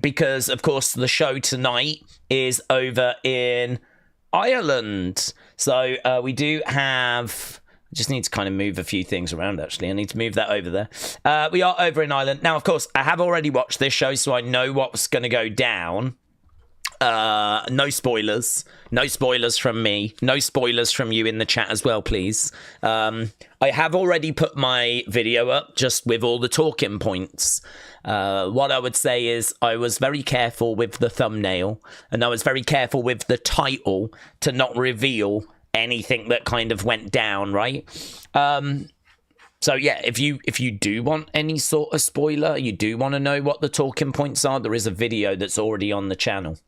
because, of course, the show tonight is over in Ireland. So we do have... I just need to kind of move a few things around, actually. I need to move that over there. We are over in Ireland. Now, of course, I have already watched this show, so I know what's going to go down. No spoilers. No spoilers from me. No spoilers from you in the chat as well, please. I have already put my video up just with all the talking points. What I would say is I was very careful with the thumbnail, and I was very careful with the title to not reveal anything that kind of went down, right? So yeah, if you do want any sort of spoiler, you do want to know what the talking points are, there is a video that's already on the channel.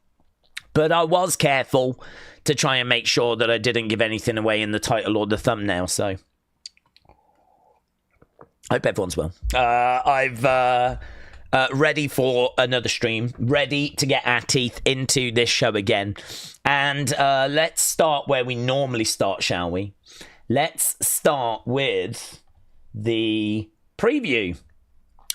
But I was careful to try and make sure that I didn't give anything away in the title or the thumbnail, so I hope everyone's well. I've ready for another stream, ready to get our teeth into this show again. And let's start where we normally start, shall we? Let's start with the preview.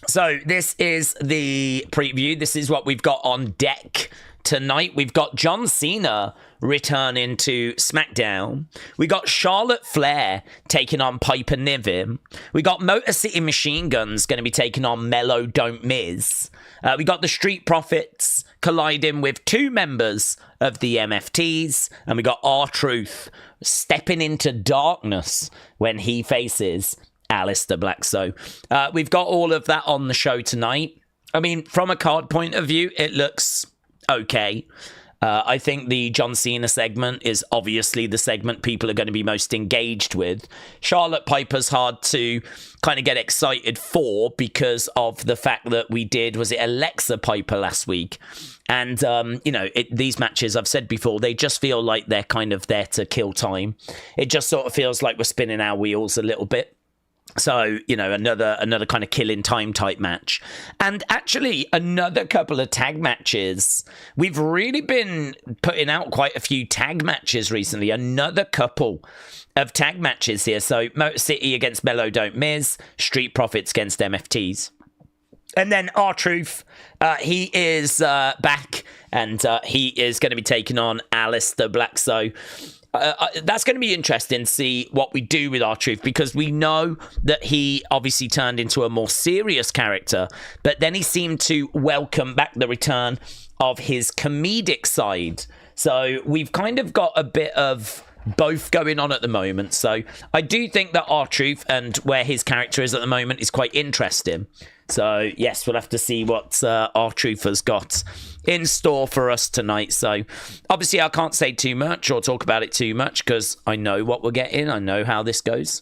So this is the preview. This is what we've got on deck tonight. We've got John Cena returning to Smackdown. We got Charlotte Flair taking on Piper Niven. We got Motor City Machine Guns going to be taking on Melo Don't Miz. We got the Street Profits colliding with two members of the MFTs. And we got R-Truth stepping into darkness when he faces Aleister Black. So we've got all of that on the show tonight. I mean, from a card point of view, it looks okay. I think the John Cena segment is obviously the segment people are going to be most engaged with. Charlotte Piper's hard to kind of get excited for because of the fact that we did, was it Alexa Piper last week? And, you know, these matches, I've said before, they just feel like they're kind of there to kill time. It just sort of feels like we're spinning our wheels a little bit. So, you know, another kind of killing time type match. And actually, another couple of tag matches. We've really been putting out quite a few tag matches recently. Another couple of tag matches here. So, Motor City against Melo Don't Miz. Street Profits against MFTs. And then R-Truth, he is back. And he is going to be taking on Aleister Black. So... that's going to be interesting to see what we do with R-Truth, because we know that he obviously turned into a more serious character, but then he seemed to welcome back the return of his comedic side. So we've kind of got a bit of both going on at the moment. So I do think that R-Truth and where his character is at the moment is quite interesting. So yes, we'll have to see what R-Truth has got in store for us tonight. So obviously I can't say too much or talk about it too much because I know what we're getting. I know how this goes.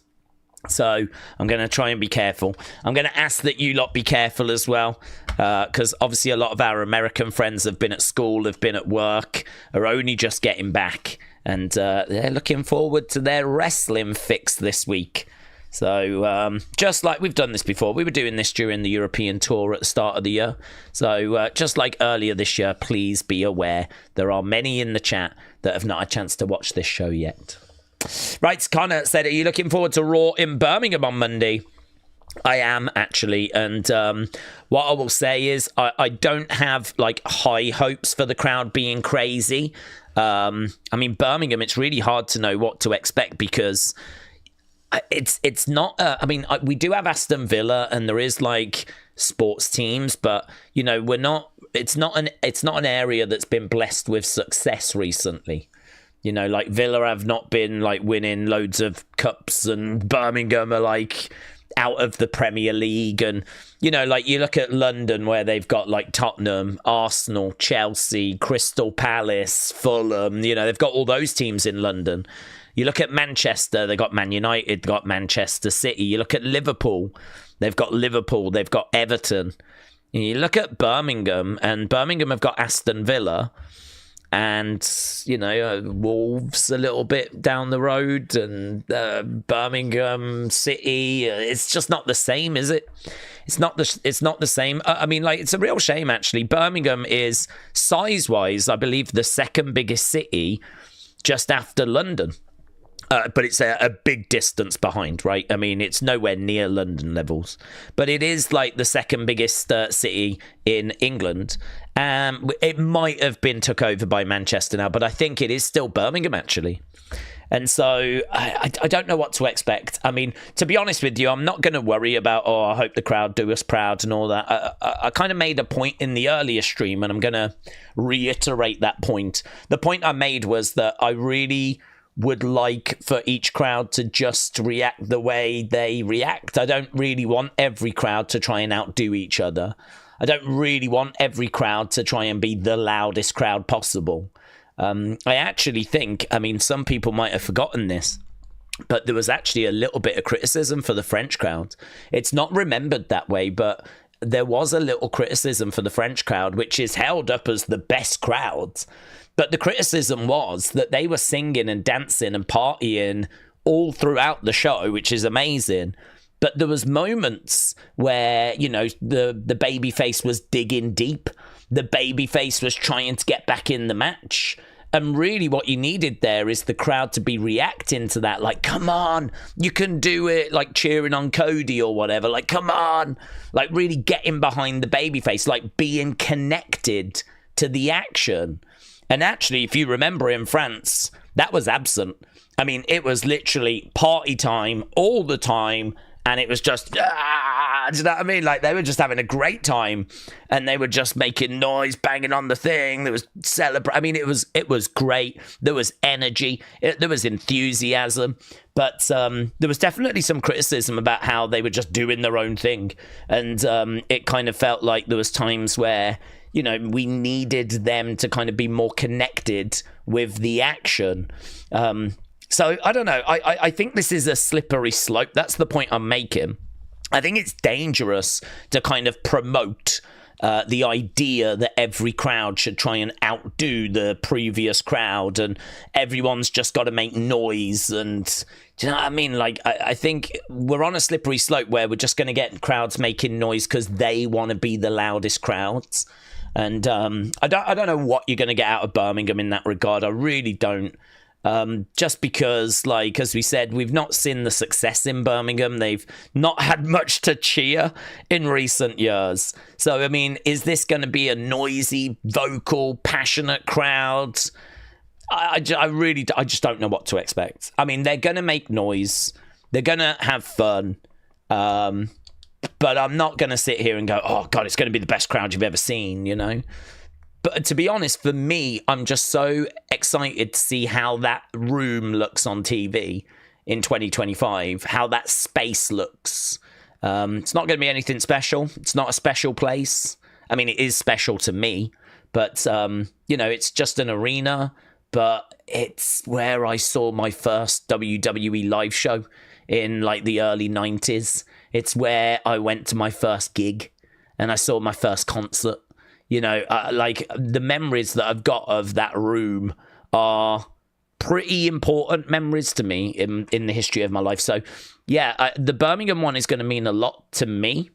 So I'm going to try and be careful. I'm going to ask that you lot be careful as well, because obviously a lot of our American friends have been at school, have been at work, are only just getting back, and they're looking forward to their wrestling fix this week. So just like we've done this before, we were doing this during the European tour at the start of the year. So just like earlier this year, please be aware there are many in the chat that have not had a chance to watch this show yet. Right, Connor said, are you looking forward to Raw in Birmingham on Monday? I am, actually, and what I will say is I don't have like high hopes for the crowd being crazy. I mean, Birmingham, it's really hard to know what to expect because it's not I mean, we do have Aston Villa and there is like sports teams, but you know, it's not an area that's been blessed with success recently. You know, like Villa have not been like winning loads of cups, and Birmingham are like out of the Premier League. And, you know, like you look at London where they've got like Tottenham, Arsenal, Chelsea, Crystal Palace, Fulham, you know, they've got all those teams in London. You look at Manchester, they've got Man United, got Manchester City. You look at Liverpool, they've got Everton. And you look at Birmingham, and Birmingham have got Aston Villa. And, you know, Wolves a little bit down the road, and Birmingham City. It's just not the same, is it? It's not the same. I mean, like, it's a real shame, actually. Birmingham is, size-wise, I believe, the second biggest city just after London. But it's a big distance behind, right? I mean, it's nowhere near London levels. But it is like the second biggest city in England. It might have been took over by Manchester now, but I think it is still Birmingham, actually. And so I don't know what to expect. I mean, to be honest with you, I'm not going to worry about, I hope the crowd do us proud and all that. I kind of made a point in the earlier stream, and I'm going to reiterate that point. The point I made was that I really would like for each crowd to just react the way they react. I don't really want every crowd to try and outdo each other. I don't really want every crowd to try and be the loudest crowd possible. I actually think, I mean, some people might have forgotten this, but there was actually a little bit of criticism for the French crowd. It's not remembered that way, but there was a little criticism for the French crowd, which is held up as the best crowd. But the criticism was that they were singing and dancing and partying all throughout the show, which is amazing. But there was moments where, you know, the babyface was digging deep. The babyface was trying to get back in the match. And really what you needed there is the crowd to be reacting to that. Like, come on, you can do it. Like cheering on Cody or whatever. Like, come on. Like really getting behind the babyface. Like being connected to the action. And actually, if you remember in France, that was absent. I mean, it was literally party time all the time. And it was just, do you know what I mean? Like, they were just having a great time. And they were just making noise, banging on the thing. There was celebrate. I mean, it was great. There was energy. There was enthusiasm. But there was definitely some criticism about how they were just doing their own thing. And it kind of felt like there was times where, you know, we needed them to kind of be more connected with the action. So, I don't know. I think this is a slippery slope. That's the point I'm making. I think it's dangerous to kind of promote the idea that every crowd should try and outdo the previous crowd and everyone's just got to make noise. And do you know what I mean? Like, I think we're on a slippery slope where we're just going to get crowds making noise because they want to be the loudest crowds. And I don't know what you're going to get out of Birmingham in that regard. I really don't. Just because, like, as we said, we've not seen the success in Birmingham. They've not had much to cheer in recent years. So, I mean, is this going to be a noisy, vocal, passionate crowd? I just don't know what to expect. I mean, they're going to make noise. They're going to have fun. But I'm not going to sit here and go, oh, God, it's going to be the best crowd you've ever seen, you know? But to be honest, for me, I'm just so excited to see how that room looks on TV in 2025, how that space looks. It's not going to be anything special. It's not a special place. I mean, it is special to me, but, you know, it's just an arena, but it's where I saw my first WWE live show in like the early 90s. It's where I went to my first gig and I saw my first concert. You know, like the memories that I've got of that room are pretty important memories to me in the history of my life. So, yeah, the Birmingham one is going to mean a lot to me.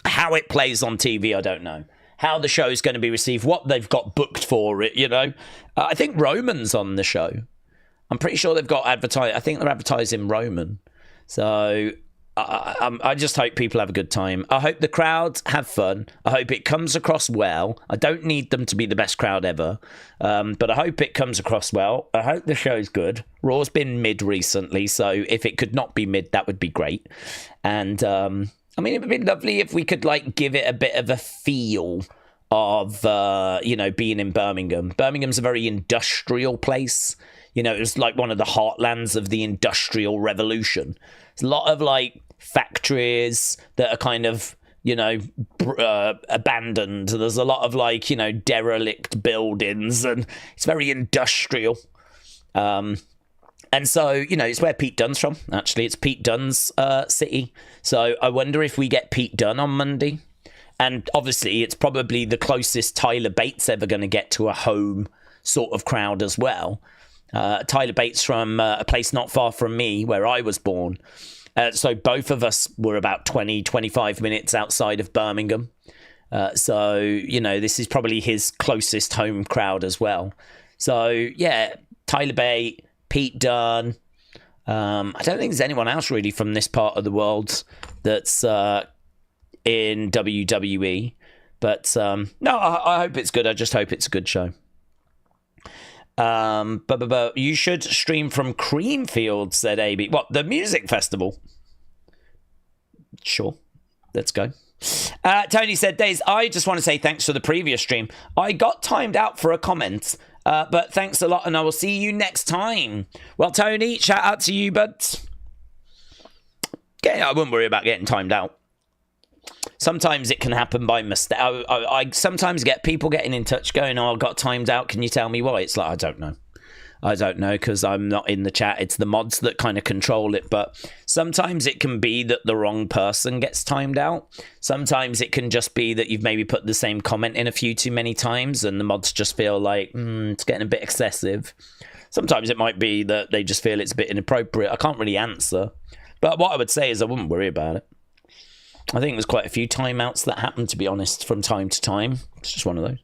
How it plays on TV, I don't know. How the show is going to be received, what they've got booked for it, you know. I think Roman's on the show. I'm pretty sure they've got advertised. I think they're advertising Roman. So I just hope people have a good time. I hope the crowds have fun. I hope it comes across well. I don't need them to be the best crowd ever, but I hope it comes across well. I hope the show's good. Raw's been mid recently, so if it could not be mid, that would be great. And I mean, it would be lovely if we could like give it a bit of a feel of you know, being in Birmingham. Birmingham's a very industrial place. You know, it was like one of the heartlands of the Industrial Revolution. There's a lot of like factories that are kind of, you know, abandoned. There's a lot of like, you know, derelict buildings, and it's very industrial. And so, you know, it's where Pete Dunne's from. Actually, it's Pete Dunne's city. So I wonder if we get Pete Dunne on Monday. And obviously, it's probably the closest Tyler Bates ever going to get to a home sort of crowd as well. Tyler Bates from a place not far from me, where I was born. So both of us were about 20, 25 minutes outside of Birmingham. So, you know, this is probably his closest home crowd as well. So, yeah, Tyler Bate, Pete Dunne, I don't think there's anyone else really from this part of the world that's in WWE. But no, I hope it's good. I just hope it's a good show. But you should stream from Creamfield, said AB. What, the music festival? Sure, let's go. Tony said, Daze, I just want to say thanks for the previous stream. I got timed out for a comment, but thanks a lot, and I will see you next time. Well, Tony, shout out to you, bud. Yeah, I wouldn't worry about getting timed out. Sometimes it can happen by mistake. I sometimes get people getting in touch going, oh, I got timed out. Can you tell me why? It's like, I don't know. I don't know because I'm not in the chat. It's the mods that kind of control it. But sometimes it can be that the wrong person gets timed out. Sometimes it can just be that you've maybe put the same comment in a few too many times and the mods just feel like, it's getting a bit excessive. Sometimes it might be that they just feel it's a bit inappropriate. I can't really answer. But what I would say is I wouldn't worry about it. I think there's quite a few timeouts that happen, to be honest, from time to time. It's just one of those.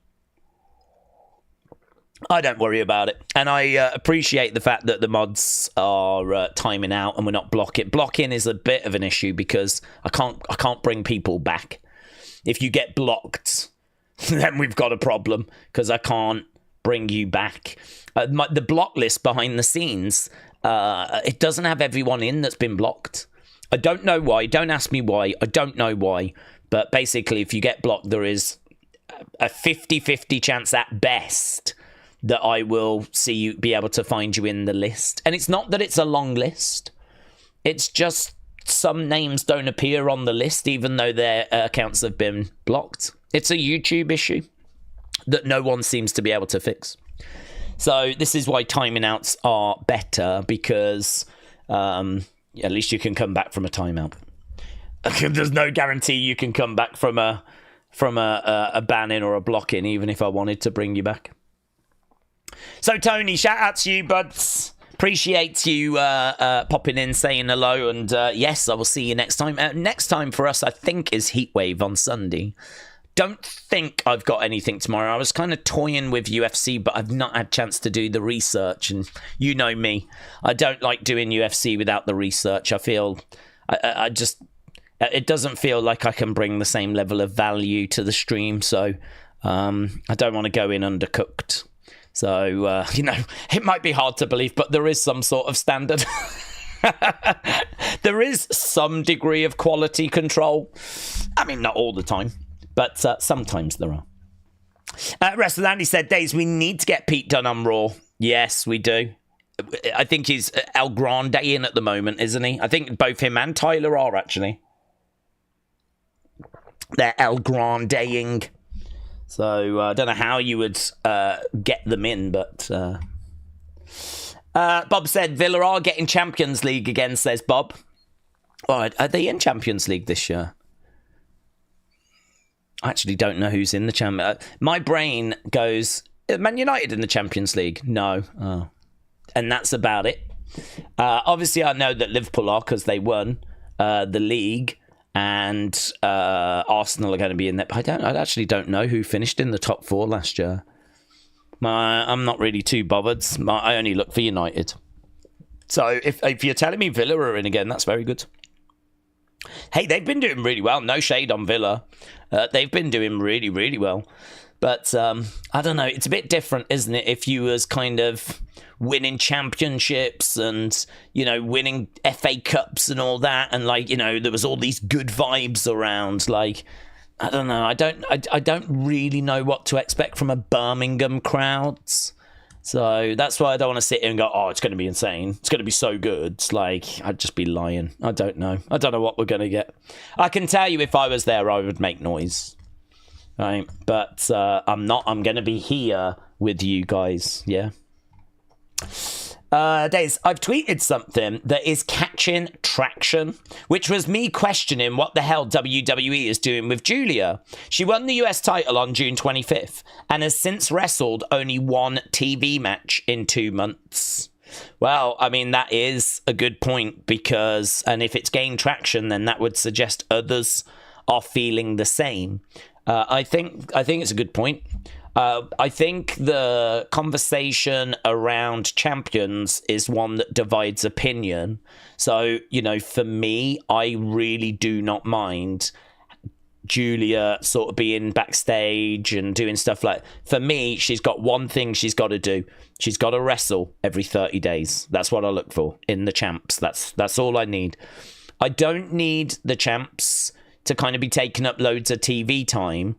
I don't worry about it. And I appreciate the fact that the mods are timing out and we're not blocking. Blocking is a bit of an issue because I can't bring people back. If you get blocked, then we've got a problem because I can't bring you back. The block list behind the scenes, it doesn't have everyone in that's been blocked. I don't know why. Don't ask me why. I don't know why. But basically, if you get blocked, there is a 50-50 chance at best that I will see you, be able to find you in the list. And it's not that it's a long list. It's just some names don't appear on the list, even though their accounts have been blocked. It's a YouTube issue that no one seems to be able to fix. So this is why timing outs are better, because at least you can come back from a timeout. There's no guarantee you can come back from a ban-in or a block-in, even if I wanted to bring you back. So, Tony, shout out to you, buds. Appreciate you popping in, saying hello, and yes, I will see you next time. Next time for us, I think, is Heatwave on Sunday. Don't think I've got anything tomorrow. I was kind of toying with UFC, but I've not had a chance to do the research, and you know me. I don't like doing UFC without the research. I feel... I just... It doesn't feel like I can bring the same level of value to the stream, so I don't want to go in undercooked. So, it might be hard to believe, but there is some sort of standard. There is some degree of quality control. I mean, not all the time. But sometimes there are. Wrestler Andy said, Daze, we need to get Pete Dunne on Raw. Yes, we do. I think he's El Grande in at the moment, isn't he? I think both him and Tyler are, actually. They're El Grande-ing. So I don't know how you would get them in, but... Bob said, Villa are getting Champions League again, says Bob. All right, are they in Champions League this year? I actually don't know who's in the champion. My brain goes, Man United in the Champions League? No. Oh. And that's about it. Obviously, I know that Liverpool are because they won the league, and Arsenal are going to be in there. But I actually don't know who finished in the top four last year. I'm not really too bothered. I only look for United. So if you're telling me Villa are in again, that's very good. Hey, they've been doing really well. No shade on Villa. They've been doing really, really well. But I don't know. It's a bit different, isn't it? If you was kind of winning championships and, winning FA Cups and all that. And, there was all these good vibes around. I don't know. I don't really know what to expect from a Birmingham crowds. So that's why I don't want to sit here and go, oh, it's going to be insane. It's going to be so good. I'd just be lying. I don't know. I don't know what we're going to get. I can tell you if I was there, I would make noise. Right? But I'm not. I'm going to be here with you guys. Yeah. Daze, I've tweeted something that is catching traction, which was me questioning what the hell WWE is doing with Julia. She won the US title on June 25th and has since wrestled only one TV match in 2 months. Well, I mean, that is a good point and if it's gained traction, then that would suggest others are feeling the same. I think it's a good point. I think the conversation around champions is one that divides opinion. So, for me, I really do not mind Julia sort of being backstage and doing stuff like. For me, she's got one thing she's got to do. She's got to wrestle every 30 days. That's what I look for in the champs. That's all I need. I don't need the champs to kind of be taking up loads of TV time.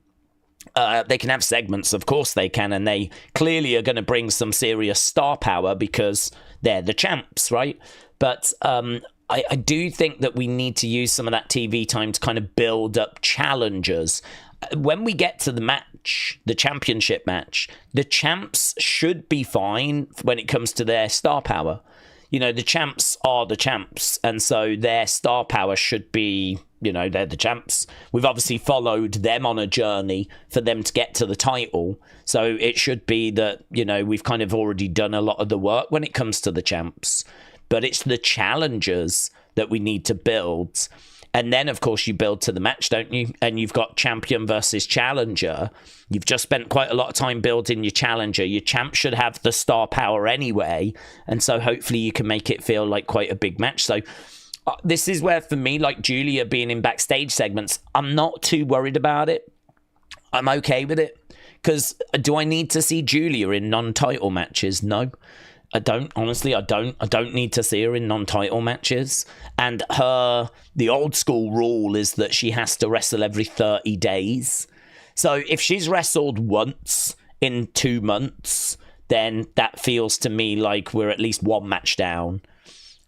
They can have segments, of course they can, and they clearly are going to bring some serious star power because they're the champs, right? But I do think that we need to use some of that TV time to kind of build up challengers. When we get to the match, the championship match, the champs should be fine when it comes to their star power. The champs are the champs, and so their star power should be, they're the champs. We've obviously followed them on a journey for them to get to the title, so it should be that, we've kind of already done a lot of the work when it comes to the champs, but it's the challengers that we need to build. And then, of course, you build to the match, don't you? And you've got champion versus challenger. You've just spent quite a lot of time building your challenger. Your champ should have the star power anyway. And so hopefully you can make it feel like quite a big match. So this is where, for me, like Julia being in backstage segments, I'm not too worried about it. I'm okay with it. Because do I need to see Julia in non-title matches? No. I don't, honestly, I don't need to see her in non-title matches. And the old school rule is that she has to wrestle every 30 days. So if she's wrestled once in 2 months, then that feels to me like we're at least one match down.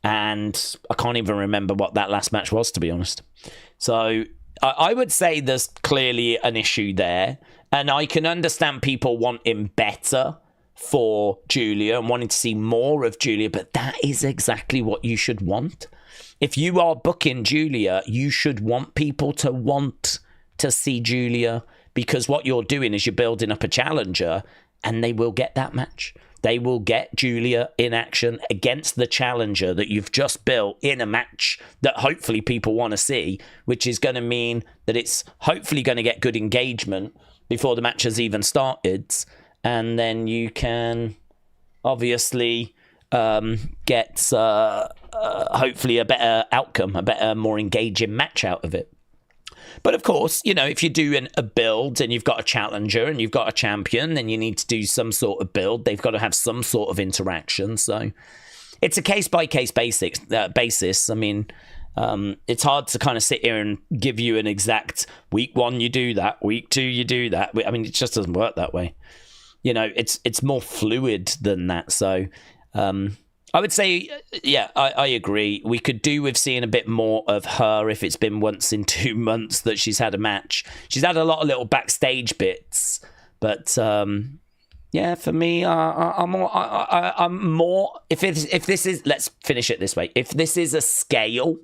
And I can't even remember what that last match was, to be honest. So I would say there's clearly an issue there. And I can understand people wanting better for Julia and wanting to see more of Julia, but that is exactly what you should want. If you are booking Julia, you should want people to want to see Julia, because what you're doing is you're building up a challenger, and they will get that match. They will get Julia in action against the challenger that you've just built in a match that hopefully people want to see, which is going to mean that it's hopefully going to get good engagement before the match has even started. And then you can obviously get hopefully a better outcome, a better, more engaging match out of it. But of course, if you're doing a build and you've got a challenger and you've got a champion, then you need to do some sort of build. They've got to have some sort of interaction. So it's a case-by-case basis. I mean, it's hard to kind of sit here and give you an exact week 1 you do that, week 2 you do that. I mean, it just doesn't work that way. It's more fluid than that. So I would say, yeah, I agree. We could do with seeing a bit more of her if it's been once in 2 months that she's had a match. She's had a lot of little backstage bits, but yeah, for me, I'm more. If this is, let's finish it this way. If this is a scale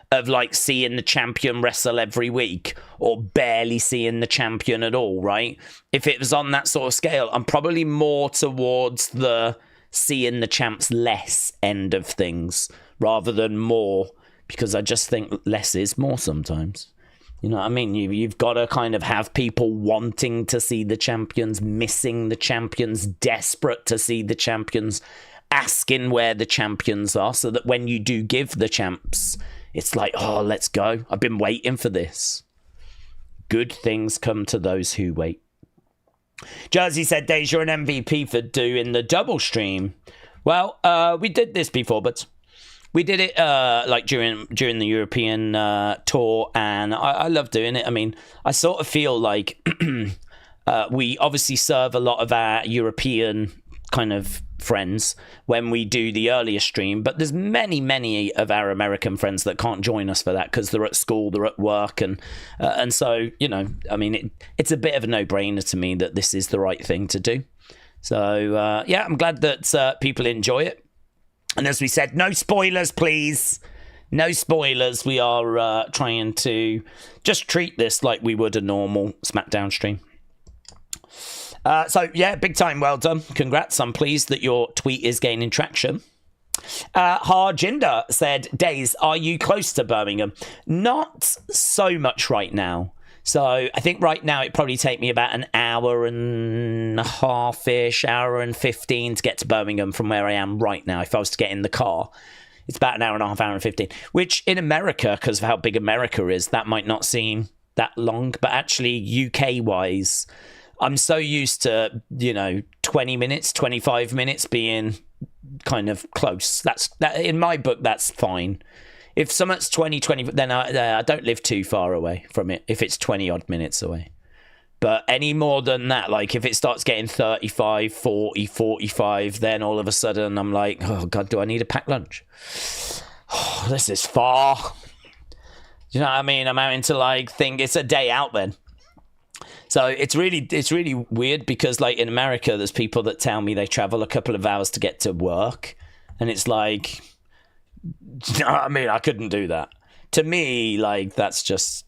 of like seeing the champion wrestle every week or barely seeing the champion at all, right? If it was on that sort of scale, I'm probably more towards the seeing the champs less end of things rather than more, because I just think less is more sometimes. You know what I mean? You've got to kind of have people wanting to see the champions, missing the champions, desperate to see the champions, asking where the champions are, so that when you do give the champs, it's like, oh, let's go. I've been waiting for this. Good things come to those who wait. Jersey said, Daze, you're an MVP for doing the double stream. Well, we did this before, but we did it like during the European tour, and I love doing it. I mean, I sort of feel like we obviously serve a lot of our European kind of friends when we do the earlier stream, but there's many of our American friends that can't join us for that because they're at school, they're at work, and so, you know, I mean, it's a bit of a no-brainer to me that this is the right thing to do. So yeah, I'm glad that people enjoy it. And as we said, no spoilers, please. No spoilers. We are trying to just treat this like we would a normal Smackdown stream. So, yeah, big time. Well done. Congrats. I'm pleased that your tweet is gaining traction. Harjinder said, Daze, are you close to Birmingham? Not so much right now. So I think right now it'd probably take me about an hour and a half-ish, hour and 15 to get to Birmingham from where I am right now. If I was to get in the car, it's about an hour and a half, hour and 15, which in America, because of how big America is, that might not seem that long. But actually, UK-wise, I'm so used to, 20 minutes, 25 minutes being kind of close. That in my book, that's fine. If something's 20, then I don't live too far away from it, if it's 20 odd minutes away. But any more than that, like if it starts getting 35, 40, 45, then all of a sudden I'm like, oh God, do I need a packed lunch? Oh, this is far. You know what I mean? I'm having to think it's a day out then. So it's really weird because in America, there's people that tell me they travel a couple of hours to get to work. And it's like, you know what I mean? I couldn't do that. To me, that's just...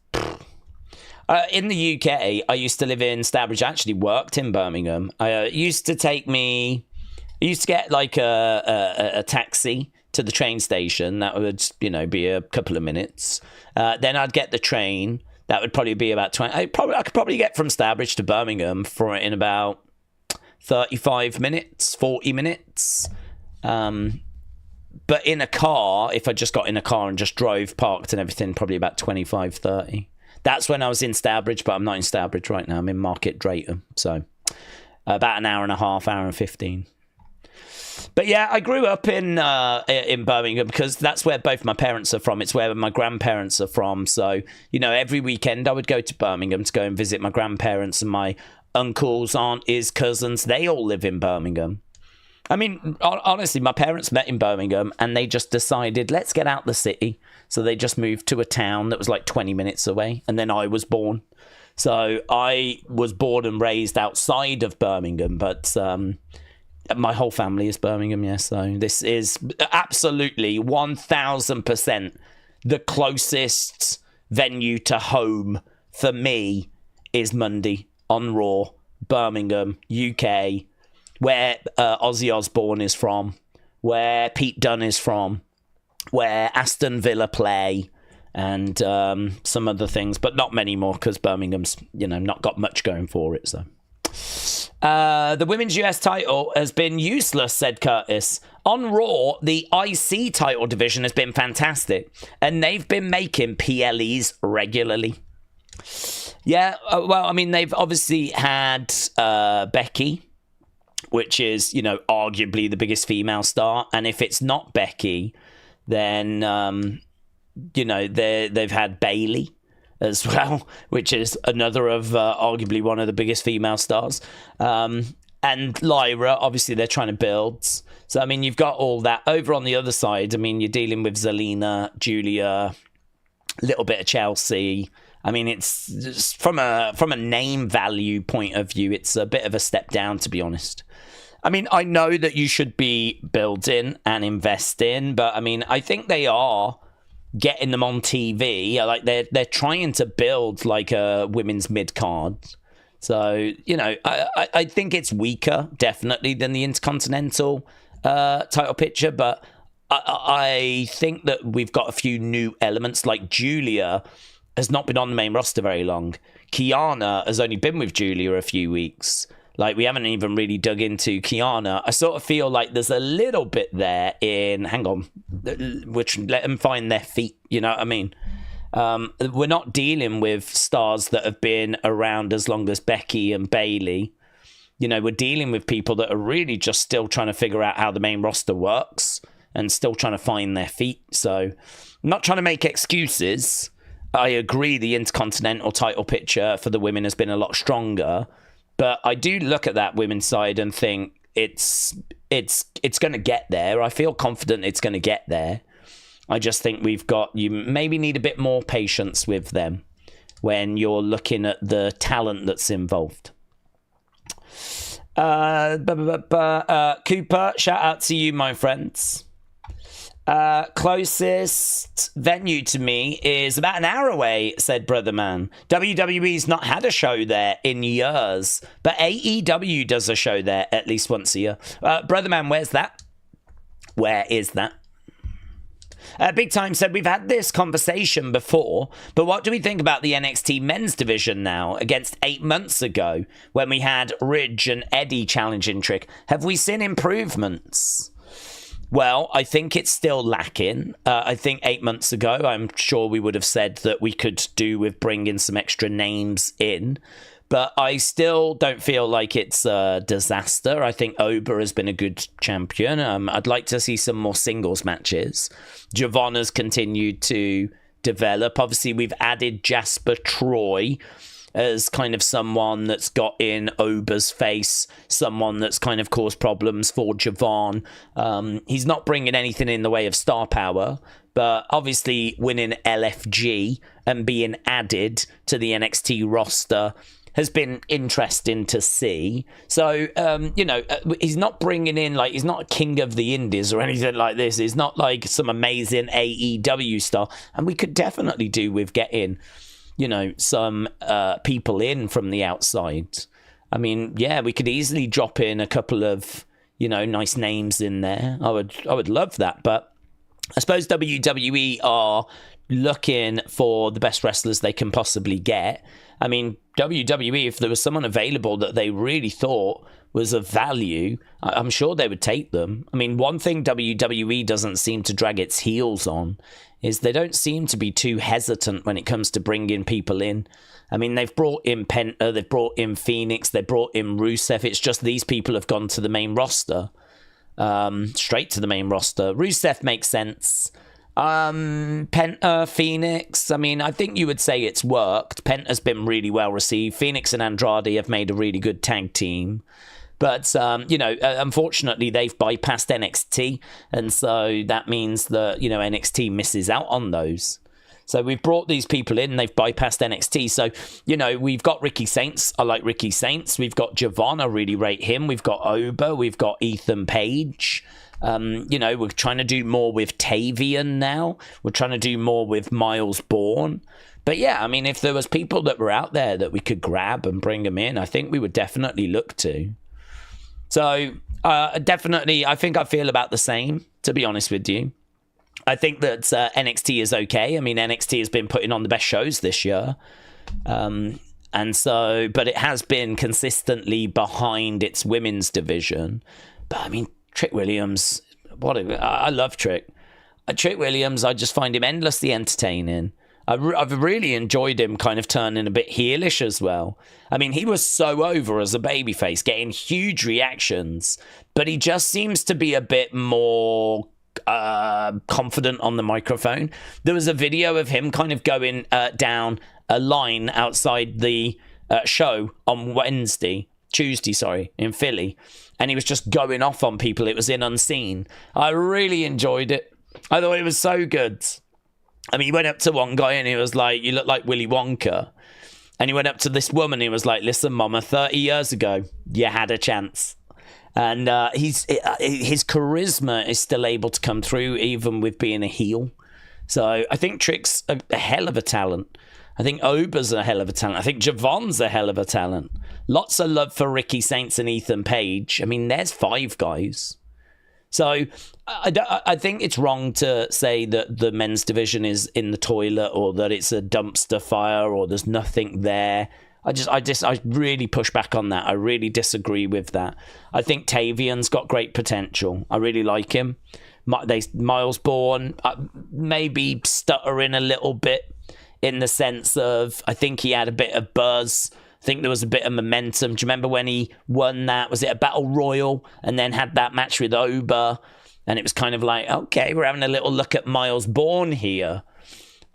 in the UK, I used to live in Stourbridge. I actually worked in Birmingham. It used to get a taxi to the train station. That would, be a couple of minutes. Then I'd get the train. That would probably be about 20. I could probably get from Stourbridge to Birmingham in about 35 minutes, 40 minutes. But in a car, if I just got in a car and just drove, parked and everything, probably about 25, 30. That's when I was in Stourbridge, but I'm not in Stourbridge right now. I'm in Market Drayton. So about an hour and a half, hour and 15. But yeah, I grew up in Birmingham because that's where both my parents are from. It's where my grandparents are from. So, every weekend I would go to Birmingham to go and visit my grandparents and my uncles, aunties, cousins. They all live in Birmingham. I mean, honestly, my parents met in Birmingham and they just decided, let's get out the city. So they just moved to a town that was 20 minutes away. And then I was born. So I was born and raised outside of Birmingham, but my whole family is Birmingham, yes. So this is absolutely 1,000% the closest venue to home for me is Monday on Raw, Birmingham, UK, where Ozzy Osbourne is from, where Pete Dunne is from, where Aston Villa play, and some other things, but not many more because Birmingham's, not got much going for it. So the women's US title has been useless, said Curtis. On Raw, the IC title division has been fantastic, and they've been making PLEs regularly. Yeah, well, I mean, they've obviously had Becky, which is, arguably the biggest female star. And if it's not Becky, then, they've had Bayley as well, which is another of arguably one of the biggest female stars. And Lyra, obviously, they're trying to build. So, I mean, you've got all that. Over on the other side, I mean, you're dealing with Zelina, Julia, a little bit of Chelsea. I mean, it's just from a name value point of view, it's a bit of a step down, to be honest. I mean, I know that you should be building and investing, but I mean, I think they are getting them on TV. They're trying to build a women's mid card. So, I think it's weaker, definitely, than the Intercontinental title picture, but I think that we've got a few new elements, like Julia has not been on the main roster very long. Kiana has only been with Julia a few weeks. We haven't even really dug into Kiana. I sort of feel like there's a little bit there in, hang on, which let them find their feet, you know what I mean? We're not dealing with stars that have been around as long as Becky and Bayley. We're dealing with people that are really just still trying to figure out how the main roster works and still trying to find their feet. So I'm not trying to make excuses. I agree the Intercontinental title picture for the women has been a lot stronger, but I do look at that women's side and think it's going to get there. I feel confident it's going to get there. I just think you maybe need a bit more patience with them when you're looking at the talent that's involved. Cooper, shout out to you, my friends. Closest venue to me is about an hour away, said Brother Man. WWE's not had a show there in years, but AEW does a show there at least once a year. Brother Man, where's that? Where is that? Big Time said, we've had this conversation before, but what do we think about the NXT men's division now against 8 months ago when we had Ridge and Eddie challenging Trick? Have we seen improvements? Well, I think it's still lacking. I think 8 months ago, I'm sure we would have said that we could do with bringing some extra names in. But I still don't feel like it's a disaster. I think Oba has been a good champion. I'd like to see some more singles matches. Javon has continued to develop. Obviously, we've added Jasper Troy as kind of someone that's got in Oba's face, someone that's kind of caused problems for Javon. He's not bringing anything in the way of star power, but obviously winning LFG and being added to the NXT roster has been interesting to see. So, he's not bringing in, like, he's not a king of the indies or anything like this. He's not like some amazing AEW star. And we could definitely do with getting some people in from the outside. I mean, yeah, we could easily drop in a couple of, nice names in there. I would love that. But I suppose WWE are looking for the best wrestlers they can possibly get. I mean, WWE, if there was someone available that they really thought was of value, I'm sure they would take them. I mean, one thing WWE doesn't seem to drag its heels on is they don't seem to be too hesitant when it comes to bringing people in. I mean, they've brought in Penta, they've brought in Phoenix, they brought in Rusev. It's just these people have gone to the main roster, straight to the main roster. Rusev makes sense. Penta, Phoenix, I mean, I think you would say it's worked. Penta's been really well received. Phoenix and Andrade have made a really good tag team. But, unfortunately, they've bypassed NXT. And so that means that, NXT misses out on those. So we've brought these people in, they've bypassed NXT. So, we've got Ricky Saints. I like Ricky Saints. We've got Javon. I really rate him. We've got Oba. We've got Ethan Page. We're trying to do more with Tavian now. We're trying to do more with Miles Bourne. But yeah, I mean, if there was people that were out there that we could grab and bring them in, I think we would definitely look to. So definitely, I think I feel about the same, to be honest with you. I think that NXT is okay. I mean, NXT has been putting on the best shows this year. But it has been consistently behind its women's division. But I mean, Trick Williams, I love Trick. Trick Williams, I just find him endlessly entertaining. I've really enjoyed him kind of turning a bit heelish as well. I mean, he was so over as a babyface, getting huge reactions, but he just seems to be a bit more confident on the microphone. There was a video of him kind of going down a line outside the show on Tuesday, in Philly, and he was just going off on people. It was in Unseen. I really enjoyed it. I thought it was so good. I mean, he went up to one guy and he was like, "You look like Willy Wonka." And he went up to this woman and he was like, "Listen, Mama, 30 years ago, you had a chance." And his charisma is still able to come through even with being a heel. So I think Trick's a hell of a talent. I think Oba's a hell of a talent. I think Javon's a hell of a talent. Lots of love for Ricky Saints and Ethan Page. I mean, there's 5 guys. So I think it's wrong to say that the men's division is in the toilet or that it's a dumpster fire or there's nothing there. I really push back on that. I really disagree with that. I think Tavian's got great potential. I really like him. Miles Bourne, maybe stuttering a little bit in the sense of, I think he had a bit of buzz. I think there was a bit of momentum. Do you remember when he won that? Was it a Battle Royal? And then had that match with Oba. And it was kind of like, okay, we're having a little look at Miles Bourne here.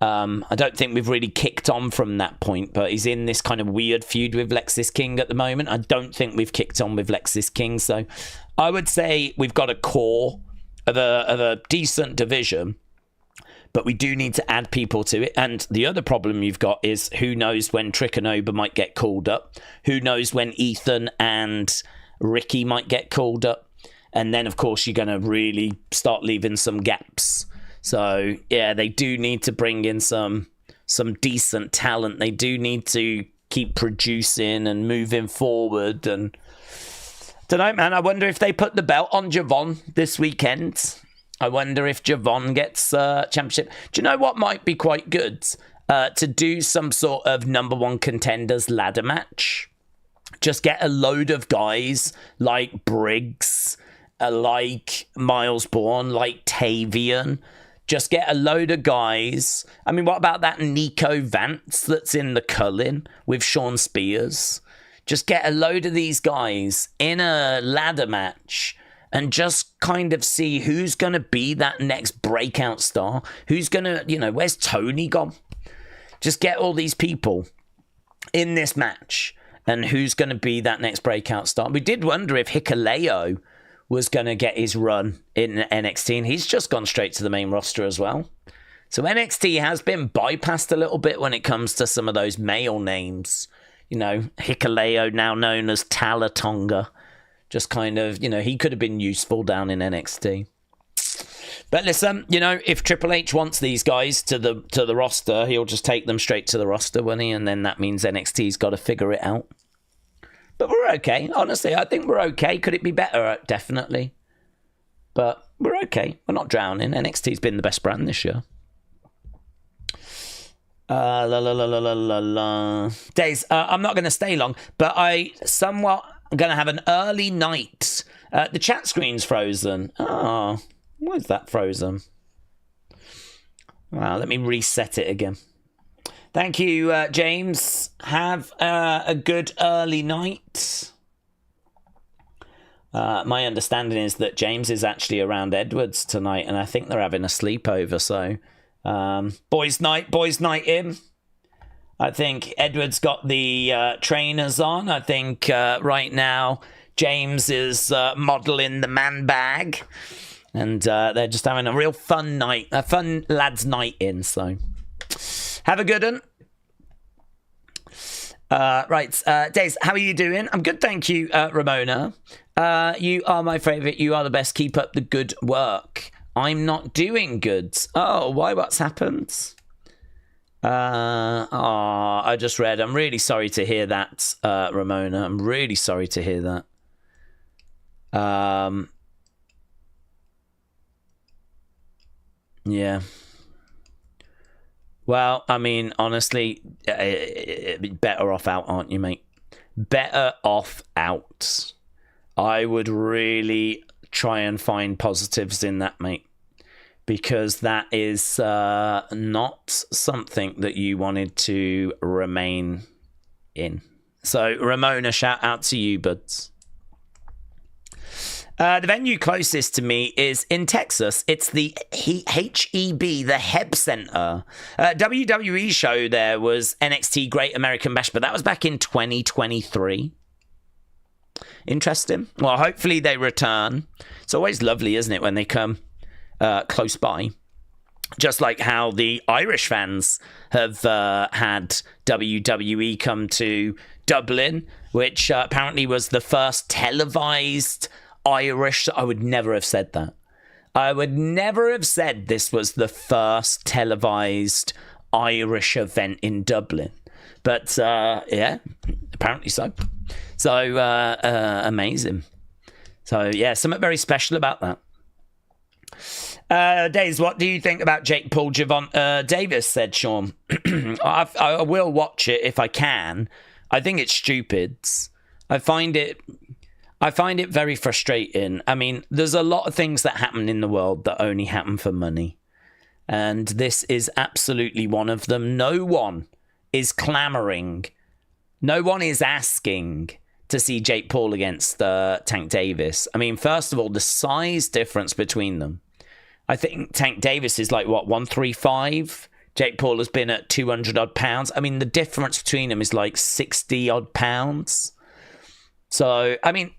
I don't think we've really kicked on from that point, but he's in this kind of weird feud with Lexis King at the moment. I don't think we've kicked on with Lexis King. So I would say we've got a core of a decent division, but we do need to add people to it. And the other problem you've got is who knows when Trick and Oba might get called up. Who knows when Ethan and Ricky might get called up. And then, of course, you're going to really start leaving some gaps. So, yeah, they do need to bring in some decent talent. They do need to keep producing and moving forward. And I don't know, man. I wonder if they put the belt on Javon this weekend. I wonder if Javon gets championship. Do you know what might be quite good? To do some sort of number one contenders ladder match. Just get a load of guys like Briggs, like Miles Bourne, like Tavian. Just get a load of guys. I mean, what about that Nico Vance that's in the Cullen with Sean Spears? Just get a load of these guys in a ladder match and just kind of see who's going to be that next breakout star. Who's going to, where's Tony gone? Just get all these people in this match and who's going to be that next breakout star. We did wonder if Hikuleo was going to get his run in NXT, and he's just gone straight to the main roster as well. So NXT has been bypassed a little bit when it comes to some of those male names. Hikuleo, now known as Talatonga, just kind of, he could have been useful down in NXT. But listen, if Triple H wants these guys to the roster, he'll just take them straight to the roster, won't he? And then that means NXT's got to figure it out. But we're okay. Honestly, I think we're okay. Could it be better? Definitely. But we're okay. We're not drowning. NXT's been the best brand this year. Daze, I'm not going to stay long, but I'm going to have an early night. The chat screen's frozen. Oh, why is that frozen? Wow, let me reset it again. Thank you, James. Have a good early night. My understanding is that James is actually around Edwards tonight, and I think they're having a sleepover. So, boys' night in. I think Edwards got the trainers on. I think right now James is modelling the man bag, and they're just having a real fun night, a fun lads' night in. So. Have a good one. Right, Daze, how are you doing? I'm good, thank you, Ramona. You are my favourite. You are the best. Keep up the good work. I'm not doing good. Oh, why? What's happened? I just read. I'm really sorry to hear that, Ramona. I'm really sorry to hear that. Yeah. Well, I mean, honestly, better off out, aren't you, mate? Better off out. I would really try and find positives in that, mate. Because that is not something that you wanted to remain in. So, Ramona, shout out to you, buds. The venue closest to me is in Texas. It's the HEB, the Heb Center. WWE show there was NXT Great American Bash, but that was back in 2023. Interesting. Well, hopefully they return. It's always lovely, isn't it, when they come close by? Just like how the Irish fans have had WWE come to Dublin, which apparently was the first televised Irish. I would never have said that. I would never have said this was the first televised Irish event in Dublin. But yeah, apparently so. So amazing. So yeah, something very special about that. Daze, what do you think about Jake Paul Javon Davis? Said Sean. I will watch it if I can. I think it's stupid. I find it very frustrating. I mean, there's a lot of things that happen in the world that only happen for money. And this is absolutely one of them. No one is clamoring. No one is asking to see Jake Paul against Tank Davis. I mean, first of all, the size difference between them. I think Tank Davis is like, what, 135? Jake Paul has been at 200 odd pounds. I mean, the difference between them is like 60 odd pounds. So, I mean,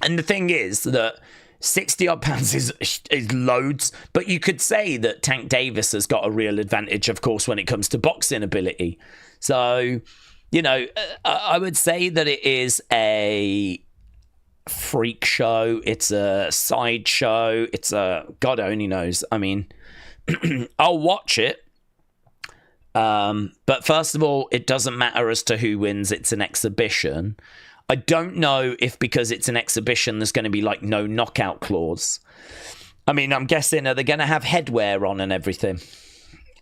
and the thing is that 60 odd pounds is loads, but you could say that Tank Davis has got a real advantage, of course, when it comes to boxing ability. So, you know, I would say that it is a freak show. It's a sideshow. It's a God only knows. I mean, I'll watch it. But first of all, it doesn't matter as to who wins. It's an exhibition. I don't know if because it's an exhibition, there's going to be like no knockout clause. I mean, I'm guessing, are they going to have headwear on and everything?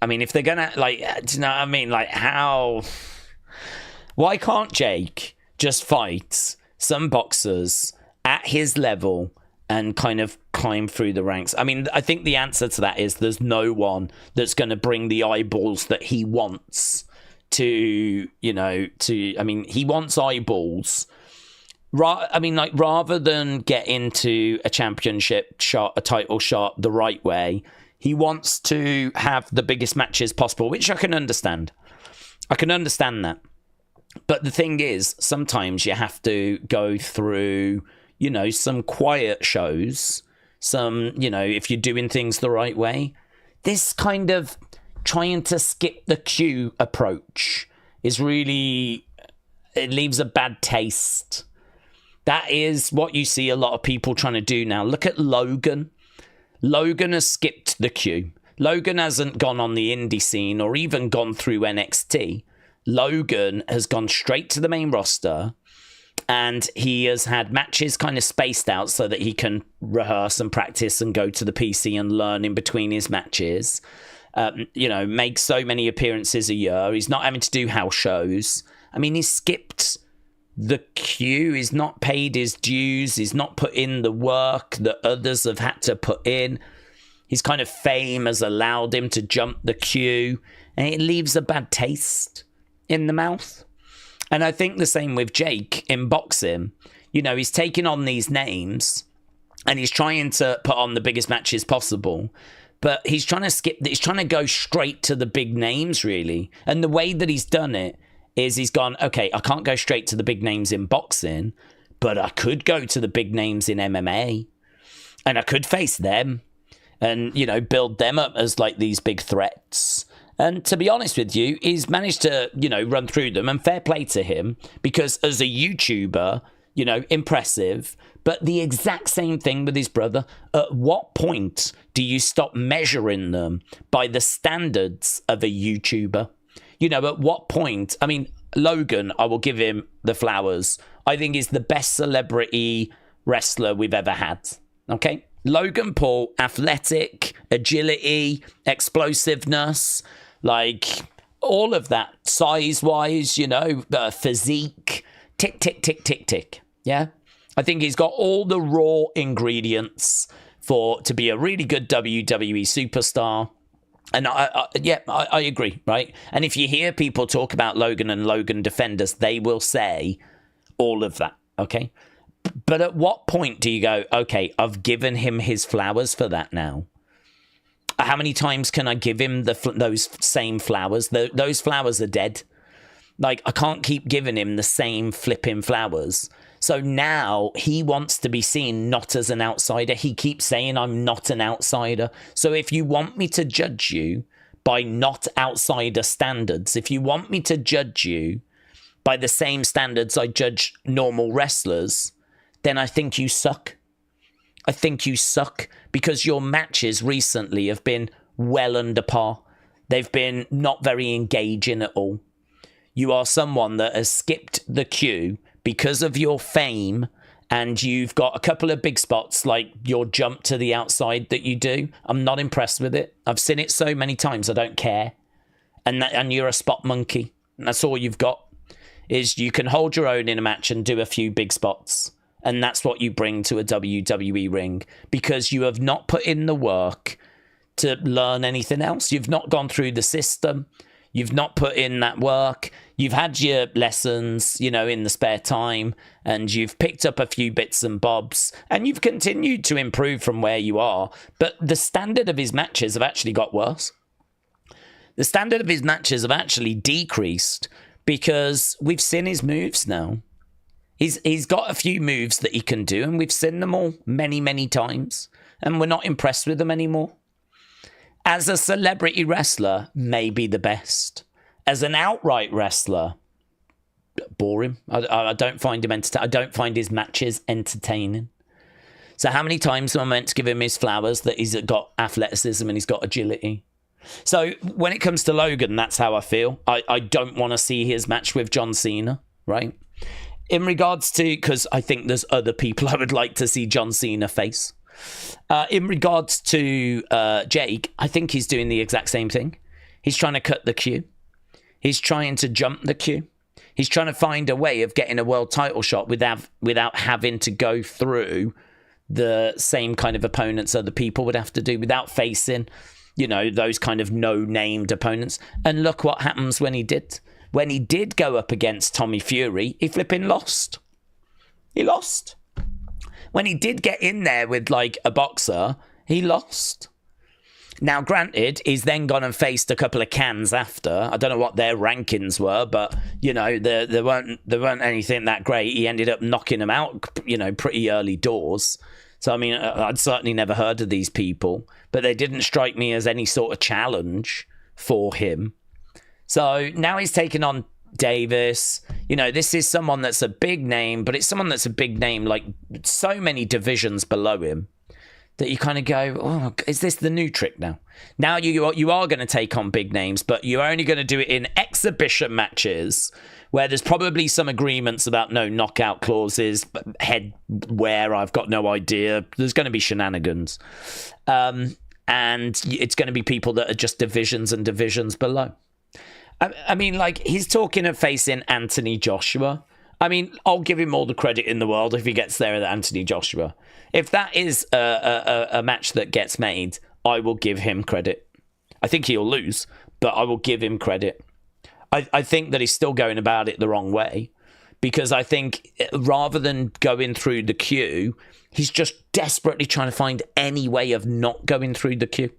I mean, if they're going to, like, do you know what I mean? Like, how... Why can't Jake just fight some boxers at his level and kind of climb through the ranks? I mean, I think the answer to that is there's no one that's going to bring the eyeballs that he wants to, you know, to... I mean, he wants eyeballs... I mean, like, rather than get into a championship shot, a title shot the right way, he wants to have the biggest matches possible, which I can understand. I can understand that. But the thing is, sometimes you have to go through, you know, some quiet shows, some, you know, if you're doing things the right way. This kind of trying to skip the queue approach is really, it leaves a bad taste. That is what you see a lot of people trying to do now. Look at Logan. Logan has skipped the queue. Logan hasn't gone on the indie scene or even gone through NXT. Logan has gone straight to the main roster, and he has had matches kind of spaced out so that he can rehearse and practice and go to the PC and learn in between his matches. You know, make so many appearances a year. He's not having to do house shows. I mean, he's skipped the queue. He's not paid his dues. He's not put in the work that others have had to put in. His kind of fame has allowed him to jump the queue, and it leaves a bad taste in the mouth. And I think the same with Jake in boxing. You know, he's taking on these names and he's trying to put on the biggest matches possible, but he's trying to go straight to the big names, really. And the way that he's done it is he's gone, okay, I can't go straight to the big names in boxing, but I could go to the big names in MMA, and I could face them and, you know, build them up as like these big threats. And to be honest with you, he's managed to, you know, run through them, and fair play to him, because as a YouTuber, you know, impressive. But the exact same thing with his brother. At what point do you stop measuring them by the standards of a YouTuber? You know, at what point? I mean, Logan, I will give him the flowers. I think he's the best celebrity wrestler we've ever had. Okay? Logan Paul, athletic, agility, explosiveness, like all of that, size-wise, you know, physique, tick, tick, tick, tick, tick. Yeah? I think he's got all the raw ingredients to be a really good WWE superstar. And I agree, right? And if you hear people talk about Logan and Logan defenders, they will say all of that, okay? But at what point do you go, okay, I've given him his flowers for that now? How many times can I give him those same flowers? Those flowers are dead. Like, I can't keep giving him the same flipping flowers. So now he wants to be seen not as an outsider. He keeps saying, I'm not an outsider. So if you want me to judge you by not outsider standards, if you want me to judge you by the same standards I judge normal wrestlers, then I think you suck. I think you suck, because your matches recently have been well under par. They've been not very engaging at all. You are someone that has skipped the queue because of your fame, and you've got a couple of big spots like your jump to the outside that you do. I'm not impressed with it. I've seen it so many times, I don't care. And you're a spot monkey. And that's all you've got, is you can hold your own in a match and do a few big spots. And that's what you bring to a WWE ring, because you have not put in the work to learn anything else. You've not gone through the system. You've not put in that work. You've had your lessons, you know, in the spare time, and you've picked up a few bits and bobs, and you've continued to improve from where you are. But the standard of his matches have actually got worse. The standard of his matches have actually decreased, because we've seen his moves now. He's got a few moves that he can do, and we've seen them all many, many times, and we're not impressed with them anymore. As a celebrity wrestler, maybe the best. As an outright wrestler, boring. I don't find him entertaining. I don't find his matches entertaining. So how many times am I meant to give him his flowers that he's got athleticism and he's got agility? So when it comes to Logan, that's how I feel. I don't want to see his match with John Cena, right? In regards to, because I think there's other people I would like to see John Cena face. In regards to Jake, I think he's doing the exact same thing. He's trying to cut the queue. He's trying to jump the queue. He's trying to find a way of getting a world title shot without having to go through the same kind of opponents other people would have to do, without facing, those kind of no-named opponents. And look what happens when he did. When he did go up against Tommy Fury, he flipping lost. He lost. When he did get in there with, like, a boxer, he lost. Now, granted, he's then gone and faced a couple of cans after. I don't know what their rankings were, but, there weren't anything that great. He ended up knocking them out, pretty early doors. So, I mean, I'd certainly never heard of these people, but they didn't strike me as any sort of challenge for him. So now he's taken on Davis. This is someone that's a big name, but it's someone that's a big name, like, so many divisions below him, that you kind of go, oh, is this the new trick now? Now you are going to take on big names, but you're only going to do it in exhibition matches where there's probably some agreements about no knockout clauses, head wear, I've got no idea. There's going to be shenanigans. And it's going to be people that are just divisions and divisions below. I mean, like, he's talking of facing Anthony Joshua. I mean, I'll give him all the credit in the world if he gets there with Anthony Joshua. If that is a match that gets made, I will give him credit. I think he'll lose, but I will give him credit. I think that he's still going about it the wrong way, because I think rather than going through the queue, he's just desperately trying to find any way of not going through the queue.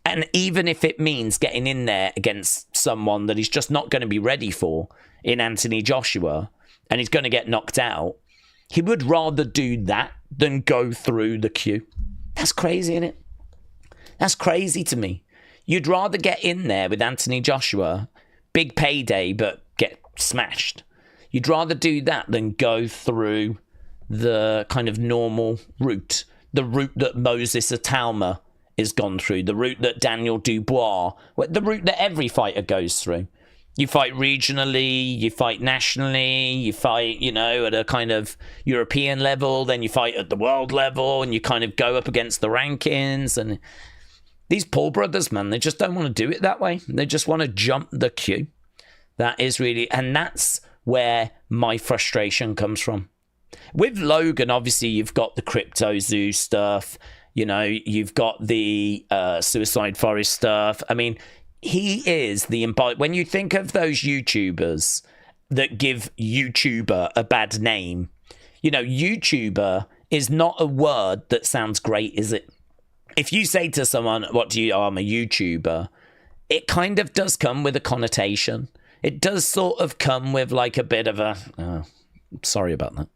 And even if it means getting in there against someone that he's just not going to be ready for in Anthony Joshua, and he's going to get knocked out, he would rather do that than go through the queue. That's crazy, isn't it? That's crazy to me. You'd rather get in there with Anthony Joshua, big payday, but get smashed. You'd rather do that than go through the kind of normal route, the route that Moses Atalma is gone through, the route that Daniel Dubois, the route that every fighter goes through. You fight regionally, you fight nationally, you fight, at a kind of European level, then you fight at the world level, and you kind of go up against the rankings. And these Paul brothers, man, they just don't want to do it that way. They just want to jump the queue. That is really, and that's where my frustration comes from. With Logan, obviously, you've got the Crypto Zoo stuff, you've got the Suicide Forest stuff. I mean, he is the when you think of those YouTubers that give YouTuber a bad name, YouTuber is not a word that sounds great, is it? If you say to someone, I'm a YouTuber, it kind of does come with a connotation. It does sort of come with like a bit of a, sorry about that.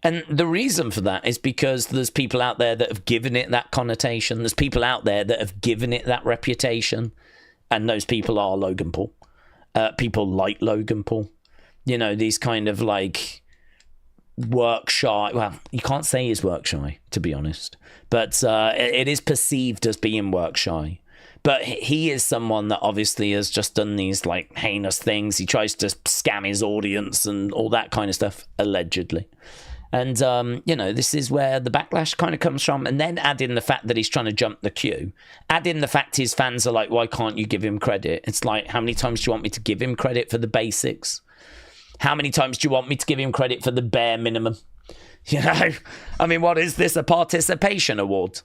And the reason for that is because there's people out there that have given it that connotation. There's people out there that have given it that reputation. And those people are Logan Paul. People like Logan Paul. These kind of like work shy. Well, you can't say he's work shy, to be honest. But it is perceived as being work shy. But he is someone that obviously has just done these like heinous things. He tries to scam his audience and all that kind of stuff, allegedly. And, this is where the backlash kind of comes from. And then add in the fact that he's trying to jump the queue. Add in the fact his fans are like, why can't you give him credit? It's like, how many times do you want me to give him credit for the basics? How many times do you want me to give him credit for the bare minimum? I mean, what is this? A participation award?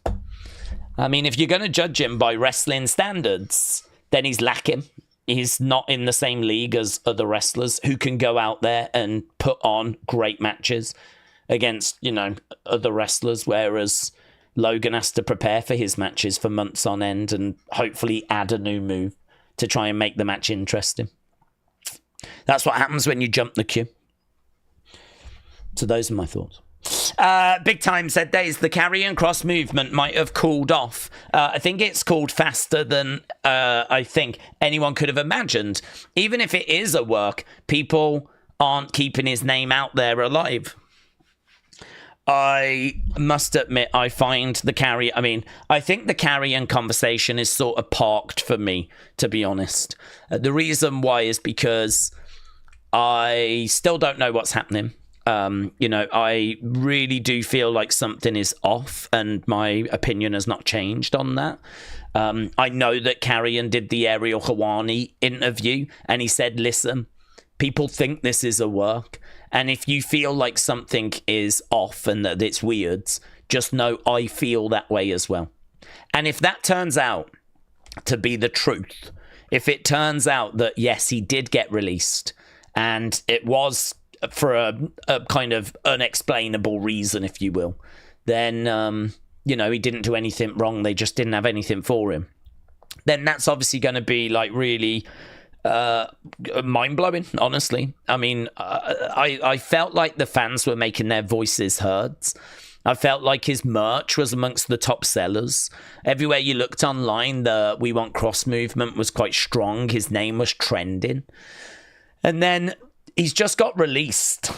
I mean, if you're going to judge him by wrestling standards, then he's lacking. He's not in the same league as other wrestlers who can go out there and put on great matches against, other wrestlers, whereas Logan has to prepare for his matches for months on end and hopefully add a new move to try and make the match interesting. That's what happens when you jump the queue. So those are my thoughts. Big Time said Daze, the carry cross movement might have cooled off. I think it's cooled faster than I think anyone could have imagined. Even if it is a work, people aren't keeping his name out there alive. I must admit, I find the carry... I mean, I think the carry conversation is sort of parked for me, to be honest. The reason why is because I still don't know what's happening. I really do feel like something is off, and my opinion has not changed on that. I know that Karrion did the Ariel Helwani interview, and he said, listen, people think this is a work, and if you feel like something is off and that it's weird, just know I feel that way as well. And if that turns out to be the truth, if it turns out that, yes, he did get released, and it was for a kind of unexplainable reason, if you will, then, he didn't do anything wrong. They just didn't have anything for him. Then that's obviously going to be like really mind-blowing, honestly. I mean, I felt like the fans were making their voices heard. I felt like his merch was amongst the top sellers. Everywhere you looked online, the We Want Cross movement was quite strong. His name was trending. And then he's just got released,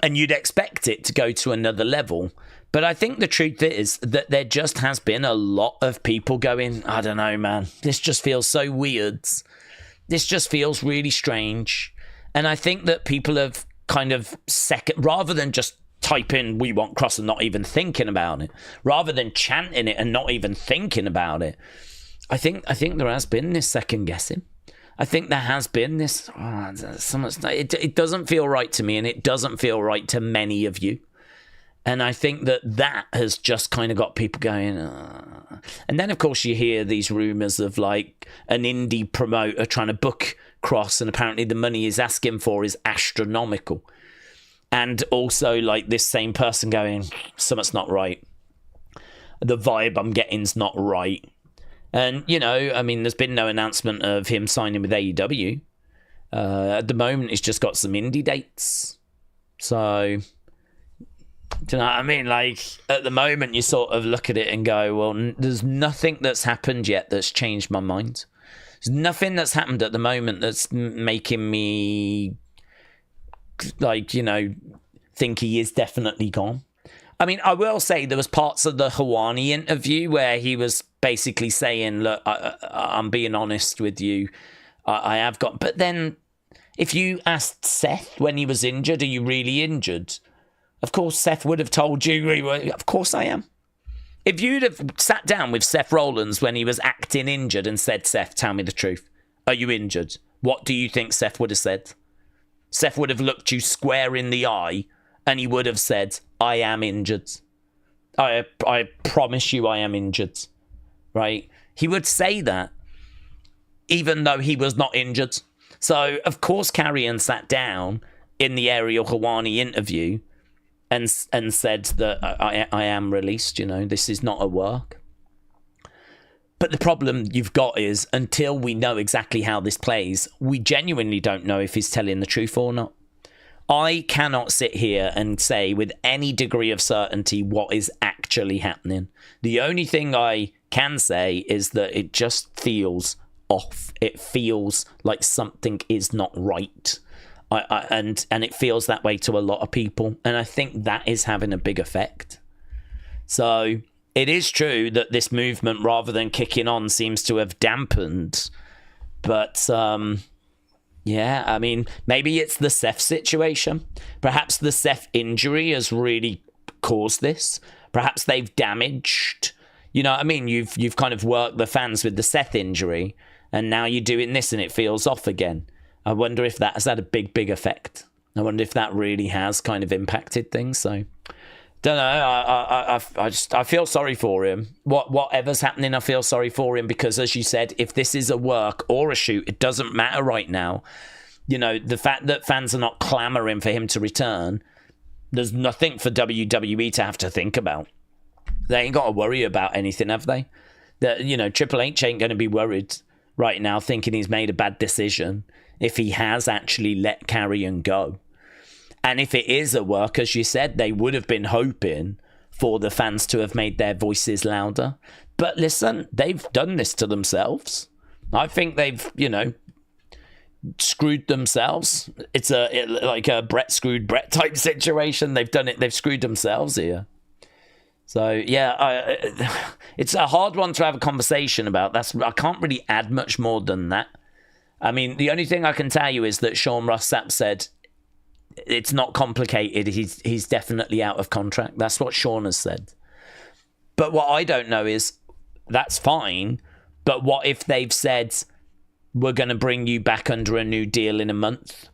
and you'd expect it to go to another level. But I think the truth is that there just has been a lot of people going, I don't know, man, this just feels so weird. This just feels really strange. And I think that people have kind of rather than just type in We Want Cross and not even thinking about it, rather than chanting it and not even thinking about it, I think there has been this second guessing. I think there has been this, it doesn't feel right to me, and it doesn't feel right to many of you. And I think that has just kind of got people going. And then, of course, you hear these rumors of like an indie promoter trying to book Cross, and apparently the money he's asking for is astronomical. And also like this same person going, something's not right. The vibe I'm getting's not right. And, I mean, there's been no announcement of him signing with AEW. At the moment, he's just got some indie dates. So, do you know what I mean? Like, at the moment, you sort of look at it and go, well, there's nothing that's happened yet that's changed my mind. There's nothing that's happened at the moment that's making me, like, think he is definitely gone. I mean, I will say there was parts of the Helwani interview where he was basically saying, look, I'm being honest with you. I have got... But then, if you asked Seth when he was injured, are you really injured? Of course, Seth would have told you, of course I am. If you'd have sat down with Seth Rollins when he was acting injured and said, Seth, tell me the truth. Are you injured? What do you think Seth would have said? Seth would have looked you square in the eye, and he would have said, I am injured. I promise you I am injured. Right? He would say that, even though he was not injured. So, of course, Karrion sat down in the Ariel Helwani interview and said that I am released, this is not a work. But the problem you've got is, until we know exactly how this plays, we genuinely don't know if he's telling the truth or not. I cannot sit here and say with any degree of certainty what is actually happening. The only thing I can say is that it just feels off. It feels like something is not right. And it feels that way to a lot of people. And I think that is having a big effect. So it is true that this movement, rather than kicking on, seems to have dampened. But... yeah, I mean, maybe it's the Seth situation. Perhaps the Seth injury has really caused this. Perhaps they've damaged, what I mean? You've kind of worked the fans with the Seth injury, and now you're doing this and it feels off again. I wonder if that has had a big effect. I wonder if that really has kind of impacted things. So, don't know. I feel sorry for him. Whatever's happening, I feel sorry for him, because, as you said, if this is a work or a shoot, it doesn't matter right now. The fact that fans are not clamoring for him to return, there's nothing for WWE to have to think about. They ain't got to worry about anything, have they? Triple H ain't going to be worried right now, thinking he's made a bad decision if he has actually let Karrion go. And if it is a work, as you said, they would have been hoping for the fans to have made their voices louder. But listen, they've done this to themselves. I think they've, screwed themselves. It's like a Brett screwed Brett type situation. They've done it. They've screwed themselves here. So, yeah, it's a hard one to have a conversation about. I can't really add much more than that. I mean, the only thing I can tell you is that Sean Ross Sapp said, it's not complicated. He's definitely out of contract. That's what Sean has said. But what I don't know is, that's fine, but what if they've said, we're going to bring you back under a new deal in a month?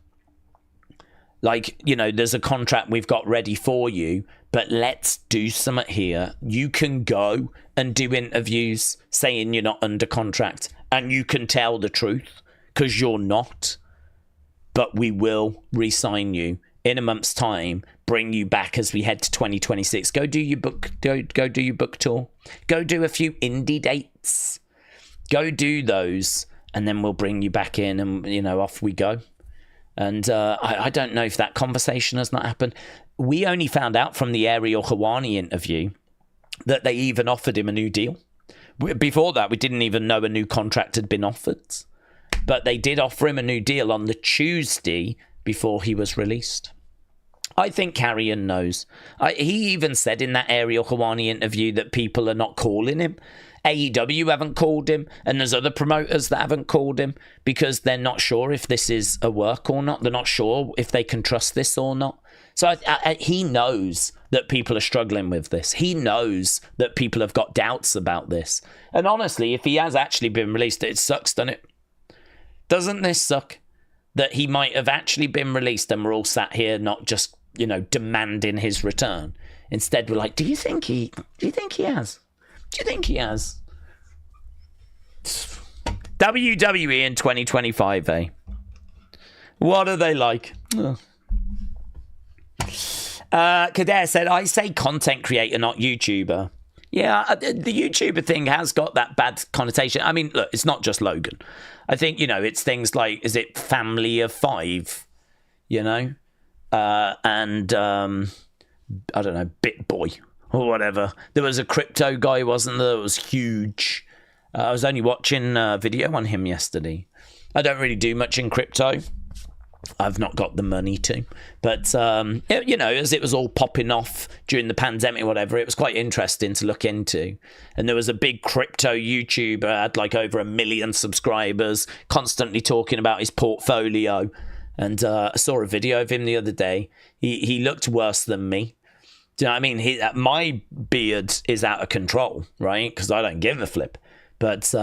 Like, you know, there's a contract we've got ready for you, but let's do something here. You can go and do interviews saying you're not under contract, and you can tell the truth, because you're not. But we will re-sign you in a month's time, bring you back as we head to 2026. Go do your book. Go do your book tour. Go do a few indie dates. Go do those, and then we'll bring you back in, and, you know, off we go. And I don't know if that conversation has not happened. We only found out from the Ariel Helwani interview that they even offered him a new deal. Before that, we didn't even know a new contract had been offered. But they did offer him a new deal on the Tuesday before he was released. I think Karrion knows. He even said in that Ariel Helwani interview that people are not calling him. AEW haven't called him, and there's other promoters that haven't called him because they're not sure if this is a work or not. They're not sure if they can trust this or not. So he knows that people are struggling with this. He knows that people have got doubts about this. And honestly, if he has actually been released, it sucks, doesn't it? Doesn't this suck? That he might have actually been released and we're all sat here not just, you know, demanding his return. Instead, we're like, do you think he has? Do you think he has? WWE in 2025, eh? What are they like? Kader said, I say content creator, not YouTuber. Yeah, the YouTuber thing has got that bad connotation. I mean, look, it's not just Logan. I think, you know, it's things like, is it Family of Five? You know? And I don't know, BitBoy or whatever. There was a crypto guy, wasn't there? It was huge. I was only watching a video on him yesterday. I don't really do much in crypto. I've not got the money to. But, you know, as it was all popping off during the pandemic or whatever, it was quite interesting to look into. And there was a big crypto YouTuber, had like over 1 million subscribers, constantly talking about his portfolio. And I saw a video of him the other day. He looked worse than me. Do you know what I mean? My beard is out of control, right? Because I don't give a flip. But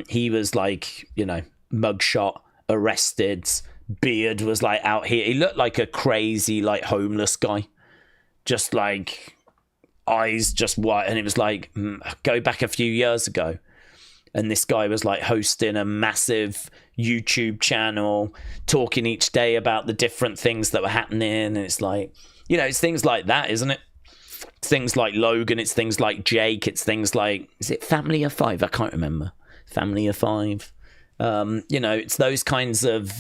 he was like, you know, mugshot, arrested, beard was like out here. He looked like a crazy, like, homeless guy. Just like eyes just white. And it was like, go back a few years ago. And this guy was like hosting a massive YouTube channel, talking each day about the different things that were happening. And it's like, you know, it's things like that, isn't it? It's things like Logan, it's things like Jake, it's things like, is it Family of Five? I can't remember. Family of Five. You know, it's those kinds of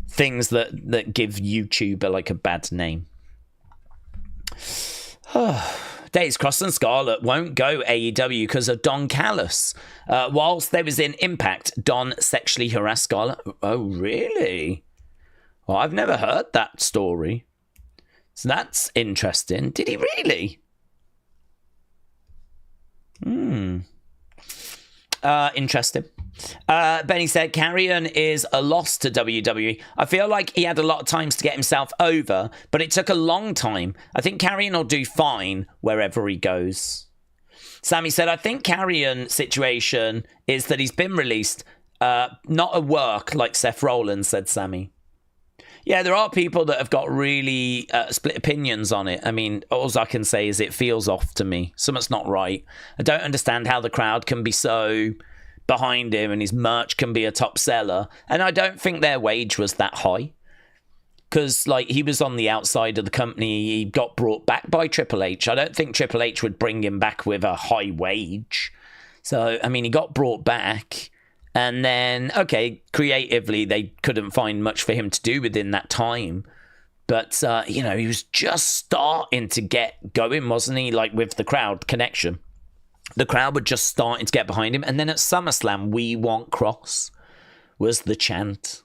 things that give YouTuber like a bad name. Daze, Cross and Scarlett won't go AEW because of Don Callis. Whilst they was in Impact, Don sexually harassed Scarlett. Oh, really? Well, I've never heard that story. So that's interesting. Did he really? Interesting. Benny said, Karrion is a loss to WWE. I feel like he had a lot of times to get himself over, but it took a long time. I think Karrion will do fine wherever he goes. Sammy said, I think Karrion's situation is that he's been released, not a work like Seth Rollins, said Sammy. Yeah, there are people that have got really split opinions on it. I mean, all I can say is it feels off to me. Something's not right. I don't understand how the crowd can be so behind him and his merch can be a top seller. And I don't think their wage was that high. Because, like, he was on the outside of the company. He got brought back by Triple H. I don't think Triple H would bring him back with a high wage. So, I mean, he got brought back. And then, okay, creatively, they couldn't find much for him to do within that time. But, you know, he was just starting to get going, wasn't he? Like, with the crowd connection. The crowd were just starting to get behind him. And then at SummerSlam, "We Want Cross" was the chant.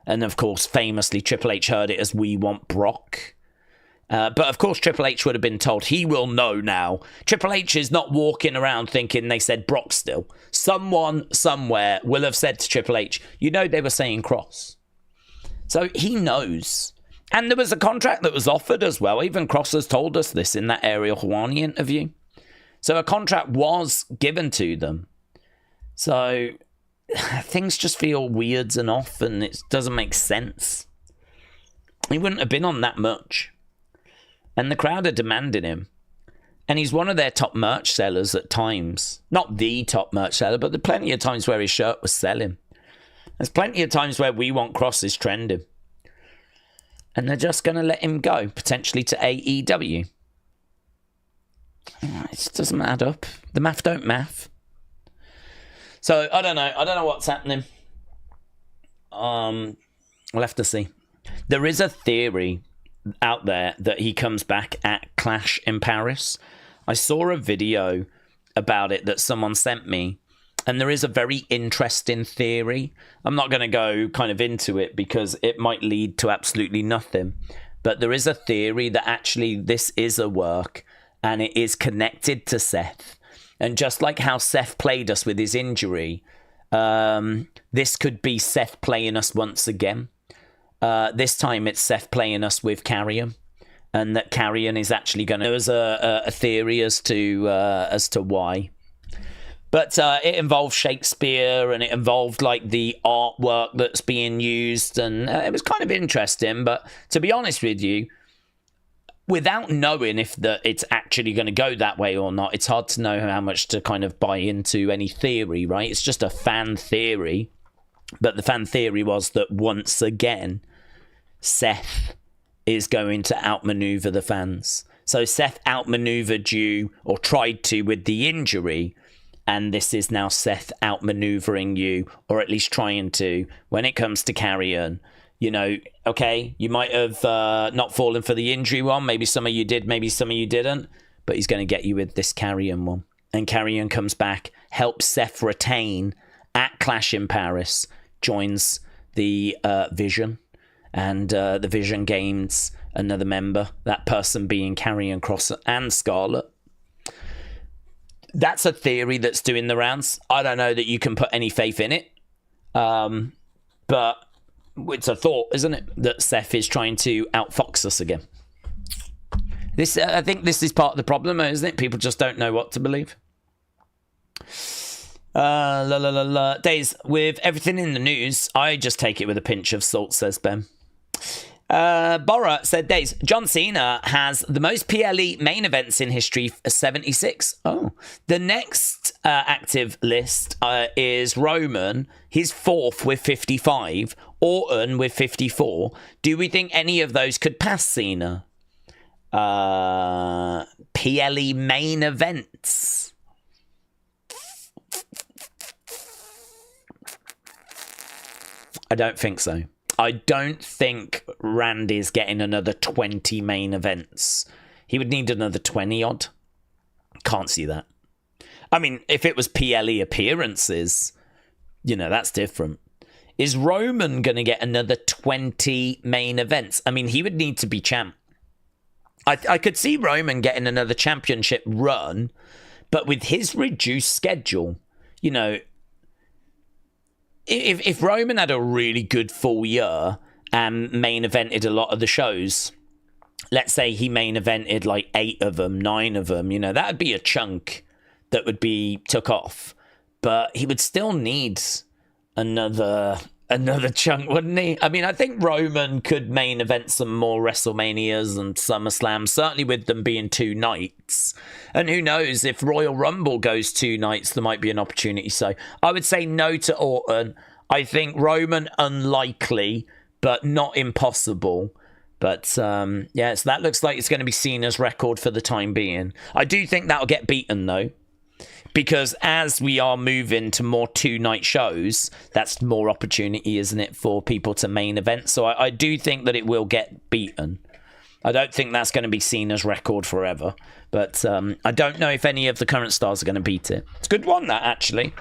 And, of course, famously, Triple H heard it as "We Want Brock." But, of course, Triple H would have been told, he will know now. Triple H is not walking around thinking they said Brock still. Someone, somewhere, will have said to Triple H, you know they were saying Cross. So he knows. And there was a contract that was offered as well. Even Crossers told us this in that Ariel Hawani interview. So a contract was given to them. So things just feel weird and off, and it doesn't make sense. He wouldn't have been on that much. And the crowd are demanding him. And he's one of their top merch sellers at times. Not the top merch seller, but there are plenty of times where his shirt was selling. There's plenty of times where we want Crosses trending. And they're just going to let him go, potentially to AEW. It just doesn't add up. The math don't math. So, I don't know. I don't know what's happening. We'll have to see. There is a theory out there that he comes back at Clash in Paris. I saw a video about it that someone sent me, and there is a very interesting theory. I'm not going to go kind of into it because it might lead to absolutely nothing, but there is a theory that actually this is a work and it is connected to Seth. And just like how Seth played us with his injury, this could be Seth playing us once again. This time it's Seth playing us with Carrion, and that Carrion is actually going to... There was a theory as to why. But it involved Shakespeare, and it involved like the artwork that's being used, and it was kind of interesting. But to be honest with you, without knowing if it's actually going to go that way or not, it's hard to know how much to kind of buy into any theory, right? It's just a fan theory. But the fan theory was that once again, Seth is going to outmaneuver the fans. So Seth outmaneuvered you, or tried to, with the injury, and this is now Seth outmaneuvering you, or at least trying to, when it comes to Carrion. You know, okay, you might have not fallen for the injury one. Maybe some of you did, maybe some of you didn't. But he's going to get you with this Carrion one. And Carrion comes back, helps Seth retain at Clash in Paris, joins the Vision. And the Vision gains another member, that person being Karrion Kross and Scarlett. That's a theory that's doing the rounds. I don't know that you can put any faith in it. But it's a thought, isn't it? That Seth is trying to outfox us again. I think this is part of the problem, isn't it? People just don't know what to believe. Daze, with everything in the news, I just take it with a pinch of salt, says Ben. Bora said, Daze, John Cena has the most PLE main events in history, 76. Oh, the next active list is Roman. He's fourth with 55. Orton with 54. Do we think any of those could pass Cena? PLE main events. I don't think so. I don't think Randy's getting another 20 main events. He would need another 20 odd. Can't see that. I mean, if it was PLE appearances, you know, that's different. Is Roman going to get another 20 main events? I mean, he would need to be champ. I could see Roman getting another championship run, but with his reduced schedule, you know, if Roman had a really good full year and main evented a lot of the shows, let's say he main evented like 8 of them, 9 of them, you know, that would be a chunk that would be took off. But he would still need another chunk, wouldn't he? I mean, I think Roman could main event some more WrestleManias and SummerSlam, certainly with them being 2 nights. And who knows, if Royal Rumble goes 2 nights, there might be an opportunity. So I would say no to Orton. I think Roman unlikely, but not impossible. But yeah, so that looks like it's going to be Cena's record for the time being. I do think that'll get beaten though, because as we are moving to more 2-night shows, that's more opportunity, isn't it, for people to main event. So I do think that it will get beaten. I don't think that's going to be Cena's record forever. But I don't know if any of the current stars are going to beat it. It's a good one, that, actually.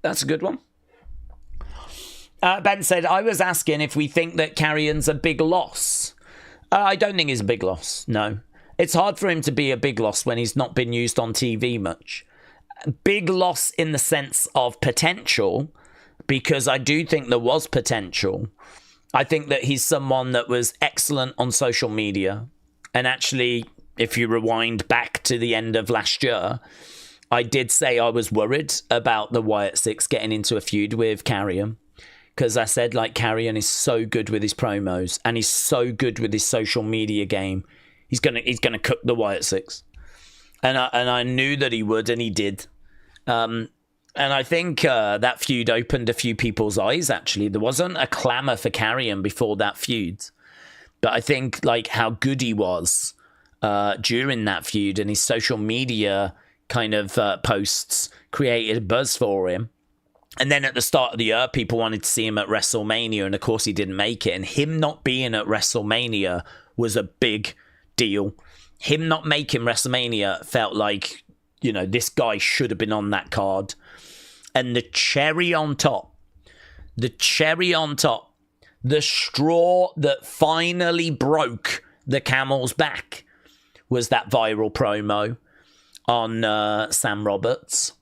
That's a good one. Ben said, I was asking if we think that Carrion's a big loss. I don't think he's a big loss, no. It's hard for him to be a big loss when he's not been used on TV much. Big loss in the sense of potential, because I do think there was potential, I think that he's someone that was excellent on social media. And actually, if you rewind back to the end of last year, I did say I was worried about the Wyatt Six getting into a feud with Carrion. Because I said, like, Carrion is so good with his promos and he's so good with his social media game. He's gonna cook the Wyatt Six. And I knew that he would, and he did. And I think that feud opened a few people's eyes, actually. There wasn't a clamour for Carrion before that feud. But I think, like, how good he was during that feud and his social media kind of posts created a buzz for him. And then at the start of the year, people wanted to see him at WrestleMania, and of course he didn't make it. And him not being at WrestleMania was a big deal. Him not making WrestleMania felt like, you know, this guy should have been on that card. And the cherry on top, the straw that finally broke the camel's back was that viral promo on Sam Roberts.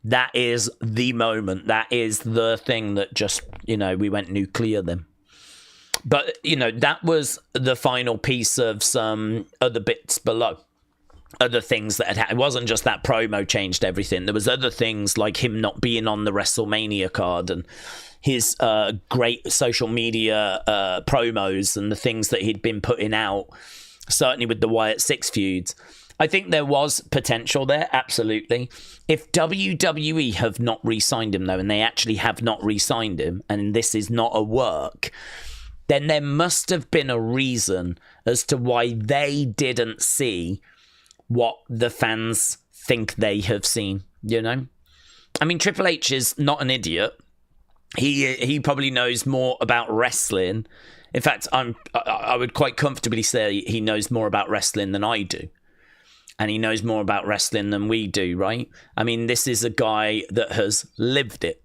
That is the moment. That is the thing that just, you know, we went nuclear then. But, you know, that was the final piece of some other bits below. Other things that had happened. It wasn't just that promo changed everything. There was other things like him not being on the WrestleMania card and his great social media promos and the things that he'd been putting out, certainly with the Wyatt Six feuds. I think there was potential there, absolutely. If WWE have not re-signed him, though, and they actually have not re-signed him, and this is not a work, then there must have been a reason as to why they didn't see what the fans think they have seen, you know? I mean, Triple H is not an idiot. He probably knows more about wrestling. In fact, I would quite comfortably say he knows more about wrestling than I do. And he knows more about wrestling than we do, right? I mean, this is a guy that has lived it.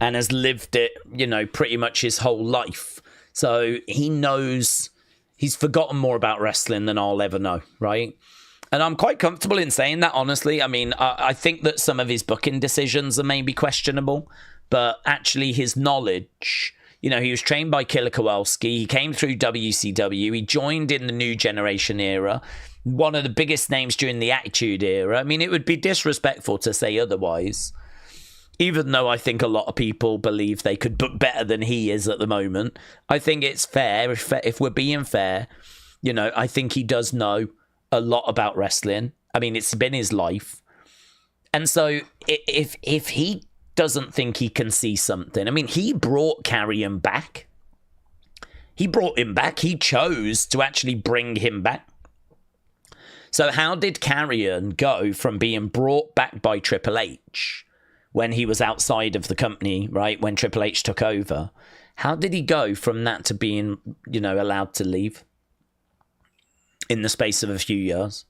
And has lived it, you know, pretty much his whole life. So he knows, he's forgotten more about wrestling than I'll ever know, right? And I'm quite comfortable in saying that, honestly. I mean, I think that some of his booking decisions are maybe questionable. But actually his knowledge, you know, he was trained by Killer Kowalski. He came through WCW. He joined in the New Generation era. One of the biggest names during the Attitude Era. I mean, it would be disrespectful to say otherwise. Even though I think a lot of people believe they could book better than he is at the moment. I think it's fair, if we're being fair, you know, I think he does know a lot about wrestling. I mean, it's been his life. And so if he doesn't think he can see something, I mean, he brought Carrion back. He brought him back. He chose to actually bring him back. So how did Carrion go from being brought back by Triple H when he was outside of the company, right, when Triple H took over? How did he go from that to being, you know, allowed to leave in the space of a few years?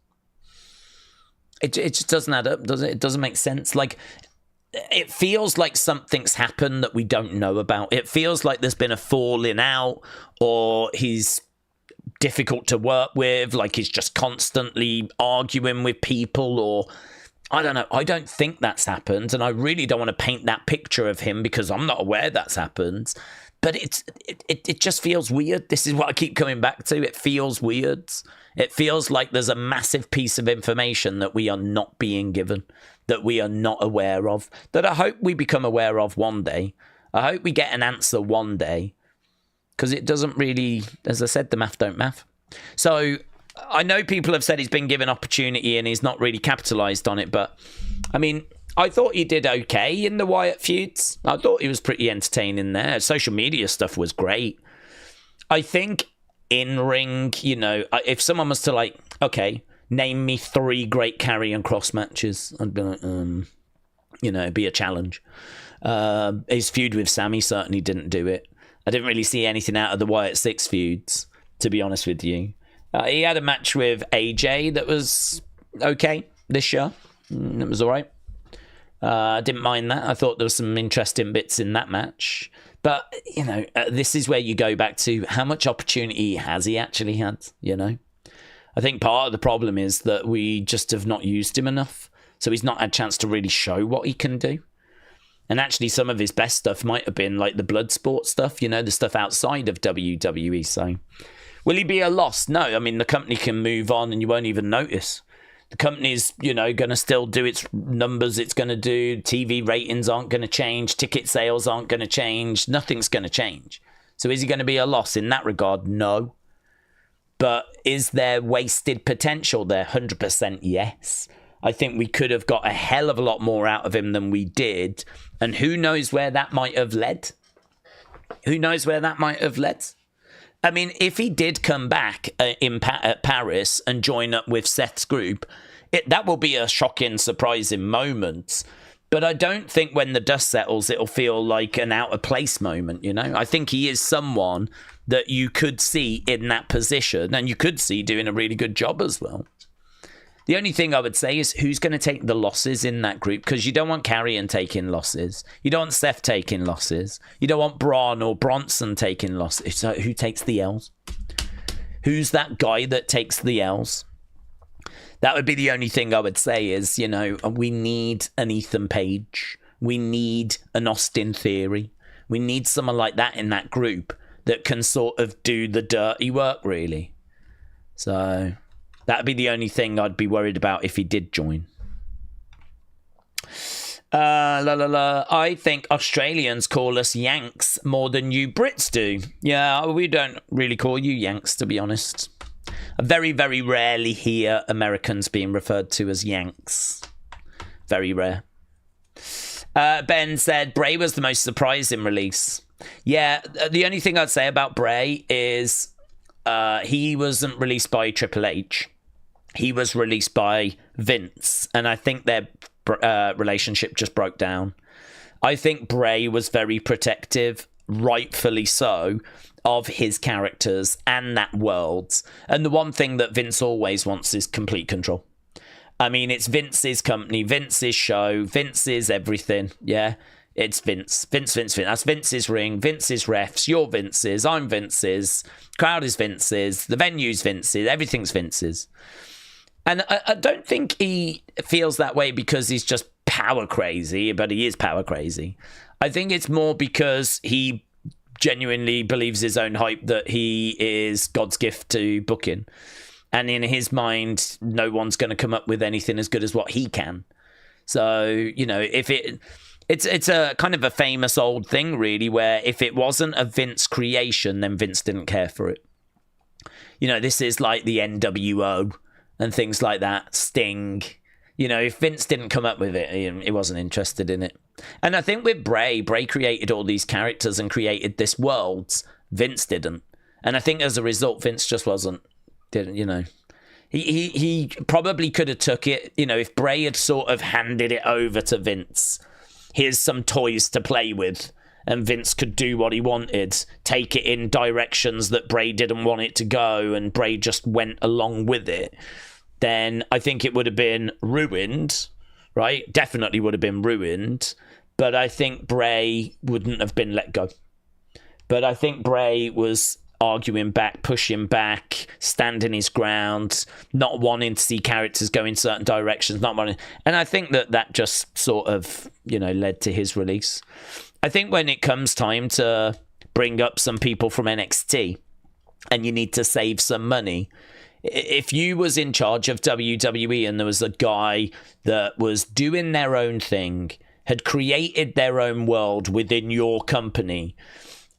It just doesn't add up, does it? It doesn't make sense. Like, it feels like something's happened that we don't know about. It feels like there's been a falling out, or he's difficult to work with, like he's just constantly arguing with people, or I don't know. I don't think that's happened, and I really don't want to paint that picture of him because I'm not aware that's happened. But it just feels weird. This is what I keep coming back to. It feels weird. It feels like there's a massive piece of information that we are not being given, that we are not aware of, that I hope we become aware of one day. I hope we get an answer one day, because it doesn't really, as I said, the math don't math. So I know people have said he's been given opportunity and he's not really capitalised on it, but I mean, I thought he did okay in the Wyatt feuds. I thought he was pretty entertaining there. Social media stuff was great. I think in-ring, you know, if someone was to like, okay, name me 3 great Karrion Kross matches, I'd be like, you know, it'd be a challenge. His feud with Sammy certainly didn't do it. I didn't really see anything out of the Wyatt Six feuds, to be honest with you. He had a match with AJ that was okay this year. It was all right. I didn't mind that. I thought there was some interesting bits in that match. But, you know, this is where you go back to how much opportunity has he actually had, you know? I think part of the problem is that we just have not used him enough. So he's not had a chance to really show what he can do. And actually, some of his best stuff might have been like the blood sport stuff, the stuff outside of WWE. So, will he be a loss? No. I mean, the company can move on and you won't even notice. The company's, going to still do its numbers it's going to do. TV ratings aren't going to change. Ticket sales aren't going to change. Nothing's going to change. So is he going to be a loss in that regard? No. But is there wasted potential there? 100% yes. I think we could have got a hell of a lot more out of him than we did. And who knows where that might have led? Who knows where that might have led? I mean, if he did come back at Paris and join up with Seth's group, that will be a shocking, surprising moment. But I don't think when the dust settles, it'll feel like an out-of-place moment, I think he is someone that you could see in that position, and you could see doing a really good job as well. The only thing I would say is who's going to take the losses in that group, because you don't want Karrion taking losses. You don't want Seth taking losses. You don't want Braun or Bronson taking losses. So who takes the L's? Who's that guy that takes the L's? That would be the only thing I would say is, we need an Ethan Page. We need an Austin Theory. We need someone like that in that group that can sort of do the dirty work, really. So that'd be the only thing I'd be worried about if he did join. I think Australians call us Yanks more than you Brits do. Yeah, we don't really call you Yanks, to be honest. I very, very rarely hear Americans being referred to as Yanks. Very rare. Ben said Bray was the most surprising release. Yeah, the only thing I'd say about Bray is he wasn't released by Triple H. He was released by Vince, and I think their relationship just broke down. I think Bray was very protective, rightfully so, of his characters and that world. And the one thing that Vince always wants is complete control. I mean, it's Vince's company, Vince's show, Vince's everything. Yeah, it's Vince. Vince. That's Vince's ring, Vince's refs, you're Vince's, I'm Vince's, crowd is Vince's, the venue's Vince's, everything's Vince's. And I don't think he feels that way because he's just power crazy, but he is power crazy. I think it's more because he genuinely believes his own hype that he is God's gift to booking. And in his mind, no one's going to come up with anything as good as what he can. So, if it's a kind of a famous old thing, really, where if it wasn't a Vince creation, then Vince didn't care for it. This is like the NWO and things like that, Sting. If Vince didn't come up with it, he wasn't interested in it. And I think with Bray created all these characters and created this world. Vince didn't. And I think as a result, Vince just didn't. He probably could have took it, if Bray had sort of handed it over to Vince. Here's some toys to play with. And Vince could do what he wanted, take it in directions that Bray didn't want it to go, and Bray just went along with it. Then I think it would have been ruined, right? Definitely would have been ruined. But I think Bray wouldn't have been let go. But I think Bray was arguing back, pushing back, standing his ground, not wanting to see characters go in certain directions, and I think that just sort of, led to his release. I think when it comes time to bring up some people from NXT and you need to save some money, if you was in charge of WWE and there was a guy that was doing their own thing, had created their own world within your company,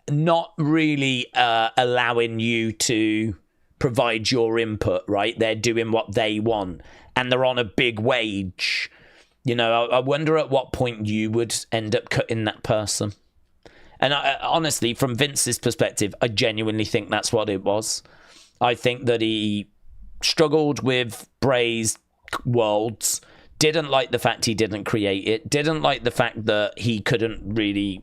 not really allowing you to provide your input, right? They're doing what they want and they're on a big wage. I wonder at what point you would end up cutting that person. And honestly, from Vince's perspective, I genuinely think that's what it was. I think that he struggled with Bray's worlds, didn't like the fact he didn't create it, didn't like the fact that he couldn't really,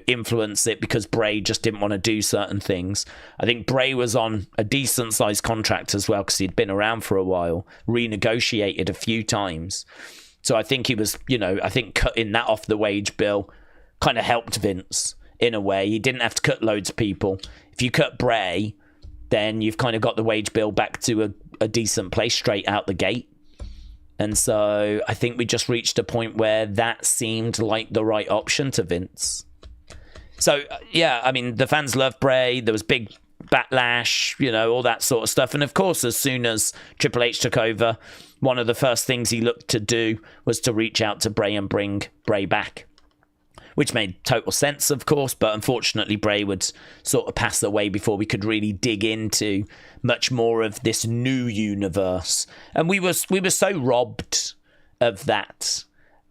influence it because Bray just didn't want to do certain things. I think Bray was on a decent sized contract as well because he'd been around for a while, renegotiated a few times. So I think he was, I think cutting that off the wage bill kind of helped Vince in a way. He didn't have to cut loads of people. If you cut Bray, then you've kind of got the wage bill back to a decent place straight out the gate. And so I think we just reached a point where that seemed like the right option to Vince. So, yeah, I mean, the fans loved Bray. There was big backlash, you know, all that sort of stuff. And, of course, as soon as Triple H took over, one of the first things he looked to do was to reach out to Bray and bring Bray back, which made total sense, of course. But unfortunately, Bray would sort of pass away before we could really dig into much more of this new universe. And we were so robbed of that.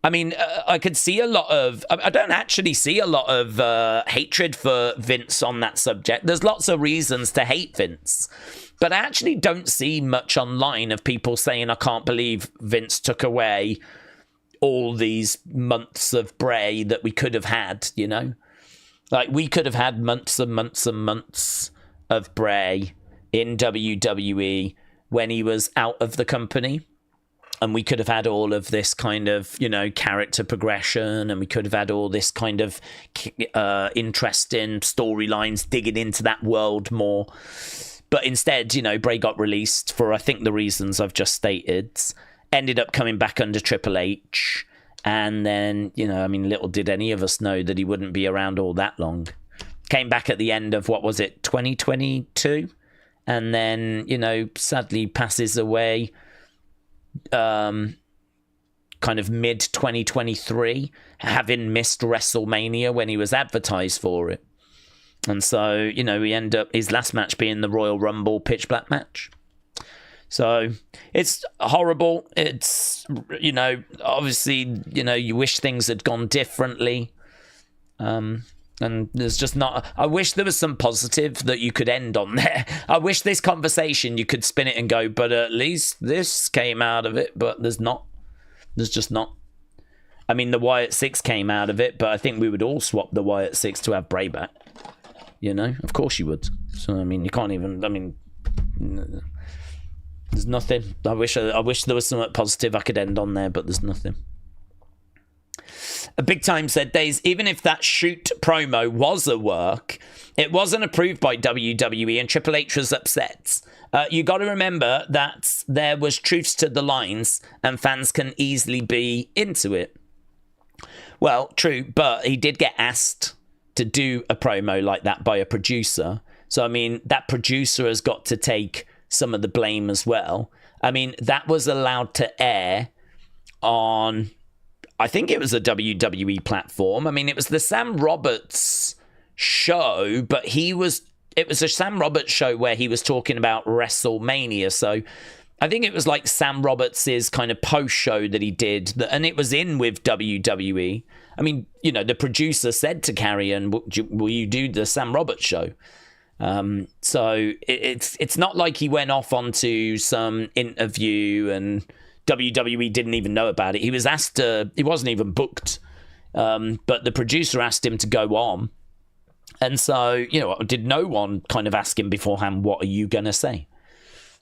I mean, I could see a lot of... I don't actually see a lot of hatred for Vince on that subject. There's lots of reasons to hate Vince. But I actually don't see much online of people saying, I can't believe Vince took away all these months of Bray that we could have had, you know? Like, we could have had months and months and months of Bray in WWE when he was out of the company. And we could have had all of this kind of, you know, character progression, and we could have had all this kind of interesting storylines digging into that world more. But instead, you know, Bray got released for, I think, the reasons I've just stated. Ended up coming back under Triple H. And then, you know, I mean, little did any of us know that he wouldn't be around all that long. Came back at the end of, what was it, 2022? And then, you know, sadly passes away kind of mid-2023, having missed WrestleMania when he was advertised for it. And so, you know, we end up his last match being the Royal Rumble pitch black match. So it's horrible. It's, you know, obviously, you know, you wish things had gone differently. And there's just not... I wish there was some positive that you could end on there. I wish this conversation, you could spin it and go, but at least this came out of it. But there's not. There's just not. I mean, the Wyatt 6 came out of it, but I think we would all swap the Wyatt 6 to have Bray back. You know? Of course you would. So, I mean, you can't even... I mean... There's nothing. I wish there was something positive I could end on there, but there's nothing. A Big Time said, Daze, even if that shoot promo was a work, it wasn't approved by WWE and Triple H was upset. You got to remember that there was truths to the lines and fans can easily be into it. Well, true, but he did get asked to do a promo like that by a producer. So, I mean, that producer has got to take some of the blame as well. I mean, that was allowed to air on... I think it was a WWE platform. I mean, it was the Sam Roberts show, but it was a Sam Roberts show where he was talking about WrestleMania. So I think it was like Sam Roberts's kind of post show that he did, and it was in with WWE. I mean, you know, the producer said to Karrion, will you do the Sam Roberts show? So it's not like he went off onto some interview and WWE didn't even know about it. He was asked to, he wasn't even booked, but the producer asked him to go on. And so, you know, did no one kind of ask him beforehand, what are you going to say?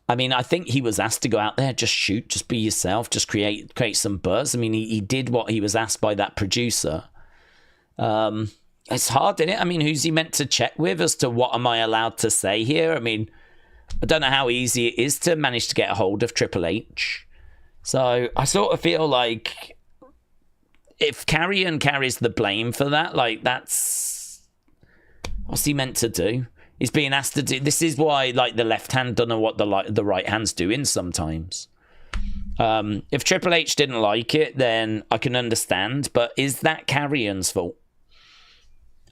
I mean, I think he was asked to go out there, just shoot, just be yourself, just create some buzz. I mean, he did what he was asked by that producer. It's hard, isn't it? I mean, who's he meant to check with as to what am I allowed to say here? I mean, I don't know how easy it is to manage to get a hold of Triple H. So I sort of feel like if Karrion carries the blame for that, like that's... What's he meant to do? He's being asked to do... This is why, like, the left hand don't know what the right hand's doing sometimes. If Triple H didn't like it, then I can understand. But is that Karrion's fault?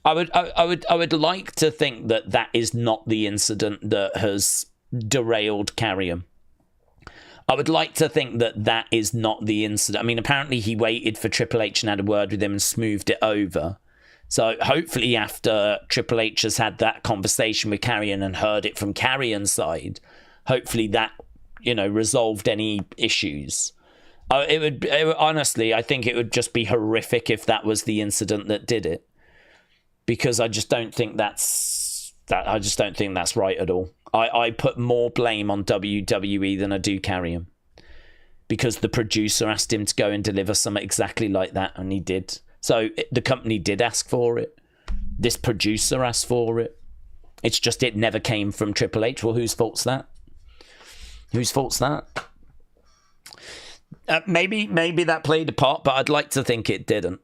I would like to think that that is not the incident that has derailed Karrion. I would like to think that that is not the incident. I mean, apparently he waited for Triple H and had a word with him and smoothed it over. So hopefully after Triple H has had that conversation with Karrion and heard it from Karrion's side, hopefully that, you know, resolved any issues. Honestly, I think it would just be horrific if that was the incident that did it. Because I just don't think that's right at all. I put more blame on WWE than I do Karrion. Because the producer asked him to go and deliver something exactly like that, and he did. So the company did ask for it. This producer asked for it. It's just it never came from Triple H. Well, whose fault's that? Whose fault's that? Maybe that played a part, but I'd like to think it didn't.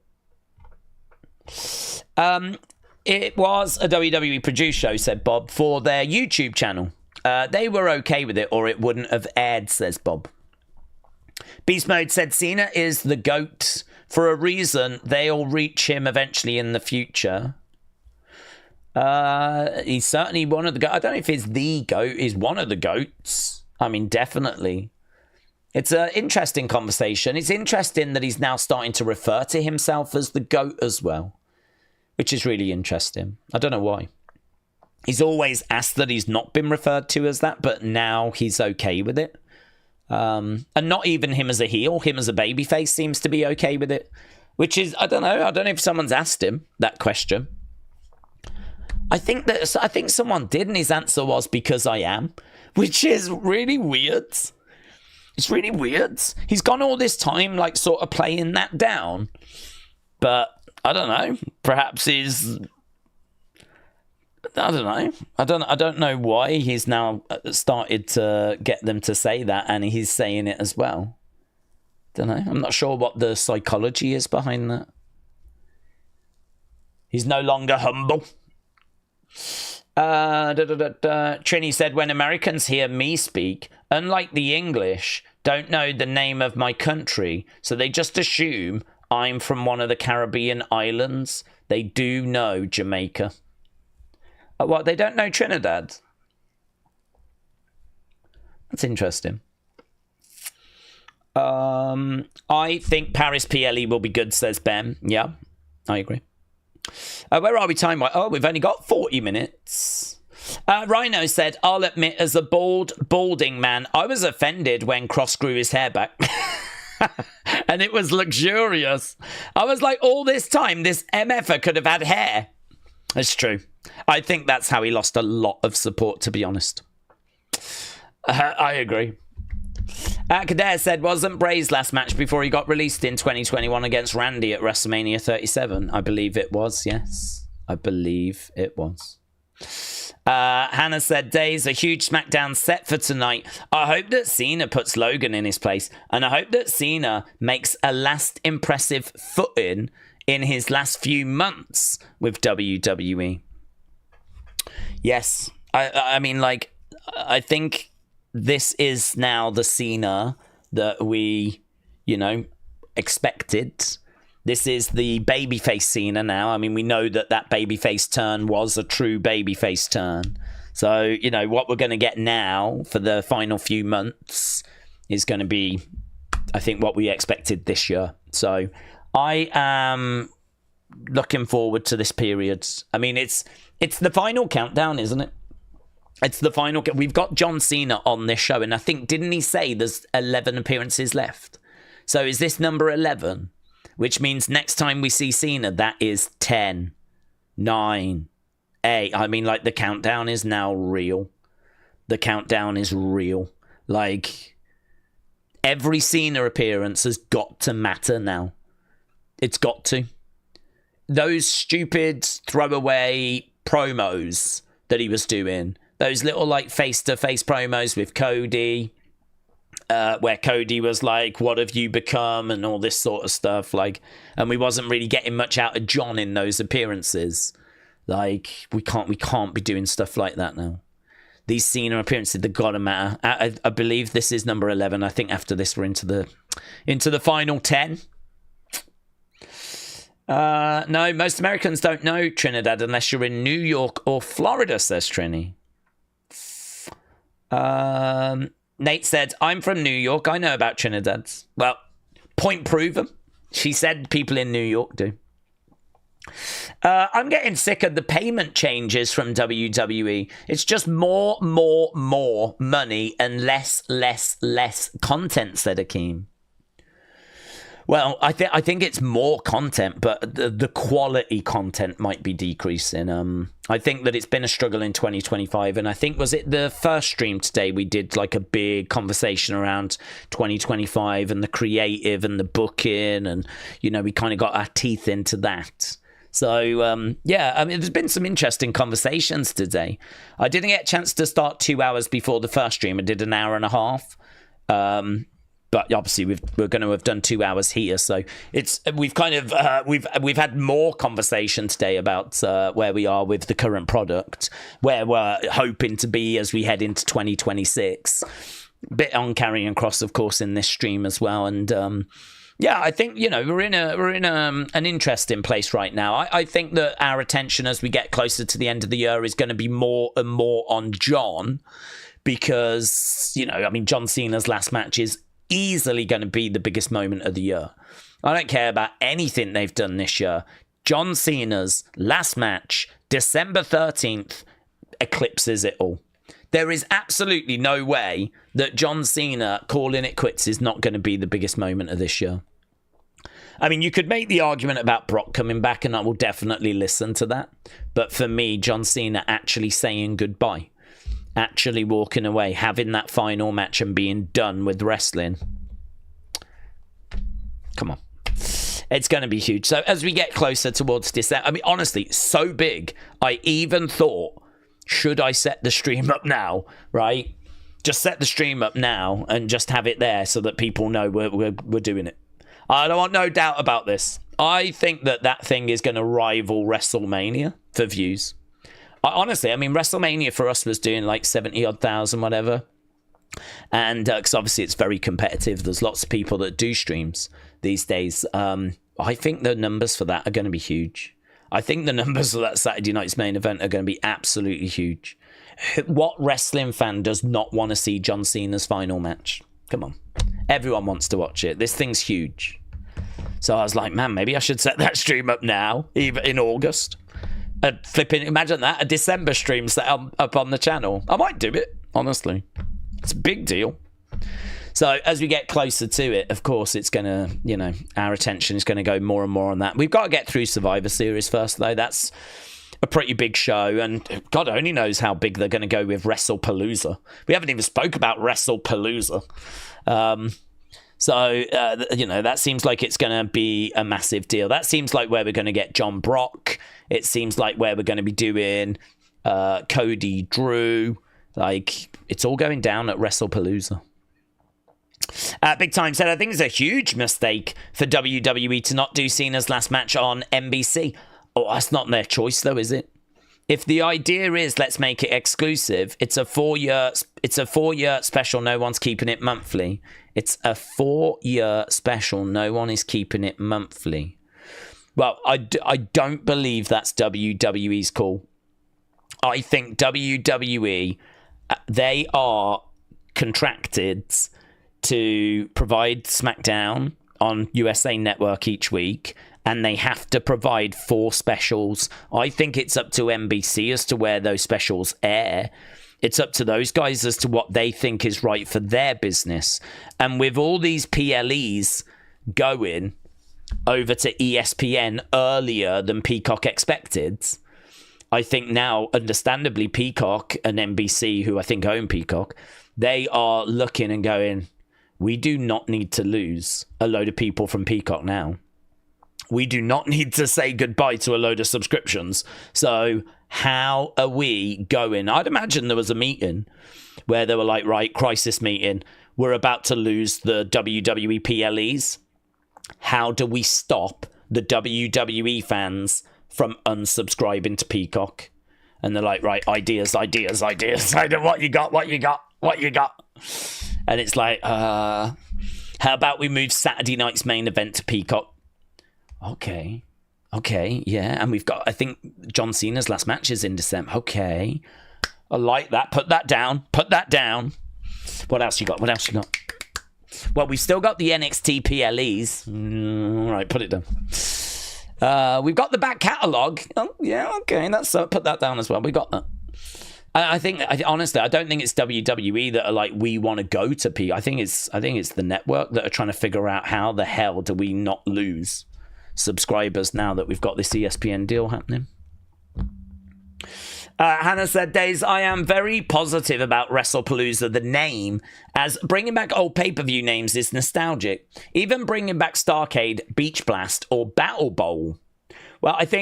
It was a WWE produced show, said Bob, for their YouTube channel. They were okay with it, or it wouldn't have aired, says Bob. Beast Mode said Cena is the GOAT for a reason. They'll reach him eventually in the future. He's certainly one of the GOAT. I don't know if he's the GOAT. He's one of the GOATs. I mean, definitely. It's an interesting conversation. It's interesting that he's now starting to refer to himself as the GOAT as well, which is really interesting. I don't know why. He's always asked that he's not been referred to as that, but now he's okay with it. And not even him as a heel, him as a babyface seems to be okay with it, which is, I don't know if someone's asked him that question. I think someone did, and his answer was because I am, which is really weird. It's really weird. He's gone all this time, like, sort of playing that down, but I don't know. Perhaps he's, I don't know. I don't know why he's now started to get them to say that, and he's saying it as well. Don't know. I'm not sure what the psychology is behind that. He's no longer humble. Trini said, when Americans hear me speak, unlike the English, don't know the name of my country, so they just assume I'm from one of the Caribbean islands. They do know Jamaica. What, they don't know Trinidad? That's interesting. I think Paris PLE will be good, says Ben. Yeah, I agree. Where are we time-wise? Oh, we've only got 40 minutes. Rhino said, I'll admit, as a balding man, I was offended when Cross grew his hair back. And it was luxurious. I was like, all this time, this MFer could have had hair. It's true. I think that's how he lost a lot of support, to be honest. I agree. Kader said, wasn't Bray's last match before he got released in 2021 against Randy at WrestleMania 37? I believe it was, yes. I believe it was. Hannah said, Daze, a huge Smackdown set for tonight. I hope that Cena puts Logan in his place, and I hope that Cena makes a last impressive footing in his last few months with WWE. Yes. I mean, like, I think this is now the Cena that we, expected. This is the babyface Cena now. I mean, we know that babyface turn was a true babyface turn. So, what we're going to get now for the final few months is going to be, I think, what we expected this year. So, I am looking forward to this period. I mean, it's the final countdown, isn't it? It's the final. We've got John Cena on this show, and I think, didn't he say there's 11 appearances left? So is this number 11? Which means next time we see Cena, that is 10, 9, 8. I mean, like, the countdown is now real. The countdown is real. Like, every Cena appearance has got to matter now. It's got to. Those stupid throwaway promos that he was doing, those little, like, face-to-face promos with Cody, where Cody was like, what have you become, and all this sort of stuff, like, and we wasn't really getting much out of John in those appearances. Like, we can't be doing stuff like that now. These Cena appearances, they've got to matter. I believe this is number 11. I think after this we're into the final 10. No, most Americans don't know Trinidad unless you're in New York or Florida, says Trini. Nate said, I'm from New York. I know about Trinidad. Well, point proven. She said people in New York do. I'm getting sick of the payment changes from WWE. It's just more money and less content, said Akeem. Well, I think it's more content, but the quality content might be decreasing. I think that it's been a struggle in 2025, and I think, was it the first stream today, we did like a big conversation around 2025 and the creative and the booking, and, we kind of got our teeth into that. So, yeah, I mean, there's been some interesting conversations today. I didn't get a chance to start 2 hours before the first stream. I did an hour and a half. But obviously we're going to have done 2 hours here, so we've kind of we've had more conversation today about where we are with the current product, where we're hoping to be as we head into 2026. Bit on carrying cross, of course, in this stream as well, and yeah, I think we're in an interesting place right now. I think that our attention as we get closer to the end of the year is going to be more and more on John, because John Cena's last match is easily going to be the biggest moment of the year. I don't care about anything they've done this year. John Cena's last match, December 13th, eclipses it all. There is absolutely no way that John Cena calling it quits is not going to be the biggest moment of this year. I mean, you could make the argument about Brock coming back, and I will definitely listen to that. But for me, John Cena actually saying goodbye, actually walking away, having that final match and being done with wrestling. Come on. It's going to be huge. So as we get closer towards December, I mean, honestly, so big, I even thought, should I set the stream up now, right? Just set the stream up now and just have it there so that people know we're doing it. I don't want no doubt about this. I think that thing is going to rival WrestleMania for views. Honestly, I mean, WrestleMania for us was doing like 70-odd thousand, whatever. And because obviously it's very competitive. There's lots of people that do streams these days. I think the numbers for that are going to be huge. I think the numbers for that Saturday night's main event are going to be absolutely huge. What wrestling fan does not want to see John Cena's final match? Come on. Everyone wants to watch it. This thing's huge. So I was like, man, maybe I should set that stream up now, even in August. Imagine that, a December stream set up on the channel. I might do it, honestly. It's a big deal. So as we get closer to it, of course, it's going to, our attention is going to go more and more on that. We've got to get through Survivor Series first, though. That's a pretty big show, and God only knows how big they're going to go with WrestlePalooza. We haven't even spoke about WrestlePalooza. So, that seems like it's going to be a massive deal. That seems like where we're going to get John Brock. It seems like where we're going to be doing Cody, Drew. Like, it's all going down at WrestlePalooza. Big Time said, I think it's a huge mistake for WWE to not do Cena's last match on NBC. Oh, that's not their choice, though, is it? If the idea is let's make it exclusive, it's a 4-year special. No one's keeping it monthly. It's a 4-year special. No one is keeping it monthly. Well, I don't believe that's WWE's call. I think WWE, they are contracted to provide Smackdown on USA Network each week, and they have to provide 4 specials. I think it's up to NBC as to where those specials air. It's up to those guys as to what they think is right for their business. And with all these PLEs going over to ESPN earlier than Peacock expected, I think now, understandably, Peacock and NBC, who I think own Peacock, they are looking and going, we do not need to lose a load of people from Peacock now. We do not need to say goodbye to a load of subscriptions. So how are we going? I'd imagine there was a meeting where they were like, right, crisis meeting. We're about to lose the WWE PLEs. How do we stop the WWE fans from unsubscribing to Peacock? And they're like, right, ideas. What you got? And it's like, how about we move Saturday night's main event to Peacock? Okay, yeah. And we've got, I think, John Cena's last match is in December. Okay. I like that. Put that down. What else you got? Well, we've still got the NXT PLEs. All right, put it down. We've got the back catalogue. Oh, yeah, okay. Put that down as well. We got that. Honestly, I don't think it's WWE that are like, we want to go to P. I think it's the network that are trying to figure out how the hell do we not lose subscribers now that we've got this ESPN deal happening. Hannah said, Daze, I am very positive about WrestlePalooza, the name, as bringing back old pay-per-view names is nostalgic. Even bringing back Starrcade, Beach Blast, or Battle Bowl. Well, it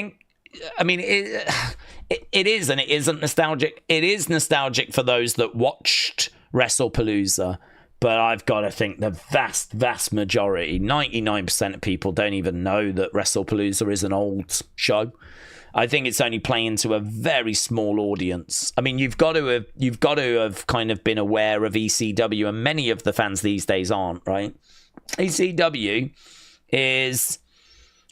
is and it isn't nostalgic. It is nostalgic for those that watched WrestlePalooza, But I've got to think the vast majority, 99% of people don't even know that WrestlePalooza is an old show. I think it's only playing to a very small audience. I mean, you've got to have kind of been aware of ECW, and many of the fans these days aren't, right? ECW is,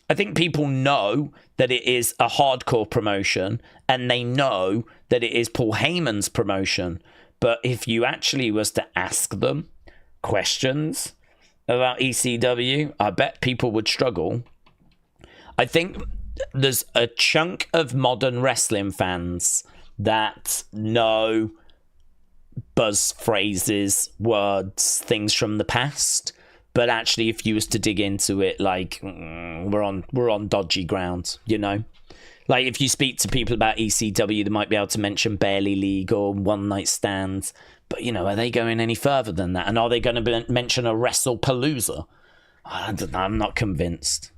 I think people know that it is a hardcore promotion, and they know that it is Paul Heyman's promotion. But if you actually was to ask them questions about ECW, I bet people would struggle. I think there's a chunk of modern wrestling fans that know buzz phrases, words, things from the past. But actually, if you was to dig into it, like, we're on dodgy ground, you know? Like, if you speak to people about ECW, they might be able to mention Barely League or One Night Stands. But, you know, are they going any further than that? And are they going to mention a WrestlePalooza? I'm not convinced.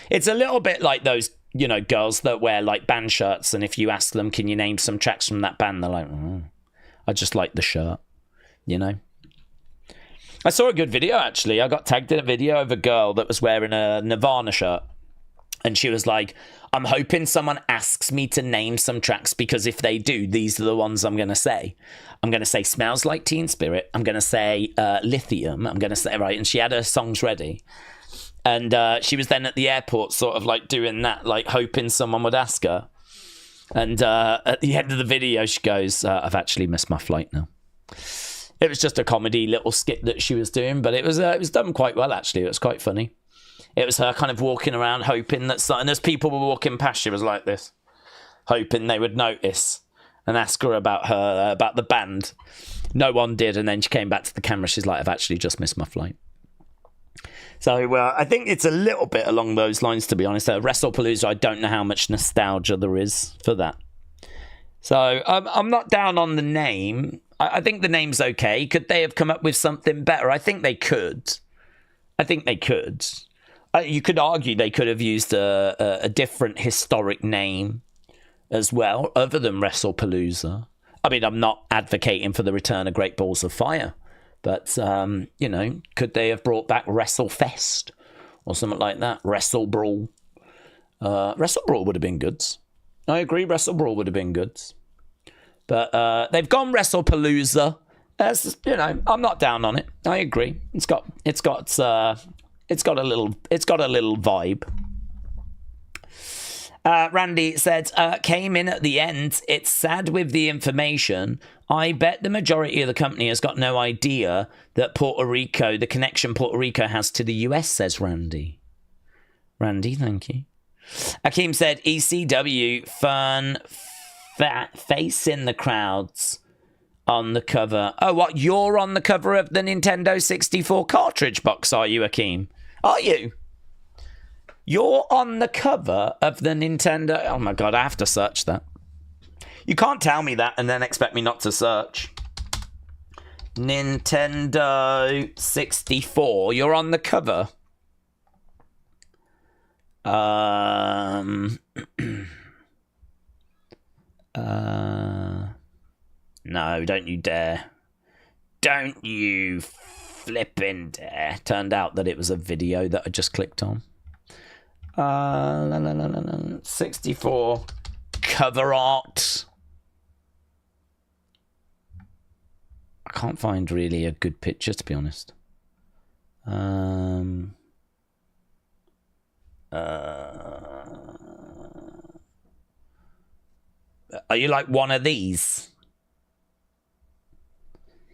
It's a little bit like those, you know, girls that wear, like, band shirts. And if you ask them, can you name some tracks from that band? They're like, I just like the shirt, you know? I saw a good video, actually. I got tagged in a video of a girl that was wearing a Nirvana shirt. And she was like, I'm hoping someone asks me to name some tracks, because if they do, these are the ones I'm going to say. I'm going to say Smells Like Teen Spirit. I'm going to say Lithium. I'm going to say, right. And she had her songs ready. And she was then at the airport sort of like doing that, like hoping someone would ask her. And at the end of the video, she goes, I've actually missed my flight now. It was just a comedy little skit that she was doing, but it was done quite well, actually. It was quite funny. It was her kind of walking around hoping that... And as people were walking past, she was like this, hoping they would notice and ask her about the band. No one did, and then she came back to the camera. She's like, I've actually just missed my flight. So I think it's a little bit along those lines, to be honest. WrestlePalooza, I don't know how much nostalgia there is for that. So I'm not down on the name. I think the name's okay. Could they have come up with something better? I think they could. You could argue they could have used a different historic name as well, other than WrestlePalooza. I mean, I'm not advocating for the return of Great Balls of Fire, but, you know, could they have brought back WrestleFest or something like that? WrestleBrawl. WrestleBrawl would have been good. I agree, WrestleBrawl would have been good. But they've gone WrestlePalooza. You know, I'm not down on it. I agree. It's got a little vibe. Randy said, came in at the end. It's sad with the information. I bet the majority of the company has got no idea that the connection Puerto Rico has to the US, says Randy. Randy, thank you. Akeem said, ECW, fun, fat, face in the crowds on the cover. Oh, what? You're on the cover of the Nintendo 64 cartridge box, are you, Akeem? Are you? You're on the cover of the Nintendo... Oh, my God, I have to search that. You can't tell me that and then expect me not to search. Nintendo 64. You're on the cover. No, don't you dare. Don't you flipping dare. Turned out that it was a video that I just clicked on. 64 cover art. I can't find really a good picture, to be honest. Are you like one of these?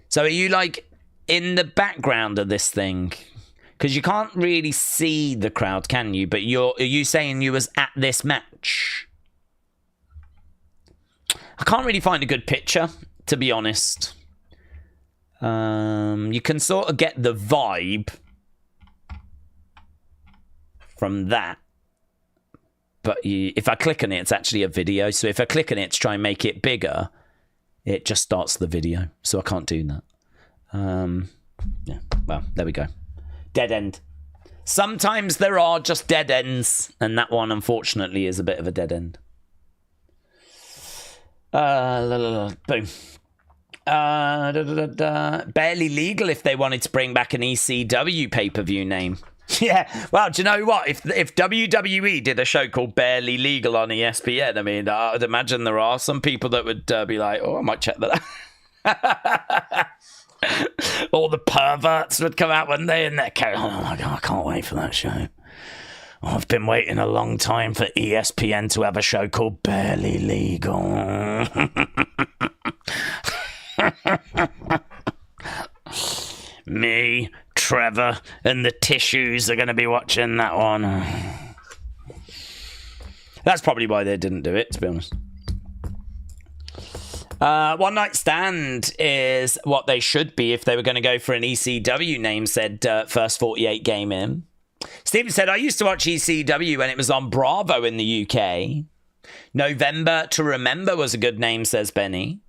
So are you like in the background of this thing? Because you can't really see the crowd, can you? But are you saying you was at this match? I can't really find a good picture, to be honest. You can sort of get the vibe from that. But if I click on it, it's actually a video. So if I click on it to try and make it bigger, it just starts the video. So I can't do that. Yeah, well, there we go. Dead end. Sometimes there are just dead ends, and that one, unfortunately, is a bit of a dead end. Boom. Barely legal if they wanted to bring back an ECW pay-per-view name. Yeah, well, do you know what? If WWE did a show called Barely Legal on ESPN, I mean, I'd imagine there are some people that would be like, oh, I might check that out. All the perverts would come out, wouldn't they? And they're going, oh my God, I can't wait for that show. Oh, I've been waiting a long time for ESPN to have a show called Barely Legal. Me, Trevor, and the Tissues are going to be watching that one. That's probably why they didn't do it, to be honest. One Night Stand is what they should be if they were going to go for an ECW name, said First 48 Game In. Stephen said, I used to watch ECW when it was on Bravo in the UK. November to Remember was a good name, says Benny.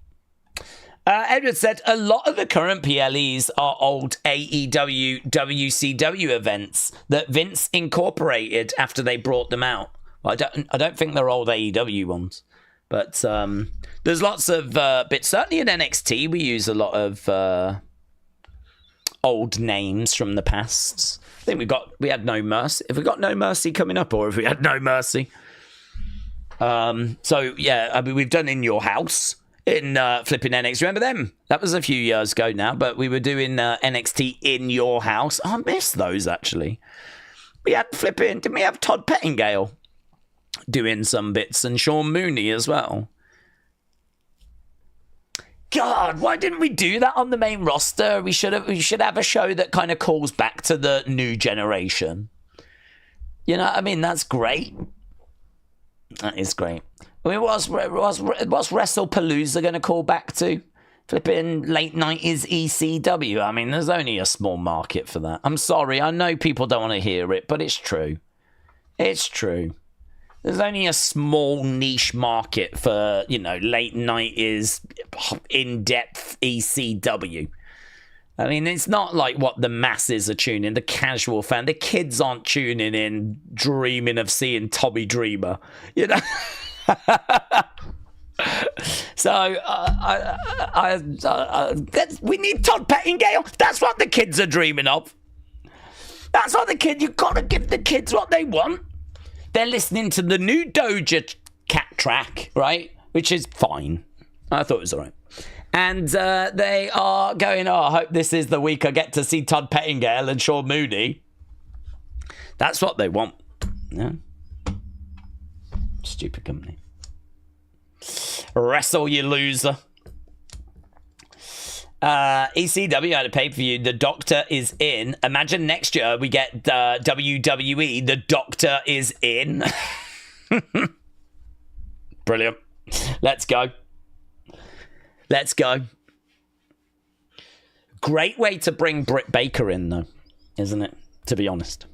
Edward said, a lot of the current PLEs are old AEW, WCW events that Vince incorporated after they brought them out. Well, I don't think they're old AEW ones. But there's lots of bits. Certainly in NXT, we use a lot of old names from the past. I think we had No Mercy. Have we got No Mercy coming up, or have we had No Mercy? So, yeah, I mean, we've done In Your House. In flipping NXT. Remember them? That was a few years ago now, but we were doing NXT In Your House. Oh, I miss those, actually. We had flipping... Didn't we have Todd Pettingale doing some bits and Sean Mooney as well? God, why didn't we do that on the main roster? We should have a show that kind of calls back to the new generation. You know what I mean? That's great. That is great. I mean, what's WrestlePalooza going to call back to? Flipping late 90s ECW. I mean, there's only a small market for that. I'm sorry. I know people don't want to hear it, but it's true. It's true. There's only a small niche market for, you know, late 90s in-depth ECW. I mean, it's not like what the masses are tuning, the casual fan. The kids aren't tuning in dreaming of seeing Tommy Dreamer, you know? So we need Todd Pettingale. That's what the kids are dreaming of. That's what the kids. You've got to give the kids what they want. They're listening to the new Doja Cat track, right? Which is fine. I thought it was all right. And they are going, oh, I hope this is the week I get to see Todd Pettingale and Sean Mooney. That's what they want. Yeah. Stupid company. Wrestle, you loser. ECW had a pay-per-view. The Doctor is in. Imagine next year we get WWE. The Doctor is in. Brilliant. Let's go. Let's go. Great way to bring Britt Baker in, though, isn't it? To be honest.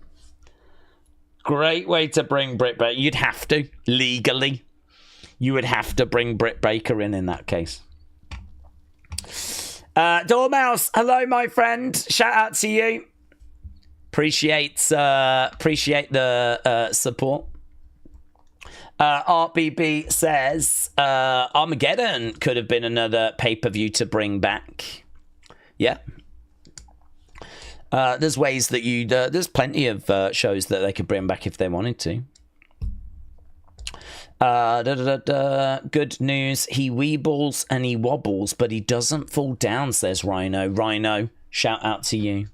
Great way to bring Britt Baker. You'd have to, legally. You would have to bring Britt Baker in that case. Dormouse, hello, my friend. Shout out to you. Appreciate the support. RBB says Armageddon could have been another pay-per-view to bring back. Yeah. There's ways that there's plenty of shows that they could bring back if they wanted to. Good news. He weebles and he wobbles, but he doesn't fall down, says Rhino. Rhino, shout out to you.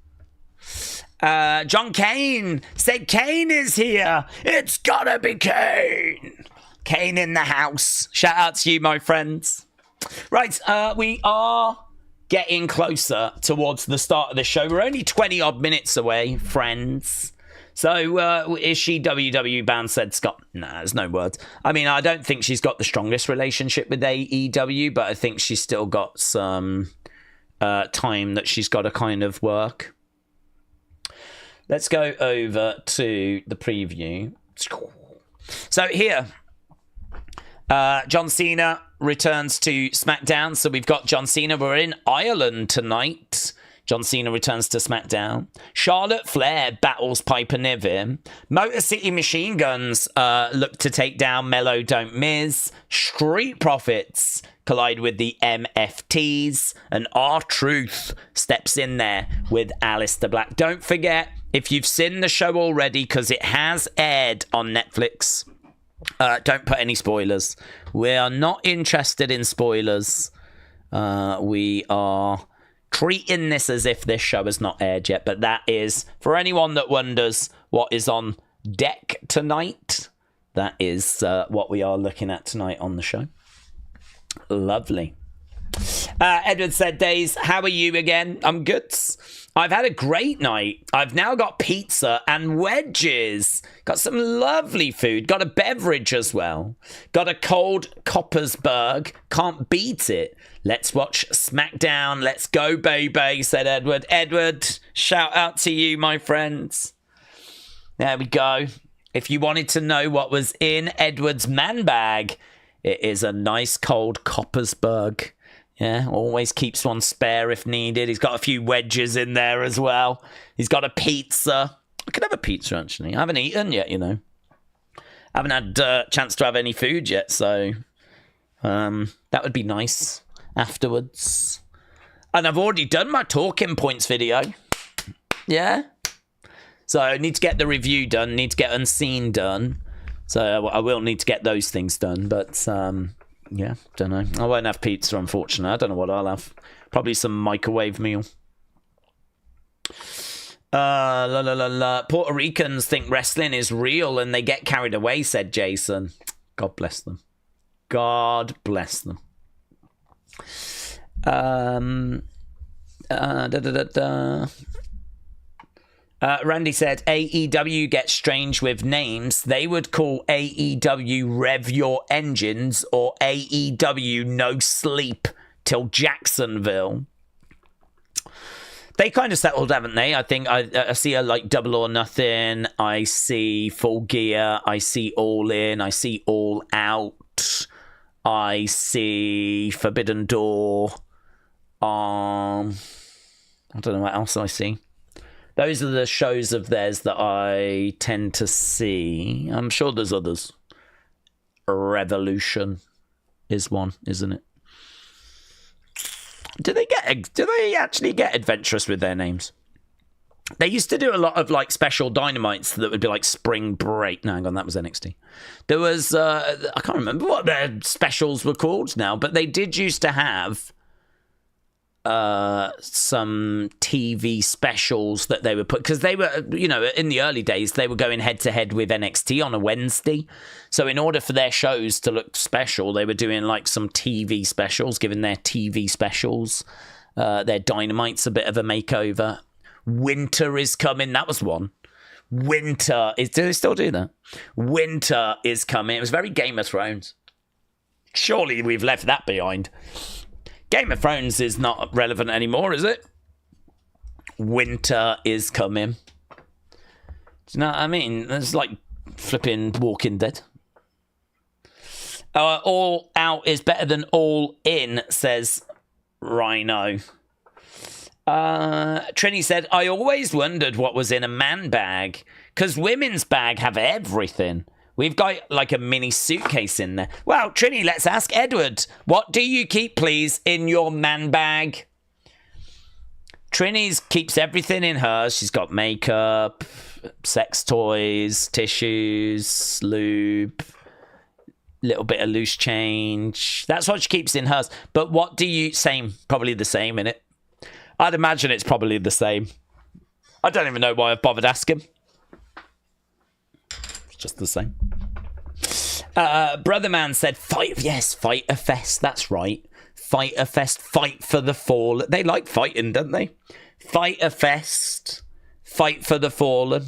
John Kane said Kane is here. It's gotta be Kane. Kane in the house. Shout out to you, my friends. Right, we are getting closer towards the start of the show. We're only 20 odd minutes away, friends. So, is she WWE bound, said Scott? Nah, there's no words. I mean, I don't think she's got the strongest relationship with AEW, but I think she's still got some time that she's got to kind of work. Let's go over to the preview. So here, John Cena returns to SmackDown. So we've got John Cena. We're in Ireland tonight. John Cena returns to SmackDown. Charlotte Flair battles Piper Niven. Motor City Machine Guns look to take down Melo Don't Miz. Street Profits collide with the MFTs. And R-Truth steps in there with Aleister Black. Don't forget, if you've seen the show already, because it has aired on Netflix, don't put any spoilers. We are not interested in spoilers. We are treating this as if this show has not aired yet, but that is, for anyone that wonders what is on deck tonight, that is what we are looking at tonight on the show. Lovely. Edward said, Daze, how are you again? I'm good. I've had a great night. I've now got pizza and wedges. Got some lovely food. Got a beverage as well. Got a cold Coppersburg. Can't beat it. Let's watch SmackDown. Let's go, baby, said Edward. Edward, shout out to you, my friends. There we go. If you wanted to know what was in Edward's man bag, it is a nice cold Coppersburg. Yeah, always keeps one spare if needed. He's got a few wedges in there as well. He's got a pizza. I could have a pizza, actually. I haven't eaten yet, you know. I haven't had a chance to have any food yet, so that would be nice afterwards. And I've already done my talking points video. Yeah. So I need to get the review done. Need to get Unseen done. So I will need to get those things done, but... yeah, don't know. I won't have pizza, unfortunately. I don't know what I'll have. Probably some microwave meal. Puerto Ricans think wrestling is real and they get carried away, said Jason. God bless them. God bless them. Randy said, AEW gets strange with names. They would call AEW Rev Your Engines or AEW No Sleep Till Jacksonville. They kind of settled, haven't they? I think I see a like Double or Nothing. I see Full Gear. I see All In. I see All Out. I see Forbidden Door. I don't know what else I see. Those are the shows of theirs that I tend to see. I'm sure there's others. Revolution is one, isn't it? Do they actually get adventurous with their names? They used to do a lot of like special dynamites that would be like Spring Break. No, hang on, that was NXT. There was I can't remember what their specials were called now, but they did used to have some TV specials that they would put, because they were, you know, in the early days they were going head to head with NXT on a Wednesday, so in order for their shows to look special, they were doing like some TV specials, giving their TV specials their Dynamite's a bit of a makeover. Winter is coming, that was one. Winter is, do they still do that? Winter is coming. It was very Game of Thrones. Surely we've left that behind. Game of Thrones is not relevant anymore, is it? Winter is coming. Do you know what I mean? It's like flipping Walking Dead. All Out is better than All In, says Rhino. Trini said, I always wondered what was in a man bag, because women's bag have everything. We've got like a mini suitcase in there. Well, Trini, let's ask Edward. What do you keep, please, in your man bag? Trini's keeps everything in hers. She's got makeup, sex toys, tissues, lube, little bit of loose change. That's what she keeps in hers. But what do you... Same. Probably the same, innit? I'd imagine it's probably the same. I don't even know why I've bothered asking. It's just the same. Brother Man said, fight, yes, fight a fest. That's right. Fight a fest, fight for the fallen. They like fighting, don't they? Fight a fest, fight for the fallen.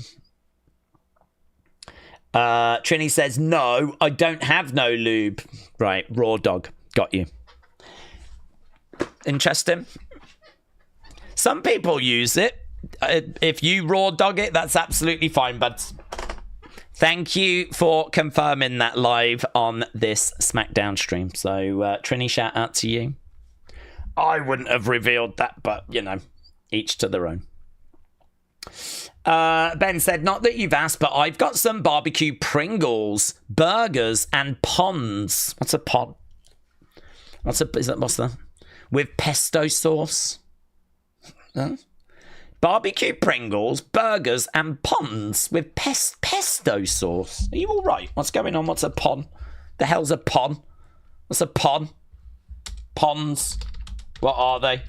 Trini says, no, I don't have no lube. Right, raw dog. Got you. Interesting. Some people use it. If you raw dog it, that's absolutely fine, but thank you for confirming that live on this SmackDown stream. So, Trini, shout out to you. I wouldn't have revealed that, but, you know, Each to their own. Ben said, not that you've asked, but I've got some barbecue Pringles, burgers, and ponds. What's a pond? What's that? With pesto sauce. Huh? Barbecue Pringles, burgers, and ponds with pesto sauce. Are you all right? What's going on? What's a pon? The hell's a pon? What's a pon? Ponds. What are they?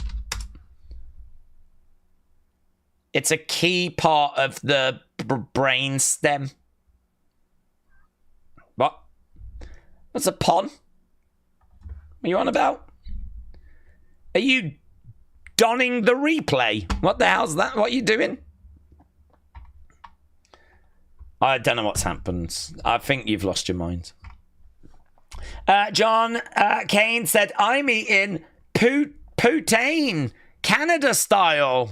It's a key part of the brain stem. What? What's a pon? What are you on about? Are you donning the replay? What the hell's that? What are you doing? I don't know what's happened. I think you've lost your mind. John Kane said, I'm eating poutine, Canada style.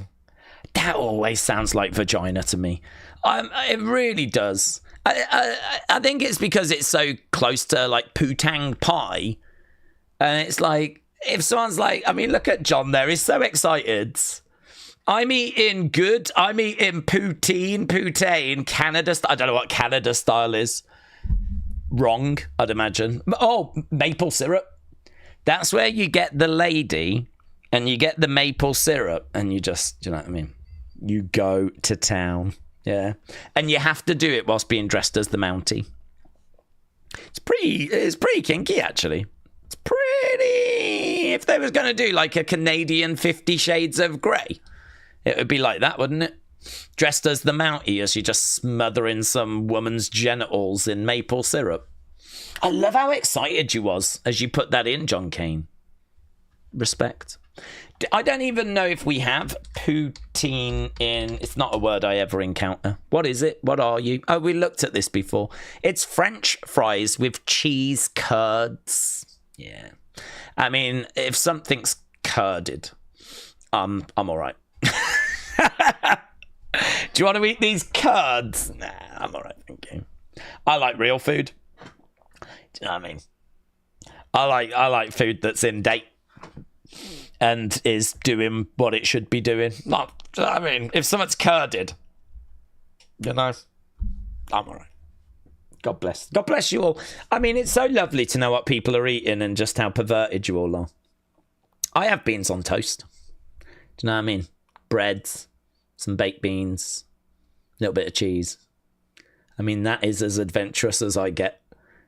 That always sounds like vagina to me. It really does. I think it's because it's so close to like poutang pie. And it's like, if someone's like, I mean, look at John there. He's so excited. I'm eating good. I'm eating poutine, Canada style. I don't know what Canada style is. Wrong, I'd imagine. Oh, maple syrup. That's where you get the lady and you get the maple syrup and you just, you know what I mean? You go to town. Yeah. And you have to do it whilst being dressed as the Mountie. It's pretty kinky, actually. It's pretty... If they was going to do like a Canadian 50 Shades of Grey, it would be like that, wouldn't it? Dressed as the Mountie as you just smothering some woman's genitals in maple syrup. I love how excited you was as you put that in, John Kane. Respect. I don't even know if we have poutine in... It's not a word I ever encounter. What is it? What are you? Oh, we looked at this before. It's French fries with cheese curds. Yeah. I mean, if something's curded, I'm all right. Do you want to eat these curds? Nah, I'm all right, thank you. I like real food. Do you know what I mean? I like food that's in date and is doing what it should be doing. Not, I mean, if something's curded, you know, I'm all right. God bless. God bless you all. I mean, it's so lovely to know what people are eating and just how perverted you all are. I have beans on toast. Do you know what I mean? Breads, some baked beans, a little bit of cheese. I mean, that is as adventurous as I get.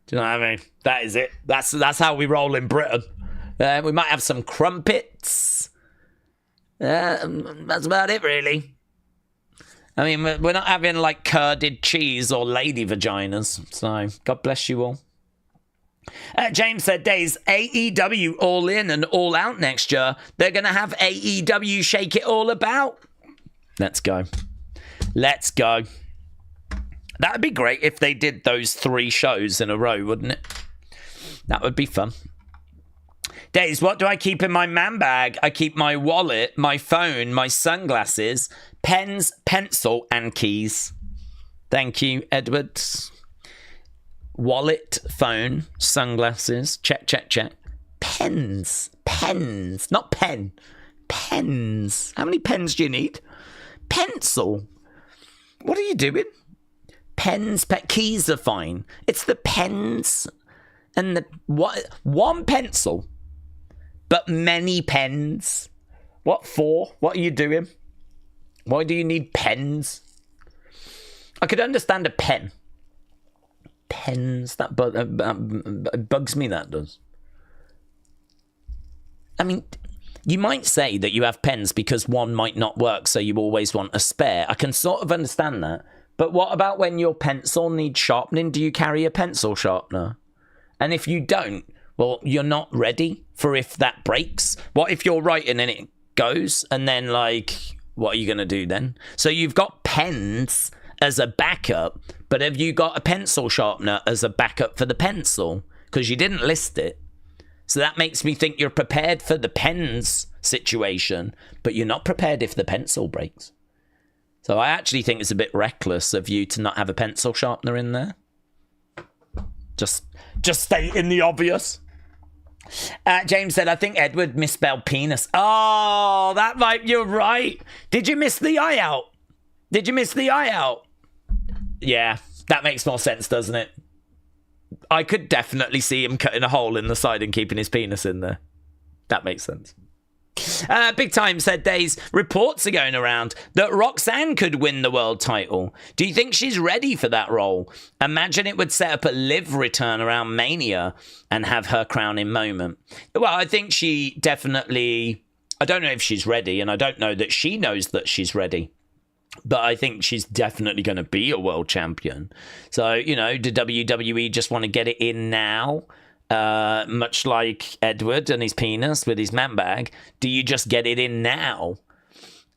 Do you know what I mean? That is it. That's how we roll in Britain. We might have some crumpets. That's about it, really. I mean, we're not having like curded cheese or lady vaginas. So, God bless you all. James said, Daze, AEW all in and all out next year. They're going to have AEW shake it all about. Let's go. Let's go. That would be great if they did those 3 shows in a row, wouldn't it? That would be fun. Daze, what do I keep in my man bag? I keep my wallet, my phone, my sunglasses, pens, pencil, and keys. Thank you, Edward. Wallet, phone, sunglasses, check, check, check. Pens, not pen. Pens. How many pens do you need? Pencil. What are you doing? Pens, keys are fine. It's the pens and the what? One pencil, but many pens. What for? What are you doing? Why do you need pens? I could understand a pen. Pens, that bugs me, that does. I mean, you might say that you have pens because one might not work, so you always want a spare. I can sort of understand that. But what about when your pencil needs sharpening? Do you carry a pencil sharpener? And if you don't, well, you're not ready for if that breaks. What if you're writing and it goes? And then, like, what are you going to do then? So you've got pens as a backup, but have you got a pencil sharpener as a backup for the pencil? Because you didn't list it. So that makes me think you're prepared for the pens situation, but you're not prepared if the pencil breaks. So I actually think it's a bit reckless of you to not have a pencil sharpener in there. Just stating the obvious. James said, I think Edward misspelled penis. Oh, you're right. Did you miss the I out? Yeah, that makes more sense, doesn't it? I could definitely see him cutting a hole in the side and keeping his penis in there. That makes sense. Big Time said, Daze, reports are going around that Roxanne could win the world title. Do you think she's ready for that role? Imagine it would set up a Liv return around Mania and have her crowning moment. Well, I think she definitely... I don't know if she's ready, and I don't know that she knows that she's ready. But I think she's definitely going to be a world champion. So, do WWE just want to get it in now? Much like Edward and his penis with his man bag, do you just get it in now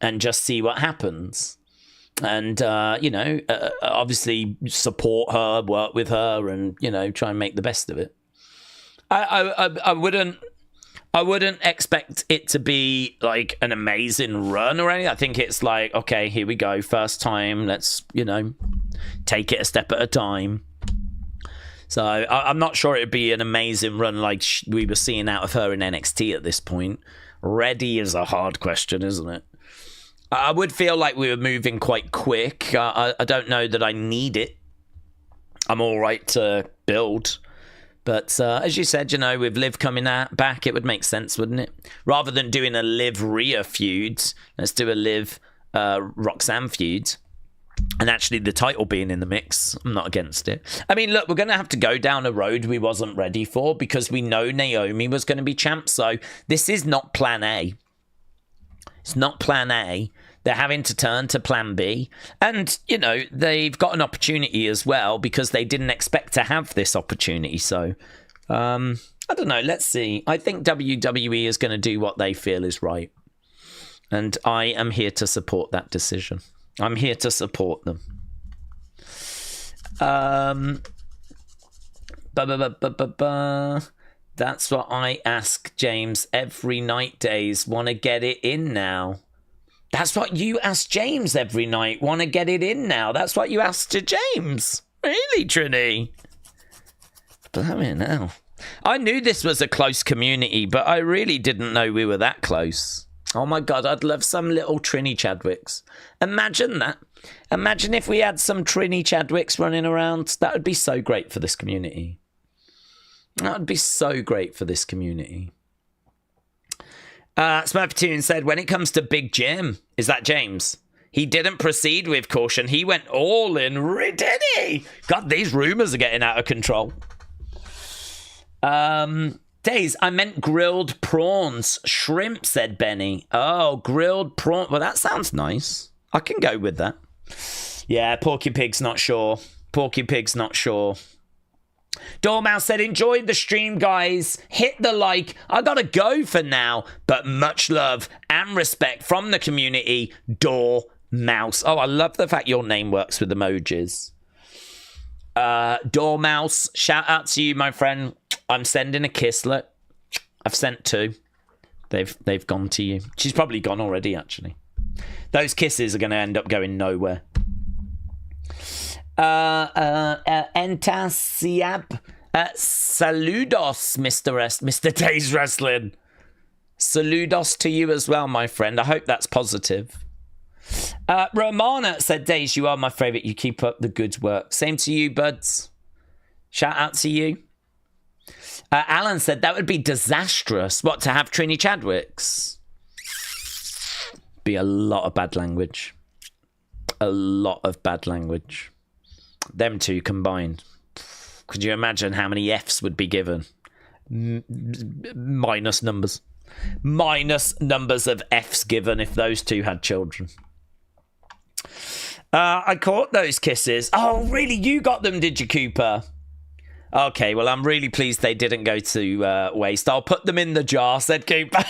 and just see what happens? And, obviously support her, work with her, and, try and make the best of it. I wouldn't expect it to be like an amazing run or anything. I think it's like, okay, here we go. First time. Let's, take it a step at a time. So I'm not sure it'd be an amazing run like we were seeing out of her in NXT at this point. Ready is a hard question, isn't it? I would feel like we were moving quite quick. I don't know that I need it. I'm all right to build. But as you said, with Liv coming back, it would make sense, wouldn't it? Rather than doing a Liv Rhea feud, let's do a Liv Roxanne feud. And actually the title being in the mix, I'm not against it. I mean, look, we're going to have to go down a road we wasn't ready for because we know Naomi was going to be champ. So this is not plan A. It's not plan A. They're having to turn to plan B. And, they've got an opportunity as well because they didn't expect to have this opportunity. So, I don't know. Let's see. I think WWE is going to do what they feel is right. And I am here to support that decision. I'm here to support them. That's what I ask James every night, Days. Want to get it in now. That's what you ask James every night. Want to get it in now. That's what you ask to James. Really, Trini? Blimey now. I knew this was a close community, but I really didn't know we were that close. Oh my God, I'd love some little Trini Chadwicks. Imagine that. Imagine if we had some Trini Chadwicks running around. That would be so great for this community. That would be so great for this community. Smurfatoon said, when it comes to Big Jim, is that James? He didn't proceed with caution. He went all in, did he? God, these rumours are getting out of control. Days, I meant grilled prawns. Shrimp, said Benny. Oh, grilled prawn. Well, that sounds nice. I can go with that. Yeah, Porky Pig's not sure. Porky Pig's not sure. Dormouse said, enjoyed the stream, guys. Hit the like. I gotta go for now, but much love and respect from the community. Dormouse. Oh, I love the fact your name works with emojis. Dormouse, shout out to you, my friend. I'm sending a kiss. Look, I've sent 2. They've gone to you. She's probably gone already, actually. Those kisses are going to end up going nowhere. Entasiab. Saludos, Mr. Daze Wrestling. Saludos to you as well, my friend. I hope that's positive. Romana said, Daze, you are my favourite. You keep up the good work. Same to you, buds. Shout out to you. Alan said, that would be disastrous. What, to have Trini Chadwicks? Be a lot of bad language. A lot of bad language. Them two combined. Could you imagine how many Fs would be given? Minus numbers. Minus numbers of Fs given if those two had children. I caught those kisses. Oh, really? You got them, did you, Cooper? Okay, well, I'm really pleased they didn't go to waste. I'll put them in the jar, said Cooper.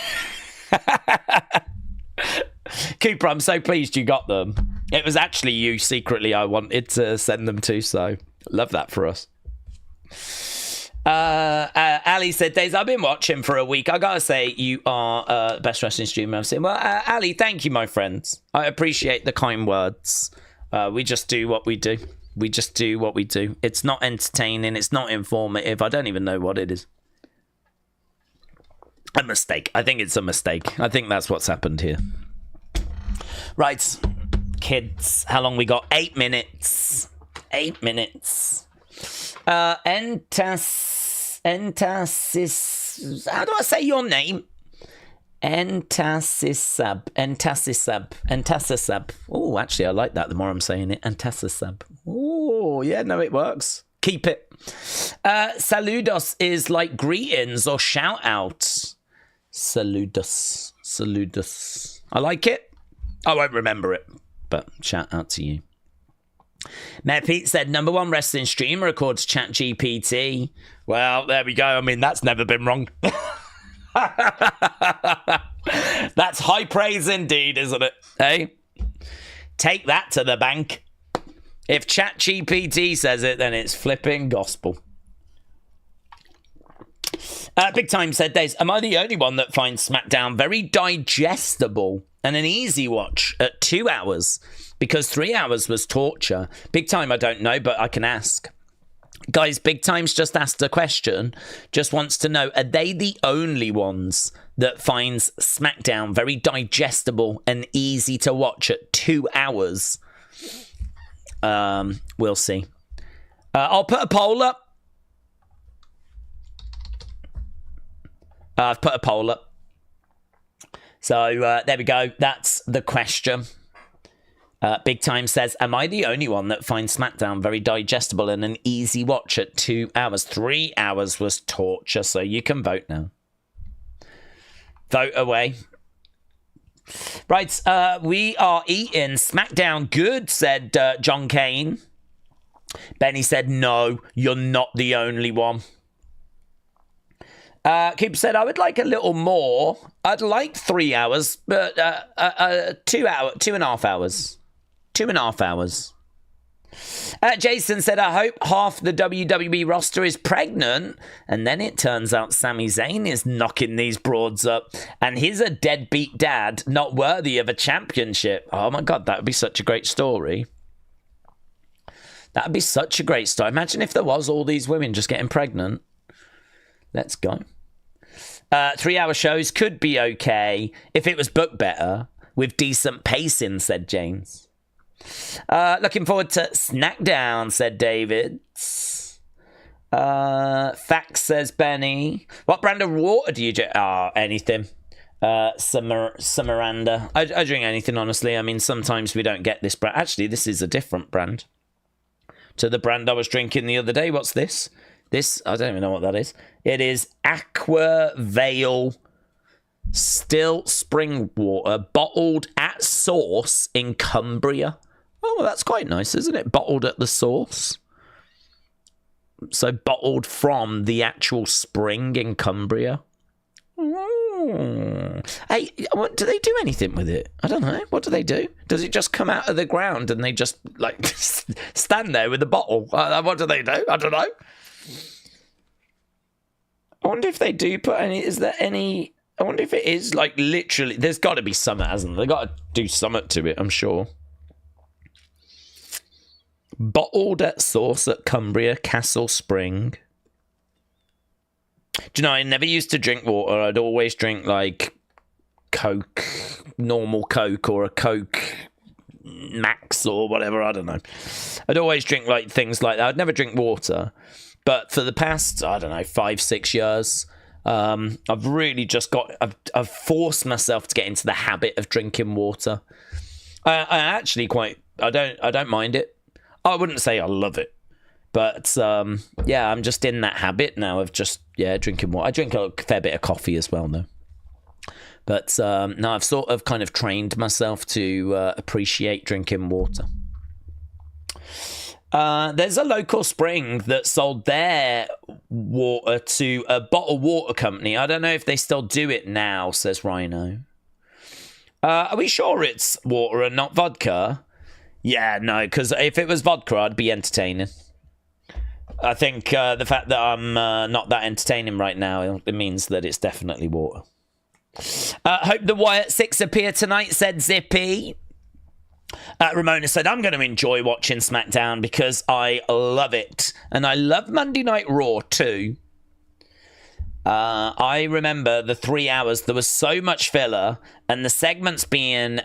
Cooper, I'm so pleased you got them. It was actually you secretly I wanted to send them to, so love that for us. Ali said, Daze, I've been watching for a week. I gotta say, you are the best wrestling streamer I've seen. Well, Ali, thank you, my friends. I appreciate the kind words. We just do what we do. We just do what we do. It's not entertaining. It's not informative. I don't even know what it is. A mistake. I think it's a mistake. I think that's what's happened here. Right, kids, how long we got? 8 minutes. 8 minutes. Entasis. How do I say your name? Entasisab. Oh, actually, I like that the more I'm saying it. Entasisab. Oh, yeah, no, it works. Keep it. Saludos is like greetings or shout outs. Saludos. I like it. I won't remember it, but shout out to you. Matt Pete said, #1 wrestling streamer records ChatGPT. Well, there we go. I mean, that's never been wrong. That's high praise indeed, isn't it? Hey, take that to the bank. If ChatGPT says it, then it's flipping gospel. Big Time said, Daze, am I the only one that finds Smackdown very digestible and an easy watch at 2 hours? Because 3 hours was torture. Big Time, I don't know, but I can ask. Guys, Big Time's just asked a question. Just wants to know, are they the only ones that finds Smackdown very digestible and easy to watch at 2 hours? We'll see. I'll put a poll up. I've put a poll up. So there we go. That's the question. Big Time says, am I the only one that finds Smackdown very digestible and an easy watch at 2 hours? 3 hours was torture, so you can vote now. Vote away. Right, we are eating Smackdown good, said John Kane. Benny said, no, you're not the only one. Cooper said, I would like a little more. I'd like 3 hours, but 2.5 hours. 2.5 hours. Jason said, I hope half the WWE roster is pregnant. And then it turns out Sami Zayn is knocking these broads up. And he's a deadbeat dad, not worthy of a championship. Oh my God, that would be such a great story. That would be such a great story. Imagine if there was all these women just getting pregnant. Let's go. 3 hour shows could be okay if it was booked better with decent pacing, said James. Looking forward to Smackdown, said David. Facts, says Benny. What brand of water do you drink? Anything. Samaranda. I drink anything, honestly. I mean, sometimes we don't get this brand. Actually, this is a different brand to the brand I was drinking the other day. What's this? This, I don't even know what that is. It is Aqua Vale Still Spring Water, bottled at source in Cumbria. Oh, well, that's quite nice, isn't it? Bottled at the source. So bottled from the actual spring in Cumbria. Oh. Hey, do they do anything with it? I don't know. What do they do? Does it just come out of the ground and they just, like, stand there with a bottle? What do they do? I don't know. I wonder if they do put any... Is there any... I wonder if it is, like, literally... There's got to be something, hasn't there? They've got to do something to it, I'm sure. Bottled at source at Cumbria Castle Spring. Do you know, I never used to drink water. I'd always drink, like, Coke, normal Coke, or a Coke Max or whatever, I don't know. I'd always drink, like, things like that. I'd never drink water. But for the past, I don't know, 5-6 years... I've really just I've forced myself to get into the habit of drinking water. I actually I don't mind it. I wouldn't say I love it, but yeah, I'm just in that habit now of just drinking water. I drink a fair bit of coffee as well, though. But no, I've sort of kind of trained myself to appreciate drinking water. There's a local spring that sold their water to a bottled water company. I don't know if they still do it now, says Rhino. Are we sure it's water and not vodka? Yeah, no, because if it was vodka, I'd be entertaining. I think the fact that I'm not that entertaining right now, it means that it's definitely water. Hope the Wyatt 6 appear tonight, said Zippy. Ramona said, I'm going to enjoy watching Smackdown because I love it. And I love Monday Night Raw too. I remember the 3 hours, there was so much filler and the segments being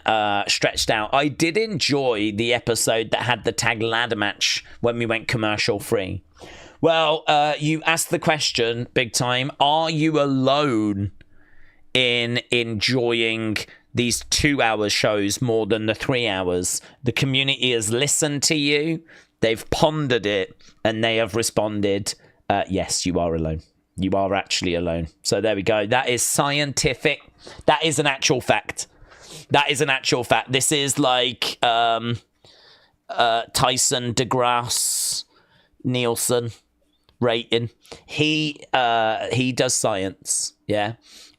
stretched out. I did enjoy the episode that had the tag ladder match when we went commercial free. Well, you asked the question, Big Time, are you alone in enjoying these 2 hour shows more than the 3 hours? The community has listened to you, they've pondered it, and they have responded, yes, you are alone. You are actually alone. So there we go. That is scientific. That is an actual fact. That is an actual fact. This is like Tyson, DeGrasse, Nielsen rating. He does science, yeah.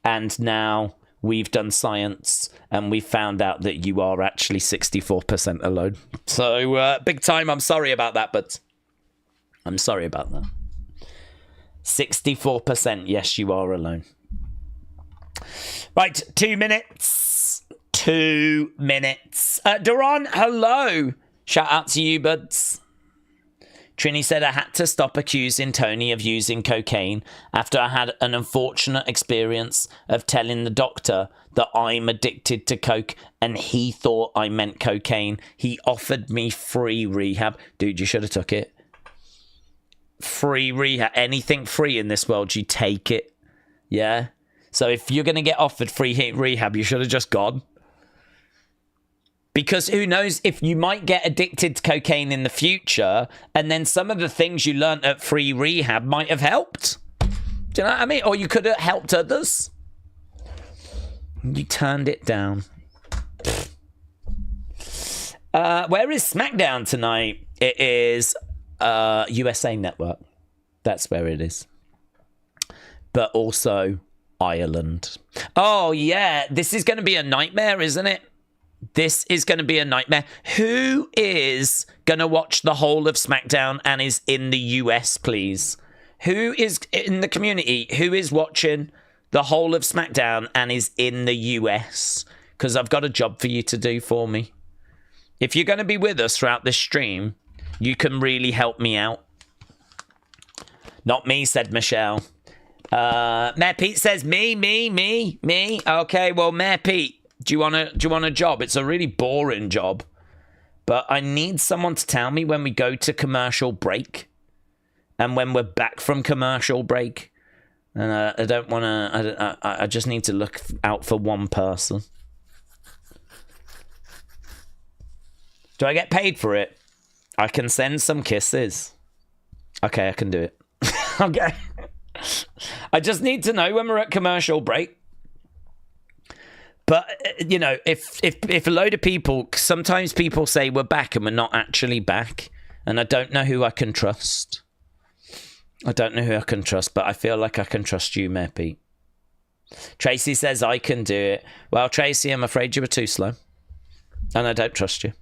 And now we've done science, and we found out that you are actually 64% alone. So Big Time, I'm sorry about that, but I'm sorry about that. 64%, yes, you are alone. Right, 2 minutes. 2 minutes. Duran, hello. Shout out to you, buds. Trini said, I had to stop accusing Tony of using cocaine after I had an unfortunate experience of telling the doctor that I'm addicted to coke, and he thought I meant cocaine. He offered me free rehab. Dude, you should have took it. Free rehab. Anything free in this world, you take it. Yeah? So if you're going to get offered free rehab, you should have just gone. Because who knows if you might get addicted to cocaine in the future, and then some of the things you learnt at free rehab might have helped. Do you know what I mean? Or you could have helped others. You turned it down. Where is Smackdown tonight? It is USA Network. That's where it is. But also Ireland. Oh, yeah. This is going to be a nightmare, isn't it? This is going to be a nightmare. Who is going to watch the whole of Smackdown and is in the US, please? Who is in the community? Who is watching the whole of Smackdown and is in the US? Because I've got a job for you to do for me. If you're going to be with us throughout this stream, you can really help me out. Not me, said Michelle. Mayor Pete says, me. Okay, well, Mayor Pete, do you want a job? It's a really boring job. But I need someone to tell me when we go to commercial break. And when we're back from commercial break. And I don't want to... I just need to look out for one person. Do I get paid for it? I can send some kisses. Okay, I can do it. Okay. I just need to know when we're at commercial break. But, you know, if a load of people... Sometimes people say we're back and we're not actually back. And I don't know who I can trust. But I feel like I can trust you, Mayor Pete. Tracy says I can do it. Well, Tracy, I'm afraid you were too slow. And I don't trust you.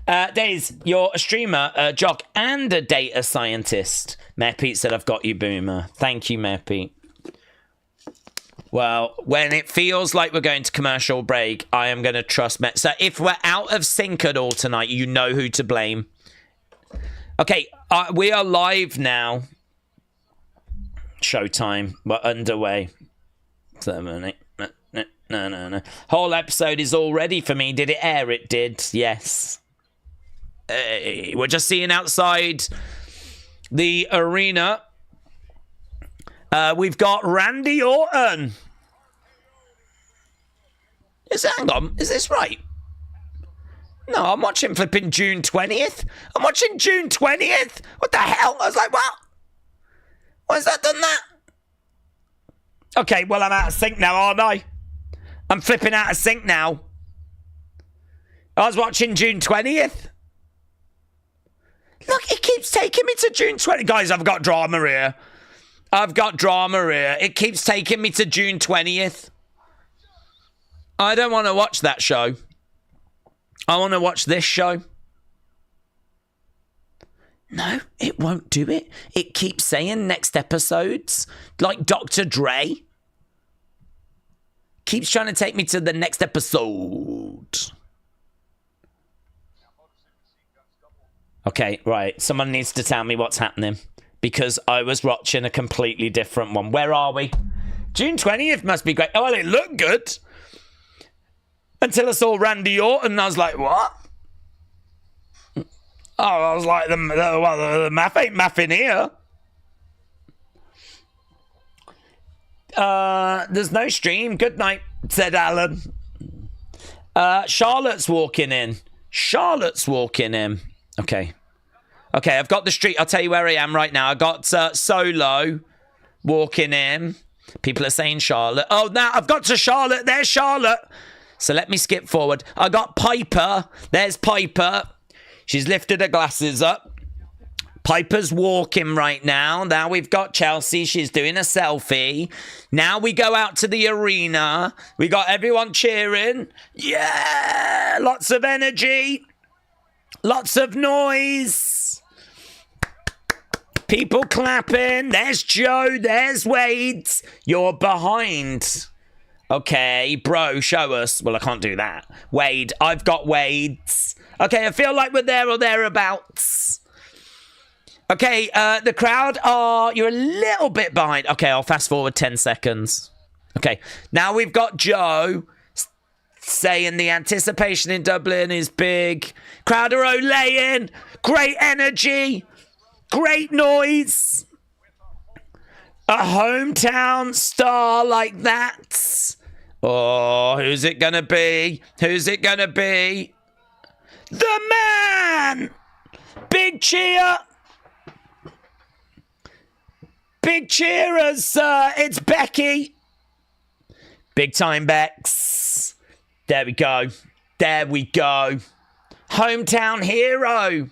Daze, you're a streamer, a jock, and a data scientist. Mayor Pete said, I've got you, Boomer. Thank you, Mayor Pete. Well, when it feels like we're going to commercial break, I am going to trust Mayor. So if we're out of sync at all tonight, you know who to blame. Okay, we are live now. Showtime. We're underway. No. Whole episode is all ready for me. Did it air? It did. Yes. We're just seeing outside the arena. We've got Randy Orton. Hang on. Is this right? No, I'm watching flipping June 20th. I'm watching June 20th. What the hell? I was like, what? Why has that done that? Okay, well, I'm out of sync now, aren't I? I'm flipping out of sync now. I was watching June 20th. Look, it keeps taking me to June 20th. Guys, I've got drama here. It keeps taking me to June 20th. I don't want to watch that show. I want to watch this show. No, it won't do it. It keeps saying next episodes. Like Dr. Dre. Keeps trying to take me to the next episode. Okay, right. Someone needs to tell me what's happening. because I was watching a completely different one. Where are we? June 20th must be great. Oh, well, it looked good. Until I saw Randy Orton, and I was like, what? Oh, I was like, the math ain't mathing here. There's no stream. Good night, said Alan. Charlotte's walking in. Okay. Okay, I've got the street. I'll tell you where I am right now. I got Solo walking in. People are saying Charlotte. Oh, now I've got to Charlotte. There's Charlotte. So let me skip forward. I got Piper. There's Piper. She's lifted her glasses up. Piper's walking right now. Now we've got Chelsea. She's doing a selfie. Now we go out to the arena. We got everyone cheering. Yeah! Lots of energy. Lots of noise. People clapping. There's Joe. There's Wade. You're behind. Okay, bro, show us. Well, I can't do that. Wade. I've got Wade's. Okay, I feel like we're there or thereabouts. Okay, the crowd are... You're a little bit behind. Okay, I'll fast forward 10 seconds. Okay, now we've got Joe saying the anticipation in Dublin is big. Crowd are olaying. Great energy. Great noise. A hometown star like that. Oh, who's it gonna be? Who's it gonna be? The man! Big cheer! Big cheerers! It's Becky! Big time Bex. There we go. There we go. Hometown hero!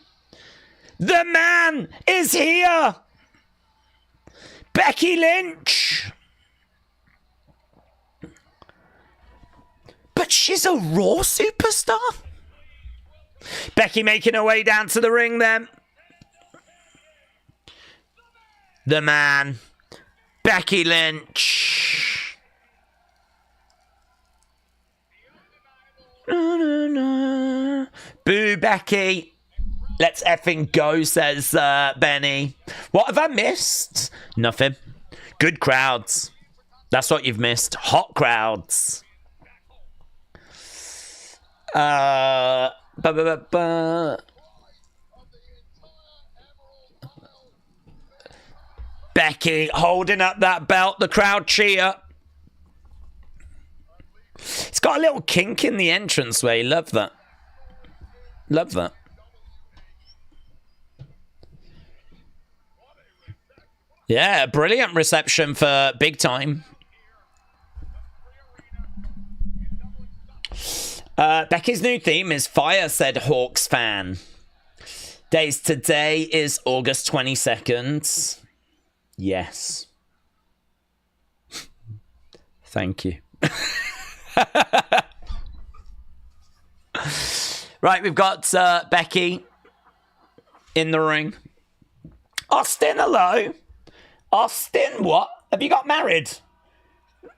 The man is here! Becky Lynch! But she's a Raw superstar? Becky making her way down to the ring then. The man. Becky Lynch. Na, na, na. Boo, Becky. Let's effing go, says Benny. What have I missed? Nothing. Good crowds. That's what you've missed. Hot crowds. Becky holding up that belt. The crowd cheer. It's got a little kink in the entranceway. Love that. Love that. Yeah, brilliant reception for Big Time. Becky's new theme is Fire, said Hawks fan. Days today is August 22nd. Yes. Thank you. Right, we've got Becky in the ring. Austin, hello. Austin, what? Have you got married?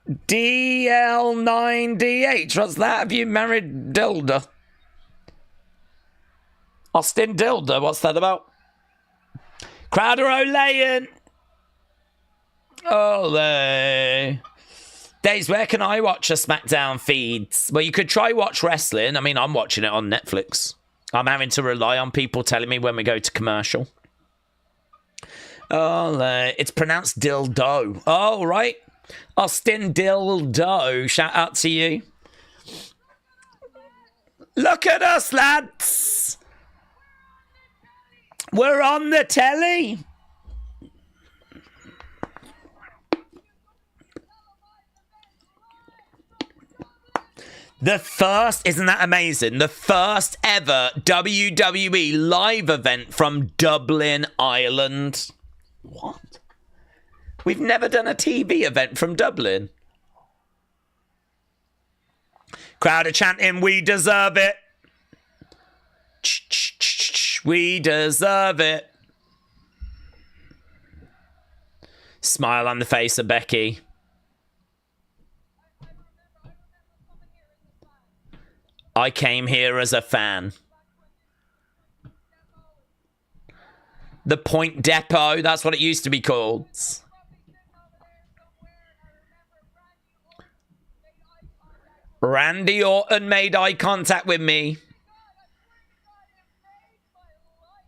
DL9DH, what's that? Have you married Dilda? Austin Dilda, what's that about? Crowder O'Layan. Olay. Daze, where can I watch a Smackdown feeds? Well, you could try watch wrestling. I mean, I'm watching it on Netflix. I'm having to rely on people telling me when we go to commercial. Olay. It's pronounced dildo. Oh, right. Austin Dildo. Shout out to you. Look at us, lads. We're on the telly. The first, isn't that amazing? The first ever WWE live event from Dublin, Ireland. What? We've never done a TV event from Dublin. Crowd are chanting, we deserve it. We deserve it. Smile on the face of Becky. I came here as a fan. The Point Depot. That's what it used to be called. Randy Orton made eye contact with me.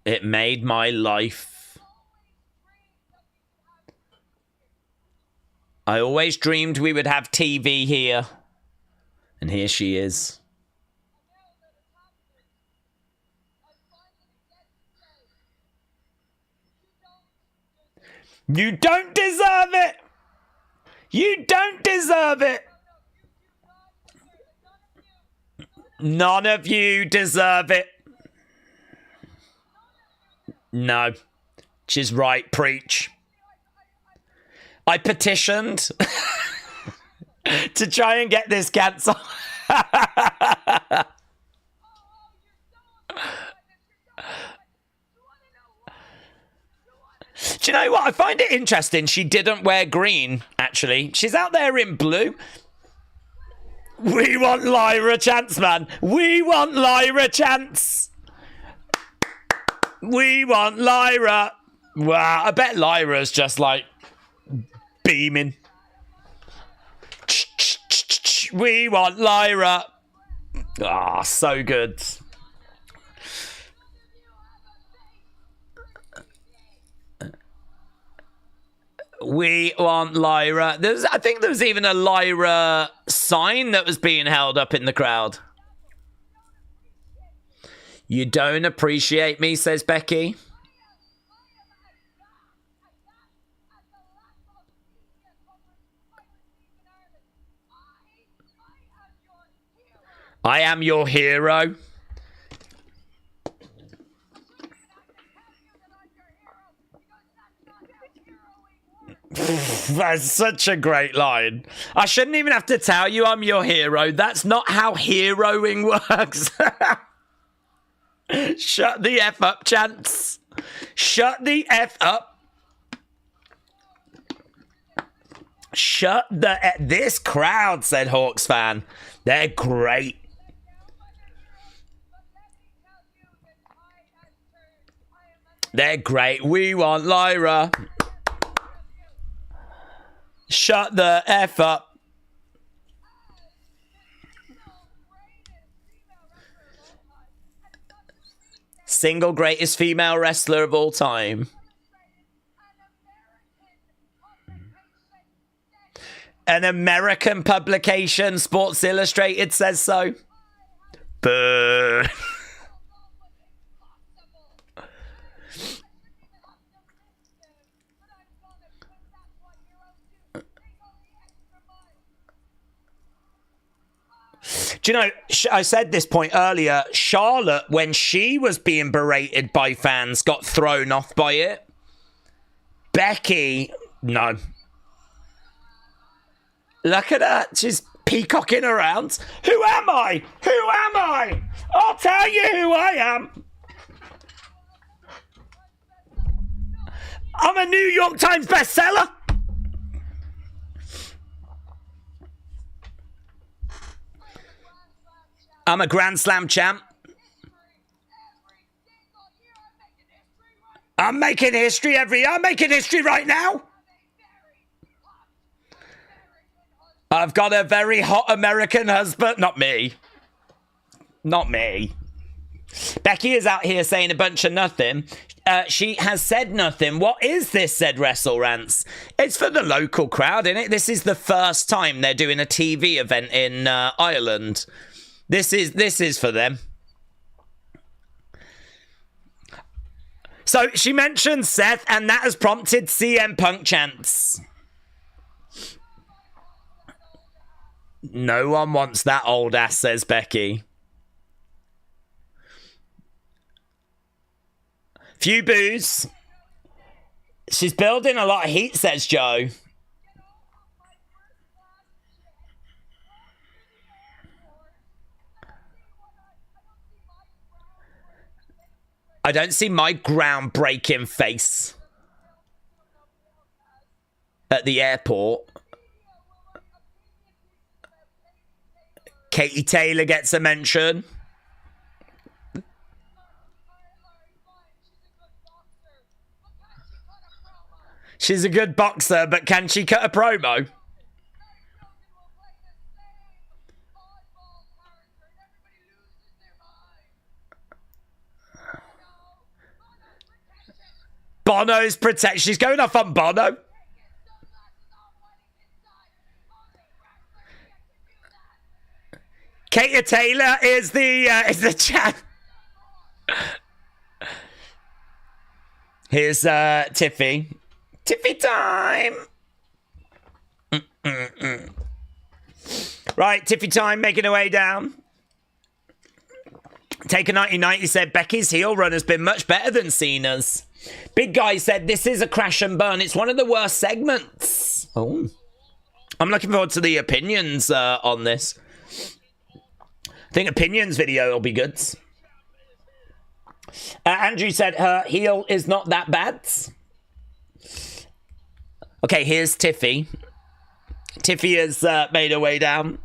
It made my life. I always dreamed we would have TV here. And here she is. You don't deserve it! You don't deserve it! None of you deserve it. No. She's right, preach. I petitioned to try and get this cancelled. Do you know what? I find it interesting she didn't wear green, actually. She's out there in blue. We want Lyra Chance, man. We want Lyra Chance. We want Lyra. Wow, I bet Lyra's just like beaming. We want Lyra. Ah, so good. We want Lyra. I think there was even a Lyra sign that was being held up in the crowd. You don't appreciate me, says Becky. I am your hero. That's such a great line. I shouldn't even have to tell you I'm your hero. That's not how heroing works. Shut the F up, Chance. Shut the F up. Shut the F. This crowd, said Hawks fan. They're great. They're great. We want Lyra. Shut the F up. Single greatest female wrestler of all time. An American publication, Sports Illustrated, says so. Boo. Do you know, I said this point earlier, Charlotte, when she was being berated by fans, got thrown off by it. Becky, no. Look at her. She's peacocking around. Who am I? Who am I? I'll tell you who I am. I'm a New York Times bestseller. I'm a Grand Slam champ. I'm making history every year. I'm making history right now. I've got a very hot American husband. Not me. Not me. Becky is out here saying a bunch of nothing. She has said nothing. What is this, said Wrestle Rants? It's for the local crowd, isn't it? This is the first time they're doing a TV event in Ireland. This is for them. So she mentioned Seth, and that has prompted CM Punk chants. No one wants that old ass, says Becky. Few boos. She's building a lot of heat, says Joe. I don't see my groundbreaking face at the airport. Katie Taylor gets a mention. She's a good boxer, but can she cut a promo? Bono's protect. She's going off on Bono. Katie Taylor is the chat. Here's Tiffy. Tiffy time. Right, Tiffy time, making her way down. Taker 1990 said Becky's heel run has been much better than Cena's. Big Guy said this is a crash and burn. It's one of the worst segments. Oh, I'm looking forward to the opinions on this. I think opinions video will be good. Andrew said her heel is not that bad. Okay, here's Tiffy. Tiffy has made her way down.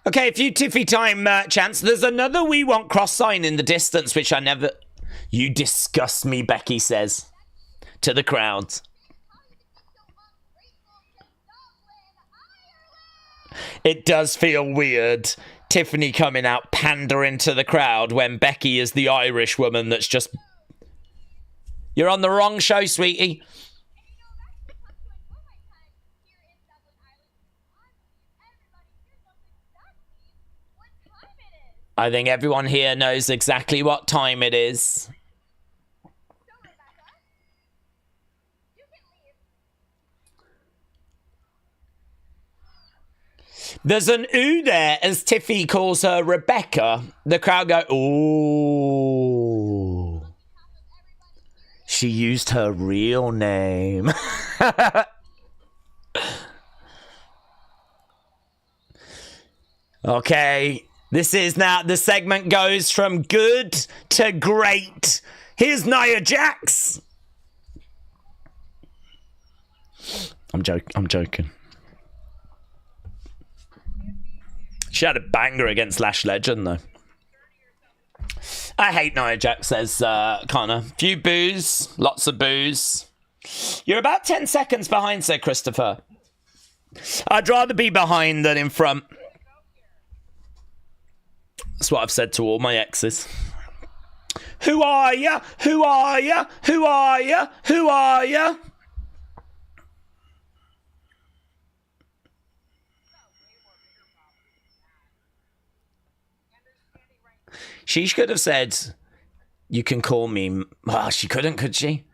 Okay, a few Tiffy time chants. There's another We Want cross sign in the distance, which I never... You disgust me, Becky says to the crowd. It does feel weird, Tiffany coming out pandering to the crowd when Becky is the Irish woman that's just... You're on the wrong show, sweetie. I think everyone here knows exactly what time it is. There's an ooh there as Tiffy calls her Rebecca. The crowd go, ooh. She used her real name. Okay. This is now, the segment goes from good to great. Here's Nia Jax. I'm joking. She had a banger against Lash Legend, though. I hate Nia Jax, says Connor. Few boos, lots of boos. You're about 10 seconds behind, said Christopher. I'd rather be behind than in front. That's what I've said to all my exes. Who are ya? Who are ya? Who are ya? Who are ya? She could have said, you can call me... Well, she couldn't, could she?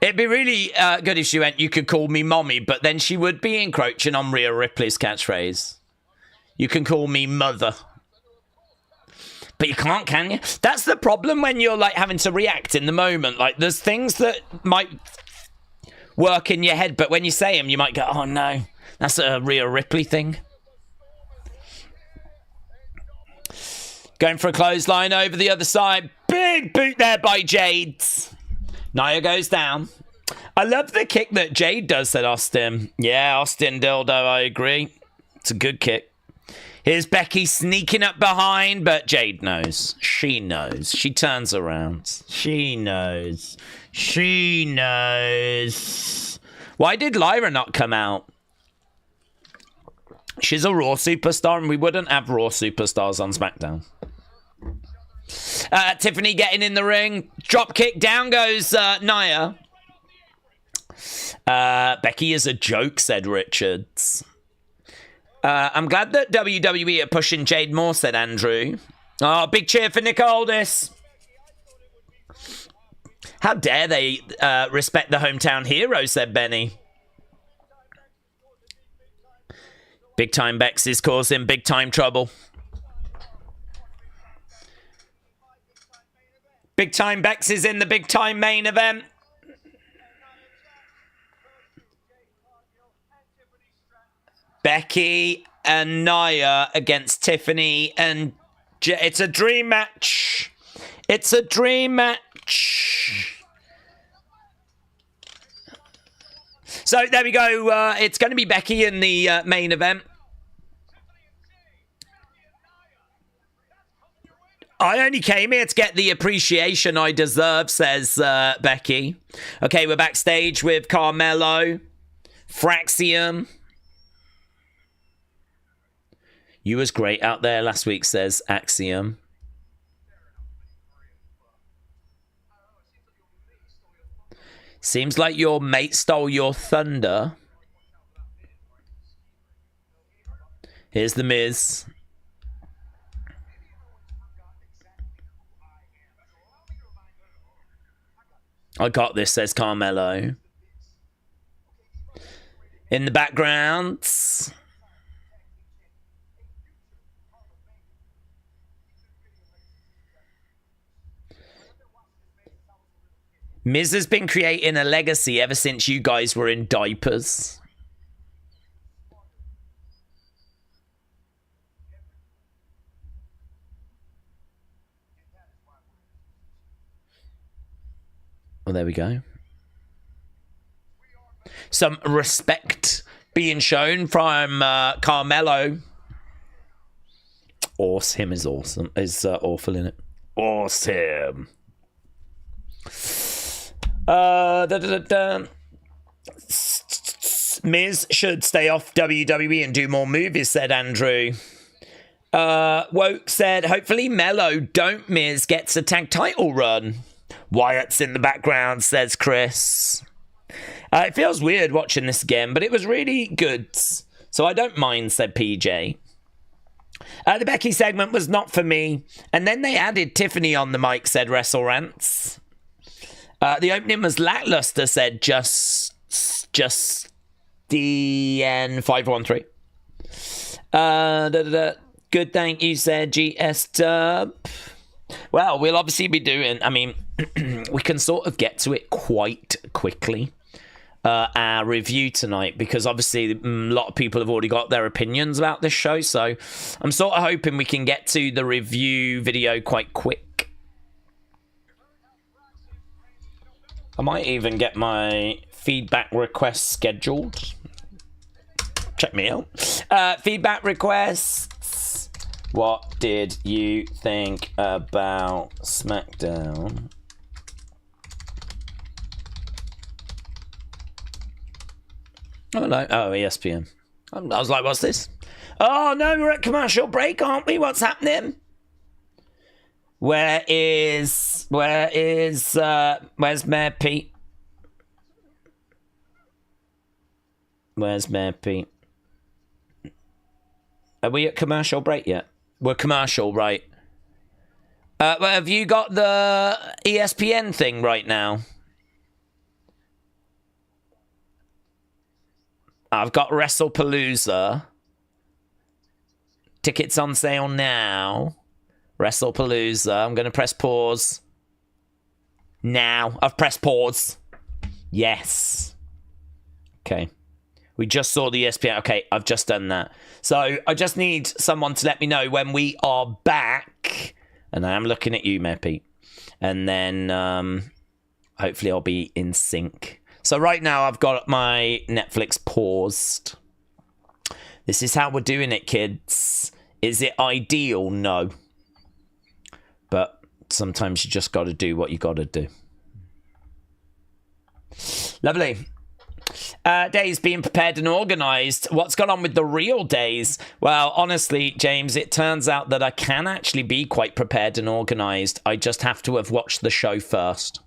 It'd be really good if she went, you could call me mommy, but then she would be encroaching on Rhea Ripley's catchphrase. You can call me mother. But you can't, can you? That's the problem when you're, like, having to react in the moment. Like, there's things that might work in your head, but when you say them, you might go, oh, no, that's a Rhea Ripley thing. Going for a clothesline over the other side. Big boot there by Jade. Nia goes down. I love the kick that Jade does, said Austin. Yeah, Austin Dildo, I agree. It's a good kick. Here's Becky sneaking up behind, but Jade knows. She knows. She turns around. She knows. She knows. Why did Lyra not come out? She's a Raw superstar, and we wouldn't have Raw superstars on SmackDown. Tiffany getting in the ring. Drop kick. Down goes Nia. Becky is a joke, said Richards. I'm glad that WWE are pushing Jade more, said Andrew. Oh, big cheer for Nick Aldis. How dare they respect the hometown hero, said Benny. Big Time Bex is causing big time trouble. Big Time Bex is in the big time main event. Becky and Nia against Tiffany and it's a dream match. It's a dream match. So there we go. It's going to be Becky in the main event. I only came here to get the appreciation I deserve, says Becky. Okay, we're backstage with Carmelo, Fraxium. You was great out there last week, says Axiom. Seems like your mate stole your thunder. Here's the Miz. I got this, says Carmelo. In the background. Miz has been creating a legacy ever since you guys were in diapers. Well, there we go. Some respect being shown from Carmelo. Awesome is awesome. Is awful in it. Awesome. Miz should stay off WWE and do more movies, said Andrew. Woke said, hopefully Melo, don't Miz, gets a tag title run. Wyatt's in the background, says Chris. It feels weird watching this again, but it was really good. So I don't mind, said PJ. The Becky segment was not for me. And then they added Tiffany on the mic, said Wrestle Rants. The opening was lackluster, said just DN513. Good, thank you, said GS Dub. Well, we'll obviously be doing, I mean, we can sort of get to it quite quickly. Our review tonight, because obviously a lot of people have already got their opinions about this show, so I'm sort of hoping we can get to the review video quite quick. I might even get my feedback requests scheduled. Check me out. Feedback requests. What did you think about Smackdown? Oh, no. Oh, ESPN. I was like, what's this? Oh, no, we're at commercial break, aren't we? What's happening? Where's Mayor Pete? Where's Mayor Pete? Are we at commercial break yet? We're commercial, right? Well, have you got the ESPN thing right now? I've got WrestlePalooza. Tickets on sale now. WrestlePalooza. I'm going to press pause. Now. I've pressed pause. Yes. Okay. We just saw the ESPN. Okay, I've just done that. So I just need someone to let me know when we are back. And I am looking at you, Mayor Pete. And then hopefully I'll be in sync. So right now I've got my Netflix paused. This is how we're doing it, kids. Is it ideal? No. But sometimes you just got to do what you got to do. Lovely. Daze being prepared and organised. What's gone on with the real Daze? Well, honestly, James, it turns out that I can actually be quite prepared and organised. I just have to have watched the show first.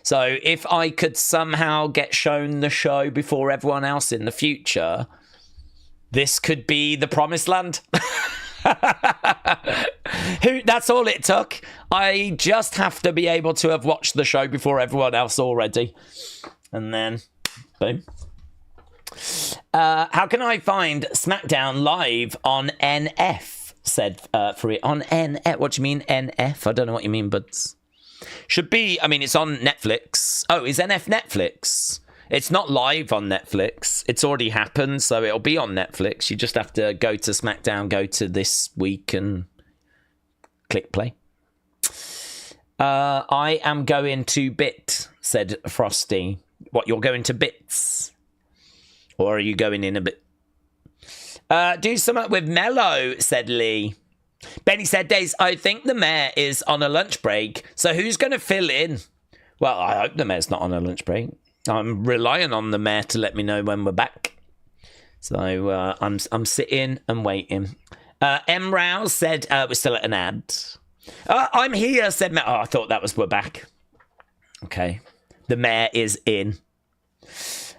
So if I could somehow get shown the show before everyone else in the future, this could be the promised land. That's all it took. I just have to be able to have watched the show before everyone else already. And then, boom. How can I find Smackdown live on NF? Said for it on NF. What do you mean NF? I don't know what you mean, buds. Should be, I mean, it's on Netflix. Oh, is NF Netflix? It's not live on Netflix. It's already happened, so it'll be on Netflix. You just have to go to Smackdown, go to this week and click play. I am going to bit, said Frosty. What, you're going to bits? Or are you going in a bit? Do something with Melo, said Lee. Benny said, Daze, I think the mayor is on a lunch break, so who's going to fill in? Well, I hope the mayor's not on a lunch break. I'm relying on the mayor to let me know when we're back. So I'm sitting and waiting. M. Rouse said, we're still at an ad. I'm here, said Mayor. Oh, I thought that was we're back. Okay. The mayor is in.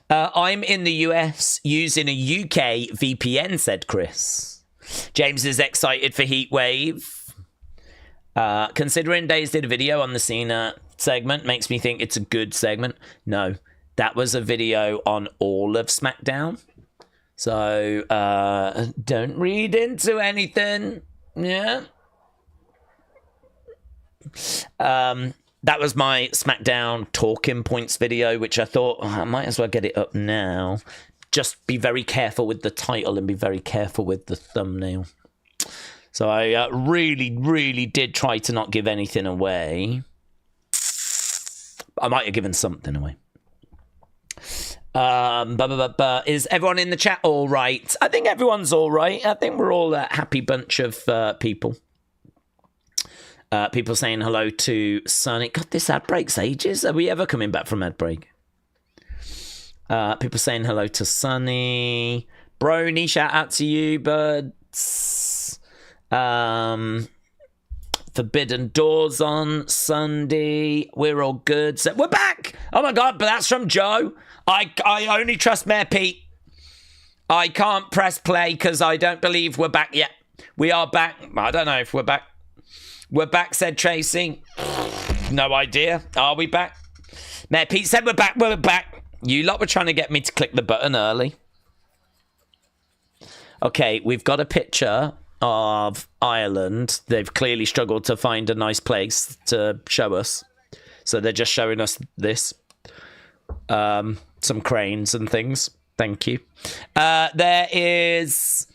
I'm in the US using a UK VPN, said Chris. James is excited for Heatwave. Considering Daze did a video on the Cena segment, makes me think it's a good segment. No, that was a video on all of Smackdown. So, don't read into anything. Yeah. That was my Smackdown talking points video, which I thought, I might as well get it up now. Just be very careful with the title and be very careful with the thumbnail. So I really, really did try to not give anything away. I might have given something away. Is everyone in the chat all right? I think everyone's all right. I think we're all a happy bunch of people. People saying hello to Sonny. God, this ad break's ages. Are we ever coming back from ad break? People saying hello to Sonny. Brony, shout out to you, buds. Forbidden Doors on Sunday. We're all good. So we're back. Oh my God, but that's from Joe. I only trust Mayor Pete. I can't press play because I don't believe we're back yet. We are back. I don't know if we're back. We're back, said Tracy. No idea. Are we back? Mayor Pete said we're back. We're back. You lot were trying to get me to click the button early. Okay, we've got a picture of Ireland. They've clearly struggled to find a nice place to show us. So they're just showing us this. Some cranes and things. Thank you. There is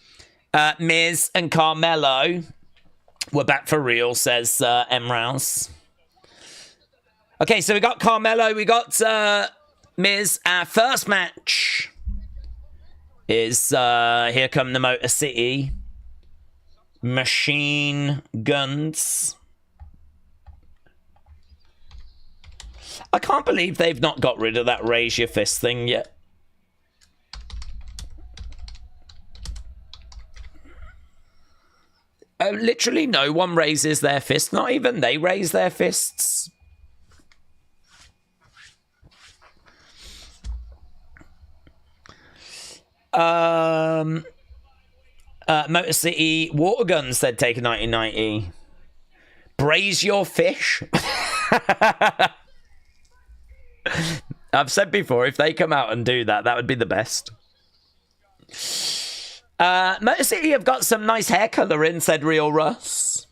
Miz and Carmelo. We're back for real, says M. Rouse. Okay, so we got Carmelo. We got Miz. Our first match is Here Come the Motor City Machine Guns. I can't believe they've not got rid of that raise your fist thing yet. Literally no one raises their fist. Not even they raise their fists. Motor City Water Guns said take a 1990. Braise your fish. I've said before, if they come out and do that, that would be the best. Motor City have got some nice hair colouring, said Real Russ.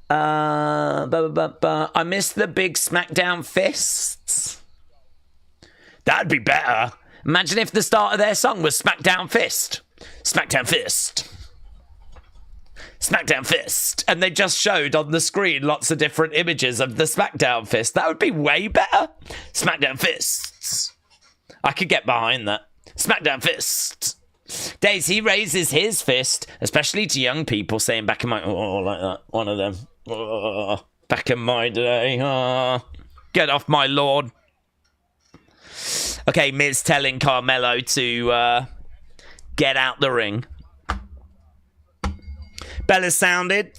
I missed the big Smackdown fists. That'd be better. Imagine if the start of their song was Smackdown Fist. Smackdown Fist. Smackdown Fist. And they just showed on the screen lots of different images of the Smackdown Fist. That would be way better. Smackdown Fists. I could get behind that. Smackdown Fist. Daze, he raises his fist, especially to young people, saying back in my... Oh, like that. One of them. Oh, back in my day. Oh, get off my lord. Okay, Miz telling Carmelo to get out the ring. Bella sounded.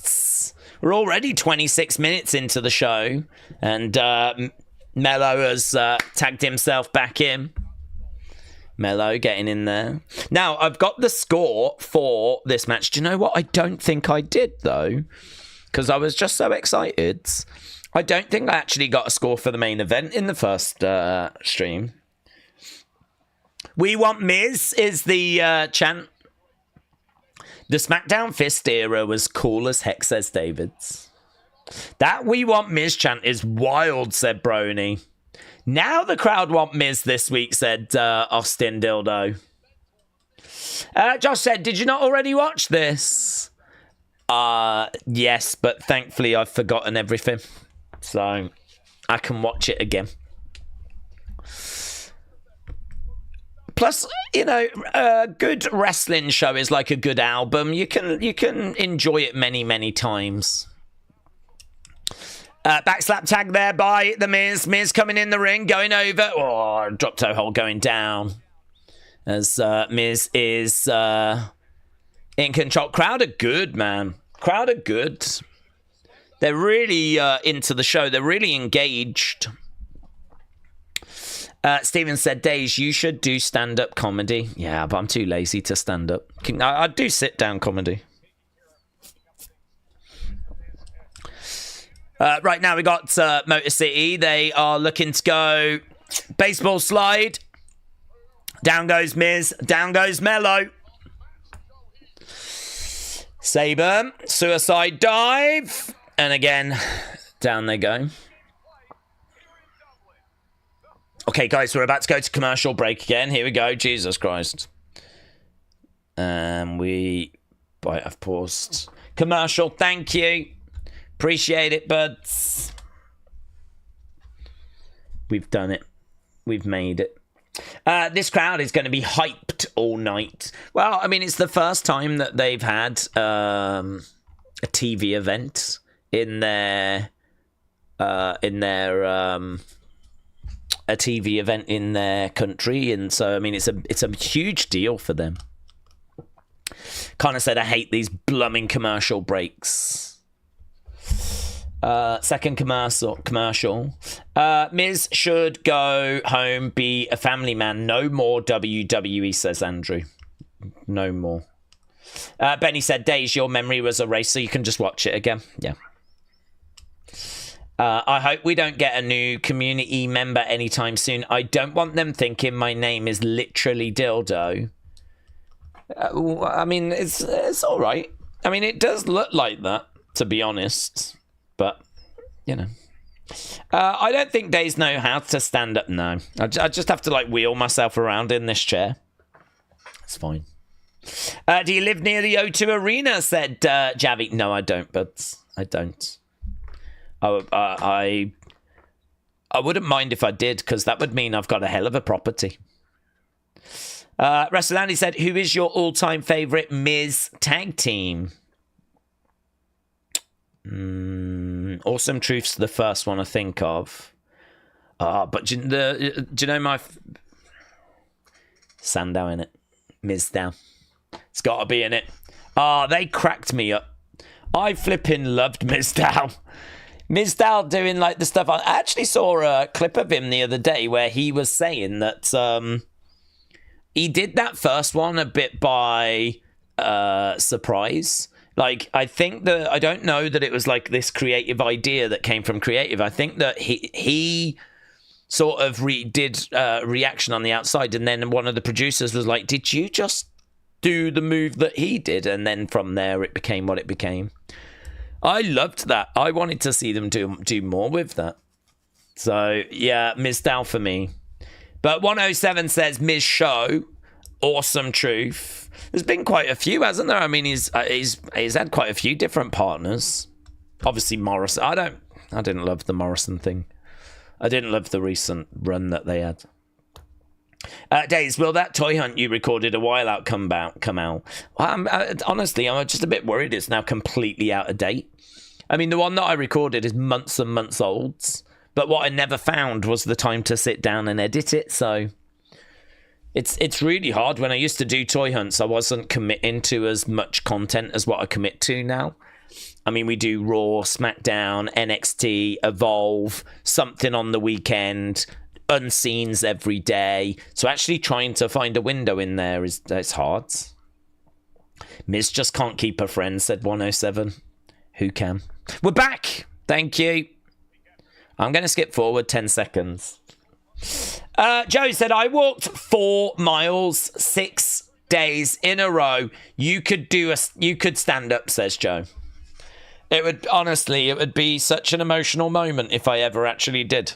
We're already 26 minutes into the show. And Melo has tagged himself back in. Melo getting in there. Now, I've got the score for this match. Do you know what? I don't think I did, though. Because I was just so excited. I don't think I actually got a score for the main event in the first stream. We want Miz is the chant. The Smackdown Fist era was cool as heck, says Davids. That We Want Miz chant is wild, said Brony. Now the crowd want Miz this week, said Austin Dildo. Josh said, did you not already watch this? Yes, but thankfully I've forgotten everything. So I can watch it again. Plus, you know, a good wrestling show is like a good album. You can enjoy it many, many times. Backslap tag there by The Miz. Miz coming in the ring, going over. Oh, drop toe hold going down. As Miz is in control. Crowd are good, man. Crowd are good. They're really into the show. They're really engaged. Steven said, Daze, you should do stand-up comedy. Yeah, but I'm too lazy to stand up. I do sit-down comedy. Right now we got Motor City. They are looking to go baseball slide. Down goes Miz. Down goes Melo. Sabre. Suicide dive. And again, down they go. Okay, guys, we're about to go to commercial break again. Here we go. Jesus Christ. I've paused. Commercial, thank you. Appreciate it, buds. We've done it. We've made it. This crowd is going to be hyped all night. Well, I mean, it's the first time that they've had a TV event in their a TV event in their country, and so I mean it's a huge deal for them. Kind of said I hate these blooming commercial breaks. Second commercial. Miz should go home, be a family man. No more WWE, says Andrew. No more. Benny said, Daze, your memory was erased, so you can just watch it again. Yeah. I hope we don't get a new community member anytime soon. I don't want them thinking my name is literally Dildo. I mean, it's all right. I mean, it does look like that, to be honest. But, you know. I don't think Daze know how to stand up now. I just have to, like, wheel myself around in this chair. It's fine. Do you live near the O2 Arena, said Javi. No, I don't, but I don't. I wouldn't mind if I did, because that would mean I've got a hell of a property. Wrestlelandy said, who is your all-time favourite Miz tag team? Awesome Truth's the first one I think of. But do you know my... Sandow in it. Miz down. It's got to be in it. They cracked me up. I flipping loved Mizdow. Mizdow doing like the stuff. I actually saw a clip of him the other day where he was saying that he did that first one a bit by surprise. Like, I think that, I don't know that it was like this creative idea that came from creative. I think that he sort of did reaction on the outside, and then one of the producers was like, did you just do the move that he did? And then from there it became what it became. I loved that. I wanted to see them do more with that. So yeah, Mizdow for me. But 107 says Miz Show, Awesome Truth. There's been quite a few, hasn't there? I mean, he's had quite a few different partners. Obviously Morrison. I didn't love the Morrison thing. I didn't love the recent run that they had. Daze, will that toy hunt you recorded a while out come out? Honestly, I'm just a bit worried it's now completely out of date. I mean, the one that I recorded is months and months old, but what I never found was the time to sit down and edit it, so it's really hard. When I used to do toy hunts, I wasn't committing to as much content as what I commit to now. I mean, we do Raw, Smackdown, NXT, Evolve, something on the weekend, Unseens every day. So actually trying to find a window in there it's hard. Miz just can't keep her friends, said 107. Who can? We're back. Thank you. I'm going to skip forward 10 seconds. Joe said, I walked 4 miles 6 days in a row. You could stand up, says Joe. It would be such an emotional moment if I ever actually did.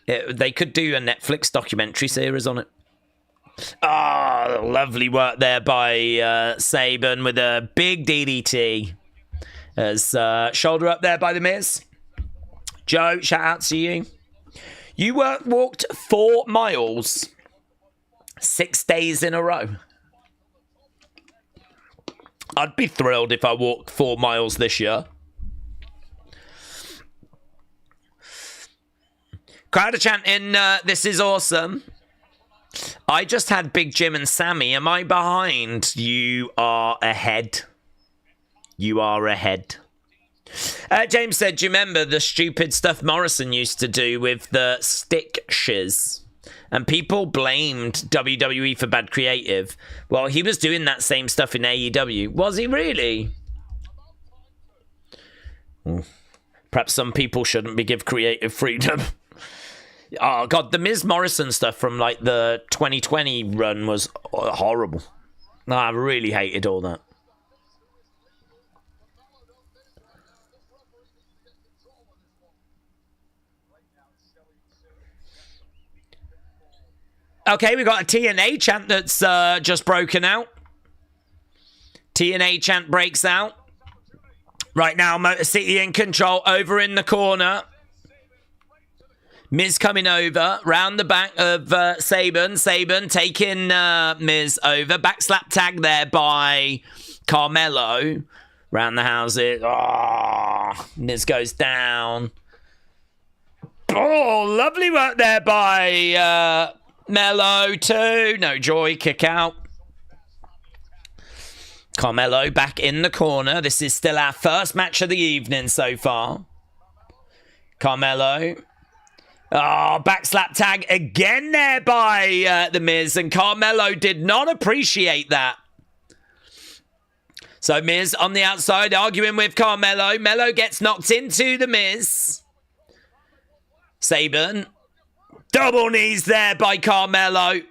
They could do a Netflix documentary series on it. Oh, lovely work there by Saban with a big DDT. As shoulder up there by The Miz. Joe, shout out to you. You walked 4 miles 6 days in a row. I'd be thrilled if I walked 4 miles this year. Crowd are chanting, this is awesome. I just had Big Jim and Sammy. Am I behind? You are ahead. You are ahead. James said, do you remember the stupid stuff Morrison used to do with the stick shiz? And people blamed WWE for bad creative. Well, he was doing that same stuff in AEW. Was he really? Perhaps some people shouldn't be given creative freedom. Oh, God, the Miz Morrison stuff from, like, the 2020 run was horrible. No, I really hated all that. Okay, we got a TNA chant that's just broken out. TNA chant breaks out. Right now, Motor City in control. Over in the corner. Miz coming over. Round the back of Saban. Saban taking Miz over. Back slap tag there by Carmelo. Round the houses. Oh, Miz goes down. Oh, lovely work there by... Melo too. No joy. Kick out. Carmelo back in the corner. This is still our first match of the evening so far. Carmelo. Oh, back slap tag again there by The Miz. And Carmelo did not appreciate that. So Miz on the outside arguing with Carmelo. Melo gets knocked into The Miz. Saban. Double knees there by Carmelo.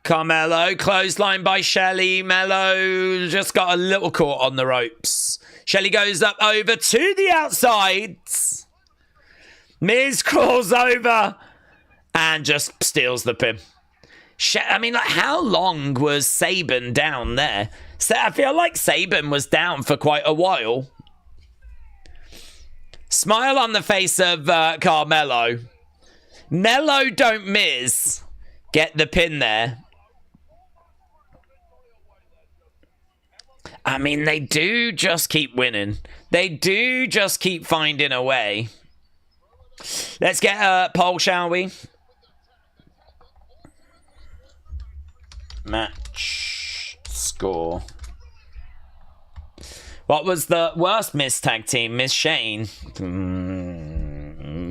Carmelo, clothesline by Shelly. Melo just got a little caught on the ropes. Shelly goes up over to the outsides. Miz crawls over and just steals the pin. I mean, like, how long was Saban down there? I feel like Saban was down for quite a while. Smile on the face of Carmelo. Melo don't miss. Get the pin there. I mean, they do just keep winning. They do just keep finding a way. Let's get a poll, shall we? Match score. What was the worst Miz tag team? Miz Shane?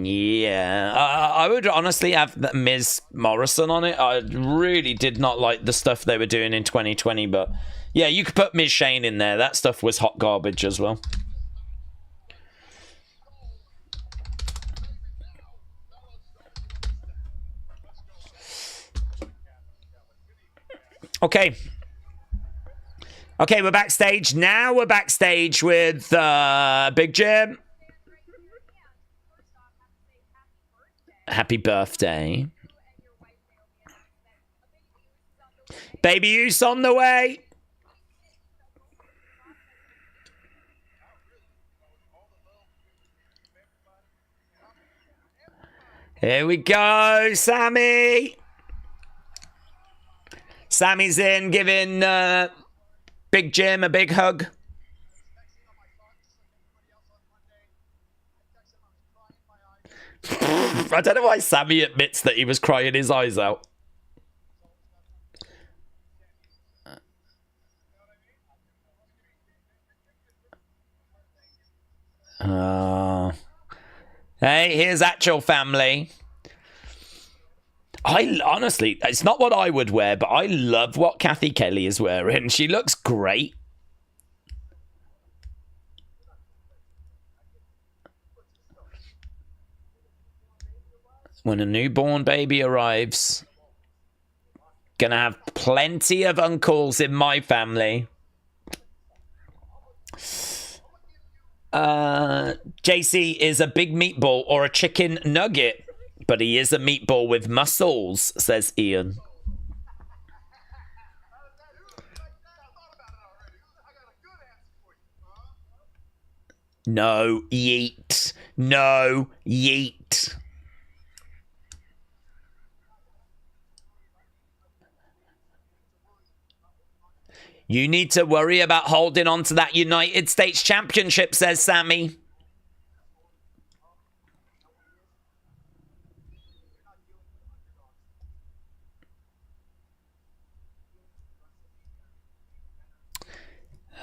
Yeah. I would honestly have Miz Morrison on it. I really did not like the stuff they were doing in 2020, but yeah, you could put Miz Shane in there. That stuff was hot garbage as well. Okay. Okay, we're backstage. Now we're backstage with Big Jim. Happy birthday. Baby Use on the way. Here we go, Sammy. Sammy's in, giving Big Jim a big hug. I don't know why Sammy admits that he was crying his eyes out. Hey, here's actual family. I honestly, it's not what I would wear, but I love what Kathy Kelly is wearing. She looks great. When a newborn baby arrives, gonna have plenty of uncles in my family. JC is a big meatball or a chicken nugget. But he is a meatball with muscles, says Ian. No, yeet. No, yeet. You need to worry about holding on to that United States Championship, says Sammy.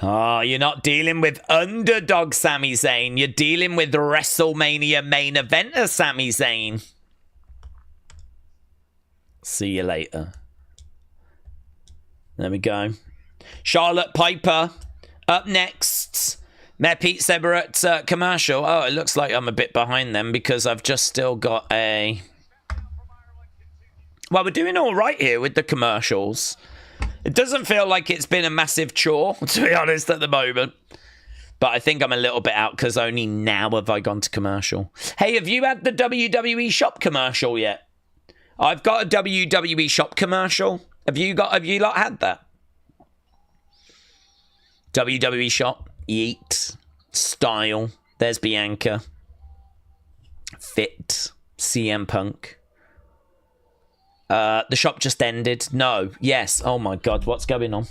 Oh, you're not dealing with underdog Sami Zayn. You're dealing with WrestleMania main eventer Sami Zayn. See you later. There we go. Charlotte Piper up next. Mayor Pete said we're at commercial. Oh, it looks like I'm a bit behind them because I've just still got a... Well, we're doing all right here with the commercials. It doesn't feel like it's been a massive chore, to be honest, at the moment. But I think I'm a little bit out because only now have I gone to commercial. Hey, have you had the WWE Shop commercial yet? I've got a WWE Shop commercial. Have you lot had that? WWE Shop, Yeet, Style, there's Bianca, Fit, CM Punk. The shop just ended. No, yes. Oh my God, what's going on?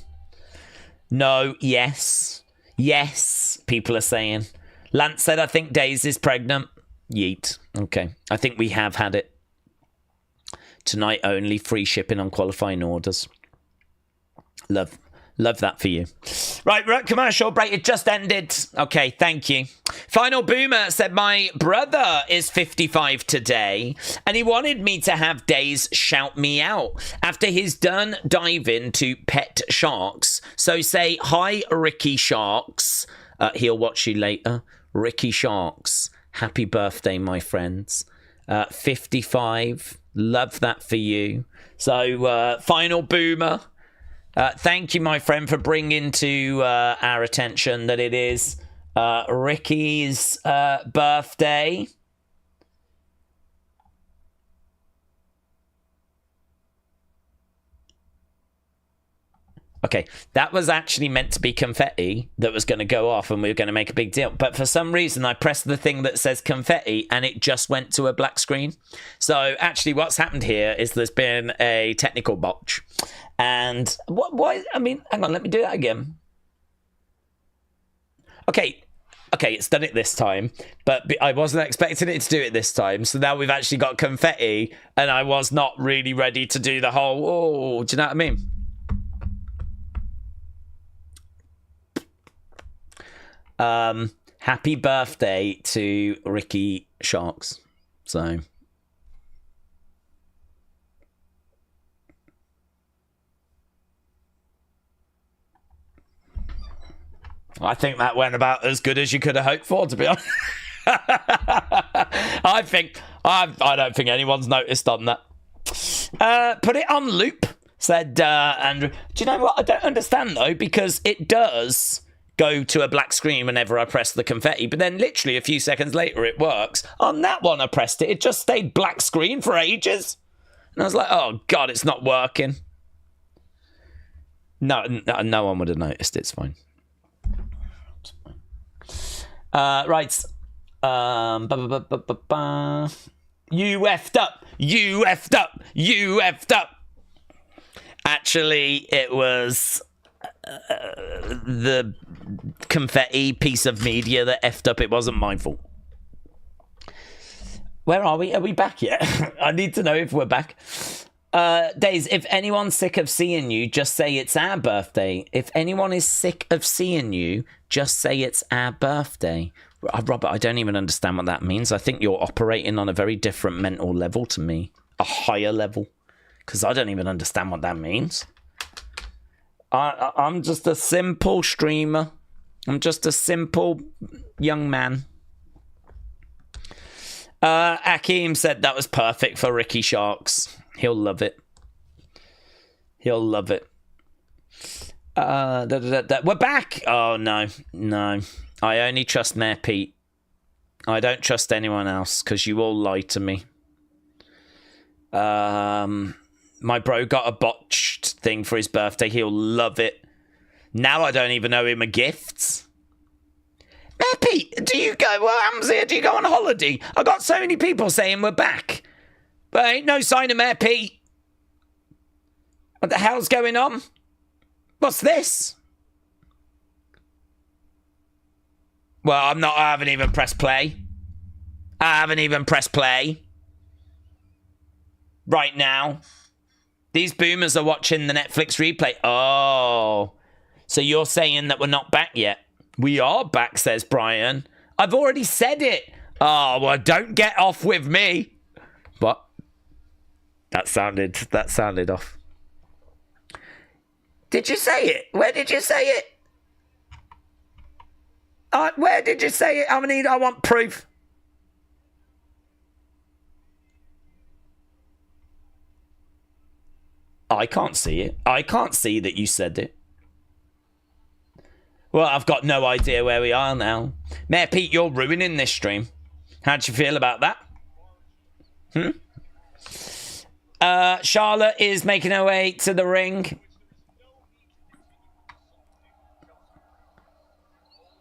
No, yes. Yes, people are saying. Lance said, I think Daze is pregnant. Yeet. Okay, I think we have had it. Tonight only, free shipping on qualifying orders. Love that for you. Right, we're at commercial break. It just ended. Okay, thank you. Final Boomer said, my brother is 55 today, and he wanted me to have Daze shout me out after he's done diving to pet sharks. So say, hi, Ricky Sharks. He'll watch you later. Ricky Sharks. Happy birthday, my friends. 55. Love that for you. So, Final Boomer. Thank you, my friend, for bringing to our attention that it is Ricky's birthday. Okay, that was actually meant to be confetti that was going to go off and we were going to make a big deal. But for some reason, I pressed the thing that says confetti and it just went to a black screen. So actually what's happened here is there's been a technical botch. And why? I mean, hang on, let me do that again. Okay, it's done it this time, but I wasn't expecting it to do it this time. So now we've actually got confetti, and I was not really ready to do the whole, oh, do you know what I mean? Happy birthday to Ricky Sharks. So... I think that went about as good as you could have hoped for, to be honest. I don't think anyone's noticed on that. Put it on loop, said Andrew. Do you know what? I don't understand, though, because it does go to a black screen whenever I press the confetti, but then literally a few seconds later it works. On that one I pressed it, it just stayed black screen for ages. And I was like, oh, God, it's not working. No one would have noticed. It's fine. Right. You effed up. You effed up. You effed up. Actually, it was the confetti piece of media that effed up. It wasn't my fault. Where are we? Are we back yet? I need to know if we're back. Daze, if anyone's sick of seeing you, just say it's our birthday. If anyone is sick of seeing you, just say it's our birthday. Robert, I don't even understand what that means. I think you're operating on a very different mental level to me. A higher level. Because I don't even understand what that means. I'm just a simple streamer. I'm just a simple young man. Akeem said that was perfect for Ricky Sharks. He'll love it. He'll love it. We're back. Oh, no. I only trust Mayor Pete. I don't trust anyone else because you all lie to me. My bro got a botched thing for his birthday. He'll love it. Now I don't even owe him a gift. Pete, do you go? Well, Amzir, do you go on holiday? I got so many people saying we're back, but ain't no sign of Mayor Pete. What the hell's going on? What's this? Well, I haven't even pressed play. Right now. These boomers are watching the Netflix replay. Oh. So you're saying that we're not back yet? We are back, says Brian. I've already said it. Oh, well, don't get off with me. What? That sounded off. Did you say it? Where did you say it? Where did you say it? I want proof. I can't see it. I can't see that you said it. Well, I've got no idea where we are now. Mayor Pete, you're ruining this stream. How'd you feel about that? Charlotte is making her way to the ring.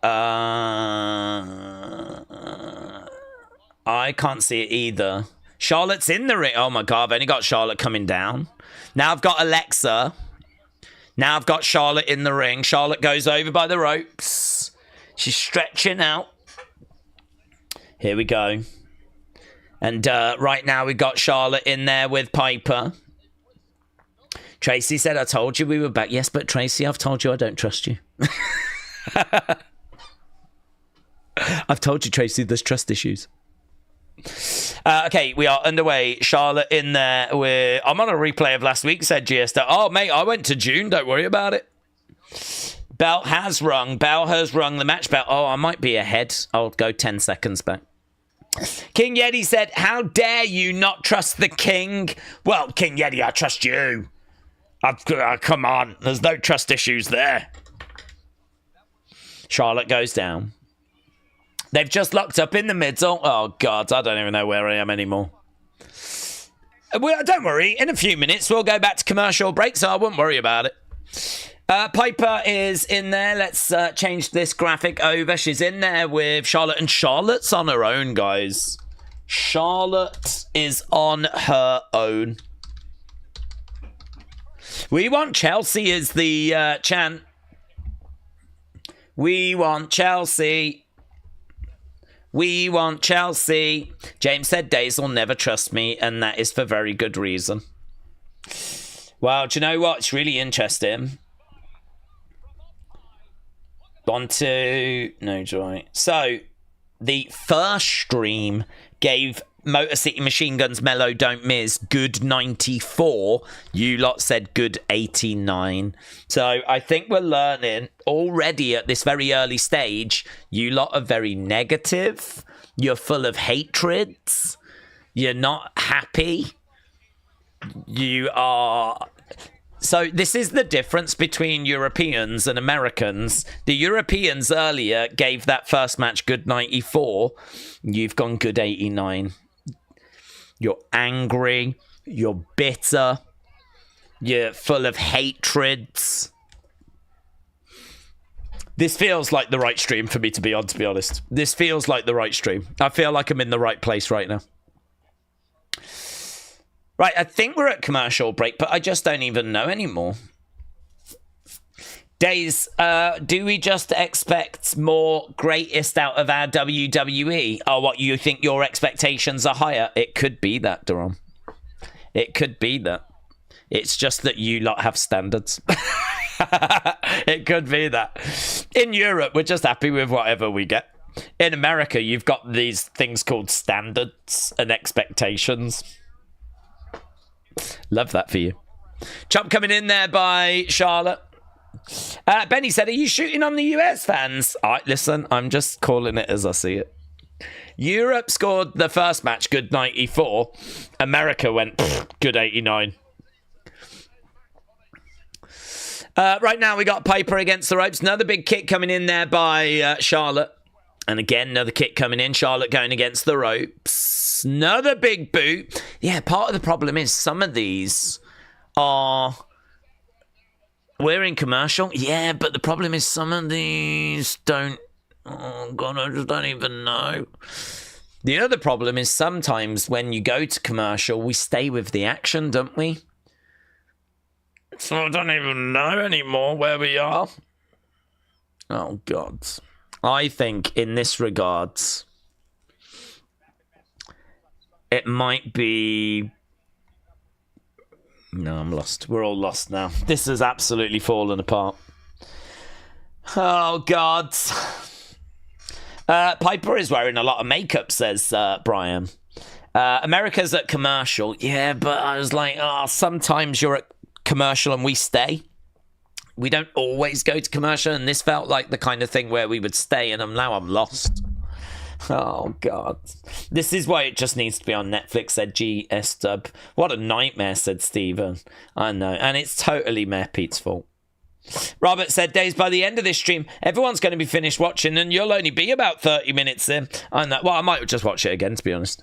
I can't see it either. Charlotte's in the ring. Oh my God, I've only got Charlotte coming down. Now I've got Alexa. Now I've got Charlotte in the ring. Charlotte goes over by the ropes. She's stretching out. Here we go. And right now we've got Charlotte in there with Piper. Tracy said, I told you we were back. Yes, but Tracy, I've told you I don't trust you. I've told you, Tracy, there's trust issues. Okay, we are underway. Charlotte in there. I'm on a replay of last week, said GSD. Oh, mate, I went to June. Don't worry about it. Bell has rung. Bell has rung the match bell. Oh, I might be ahead. I'll go 10 seconds back. King Yeti said, how dare you not trust the king? Well, King Yeti, I trust you. Come on. There's no trust issues there. Charlotte goes down. They've just locked up in the middle. Oh, God, I don't even know where I am anymore. Well, don't worry. In a few minutes, we'll go back to commercial break, so I won't worry about it. Piper is in there. Let's change this graphic over. She's in there with Charlotte, and Charlotte's on her own, guys. Charlotte is on her own. We want Chelsea is the chant. We want Chelsea. We want Chelsea. James said Daze will never trust me, and that is for very good reason. Well, do you know what? It's really interesting. On to... No joy. So, the first stream gave Motor City Machine Guns Melo Don't Miss good 94. You lot said good 89. So I think we're learning already at this very early stage. You lot are very negative. You're full of hatreds. You're not happy. You are... So this is the difference between Europeans and Americans. The Europeans earlier gave that first match good 94. You've gone good 89. You're angry. You're bitter. You're full of hatreds. This feels like the right stream for me to be on, to be honest. This feels like the right stream. I feel like I'm in the right place right now. Right, I think we're at commercial break, but I just don't even know anymore. Daze, do we just expect more greatest out of our WWE? Or what, you think your expectations are higher? It could be that, Duran. It could be that. It's just that you lot have standards. It could be that. In Europe, we're just happy with whatever we get. In America, you've got these things called standards and expectations. Love that for you. Chop coming in there by Charlotte. Benny said, are you shooting on the US fans? Listen, I'm just calling it as I see it. Europe scored the first match, good 94. America went, good 89. Right now we got Piper against the ropes. Another big kick coming in there by Charlotte. And again, another kick coming in. Charlotte going against the ropes. Another big boot. Yeah, part of the problem is some of these are... We're in commercial. Yeah, but the problem is some of these don't... Oh, God, I just don't even know. The other problem is sometimes when you go to commercial, we stay with the action, don't we? So I don't even know anymore where we are. Oh, God. I think in this regards, it might be... No, I'm lost. We're all lost now. This has absolutely fallen apart. Oh, God. Piper is wearing a lot of makeup, says Brian. America's at commercial. Yeah, but I was like, sometimes you're at commercial and we stay. We don't always go to commercial, and this felt like the kind of thing where we would stay, and now I'm lost. Oh, God. This is why it just needs to be on Netflix, said GS Dub. What a nightmare, said Steven. I know. And it's totally Mayor Pete's fault. Robert said, Daze, by the end of this stream, everyone's going to be finished watching, and you'll only be about 30 minutes in. I know. Well, I might just watch it again, to be honest.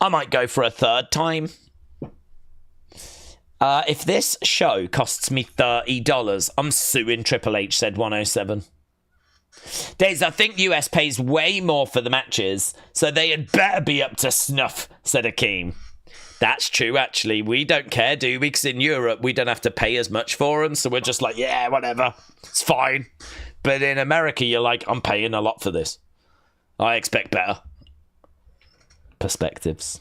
I might go for a third time. If this show costs me $30, I'm suing Triple H, said 107. Daze, I think US pays way more for the matches, so they had better be up to snuff, said Akeem. That's true, actually. We don't care, do we? Because in Europe, we don't have to pay as much for them, so we're just like, yeah, whatever. It's fine. But in America, you're like, I'm paying a lot for this. I expect better. Perspectives.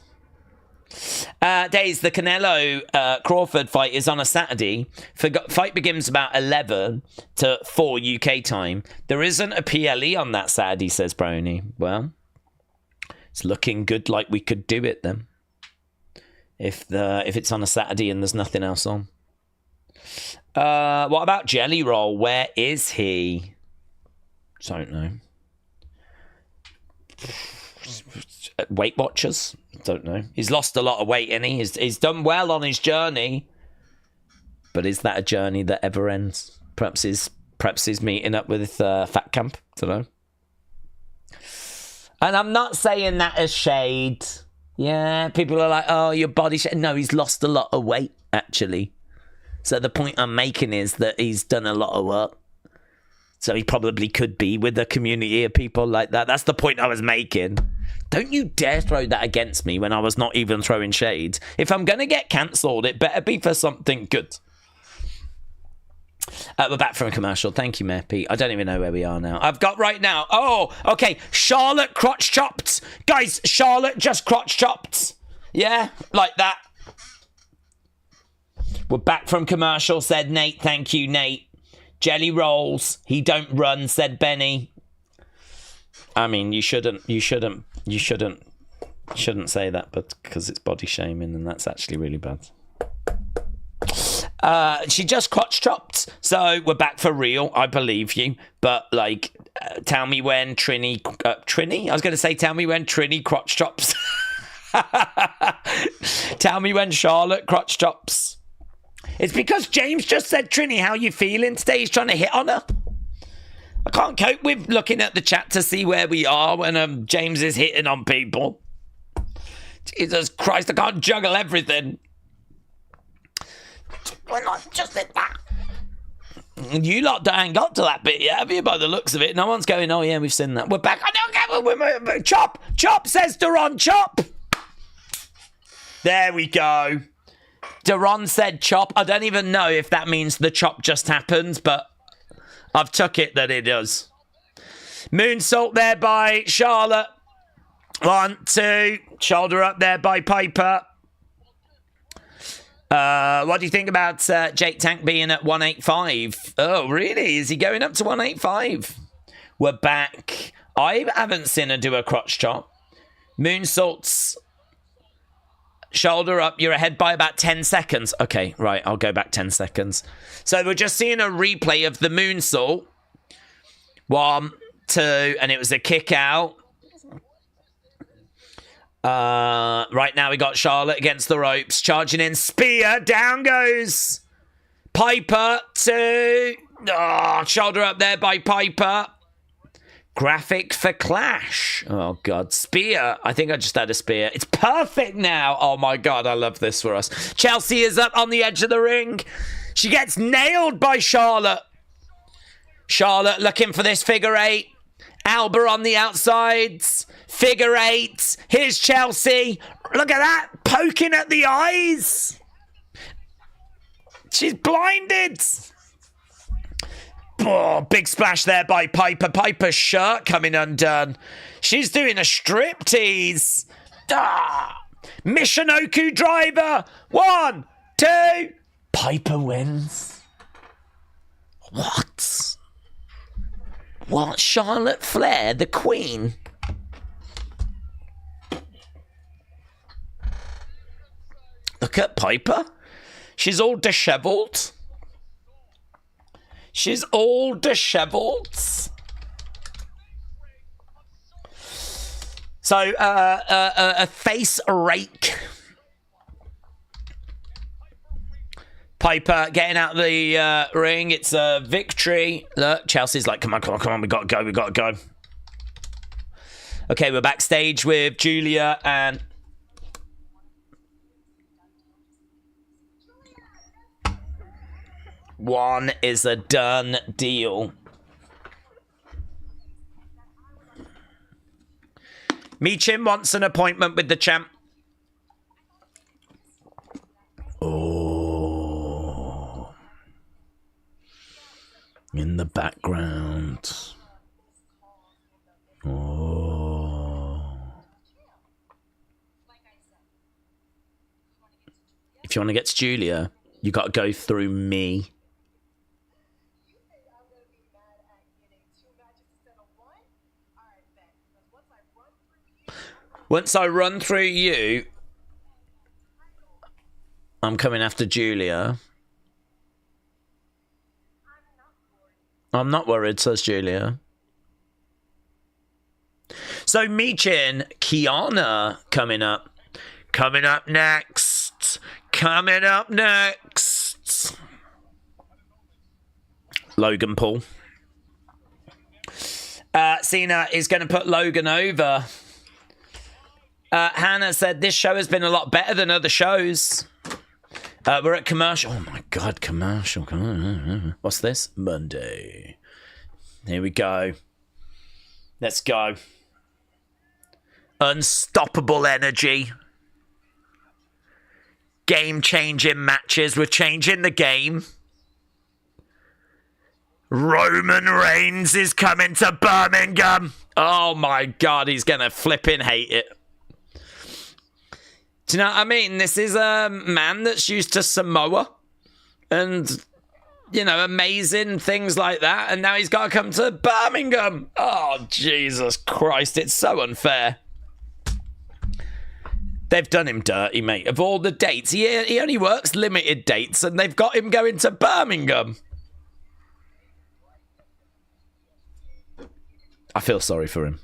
Daze, the Canelo Crawford fight is on a Saturday. Fight begins about 11 to 4 UK time. There isn't a PLE on that Saturday, says Brony. Well, it's looking good like we could do it then. If it's on a Saturday and there's nothing else on. What about Jelly Roll? Where is he? Don't know. Weight Watchers? Don't know. He's lost a lot of weight, and he's done well on his journey. But is that a journey that ever ends? Perhaps he's meeting up with Fat Camp. Don't know. And I'm not saying that as shade. Yeah, people are like, oh, your body shape. No, he's lost a lot of weight, actually. So the point I'm making is that he's done a lot of work. So he probably could be with a community of people like that. That's the point I was making. Don't you dare throw that against me when I was not even throwing shade. If I'm going to get cancelled, it better be for something good. We're back from a commercial. Thank you, Mayor Pete. I don't even know where we are now. I've got right now. Oh, okay. Charlotte crotch chopped. Guys, Charlotte just crotch chopped. Yeah, like that. We're back from commercial, said Nate. Thank you, Nate. Jelly rolls. He don't run, said Benny. I mean, you shouldn't say that, but because it's body shaming, and that's actually really bad. She just crotch chopped, so we're back for real. I believe you, but like, tell me when Trini. I was going to say, tell me when Trini crotch chops. Tell me when Charlotte crotch chops. It's because James just said, Trini, how you feeling today? He's trying to hit on her. I can't cope with looking at the chat to see where we are when James is hitting on people. Jesus Christ, I can't juggle everything. Why not just hit that? You lot ain't got to that bit yet, have you, by the looks of it? No one's going, oh yeah, we've seen that. We're back. I don't get chop! Chop, says Duron, chop! There we go. Duron said chop. I don't even know if that means the chop just happened, but I've took it that it does. Moonsault there by Charlotte. 1, 2. Shoulder up there by Piper. What do you think about Jake Tank being at 185? Oh, really? Is he going up to 185? We're back. I haven't seen her do a crotch chop. Moonsault's shoulder up. You're ahead by about 10 seconds. Okay, right. I'll go back 10 seconds. So we're just seeing a replay of the moonsault. 1, 2, and it was a kick out. Right now we got Charlotte against the ropes, charging in, spear, down goes Piper. 2. Oh, shoulder up there by Piper. Graphic for Clash. Oh, God. Spear. I think I just had a spear. It's perfect now. Oh, my God. I love this for us. Chelsea is up on the edge of the ring. She gets nailed by Charlotte. Charlotte looking for this figure eight. Alba on the outsides. Figure eight. Here's Chelsea. Look at that. Poking at the eyes. She's blinded. Oh, big splash there by Piper. Piper's shirt coming undone. She's doing a striptease. Michinoku driver. 1, 2. Piper wins. What? What? Charlotte Flair, the queen? Look at Piper. She's all disheveled. She's all disheveled. So, a face rake. Piper getting out of the ring. It's a victory. Look, Chelsea's like, come on, we got to go. Okay, we're backstage with Julia and... One is a done deal. Michin wants an appointment with the champ. Oh. In the background. Oh. If you want to get to Julia, you got to go through me. Once I run through you, I'm coming after Julia. I'm not worried, says Julia. So Michin, Kiana coming up. Coming up next. Logan Paul. Cena is going to put Logan over. Hannah said this show has been a lot better than other shows. We're at commercial. Oh my God, commercial. What's this? Monday. Here we go. Let's go. Unstoppable energy. Game-changing matches. We're changing the game. Roman Reigns is coming to Birmingham. Oh my God, he's going to flipping hate it. Do you know what I mean? This is a man that's used to Samoa and, you know, amazing things like that. And now he's got to come to Birmingham. Oh, Jesus Christ. It's so unfair. They've done him dirty, mate. Of all the dates, he only works limited dates and they've got him going to Birmingham. I feel sorry for him.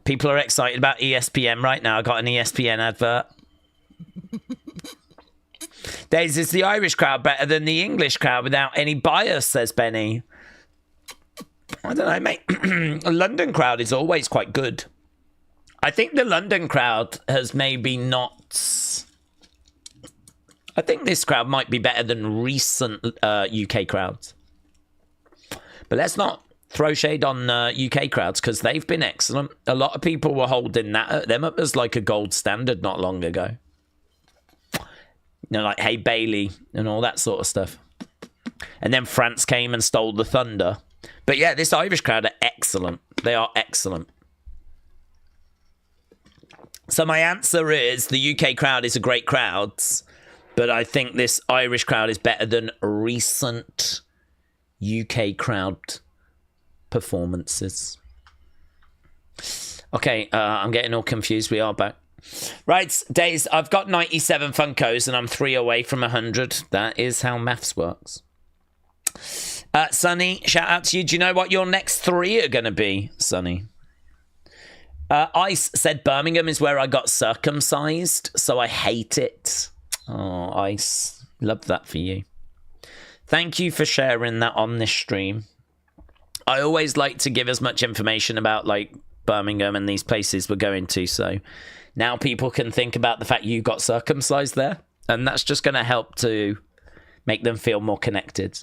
People are excited about ESPN right now. I got an ESPN advert. Daze, is the Irish crowd better than the English crowd without any bias, says Benny. I don't know, mate. A London crowd is always quite good. I think the London crowd has maybe not... I think this crowd might be better than recent UK crowds. But let's not throw shade on UK crowds because they've been excellent. A lot of people were holding them up as like a gold standard not long ago. You know, like Hey Bailey and all that sort of stuff. And then France came and stole the thunder. But yeah, this Irish crowd are excellent. They are excellent. So my answer is the UK crowd is a great crowd, but I think this Irish crowd is better than recent UK crowd performances. Okay, I'm getting all confused. We are back. Right, Daze, I've got 97 Funkos and I'm 3 away from 100. That is how maths works. Sonny, shout out to you. Do you know what your next 3 are going to be, Sonny? Ice said Birmingham is where I got circumcised, so I hate it. Oh, Ice. Love that for you. Thank you for sharing that on this stream. I always like to give as much information about like Birmingham and these places we're going to, so now people can think about the fact you got circumcised there, and that's just going to help to make them feel more connected.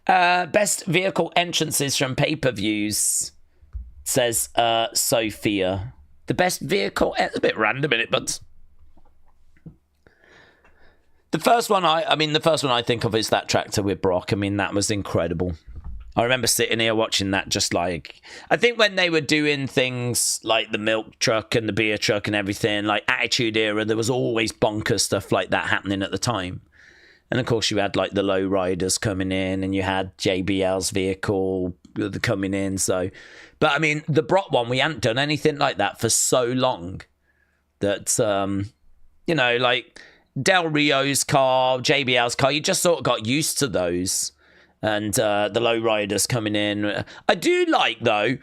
Best vehicle entrances from pay-per-views, says Sophia. The best vehicle, it's a bit random in it, but the first one I think of is that tractor with Brock. I mean, that was incredible. I remember sitting here watching that, just like, I think when they were doing things like the milk truck and the beer truck and everything, like Attitude Era, there was always bonkers stuff like that happening at the time. And of course you had like the low riders coming in, and you had JBL's vehicle coming in. So, but I mean, the Brock one, we hadn't done anything like that for so long that, you know, like Del Rio's car, JBL's car, you just sort of got used to those. And the low riders coming in. I do like, though,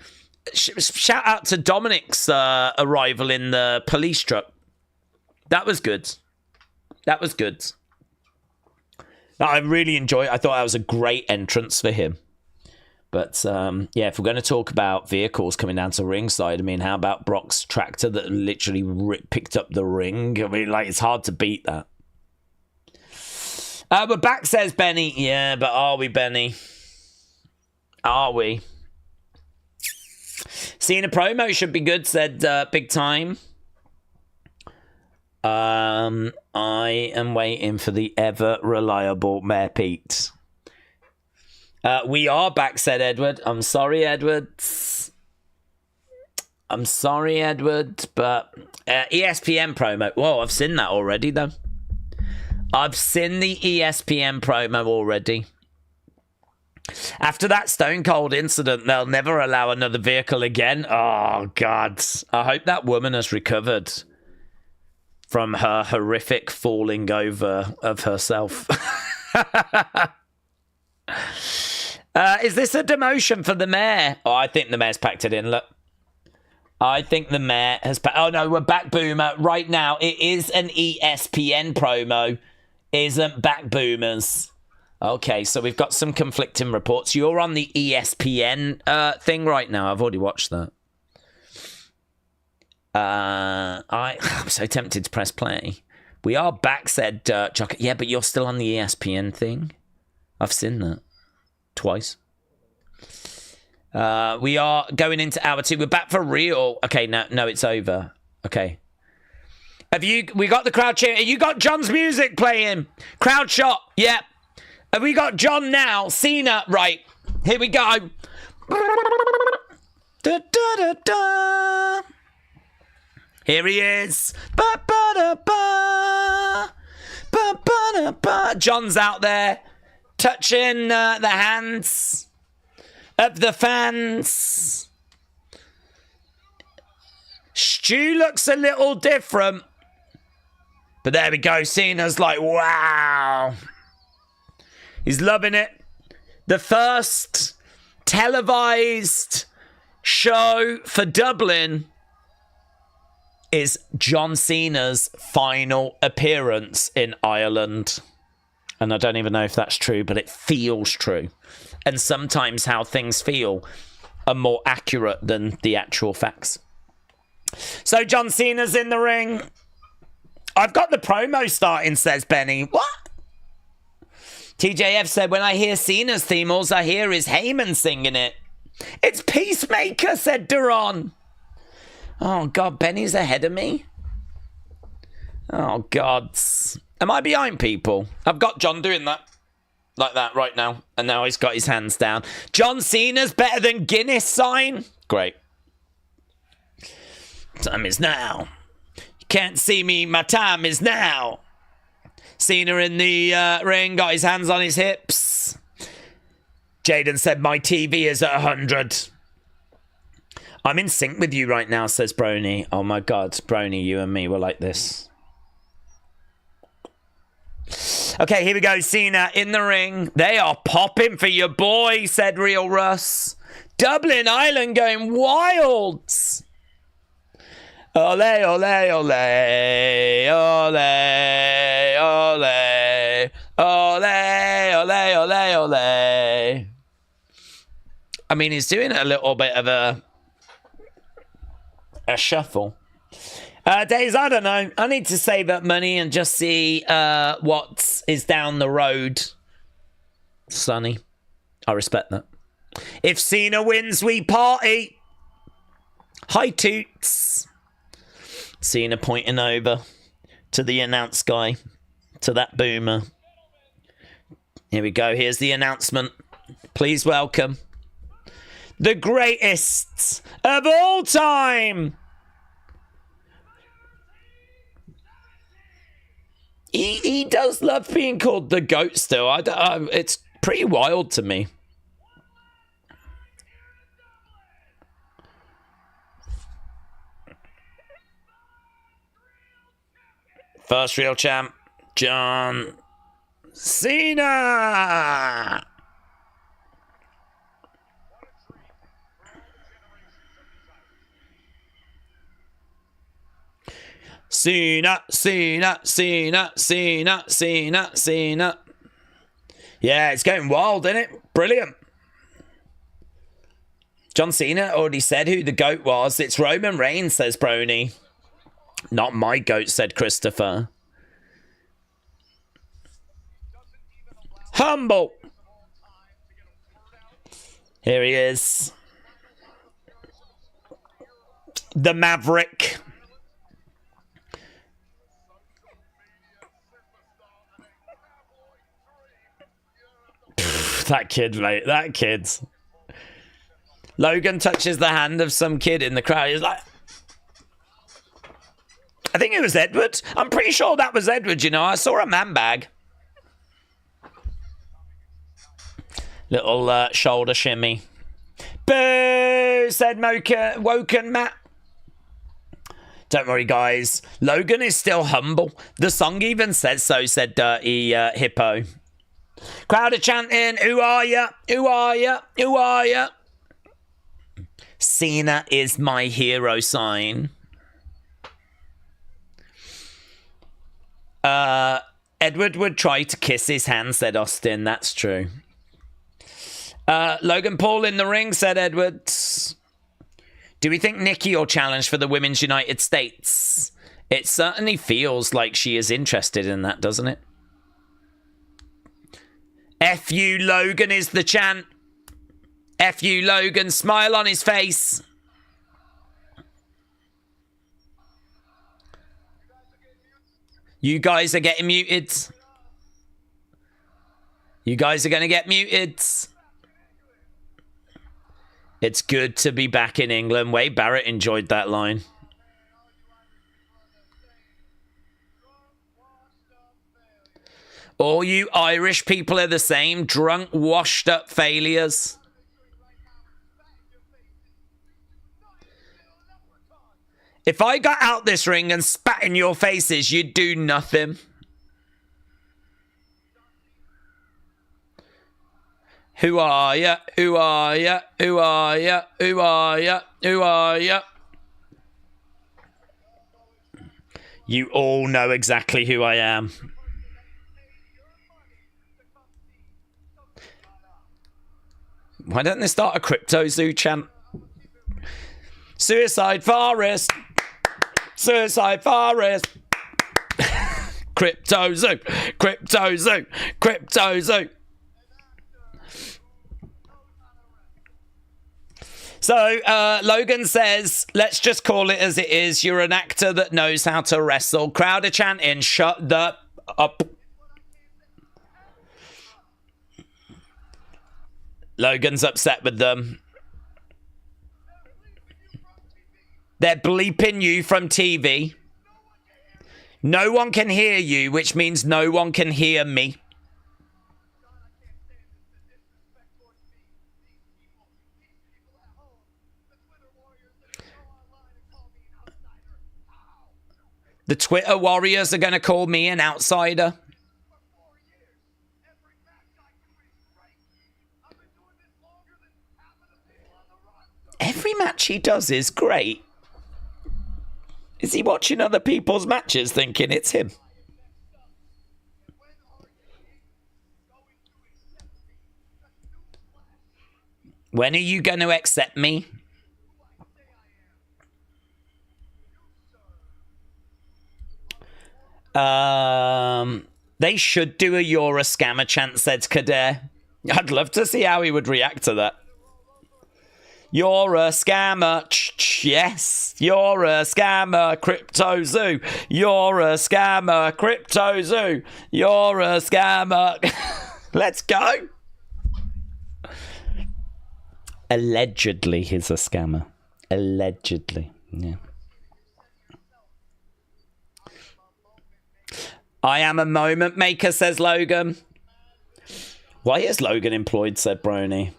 shout out to Dominic's arrival in the police truck. That was good. That was good. I really enjoyed it. I thought that was a great entrance for him. But, yeah, if we're going to talk about vehicles coming down to ringside, I mean, how about Brock's tractor that literally picked up the ring? I mean, like, it's hard to beat that. We're back, says Benny. Yeah, but are we, Benny? Are we? Cena promo should be good, said Big Time. I am waiting for the ever-reliable Mayor Pete. We are back, said Edward. I'm sorry, Edward. I'm sorry, Edward, but ESPN promo. Whoa, I've seen that already, though. I've seen the ESPN promo already. After that Stone Cold incident, they'll never allow another vehicle again. Oh, God. I hope that woman has recovered from her horrific falling over of herself. Is this a demotion for the mayor? Oh, I think the mayor's packed it in. Look. I think the mayor has... Oh, no, we're back, Boomer. Right now, it is an ESPN promo. Isn't back, Boomers. Okay, so we've got some conflicting reports. You're on the ESPN thing right now. I've already watched that. I'm so tempted to press play. We are back, said Chuck. Yeah, but you're still on the ESPN thing. I've seen that twice. We are going into hour 2. We're back for real. Okay, no, it's over. Okay. We got the crowd cheering. You got John's music playing. Crowd shot. Yep. Have we got John now? Cena. Right. Here we go. Da, da, da, da. Here he is. Ba, ba, da, ba. Ba, ba, da, ba. John's out there touching the hands of the fans. Stu looks a little different. But there we go. Cena's like, wow. He's loving it. The first televised show for Dublin is John Cena's final appearance in Ireland. And I don't even know if that's true, but it feels true. And sometimes how things feel are more accurate than the actual facts. So John Cena's in the ring. I've got the promo starting, says Benny. What? TJF said, when I hear Cena's theme, all I hear is Heyman singing it. It's Peacemaker, said Duran. Oh, God, Benny's ahead of me. Oh, God. Am I behind people? I've got John doing that. Like that right now. And now he's got his hands down. John Cena's better than Guinness sign. Great. Time is now. Can't see me, my time is now. Cena in the ring, got his hands on his hips. Jaden said, my TV is at 100. I'm in sync with you right now, says Brony. Oh my God, Brony, you and me were like this. Okay, here we go. Cena in the ring. They are popping for your boy, said Real Russ. Dublin Island going wild. Ole, ole, ole, ole, ole, ole, I mean, he's doing a little bit of a shuffle. Daze, I don't know. I need to save up money and just see what is down the road. Sonny, I respect that. If Cena wins, we party. Hi, Toots. Cena pointing over to the announce guy, to that boomer. Here we go. Here's the announcement. Please welcome the greatest of all time. He does love being called the GOAT still. It's pretty wild to me. First real champ, John Cena. Cena, Cena, Cena, Cena, Cena, Cena. Yeah, it's going wild, isn't it? Brilliant. John Cena already said who the GOAT was. It's Roman Reigns, says Brony. Not my GOAT, said Christopher. Humble. Here he is. The Maverick. That kid, mate. That kid. Logan touches the hand of some kid in the crowd. He's like... I think it was Edward. I'm pretty sure that was Edward, you know. I saw a man bag. Little shoulder shimmy. Boo, said Woken Matt. Don't worry, guys. Logan is still humble. The song even says so, said Dirty Hippo. Crowd are chanting, who are ya? Who are ya? Who are ya? Cena is my hero sign. Edward would try to kiss his hand, said Austin. That's true. Logan Paul in the ring, said Edward. Do we think Nikki will challenge for the Women's United States? It certainly feels like she is interested in that, doesn't it? F you, Logan is the chant. F you, Logan. Smile on his face. You guys are getting muted. You guys are going to get muted. It's good to be back in England. Wade Barrett enjoyed that line. All you Irish people are the same. Drunk, washed up failures. If I got out this ring and spat in your faces, you'd do nothing. Who are ya? Who are ya? Who are ya? Who are ya? Who are ya? You all know exactly who I am. Why don't they start a Crypto Zoo chant? Suicide Forest. Suicide Forest. Crypto Zoo. Crypto Zoo. Crypto Zoo. So, Logan says, let's just call it as it is. You're an actor that knows how to wrestle. Crowd are chanting, shut the up. Logan's upset with them. They're bleeping you from TV. No one can hear you, which means no one can hear me. The Twitter warriors are going to call me an outsider. Every match he does is great. Is he watching other people's matches thinking it's him? When are you going to accept me? They should do a "You're a scammer" chant, said Kader. I'd love to see how he would react to that. You're a scammer. Yes, you're a scammer, Crypto Zoo. You're a scammer, Crypto Zoo. You're a scammer. Let's go. Allegedly, he's a scammer. Allegedly, yeah. I am a moment maker, says Logan. Why is Logan employed, said Brony.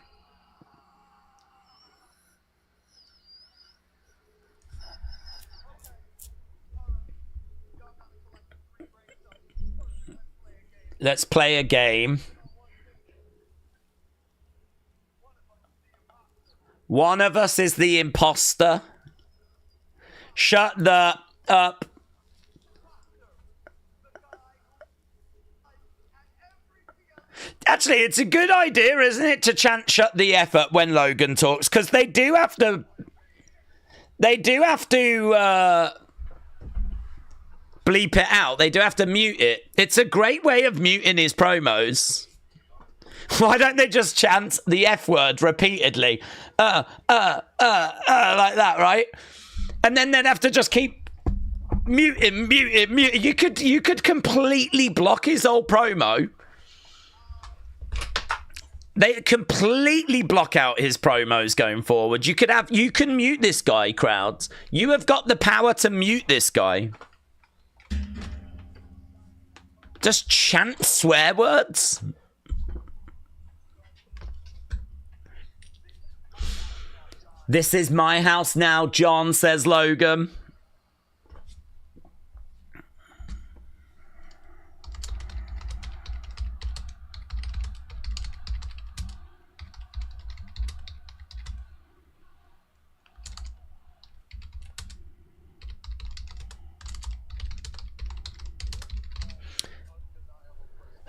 Let's play a game. One of us is the imposter. Shut the up. Actually, it's a good idea, isn't it, to chant "shut the F up" when Logan talks, because they do have to bleep it out. They do have to mute it. It's a great way of muting his promos. Why don't they just chant the F word repeatedly? Like that, right? And then they'd have to just keep muting. You could completely block his whole promo. They completely block out his promos going forward. You can mute this guy, crowds. You have got the power to mute this guy. Just chant swear words. This is my house now, John, says Logan.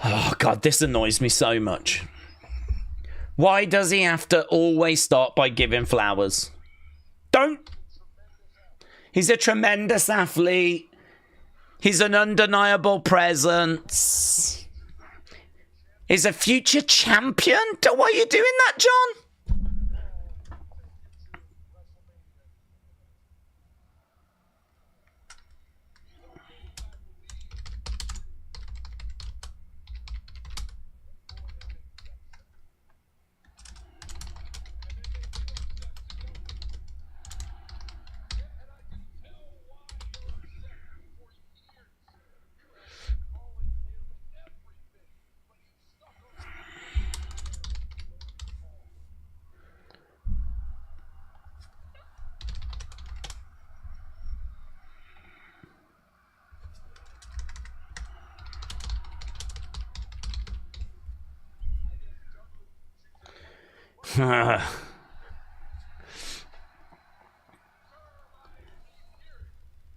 Oh, God, this annoys me so much. Why does he have to always start by giving flowers? Don't. He's a tremendous athlete. He's an undeniable presence. He's a future champion. Why are you doing that, John?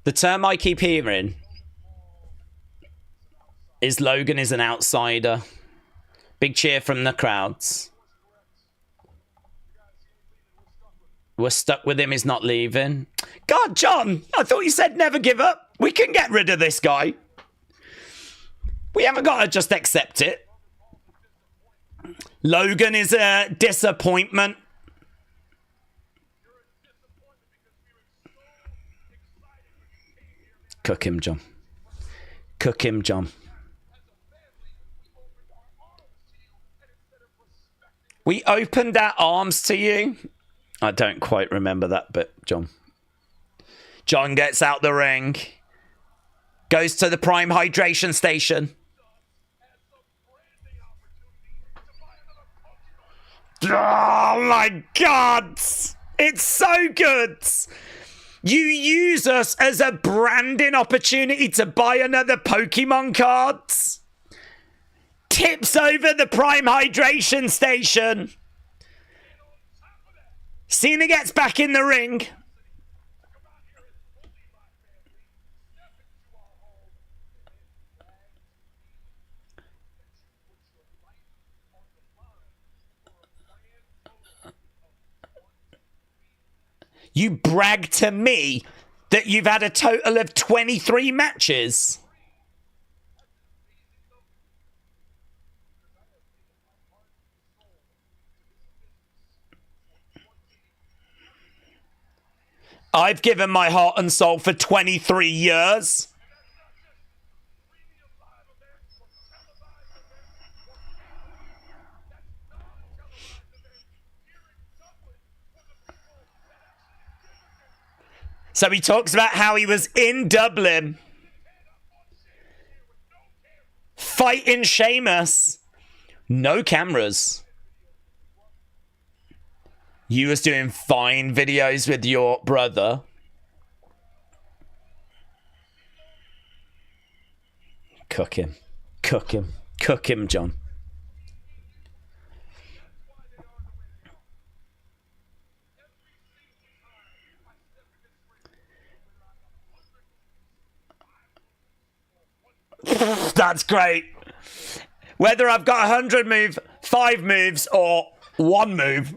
The term I keep hearing is Logan is an outsider. Big cheer from the crowds. We're stuck with him, he's not leaving. God, John, I thought you said never give up. We can get rid of this guy. We haven't got to just accept it. Logan is a disappointment. Cook him, John. Cook him, John. We opened our arms to you. I don't quite remember that bit, John. John gets out the ring. Goes to the Prime Hydration Station. Oh my God! It's so good! You use us as a branding opportunity to buy another Pokemon cards. Tips over the Prime Hydration Station. Cena gets back in the ring. You brag to me that you've had a total of 23 matches. I've given my heart and soul for 23 years. So he talks about how he was in Dublin fighting Sheamus. No cameras. You was doing fine videos with your brother. Cook him. Cook him. Cook him, John. That's great. Whether I've got 100 moves, 5 moves, or 1 move.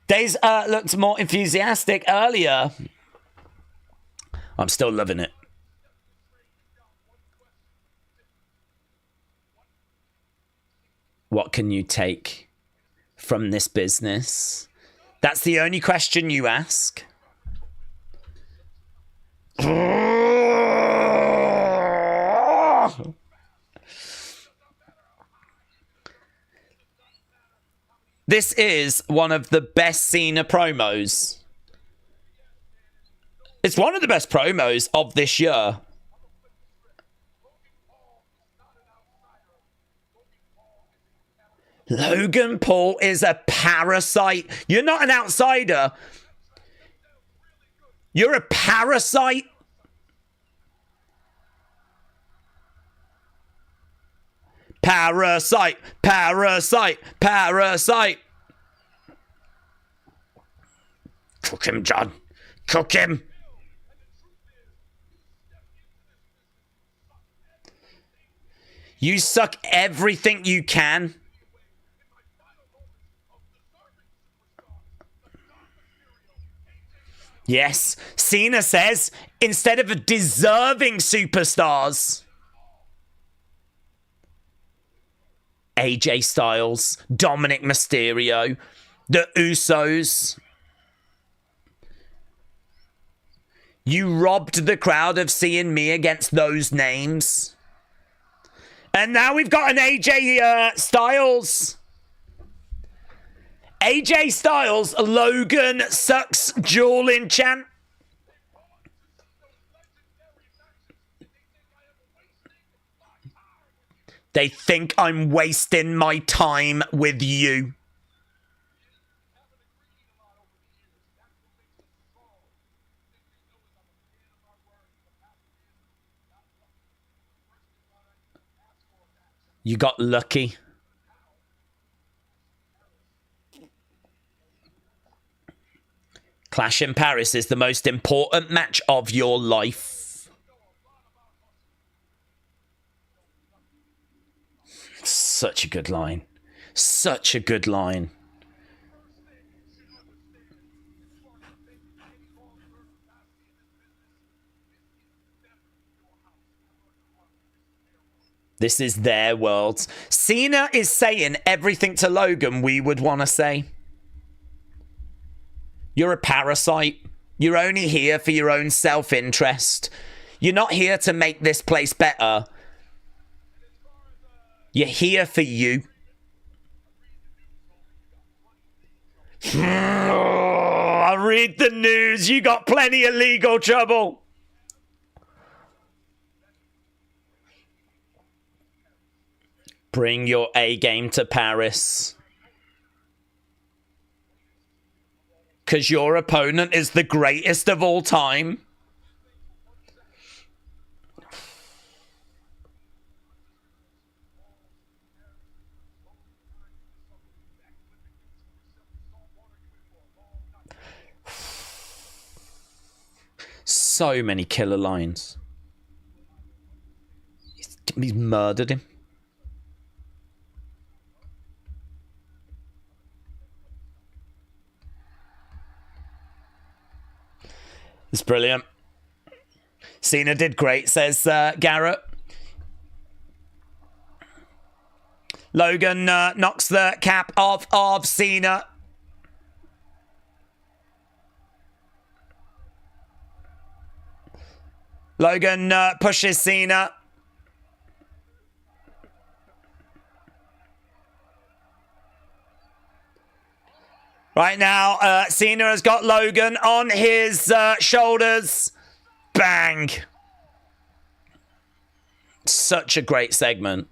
Daze looked more enthusiastic earlier. I'm still loving it. What can you take from this business? That's the only question you ask. This is one of the best Cena promos. It's one of the best promos of this year. Logan Paul is a parasite. You're not an outsider. You're a parasite. Parasite, parasite, parasite. Cook him, John. Cook him. You suck everything you can. Yes, Cena says, instead of deserving superstars. AJ Styles, Dominic Mysterio, the Usos. You robbed the crowd of seeing me against those names. And now we've got an AJ Styles. AJ Styles, Logan sucks dueling chant. They think I'm wasting my time with you. You got lucky. Clash in Paris is the most important match of your life. Such a good line. Such a good line. This is their world. Cena is saying everything to Logan we would want to say. You're a parasite. You're only here for your own self-interest. You're not here to make this place better. You're here for you. I read the news. You got plenty of legal trouble. Bring your A game to Paris. Because your opponent is the greatest of all time. So many killer lines. He's murdered him. It's brilliant. Cena did great, says Garrett. Logan knocks the cap off of Cena. Logan pushes Cena. Right now, Cena has got Logan on his shoulders. Bang. Such a great segment.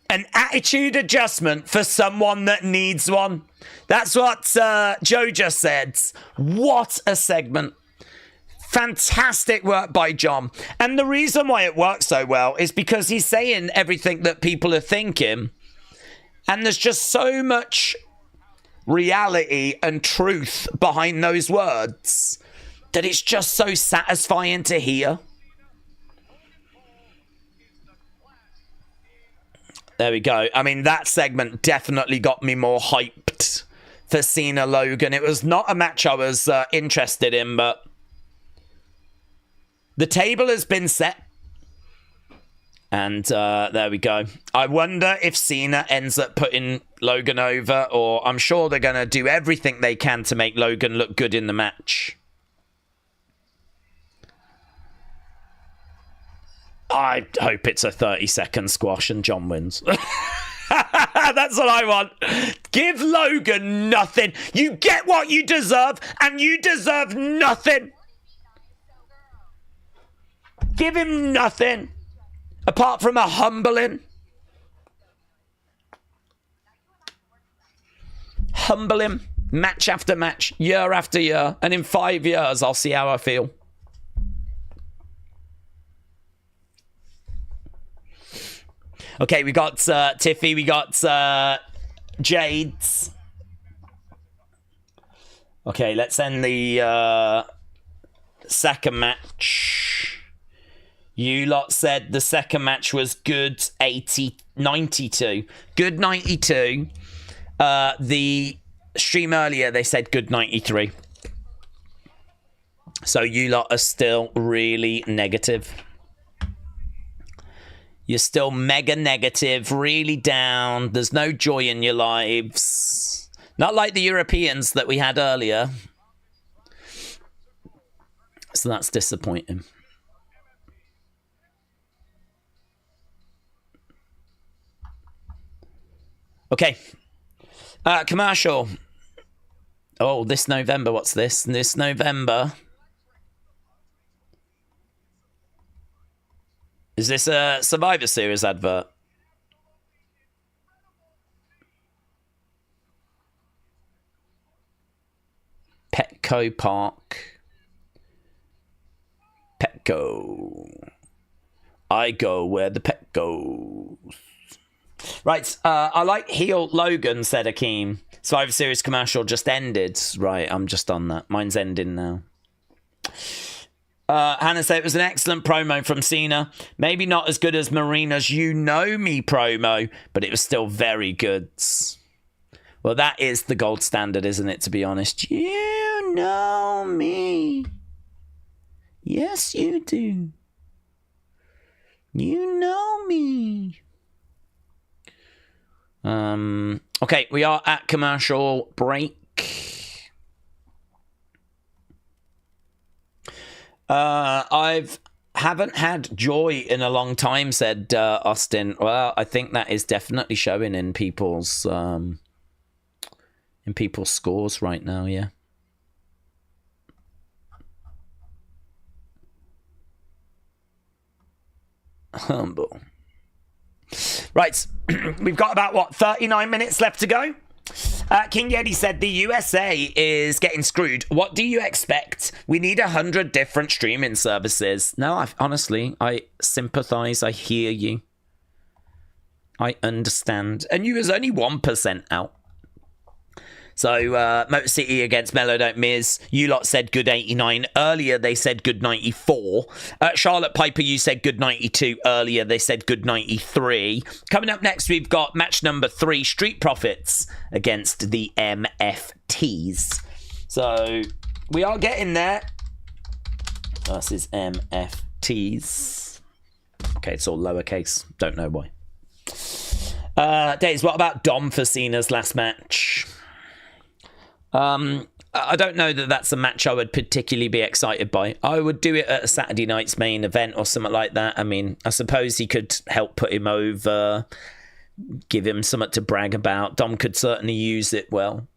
An attitude adjustment for someone that needs one. That's what Joe just said. What a segment. Fantastic work by John. And the reason why it works so well is because he's saying everything that people are thinking. And there's just so much reality and truth behind those words that it's just so satisfying to hear. There we go. I mean, that segment definitely got me more hyped for Cena Logan. It was not a match I was interested in, but the table has been set. And there we go. I wonder if Cena ends up putting Logan over, or I'm sure they're going to do everything they can to make Logan look good in the match. I hope it's a 30-second squash and John wins. That's what I want. Give Logan nothing. You get what you deserve, and you deserve nothing. Give him nothing. Apart from a humbling. Humble him. Match after match. Year after year. And in 5 years, I'll see how I feel. Okay, we got Tiffy. We got Jades. Okay, let's end the second match. You lot said the second match was good 92. Good 92. The stream earlier, they said good 93. So you lot are still really negative. You're still mega negative, really down. There's no joy in your lives. Not like the Europeans that we had earlier. So that's disappointing. Okay. Commercial. Oh, this November. What's this? This November. Is this a Survivor Series advert? Petco Park. Petco. I go where the pet goes. Right, I like heel Logan, said Akeem. Survivor Series commercial just ended. Right, I'm just on that. Mine's ending now. Hannah said it was an excellent promo from Cena. Maybe not as good as Marina's You Know Me promo, but it was still very good. Well, that is the gold standard, isn't it, to be honest? You know me. Yes, you do. You know me. Okay, we are at commercial break. Haven't had joy in a long time, said Austin. Well, I think that is definitely showing in people's scores right now, yeah. Humble. Right, we've got about, what, 39 minutes left to go? King Yeti said the USA is getting screwed. What do you expect? We need 100 different streaming services. No, honestly, I sympathize. I hear you. I understand. And you was only 1% out. So, Motor City against Melo, don't miss. You lot said good 89 earlier. They said good 94. Charlotte Piper, you said good 92 earlier. They said good 93. Coming up next, we've got match number 3, Street Profits against the MFTs. So, we are getting there. Versus MFTs. Okay, it's all lowercase. Don't know why. Daze, what about Dom for Cena's last match? I don't know that that's a match I would particularly be excited by. I would do it at a Saturday night's main event or something like that. I mean, I suppose he could help put him over, give him something to brag about. Dom could certainly use it well.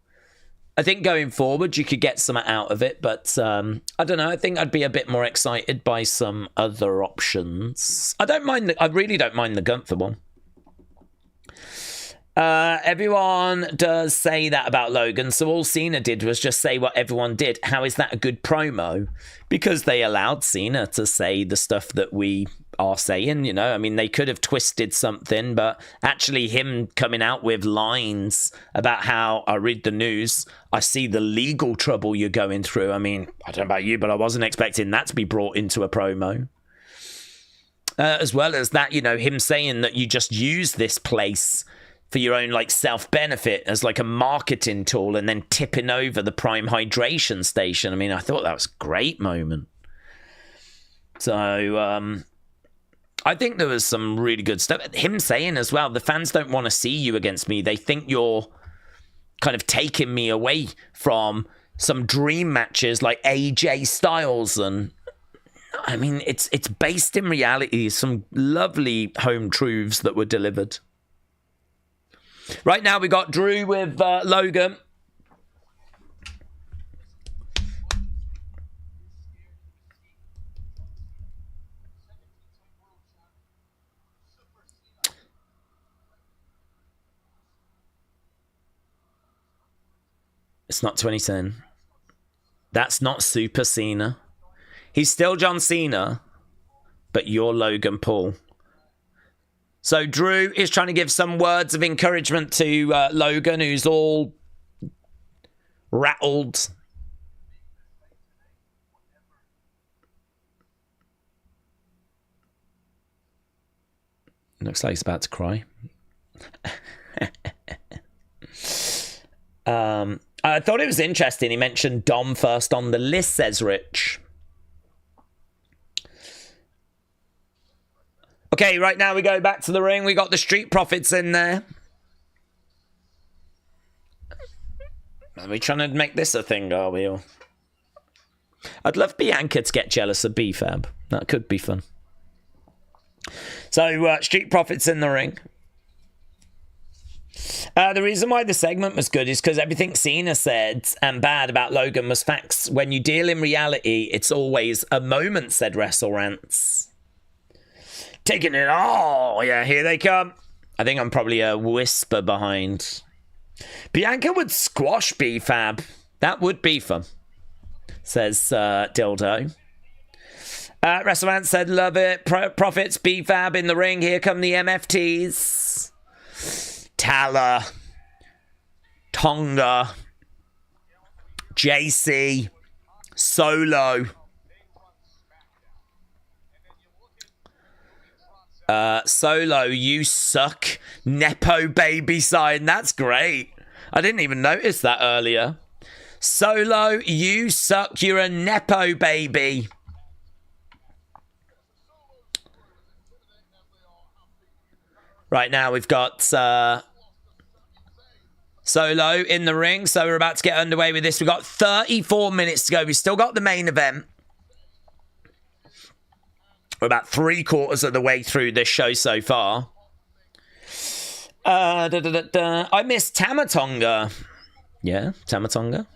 I think going forward, you could get something out of it, but I don't know. I think I'd be a bit more excited by some other options. I really don't mind the Gunther one. Everyone does say that about Logan, so all Cena did was just say what everyone did. How is that a good promo? Because they allowed Cena to say the stuff that we are saying, you know. I mean, they could have twisted something, but actually him coming out with lines about how I read the news, I see the legal trouble you're going through. I mean, I don't know about you, but I wasn't expecting that to be brought into a promo. As well as that, you know, him saying that you just use this place for your own like self-benefit as like a marketing tool and then tipping over the Prime Hydration station. I mean, I thought that was a great moment. So, I think there was some really good stuff. Him saying as well, the fans don't want to see you against me. They think you're kind of taking me away from some dream matches like AJ Styles. And I mean, it's based in reality. Some lovely home truths that were delivered. Right now, we got Drew with Logan. It's not 2010. That's not Super Cena. He's still John Cena, but you're Logan Paul. So Drew is trying to give some words of encouragement to Logan, who's all rattled. Looks like he's about to cry. I thought it was interesting. He mentioned Dom first on the list, says Rich. Okay, right now we go back to the ring. We got the Street Profits in there. Are we trying to make this a thing, are we? Or... I'd love Bianca to get jealous of B-Fab. That could be fun. So, Street Profits in the ring. The reason why the segment was good is because everything Cena said and bad about Logan was facts. When you deal in reality, it's always a moment, said Wrestle Rants. Taking it all. Yeah, here they come. I think I'm probably a whisper behind. Bianca would squash B-Fab. That would be fun, says Dildo. WrestleMan said, love it. Profits, B-Fab in the ring. Here come the MFTs. Tala. Tonga. JC. Solo. Solo, you suck. Nepo baby sign. That's great. I didn't even notice that earlier. Solo, you suck. You're a Nepo baby. Right now we've got Solo in the ring. So we're about to get underway with this. We've got 34 minutes to go. We've still got the main event. We're about 3/4 of the way through this show so far. I missed Tamatonga. Yeah, Tamatonga.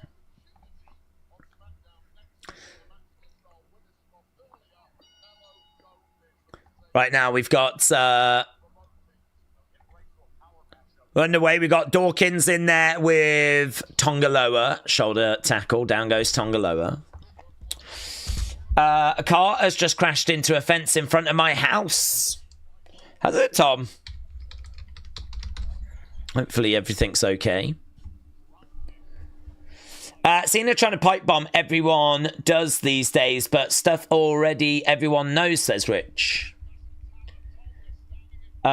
Right now we've got... underway, we got Dawkins in there with Tongaloa. Shoulder tackle. Down goes Tongaloa. A car has just crashed into a fence in front of my house. Has it, Tom? Hopefully everything's okay. Cena trying to pipe bomb. Everyone does these days, but stuff already everyone knows, says Rich. Hib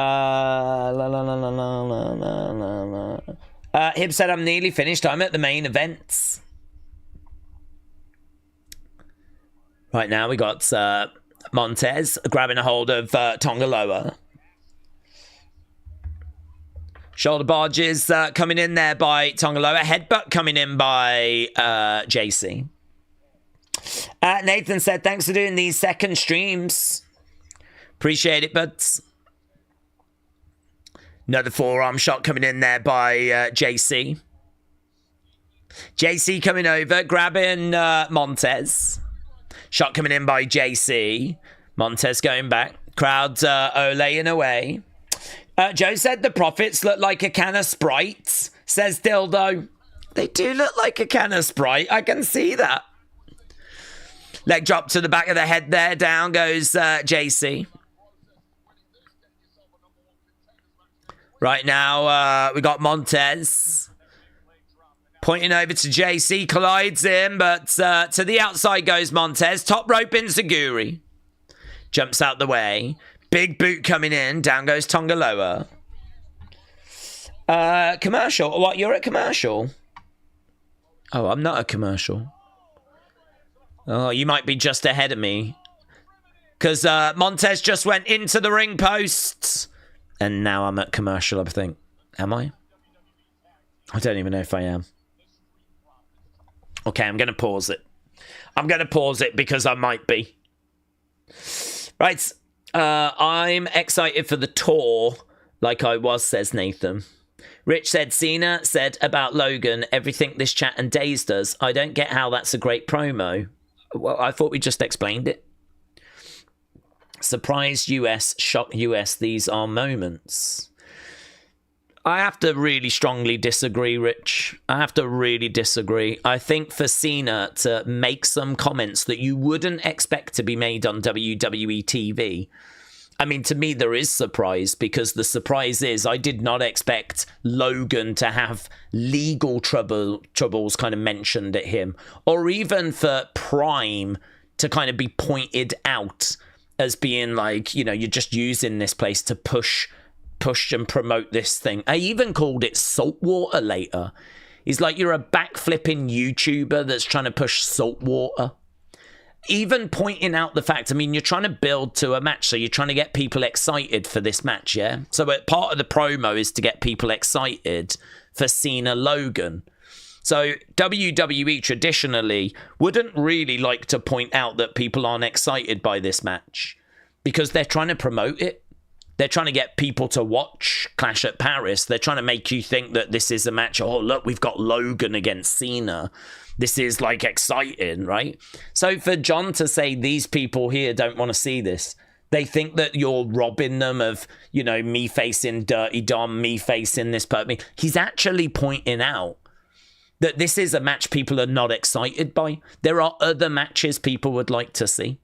said, I'm nearly finished. I'm at the main events. Right now, we got Montez grabbing a hold of Tongaloa. Shoulder barges coming in there by Tongaloa. Headbutt coming in by JC. Nathan said, thanks for doing these second streams. Appreciate it, buds. Another forearm shot coming in there by JC. JC coming over, grabbing Montez. Shot coming in by JC. Montez going back. Crowd olaying away. Joe said the Profits look like a can of Sprite, says Dildo. They do look like a can of Sprite. I can see that. Leg drop to the back of the head there. Down goes JC. Right now, we got Montez. Pointing over to JC. Collides him, but to the outside goes Montez. Top rope Enziguri. Jumps out the way. Big boot coming in. Down goes Tongaloa. Commercial. What? You're at commercial? Oh, I'm not a commercial. Oh, you might be just ahead of me. Because Montez just went into the ring post. And now I'm at commercial, I think. Am I? I don't even know if I am. Okay, I'm going to pause it. I'm going to pause it because I might be. Right. I'm excited for the tour, like I was, says Nathan. Rich said, Cena said about Logan, everything this chat and Daze does. I don't get how that's a great promo. Well, I thought we just explained it. Surprise US, shock US, these are moments. I have to really strongly disagree, Rich. I have to really disagree. I think for Cena to make some comments that you wouldn't expect to be made on WWE TV, I mean, to me, there is surprise, because the surprise is I did not expect Logan to have legal troubles kind of mentioned at him, or even for Prime to kind of be pointed out as being like, you know, you're just using this place to push and promote this thing. I even called it saltwater later. He's like, you're a backflipping YouTuber that's trying to push saltwater. Even pointing out the fact, I mean, you're trying to build to a match, so you're trying to get people excited for this match, yeah? So part of the promo is to get people excited for Cena Logan. So WWE traditionally wouldn't really like to point out that people aren't excited by this match because they're trying to promote it. They're trying to get people to watch Clash at Paris. They're trying to make you think that this is a match. Oh, look, we've got Logan against Cena. This is like exciting, right? So for John to say these people here don't want to see this, they think that you're robbing them of, you know, me facing Dirty Dom, me facing this person. He's actually pointing out that this is a match people are not excited by. There are other matches people would like to see.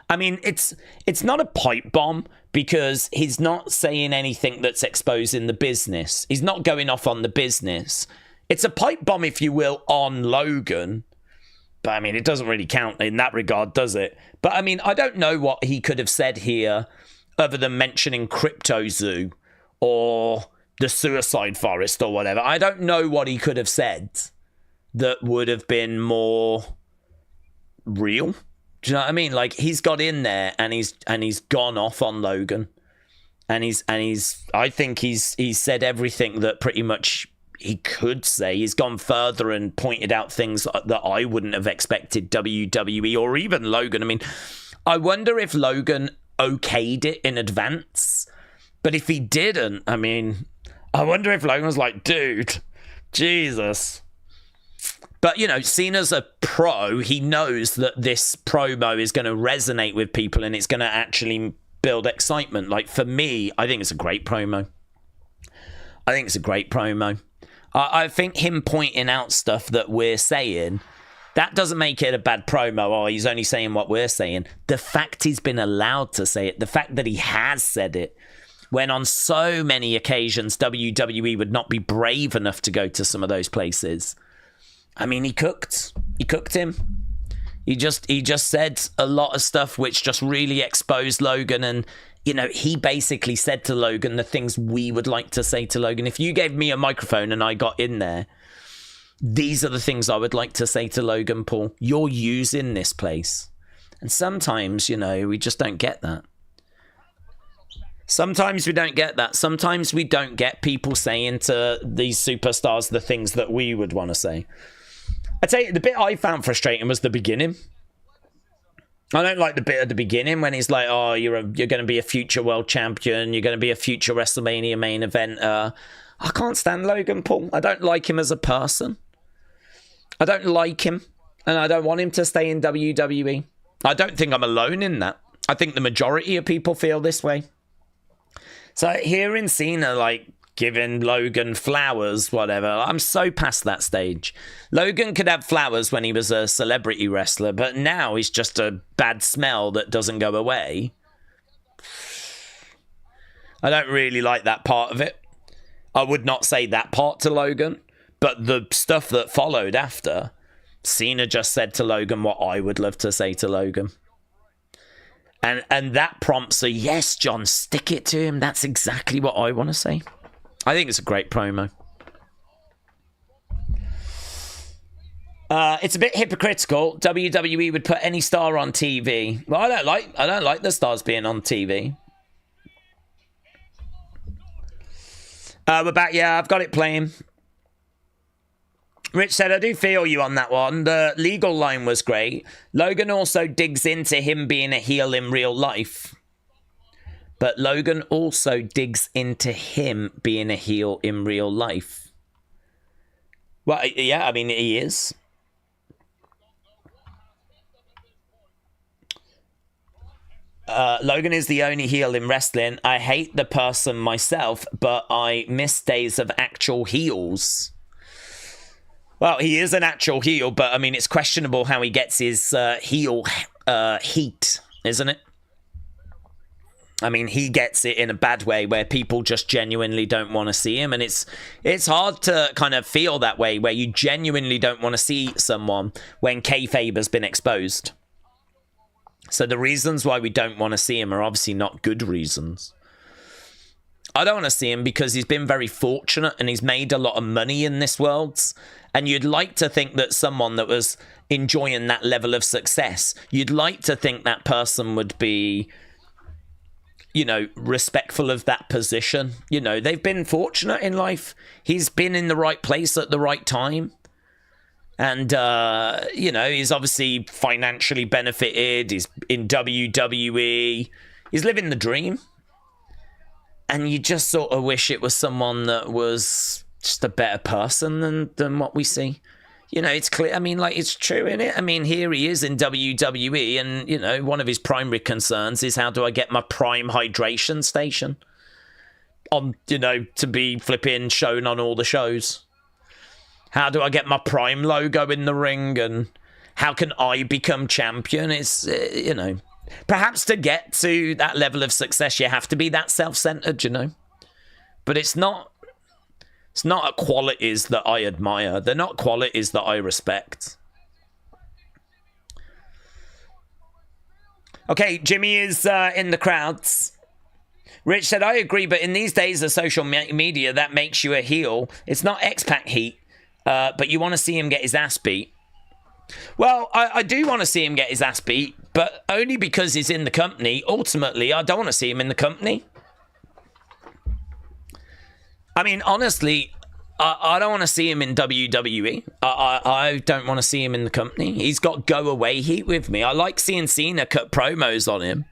I mean, it's not a pipe bomb because he's not saying anything that's exposing the business. He's not going off on the business. It's a pipe bomb, if you will, on Logan. But, I mean, it doesn't really count in that regard, does it? But, I mean, I don't know what he could have said here other than mentioning Crypto Zoo or the Suicide Forest or whatever. I don't know what he could have said that would have been more real. Do you know what I mean? Like, he's got in there and he's gone off on Logan. And I think he's said everything that pretty much he could say. He's gone further and pointed out things that I wouldn't have expected WWE or even Logan. I mean, I wonder if Logan okayed it in advance. But if he didn't, I mean, I wonder if Logan was like, dude, Jesus. But, you know, Cena's a pro. He knows that this promo is going to resonate with people and it's going to actually build excitement. Like, for me, I think it's a great promo. I think him pointing out stuff that we're saying, that doesn't make it a bad promo. Oh, he's only saying what we're saying. The fact he's been allowed to say it, the fact that he has said it, when on so many occasions WWE would not be brave enough to go to some of those places. I mean, he cooked him. He just said a lot of stuff which just really exposed Logan, and you know, he basically said to Logan the things we would like to say to Logan. If you gave me a microphone and I got in there, these are the things I would like to say to Logan Paul. You're using this place. And sometimes, you know, we just don't get that. Sometimes we don't get that. Sometimes we don't get people saying to these superstars the things that we would want to say. I'd say the bit I found frustrating was the beginning. I don't like the bit at the beginning when he's like, oh, you're going to be a future world champion. You're going to be a future WrestleMania main eventer. I can't stand Logan Paul. I don't like him as a person. I don't like him. And I don't want him to stay in WWE. I don't think I'm alone in that. I think the majority of people feel this way. So hearing Cena, like, giving Logan flowers, whatever, I'm so past that stage. Logan could have flowers when he was a celebrity wrestler, but now he's just a bad smell that doesn't go away. I don't really like that part of it. I would not say that part to Logan, but the stuff that followed after, Cena just said to Logan what I would love to say to Logan. And that prompts a, yes, John, stick it to him. That's exactly what I want to say. I think it's a great promo. It's a bit hypocritical. WWE would put any star on TV. Well, I don't like the stars being on TV. We're back. Yeah, I've got it playing. Rich said, I do feel you on that one. The legal line was great. Logan also digs into him being a heel in real life. But Logan also digs into him being a heel in real life. Well, yeah, I mean, he is. Logan is the only heel in wrestling. I hate the person myself, but I miss days of actual heels. Well, he is an actual heel, but I mean, it's questionable how he gets his heel heat, isn't it? I mean, he gets it in a bad way where people just genuinely don't want to see him. And it's hard to kind of feel that way where you genuinely don't want to see someone when kayfabe has been exposed. So the reasons why we don't want to see him are obviously not good reasons. I don't want to see him because he's been very fortunate and he's made a lot of money in this world. And you'd like to think that someone that was enjoying that level of success, you'd like to think that person would be, you know, respectful of that position. You know, they've been fortunate in life. He's been in the right place at the right time. And, you know, he's obviously financially benefited. He's in WWE. He's living the dream. And you just sort of wish it was someone that was just a better person than what we see. You know, it's clear. I mean, like, it's true, isn't it? I mean, here he is in WWE, and, you know, one of his primary concerns is how do I get my Prime hydration station on, you know, to be flipping shown on all the shows? How do I get my Prime logo in the ring, and how can I become champion? It's, you know, perhaps to get to that level of success, you have to be that self-centered, you know. But it's not qualities that I admire. They're not qualities that I respect. Okay, Jimmy is in the crowds. Rich said, I agree, but in these days of social media, that makes you a heel. It's not X-Pac heat, but you want to see him get his ass beat. Well, I do want to see him get his ass beat, but only because he's in the company. Ultimately, I don't want to see him in the company. I mean, honestly, I don't want to see him in WWE. I don't want to see him in the company. He's got go-away heat with me. I like seeing Cena cut promos on him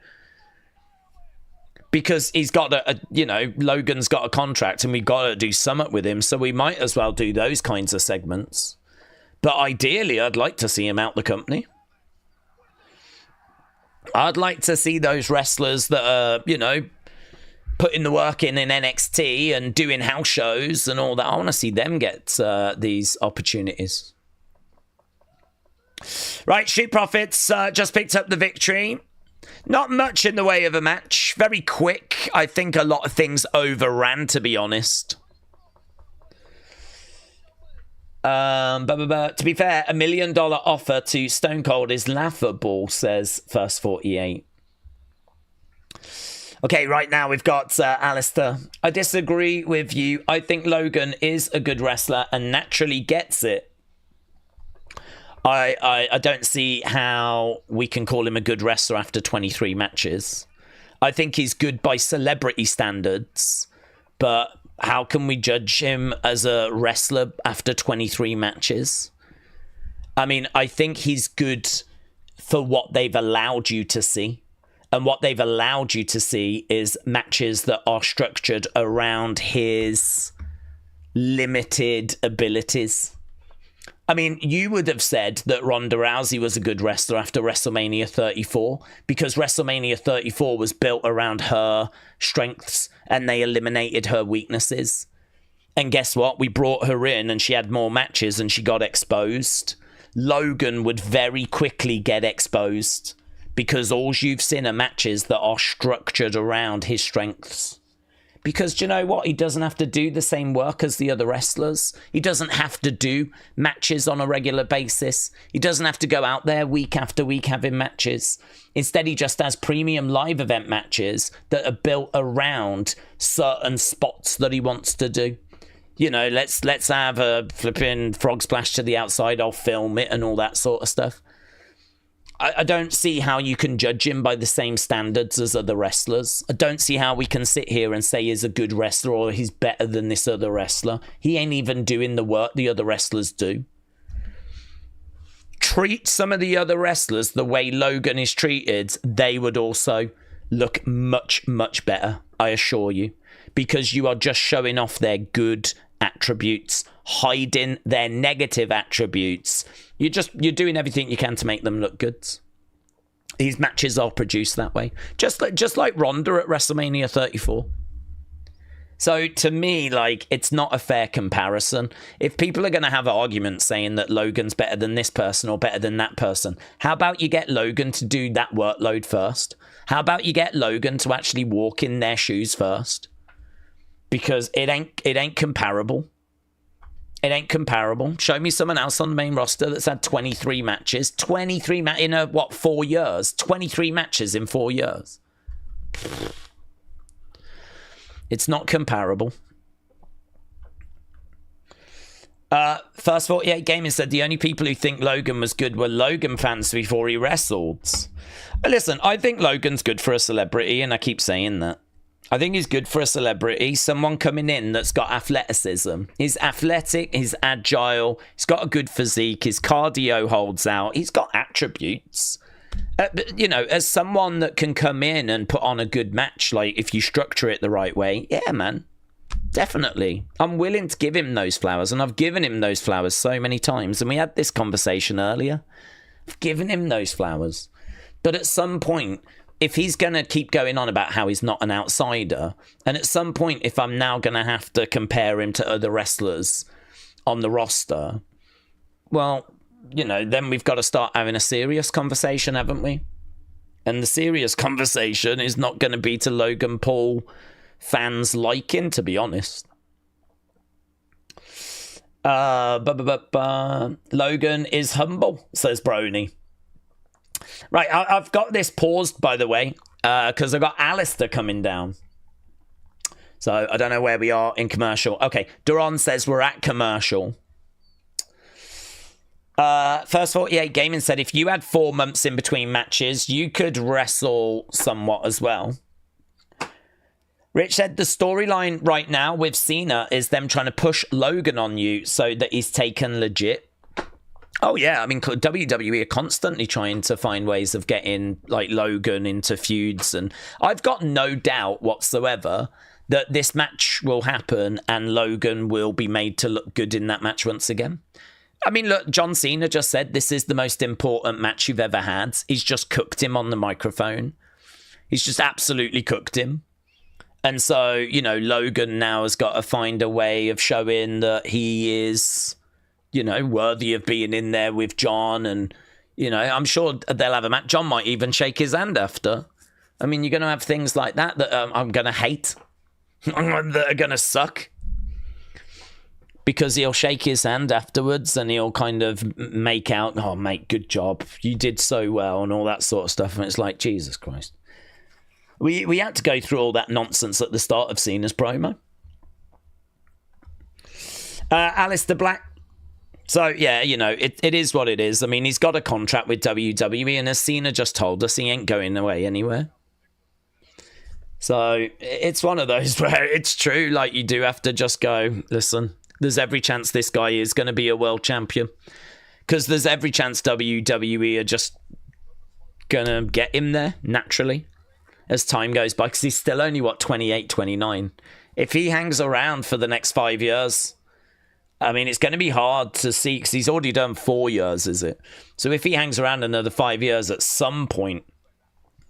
because he's got you know, Logan's got a contract and we've got to do something with him, so we might as well do those kinds of segments. But ideally, I'd like to see him out the company. I'd like to see those wrestlers that are, you know, putting the work in NXT and doing house shows and all that. I want to see them get these opportunities. Right, Street Profits just picked up the victory. Not much in the way of a match. Very quick. I think a lot of things overran, to be honest. To be fair, $1 million offer to Stone Cold is laughable, says First 48. Okay, right now we've got Aleister. I disagree with you. I think Logan is a good wrestler and naturally gets it. I don't see how we can call him a good wrestler after 23 matches. I think he's good by celebrity standards, but how can we judge him as a wrestler after 23 matches? I mean, I think he's good for what they've allowed you to see. And what they've allowed you to see is matches that are structured around his limited abilities. I mean, you would have said that Ronda Rousey was a good wrestler after WrestleMania 34 because WrestleMania 34 was built around her strengths and they eliminated her weaknesses. And guess what? We brought her in and she had more matches and she got exposed. Logan would very quickly get exposed because all you've seen are matches that are structured around his strengths. Because do you know what? He doesn't have to do the same work as the other wrestlers. He doesn't have to do matches on a regular basis. He doesn't have to go out there week after week having matches. Instead, he just has premium live event matches that are built around certain spots that he wants to do. You know, let's have a flipping frog splash to the outside. I'll film it and all that sort of stuff. I don't see how you can judge him by the same standards as other wrestlers. I don't see how we can sit here and say he's a good wrestler or he's better than this other wrestler. He ain't even doing the work the other wrestlers do. Treat some of the other wrestlers the way Logan is treated, they would also look much, much better, I assure you. Because you are just showing off their good attributes, hiding their negative attributes. You're doing everything you can to make them look good. These matches are produced that way, just like Ronda at WrestleMania 34. So to me, like, it's not a fair comparison. If people are going to have arguments saying that Logan's better than this person or better than that person, how about you get Logan to do that workload first? How about you get Logan to actually walk in their shoes first? Because it ain't comparable. It ain't comparable. Show me someone else on the main roster that's had 23 matches. 23 in 4 years? 23 matches in 4 years. It's not comparable. First 48 Gaming said the only people who think Logan was good were Logan fans before he wrestled. Listen, I think Logan's good for a celebrity, and I keep saying that. I think he's good for a celebrity, someone coming in that's got athleticism. He's athletic, he's agile, he's got a good physique, his cardio holds out, he's got attributes. You know, as someone that can come in and put on a good match, like if you structure it the right way, yeah, man, definitely. I'm willing to give him those flowers, and I've given him those flowers so many times, and we had this conversation earlier. I've given him those flowers. But at some point, if he's going to keep going on about how he's not an outsider, and at some point, if I'm now going to have to compare him to other wrestlers on the roster, well, you know, then we've got to start having a serious conversation, haven't we? And the serious conversation is not going to be to Logan Paul fans' liking, to be honest. Logan is humble, says Brony. Right, I've got this paused, by the way, because I've got Aleister coming down. So I don't know where we are in commercial. Okay, Duran says we're at commercial. First 48 Gaming said if you had 4 months in between matches, you could wrestle somewhat as well. Rich said the storyline right now with Cena is them trying to push Logan on you so that he's taken legit. Oh, yeah. I mean, WWE are constantly trying to find ways of getting, like, Logan into feuds. And I've got no doubt whatsoever that this match will happen and Logan will be made to look good in that match once again. I mean, look, John Cena just said this is the most important match you've ever had. He's just cooked him on the microphone. He's just absolutely cooked him. And so, you know, Logan now has got to find a way of showing that he is, you know, worthy of being in there with John. And, you know, I'm sure they'll have a match. John might even shake his hand after. I mean, you're going to have things like that I'm going to hate, that are going to suck. because he'll shake his hand afterwards and he'll kind of make out, oh, mate, good job. You did so well and all that sort of stuff. And it's like, Jesus Christ. We had to go through all that nonsense at the start of Cena's promo. Aleister Black. So, yeah, you know, it is what it is. I mean, he's got a contract with WWE, and as Cena just told us, he ain't going away anywhere. So, it's one of those where it's true. Like, you do have to just go, listen, there's every chance this guy is going to be a world champion. Because there's every chance WWE are just going to get him there, naturally, as time goes by. Because he's still only, 28, 29. If he hangs around for the next 5 years... I mean, it's going to be hard to see because he's already done 4 years, is it? So if he hangs around another 5 years at some point,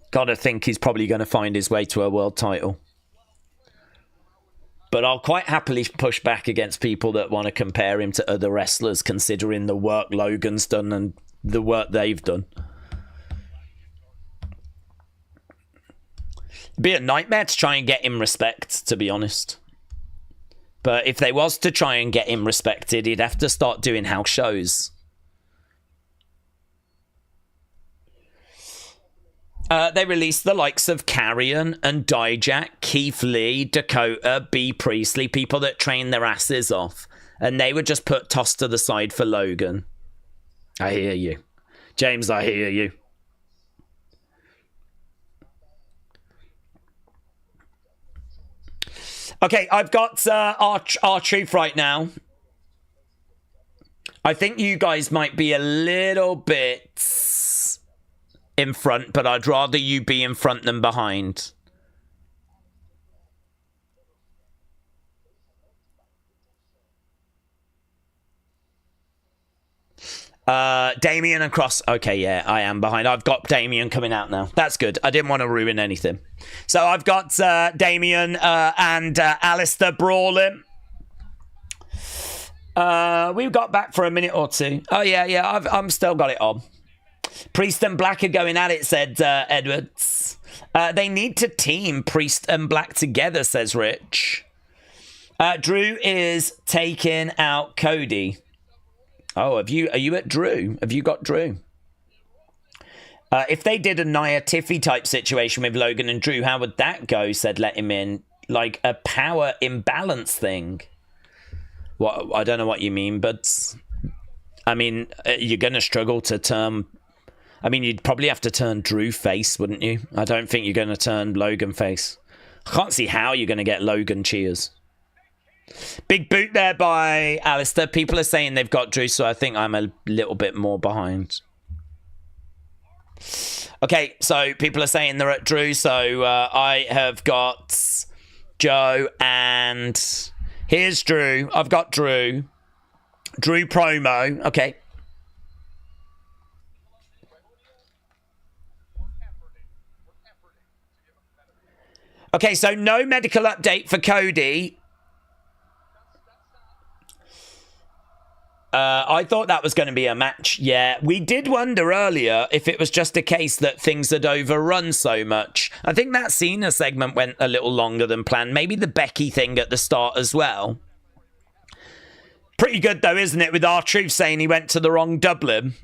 gotta think he's probably going to find his way to a world title. But I'll quite happily push back against people that want to compare him to other wrestlers, considering the work Logan's done and the work they've done. It'd be a nightmare to try and get him respect, to be honest. But if they was to try and get him respected, he'd have to start doing house shows. They released the likes of Carrion and Dijak, Keith Lee, Dakota, B. Priestley, people that trained their asses off. And they were just tossed to the side for Logan. I hear you. James, I hear you. Okay, I've got our truth right now. I think you guys might be a little bit in front, but I'd rather you be in front than behind. Damien and Cross. Okay, yeah, I am behind. I've got Damien coming out now. That's good. I didn't want to ruin anything. So I've got Damien and Aleister brawling. We've got back for a minute or two. Oh, yeah, I'm still got it on. Priest and Black are going at it, said Edwards. They need to team Priest and Black together, says Rich. Drew is taking out Cody. Oh, are you at Drew? Have you got Drew? If they did a Nia Tiffy type situation with Logan and Drew, how would that go? Said Let Him In. Like a power imbalance thing. What? I don't know what you mean, but I mean, you're going to struggle to turn... I mean, you'd probably have to turn Drew face, wouldn't you? I don't think you're going to turn Logan face. I can't see how you're going to get Logan cheers. Big boot there by Aleister. People are saying they've got Drew, so I think I'm a little bit more behind. Okay, so people are saying they're at Drew, so I have got Joe, and here's Drew. I've got Drew. Drew promo. Okay. Okay, so no medical update for Cody. I thought that was going to be a match. Yeah, we did wonder earlier if it was just a case that things had overrun so much. I think that Cena segment went a little longer than planned. Maybe the Becky thing at the start as well. Pretty good though, isn't it? With R-Truth saying he went to the wrong Dublin.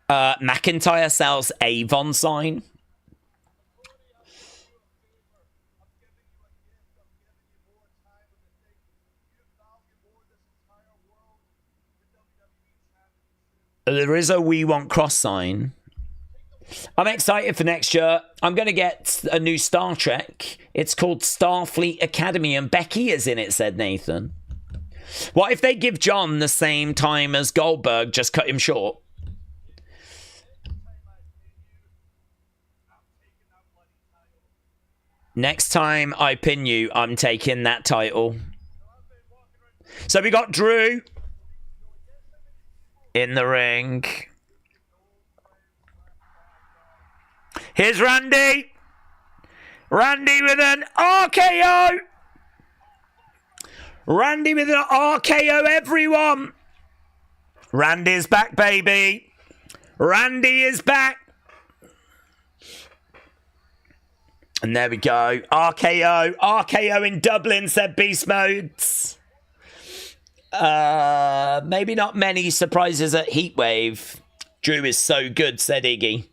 McIntyre sells Avon sign. There is a We Want Cross sign. I'm excited for next year. I'm going to get a new Star Trek. It's called Starfleet Academy, and Becky is in it, said Nathan. What if they give John the same time as Goldberg, just cut him short? Next time I pin you, I'm taking that title. So we got Drew in the ring. Here's Randy. Randy with an RKO. Randy with an RKO, everyone. Randy's back, baby. Randy is back. And there we go. RKO. RKO in Dublin, said Beast Modes. Maybe not many surprises at Heatwave. Drew is so good, said Iggy.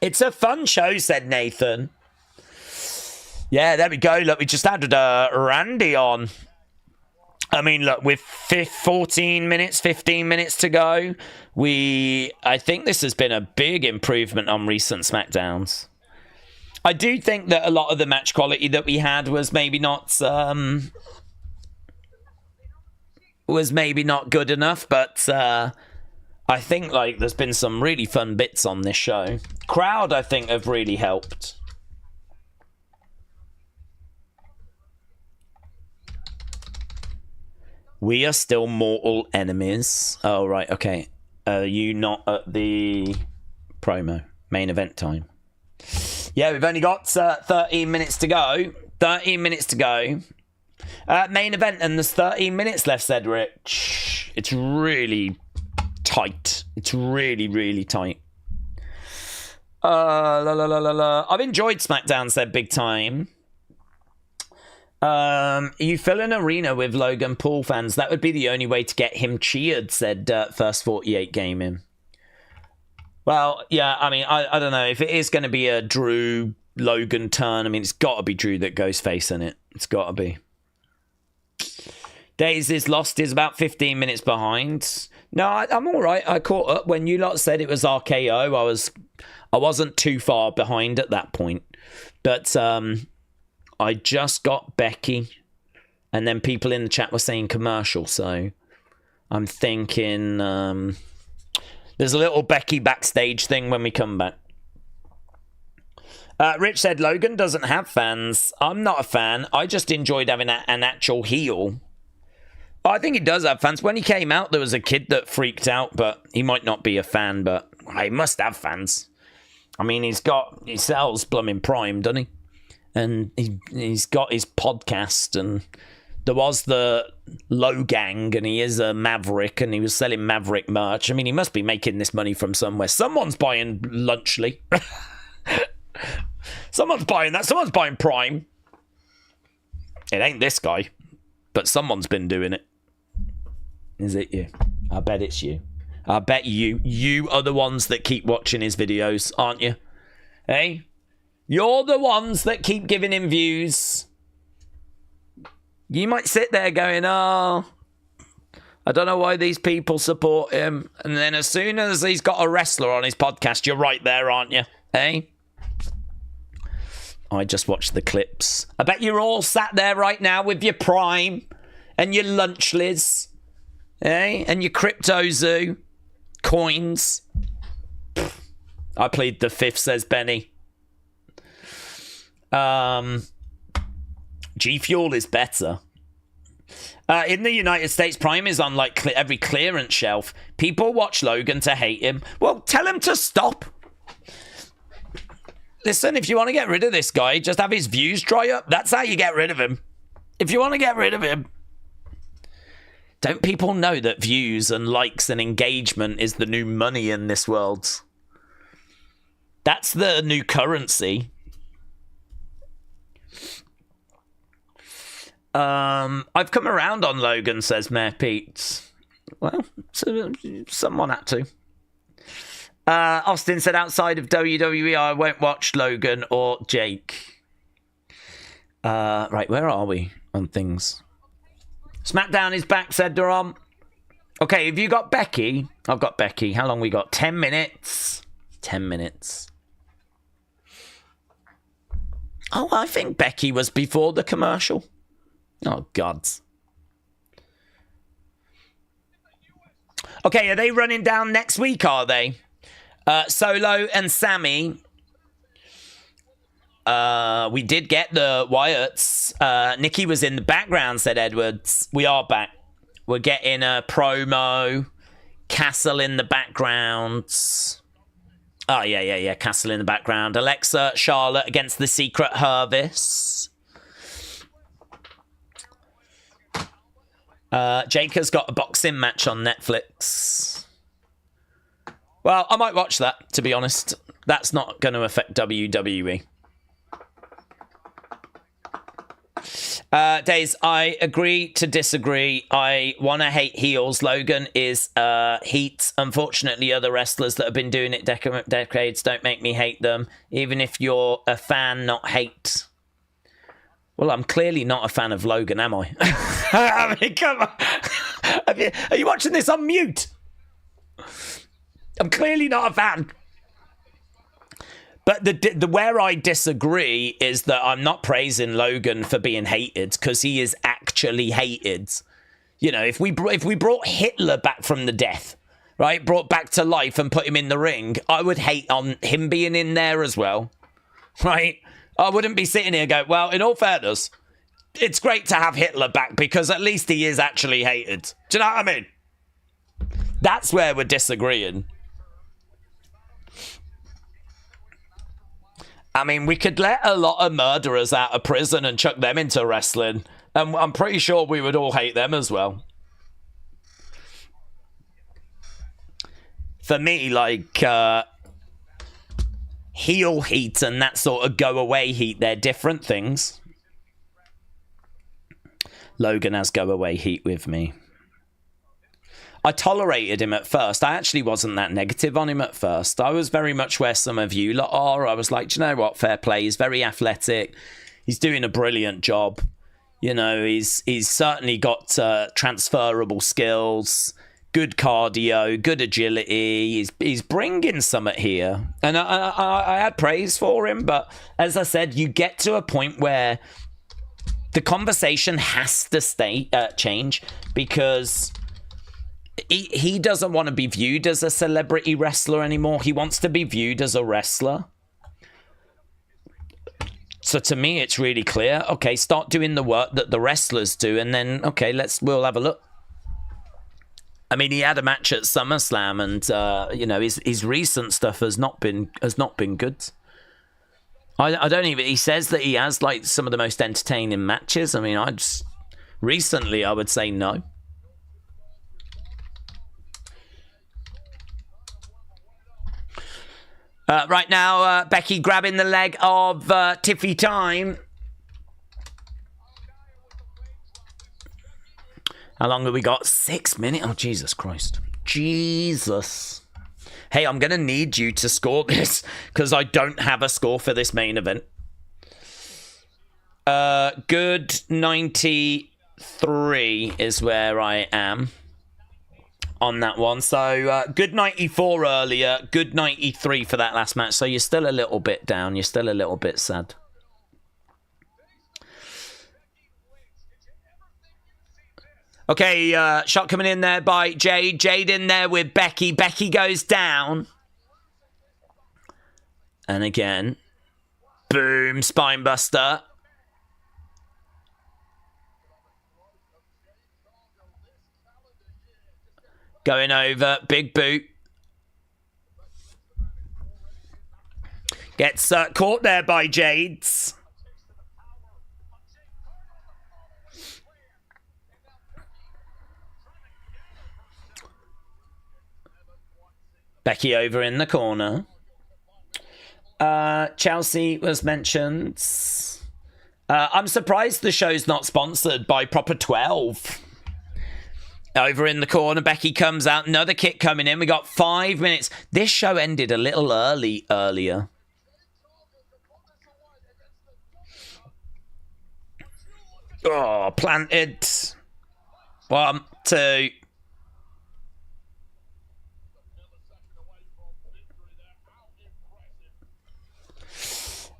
It's a fun show, said Nathan. Yeah, there we go. Look, we just added Randy on. I mean, look, with 15 minutes to go, I think this has been a big improvement on recent Smackdowns. I do think that a lot of the match quality that we had was maybe not good enough, but I think like there's been some really fun bits on this show. Crowd, I think, have really helped. We are still mortal enemies. Oh, right, okay. You not at the promo main event time? Yeah, we've only got 13 minutes to go. 13 minutes to go. Main event, and there's 13 minutes left, said Rich. It's really tight. It's really, really tight. I've enjoyed Smackdown, said Big Time. You fill an arena with Logan Paul fans. That would be the only way to get him cheered, said First 48 Gaming. Well, yeah, I mean, I don't know. If it is going to be a Drew Logan turn, I mean, it's got to be Drew that goes face in it. It's got to be. Daze is lost is about 15 minutes behind. No, I'm all right. I caught up when you lot said it was RKO. I wasn't too far behind at that point, but I just got Becky, and then people in the chat were saying commercial, so I'm thinking there's a little Becky backstage thing when we come back. Rich said Logan doesn't have fans. I'm not a fan. I just enjoyed having an actual heel. I think he does have fans. When he came out, there was a kid that freaked out, but he might not be a fan, but he must have fans. I mean, he sells Blooming Prime, doesn't he? And he's got his podcast, and there was the Low Gang, and he is a Maverick, and he was selling Maverick merch. I mean, he must be making this money from somewhere. Someone's buying Lunchly. Someone's buying that. Someone's buying Prime. It ain't this guy, but someone's been doing it. Is it you? I bet it's you. I bet you are the ones that keep watching his videos, aren't you? Hey? You're the ones that keep giving him views. You might sit there going, oh, I don't know why these people support him. And then as soon as he's got a wrestler on his podcast, you're right there, aren't you? Hey? I just watched the clips. I bet you're all sat there right now with your Prime and your Lunchlys, eh? And your Crypto Zoo coins. I plead the fifth, says Benny. G Fuel is better. In the United States, Prime is on like every clearance shelf. People watch Logan to hate him. Well, tell him to stop. Listen, if you want to get rid of this guy, just have his views dry up. That's how you get rid of him. If you want to get rid of him. Don't people know that views and likes and engagement is the new money in this world? That's the new currency. I've come around on Logan, says Mayor Pete. Well, someone had to. Austin said, outside of WWE, I won't watch Logan or Jake. Right, where are we on things? Smackdown is back, said Durham. Okay, have you got Becky? I've got Becky. How long we got? 10 minutes. 10 minutes. Oh, I think Becky was before the commercial. Oh, God. Okay, are they running down next week, are they? Solo and Sammy. We did get the Wyatts. Nikki was in the background, said Edwards. We are back. We're getting a promo. Castle in the background. Oh, yeah. Castle in the background. Alexa, Charlotte against the Secret Harvest. Jake has got a boxing match on Netflix. Well, I might watch that, to be honest. That's not going to affect WWE. Daze, I agree to disagree. I want to hate heels. Logan is heat. Unfortunately, other wrestlers that have been doing it decades don't make me hate them. Even if you're a fan, not hate. Well, I'm clearly not a fan of Logan, am I? I mean, come on. Are you watching this on mute? I'm clearly not a fan. But the where I disagree is that I'm not praising Logan for being hated, because he is actually hated. You know, if we brought Hitler back from the death, right, brought back to life and put him in the ring, I would hate on him being in there as well, right? I wouldn't be sitting here going, well, in all fairness, it's great to have Hitler back because at least he is actually hated. Do you know what I mean? That's where we're disagreeing. I mean, we could let a lot of murderers out of prison and chuck them into wrestling, and I'm pretty sure we would all hate them as well. For me, like, heel heat and that sort of go-away heat, they're different things. Logan has go-away heat with me. I tolerated him at first. I actually wasn't that negative on him at first. I was very much where some of you lot are. I was like, do you know what? Fair play. He's very athletic. He's doing a brilliant job. You know, he's certainly got transferable skills, good cardio, good agility. He's bringing something here. And I had praise for him. But as I said, you get to a point where the conversation has to change, because he doesn't want to be viewed as a celebrity wrestler anymore. He wants to be viewed as a wrestler. So to me, it's really clear. Okay, start doing the work that the wrestlers do, and then, okay, we'll have a look. I mean, he had a match at SummerSlam, and you know, his recent stuff has not been good. I don't even. He says that he has like some of the most entertaining matches. I mean, recently I would say no. Right now, Becky grabbing the leg of Tiffy Time. How long have we got? 6 minutes? Oh, Jesus Christ. Jesus. Hey, I'm going to need you to score this, because I don't have a score for this main event. Good 93 is where I am on that one. So good 94 earlier, good 93 for that last match. So you're still a little bit down. You're still a little bit sad. Okay, shot coming in there by Jade. Jade in there with Becky. Becky goes down. And again, boom, spinebuster. Going over, big boot. Gets caught there by Jades. Becky over in the corner. Chelsea was mentioned. I'm surprised the show's not sponsored by Proper 12. Over in the corner, Becky comes out. Another kick coming in. We got 5 minutes. This show ended a little earlier. Oh, planted. 1, 2.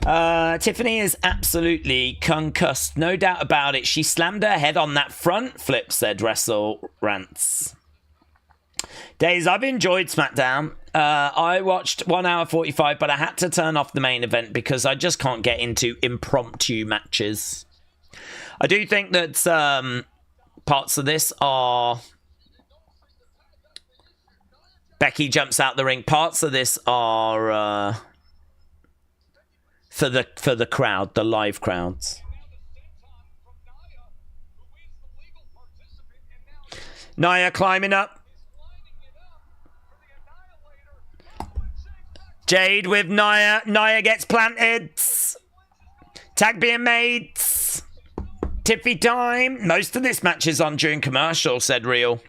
Tiffany is absolutely concussed, no doubt about it. She slammed her head on that front flip, said Wrestle Rants. Daze, I've enjoyed Smackdown. I watched 1 hour 45, but I had to turn off the main event because I just can't get into impromptu matches. I do think that parts of this are... Becky jumps out the ring. Parts of this are... For the crowd, the live crowds. Nia climbing up. Jade with Nia. Nia gets planted. Tag being made. Tiffy time. Most of this match is on during commercial, said Real.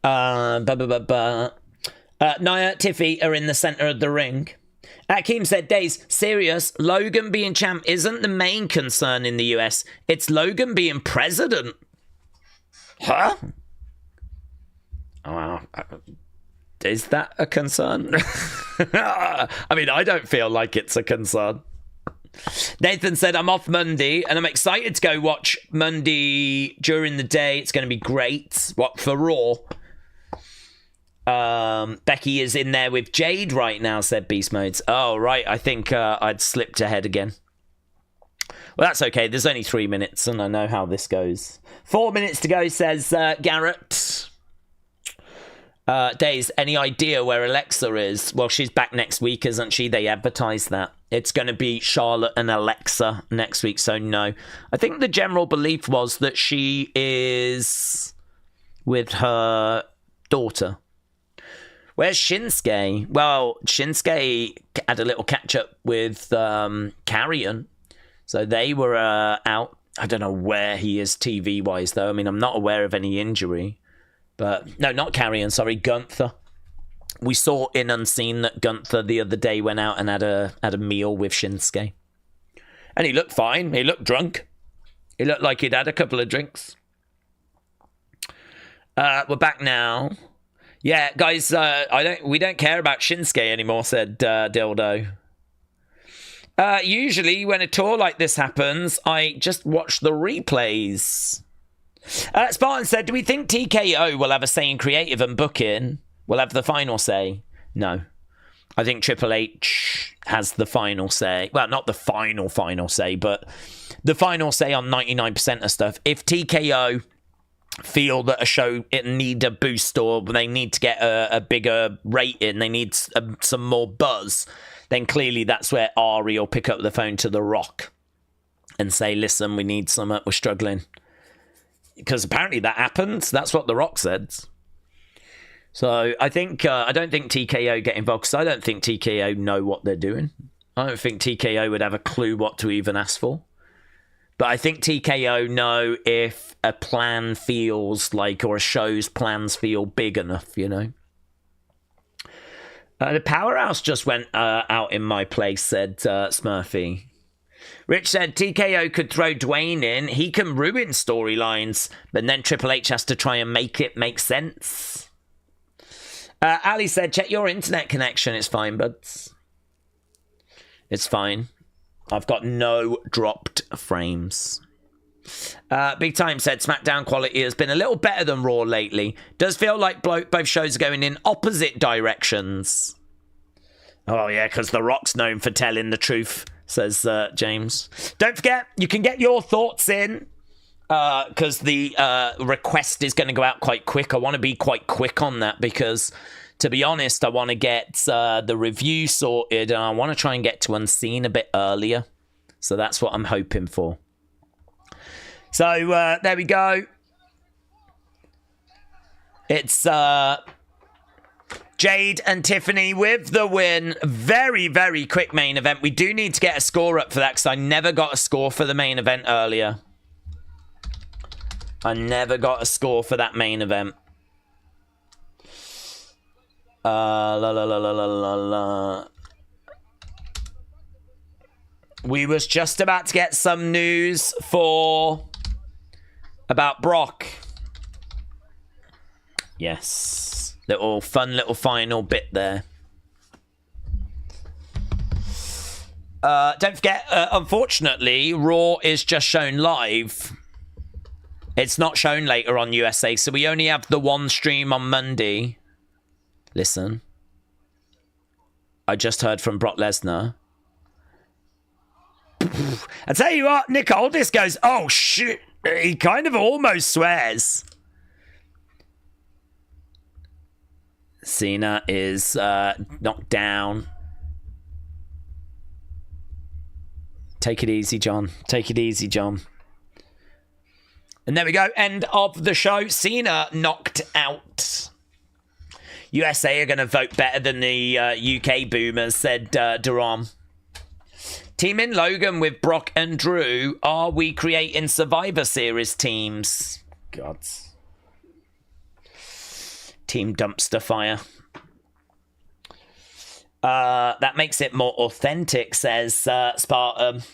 Nia, Tiffy are in the center of the ring. Akeem said, Daze, serious, Logan being champ isn't the main concern in the US. It's Logan being president. Huh? Oh, is that a concern? I mean, I don't feel like it's a concern. Nathan said, I'm off Monday, and I'm excited to go watch Monday during the day. It's going to be great. What, for Raw? Becky is in there with Jade right now, said Beast Modes. Oh, right. I think I'd slipped ahead again. Well, that's okay. There's only 3 minutes, and I know how this goes. 4 minutes to go, says Garrett. Daze, any idea where Alexa is? Well, she's back next week, isn't she? They advertised that. It's going to be Charlotte and Alexa next week, so no. I think the general belief was that she is with her daughter. Where's Shinsuke? Well, Shinsuke had a little catch-up with Carrion. So they were out. I don't know where he is TV-wise, though. I mean, I'm not aware of any injury. But, no, not Carrion, sorry, Gunther. We saw in Unseen that Gunther the other day went out and had a meal with Shinsuke. And he looked fine. He looked drunk. He looked like he'd had a couple of drinks. We're back now. Yeah, guys, we don't care about Shinsuke anymore, said Dildo. Usually, when a tour like this happens, I just watch the replays. Spartan said, do we think TKO will have a say in creative and booking? Will have the final say? No. I think Triple H has the final say. Well, not the final say, but the final say on 99% of stuff. If TKO feel that a show it need a boost or they need to get a bigger rating, they need some more buzz, then clearly that's where Ari will pick up the phone to The Rock and say, listen, we need some, we're struggling. Because apparently that happened. That's what The Rock said. So I think I don't think TKO get involved because I don't think TKO know what they're doing. I don't think TKO would have a clue what to even ask for. But I think TKO know if a plan feels like, or a show's plans feel big enough, you know. The Powerhouse just went out in my place, said Smurfy. Rich said TKO could throw Dwayne in. He can ruin storylines, but then Triple H has to try and make it make sense. Ali said, check your internet connection. It's fine, buds. It's fine. I've got no dropped frames. Big Time said Smackdown quality has been a little better than Raw lately. Does feel like both shows are going in opposite directions. Oh, yeah, because The Rock's known for telling the truth, says James. Don't forget, you can get your thoughts in because the request is going to go out quite quick. I want to be quite quick on that because, to be honest, I want to get the review sorted and I want to try and get to Unseen a bit earlier. So that's what I'm hoping for. So there we go. It's Jade and Tiffany with the win. Very, very quick main event. We do need to get a score up for that because I never got a score for the main event earlier. I never got a score for that main event. We was just about to get some news about Brock. Yes. Fun little final bit there. Don't forget, unfortunately, Raw is just shown live. It's not shown later on USA, so we only have the one stream on Monday. Listen. I just heard from Brock Lesnar. I tell you what, Nick Aldis goes, oh shit. He kind of almost swears. Cena is knocked down. Take it easy, John. Take it easy, John. And there we go. End of the show. Cena knocked out. USA are going to vote better than the UK boomers, said Duran. Teaming Logan with Brock and Drew. Are we creating Survivor Series teams? Gods. Team Dumpster Fire. That makes it more authentic, says Spartan.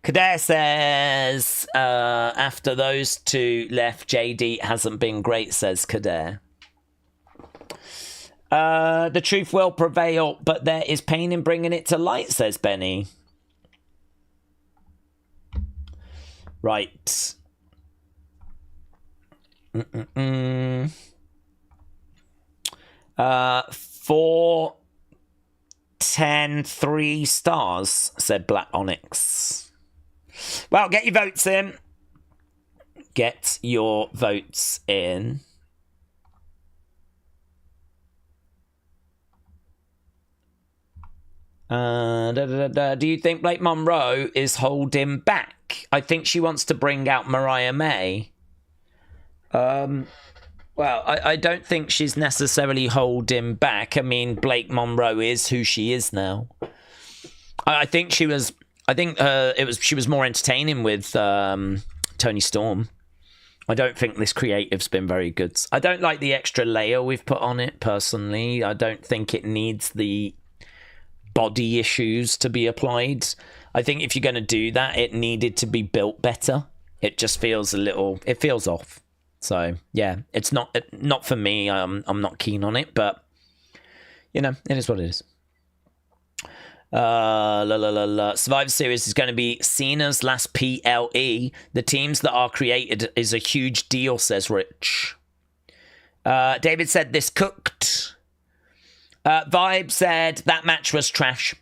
Kader says, after those two left, JD hasn't been great, says Kader. The truth will prevail, but there is pain in bringing it to light, says Benny. Right. 4, 10, 3 stars, said Black Onyx. Well, get your votes in. Get your votes in. Do you think Blake Monroe is holding back? I think she wants to bring out Mariah May. Well, I don't think she's necessarily holding back. I mean, Blake Monroe is who she is now. I think she was. I think she was more entertaining with Toni Storm. I don't think this creative's been very good. I don't like the extra layer we've put on it personally. I don't think it needs the body issues to be applied. I think if you're going to do that, it needed to be built better. It just feels it feels off. So yeah, it's not for me. I'm not keen on it, but you know, it is what it is. Survivor Series is going to be Cena's last PLE. The teams that are created is a huge deal, says Rich. David said this cooked. Vibe said that match was trash.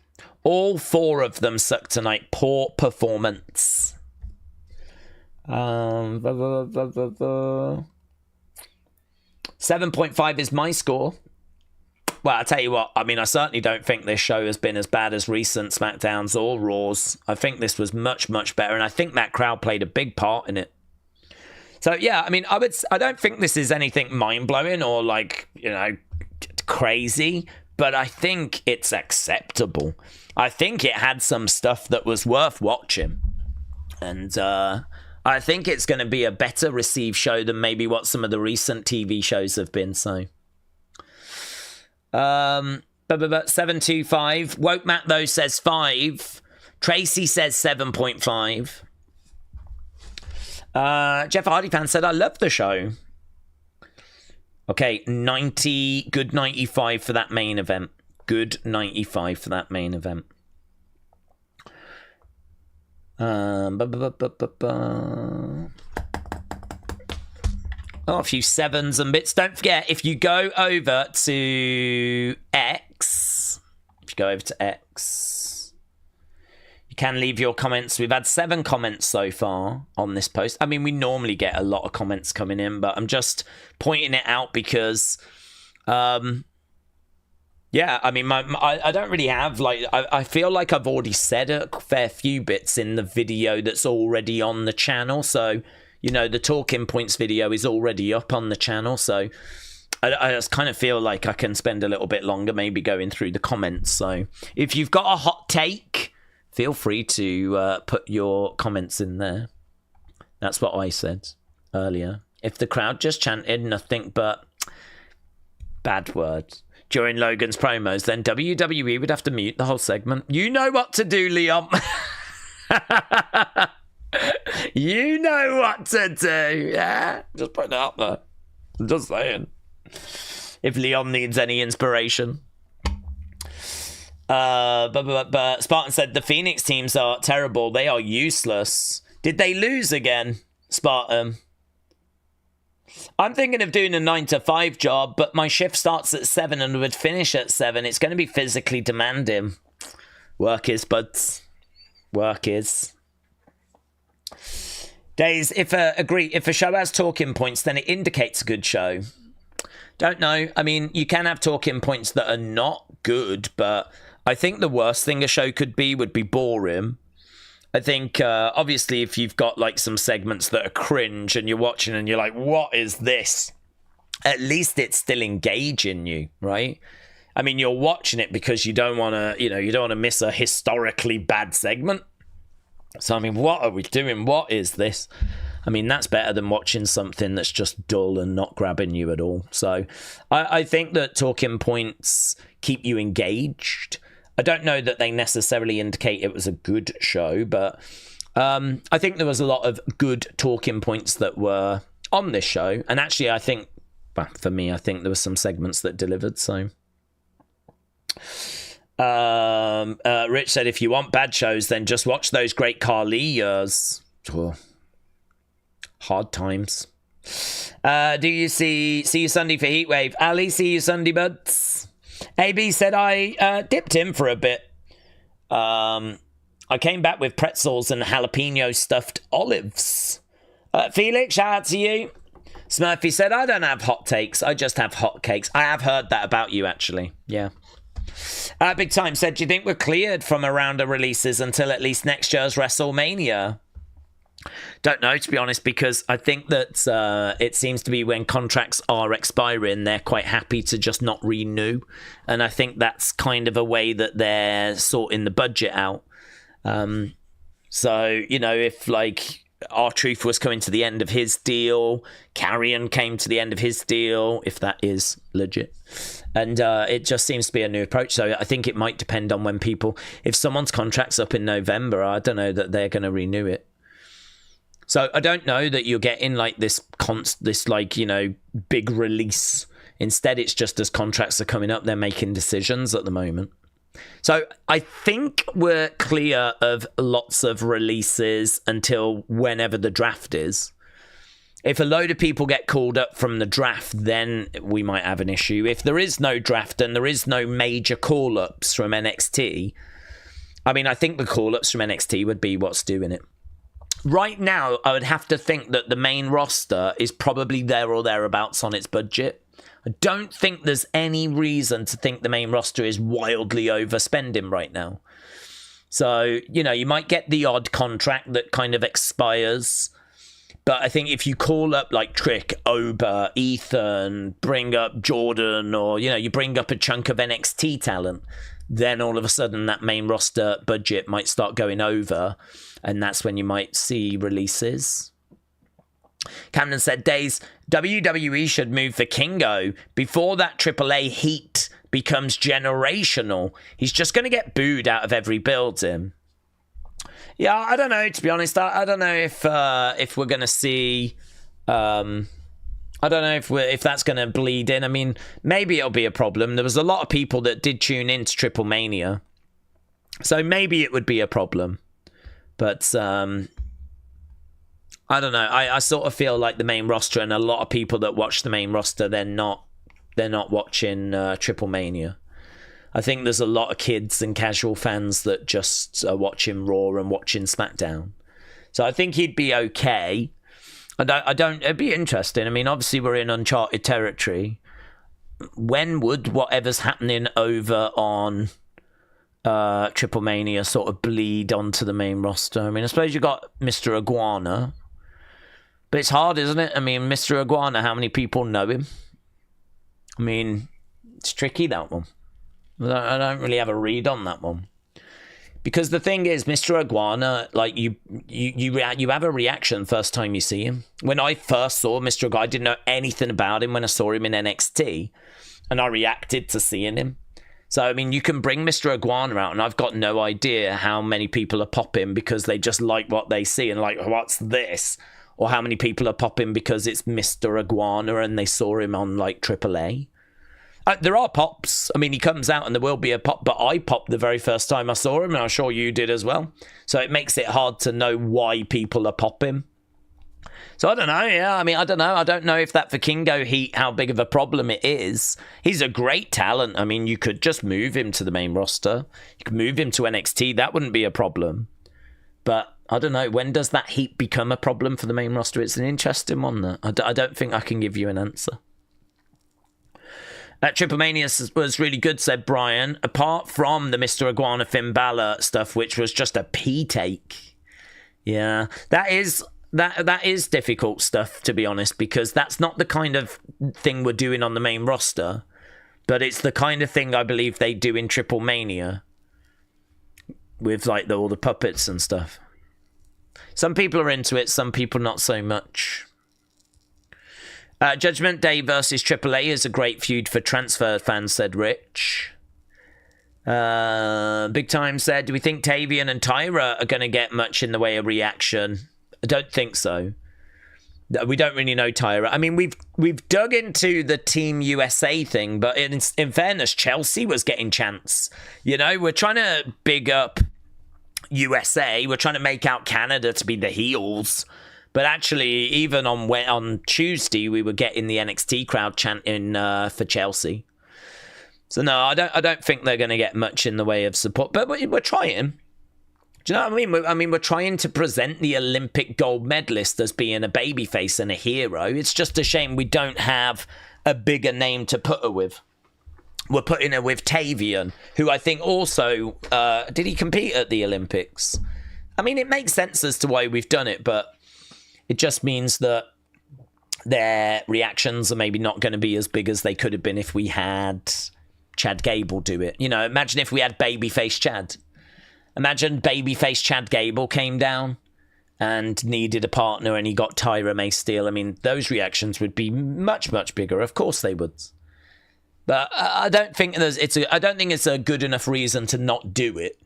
All 4 of them sucked tonight. Poor performance. 7.5 is my score. Well, I'll tell you what, I mean, I certainly don't think this show has been as bad as recent Smackdowns or Raws. I think this was much, much better, and I think that crowd played a big part in it. So, yeah, I mean, I don't think this is anything mind-blowing or, like, you know, crazy, but I think it's acceptable. I think it had some stuff that was worth watching. And I think it's going to be a better received show than maybe what some of the recent TV shows have been, so... 725. Woke Matt though says 5. Tracy says 7.5. Jeff Hardy fan said I love the show. Okay, 90. Good 95 for that main event. Good 95 for that main event. Oh, a few 7s and bits. Don't forget, if you go over to X, you can leave your comments. We've had 7 comments so far on this post. I mean, we normally get a lot of comments coming in, but I'm just pointing it out because, yeah, I mean, I don't really have, like, I feel like I've already said a fair few bits in the video that's already on the channel, so... You know, the Talking Points video is already up on the channel, so I just kind of feel like I can spend a little bit longer maybe going through the comments. So if you've got a hot take, feel free to put your comments in there. That's what I said earlier. If the crowd just chanted nothing but bad words during Logan's promos, then WWE would have to mute the whole segment. You know what to do, Leon. You know what to do, yeah? Just put it out there. I'm just saying. If Leon needs any inspiration. But Spartan said the Phoenix teams are terrible. They are useless. Did they lose again, Spartan? I'm thinking of doing a 9 to 5 job, but my shift starts at 7 and would finish at 7. It's going to be physically demanding. Work is, buds. Work is. Daze, if a show has talking points, then it indicates a good show. Don't know. I mean, you can have talking points that are not good, but I think the worst thing a show could be would be boring. I think, obviously, if you've got, like, some segments that are cringe and you're watching and you're like, what is this? At least it's still engaging you, right? I mean, you're watching it because you don't want to, you don't want to miss a historically bad segment. So, I mean, what are we doing? What is this? I mean, that's better than watching something that's just dull and not grabbing you at all. So, I think that talking points keep you engaged. I don't know that they necessarily indicate it was a good show, but I think there was a lot of good talking points that were on this show. And actually, I think, well, for me, I think there were some segments that delivered. So, Rich said, if you want bad shows, then just watch those great Carly years. Oh, hard times. Do you see you Sunday for Heatwave? Ali, see you Sunday, buds. AB said, I dipped in for a bit. I came back with pretzels and jalapeno stuffed olives. Felix, shout out to you. Smurfy said, I don't have hot takes. I just have hot cakes. I have heard that about you, actually. Yeah. Big Time said, do you think we're cleared from a round of releases until at least next year's WrestleMania? Don't know, to be honest, because I think that it seems to be when contracts are expiring, they're quite happy to just not renew. And I think that's kind of a way that they're sorting the budget out. So, if like R-Truth was coming to the end of his deal, Carrion came to the end of his deal, if that is legit. And it just seems to be a new approach. So I think it might depend on when if someone's contract's up in November, I don't know that they're going to renew it. So I don't know that you're getting like this big release. Instead, it's just as contracts are coming up, they're making decisions at the moment. So I think we're clear of lots of releases until whenever the draft is. If a load of people get called up from the draft, then we might have an issue. If there is no draft and there is no major call-ups from NXT, I mean, I think the call-ups from NXT would be what's doing it. Right now, I would have to think that the main roster is probably there or thereabouts on its budget. I don't think there's any reason to think the main roster is wildly overspending right now. So, you might get the odd contract that kind of expires. But I think if you call up like Trick, Oba, Ethan, bring up Jordan, or, you bring up a chunk of NXT talent, then all of a sudden that main roster budget might start going over. And that's when you might see releases. Camden said, Daze, WWE should move for Kingo before that AAA heat becomes generational. He's just going to get booed out of every building. Yeah, I don't know, to be honest. I don't know if we're going to see... I don't know if that's going to bleed in. I mean, maybe it'll be a problem. There was a lot of people that did tune in to Triple Mania. So maybe it would be a problem. But... I don't know. I sort of feel like the main roster and a lot of people that watch the main roster, they're not watching Triple Mania. I think there's a lot of kids and casual fans that just are watching Raw and watching Smackdown. So I think he'd be okay. It'd be interesting. I mean, obviously we're in uncharted territory. When would whatever's happening over on Triple Mania sort of bleed onto the main roster? I mean, I suppose you got Mr. Iguana. But it's hard, isn't it? I mean, Mr. Iguana, how many people know him? I mean, it's tricky, that one. I don't really have a read on that one. Because the thing is, Mr. Iguana, like, you have a reaction first time you see him. When I first saw Mr. Iguana, I didn't know anything about him when I saw him in NXT. And I reacted to seeing him. So, I mean, you can bring Mr. Iguana out, and I've got no idea how many people are popping because they just like what they see and like, what's this? Or how many people are popping because it's Mr. Iguana and they saw him on, like, AAA. There are pops. I mean, he comes out and there will be a pop, but I popped the very first time I saw him, and I'm sure you did as well. So it makes it hard to know why people are popping. So I don't know, yeah. I mean, I don't know. I don't know if that for Kingo Heat, how big of a problem it is. He's a great talent. I mean, you could just move him to the main roster. You could move him to NXT. That wouldn't be a problem. But I don't know. When does that heat become a problem for the main roster? It's an interesting one, that I don't think I can give you an answer. Triple Mania was really good, said Brian. Apart from the Mr. Iguana Finn Balor stuff, which was just a pee take. Yeah, that is difficult stuff, to be honest, because that's not the kind of thing we're doing on the main roster. But it's the kind of thing I believe they do in Triple Mania with like all the puppets and stuff. Some people are into it, some people not so much. Judgment Day versus AAA is a great feud for transfer fans, said Rich. Big Time said, do we think Tavian and Tyra are going to get much in the way of reaction? I don't think so. We don't really know Tyra. I mean, we've dug into the Team USA thing, but in fairness, Chelsea was getting chants. You know, we're trying to big up USA. We're trying to make out Canada to be the heels. But actually, even on Tuesday, we were getting the NXT crowd chanting for Chelsea. So no, I don't think they're going to get much in the way of support. But we're trying. Do you know what I mean? We're trying to present the Olympic gold medalist as being a babyface and a hero. It's just a shame we don't have a bigger name to put her with. We're putting her with Tavian, who I think also... did he compete at the Olympics? I mean, it makes sense as to why we've done it, but it just means that their reactions are maybe not going to be as big as they could have been if we had Chad Gable do it. You know, imagine if we had babyface Chad. Imagine babyface Chad Gable came down and needed a partner and he got Tyra May Steele. I mean, those reactions would be much, much bigger. Of course they would. But I don't think it's a good enough reason to not do it.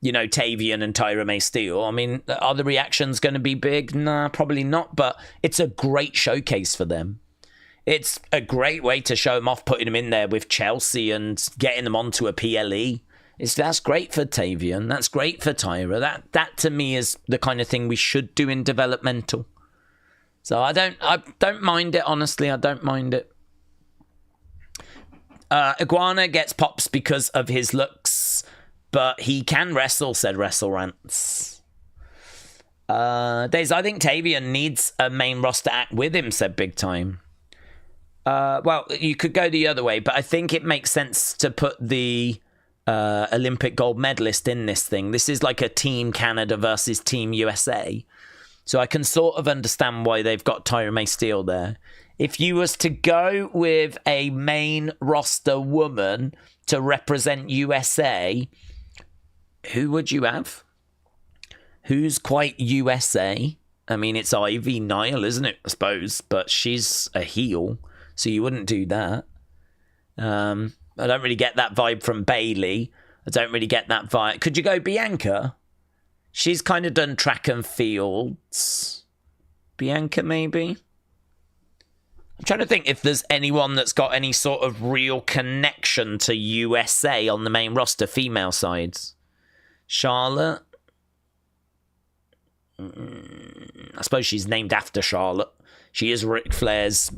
You know, Tavian and Tyra May Steele. I mean, are the reactions going to be big? Nah, probably not. But it's a great showcase for them. It's a great way to show them off, putting them in there with Chelsea and getting them onto a PLE. That's great for Tavian. That's great for Tyra. That to me is the kind of thing we should do in developmental. So I don't mind it, honestly. I don't mind it. Iguana gets pops because of his looks, but he can wrestle, said Wrestle Rants. Daze, I think Tavian needs a main roster act with him, said Big Time. Well, you could go the other way, but I think it makes sense to put the Olympic gold medalist in this thing. This is like a Team Canada versus Team USA. So I can sort of understand why they've got Tyra May Steele there. If you was to go with a main roster woman to represent USA, who would you have? Who's quite USA? I mean, it's Ivy Nile, isn't it, I suppose? But she's a heel, so you wouldn't do that. I don't really get that vibe from Bailey. I don't really get that vibe. Could you go Bianca? She's kind of done track and fields. Bianca, maybe? I'm trying to think if there's anyone that's got any sort of real connection to USA on the main roster, female sides. Charlotte? I suppose she's named after Charlotte. She is Ric Flair's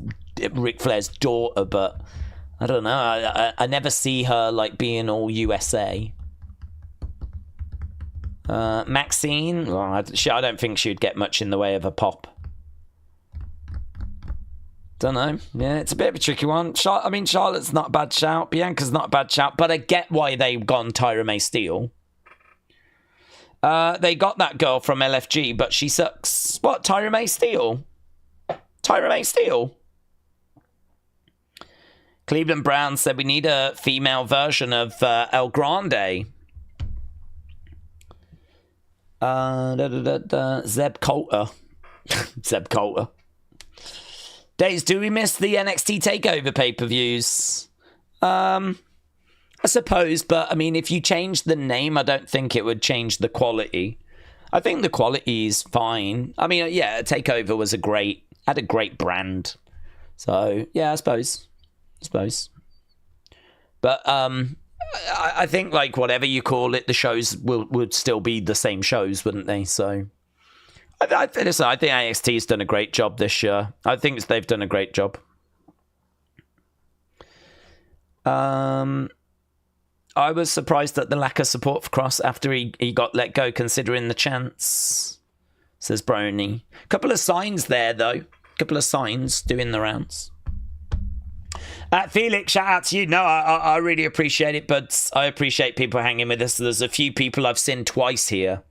daughter, but I don't know. I never see her like being all USA. Maxine? Well, I don't think she would get much in the way of a pop. Don't know. Yeah, it's a bit of a tricky one. I mean, Charlotte's not a bad shout. Bianca's not a bad shout. But I get why they've gone Tyra May Steele. They got that girl from LFG, but she sucks. What? Tyra May Steele? Tyra May Steele? Cleveland Brown said we need a female version of El Grande. Zeb Coulter. Zeb Coulter. Daze, do we miss the NXT TakeOver pay-per-views? I suppose, but I mean, if you change the name, I don't think it would change the quality. I think the quality is fine. I mean, yeah, TakeOver was had a great brand. So, yeah, I suppose. But I think, like, whatever you call it, the shows would still be the same shows, wouldn't they? So I think NXT's done a great job this year. I think they've done a great job. I was surprised at the lack of support for Cross after he got let go, considering the chance, says Brony. Couple of signs there, though. Couple of signs doing the rounds. Felix, shout out to you. No, I really appreciate it, but I appreciate people hanging with us. There's a few people I've seen twice here,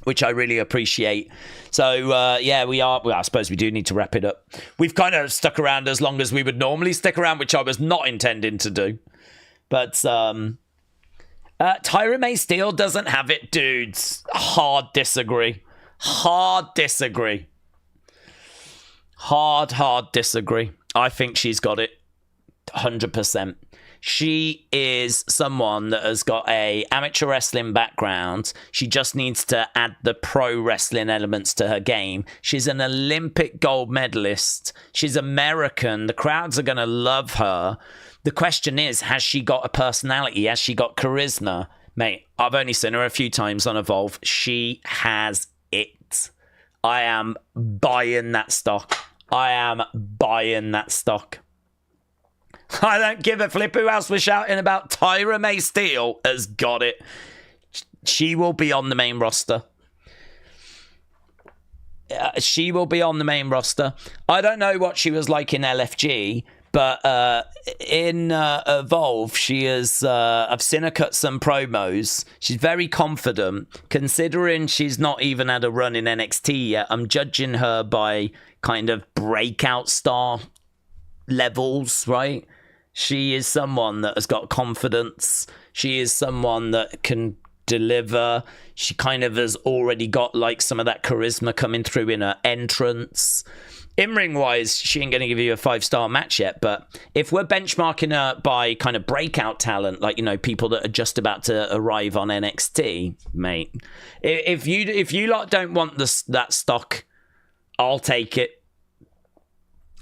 which I really appreciate. So, yeah, we are. Well, I suppose we do need to wrap it up. We've kind of stuck around as long as we would normally stick around, which I was not intending to do. But Tyra May Steele doesn't have it, dudes. Hard disagree. Hard disagree. Hard disagree. I think she's got it. 100%. She is someone that has got a amateur wrestling background. She just needs to add the pro wrestling elements to her game. She's an Olympic gold medalist. She's American. The crowds are going to love her. The question is, has she got a personality? Has she got charisma? Mate, I've only seen her a few times on Evolve. She has it. I am buying that stock. I am buying that stock. I don't give a flip who else was shouting about. Tyra May Steele has got it. She will be on the main roster. She will be on the main roster. I don't know what she was like in LFG, but in Evolve, she is. I've seen her cut some promos. She's very confident, considering she's not even had a run in NXT yet. I'm judging her by kind of breakout star levels, right? She is someone that has got confidence. She is someone that can deliver. She kind of has already got like some of that charisma coming through in her entrance. In-ring wise, she ain't going to give you a 5-star match yet, but if we're benchmarking her by kind of breakout talent, like, you know, people that are just about to arrive on NXT, mate, if you lot don't want that stock, I'll take it.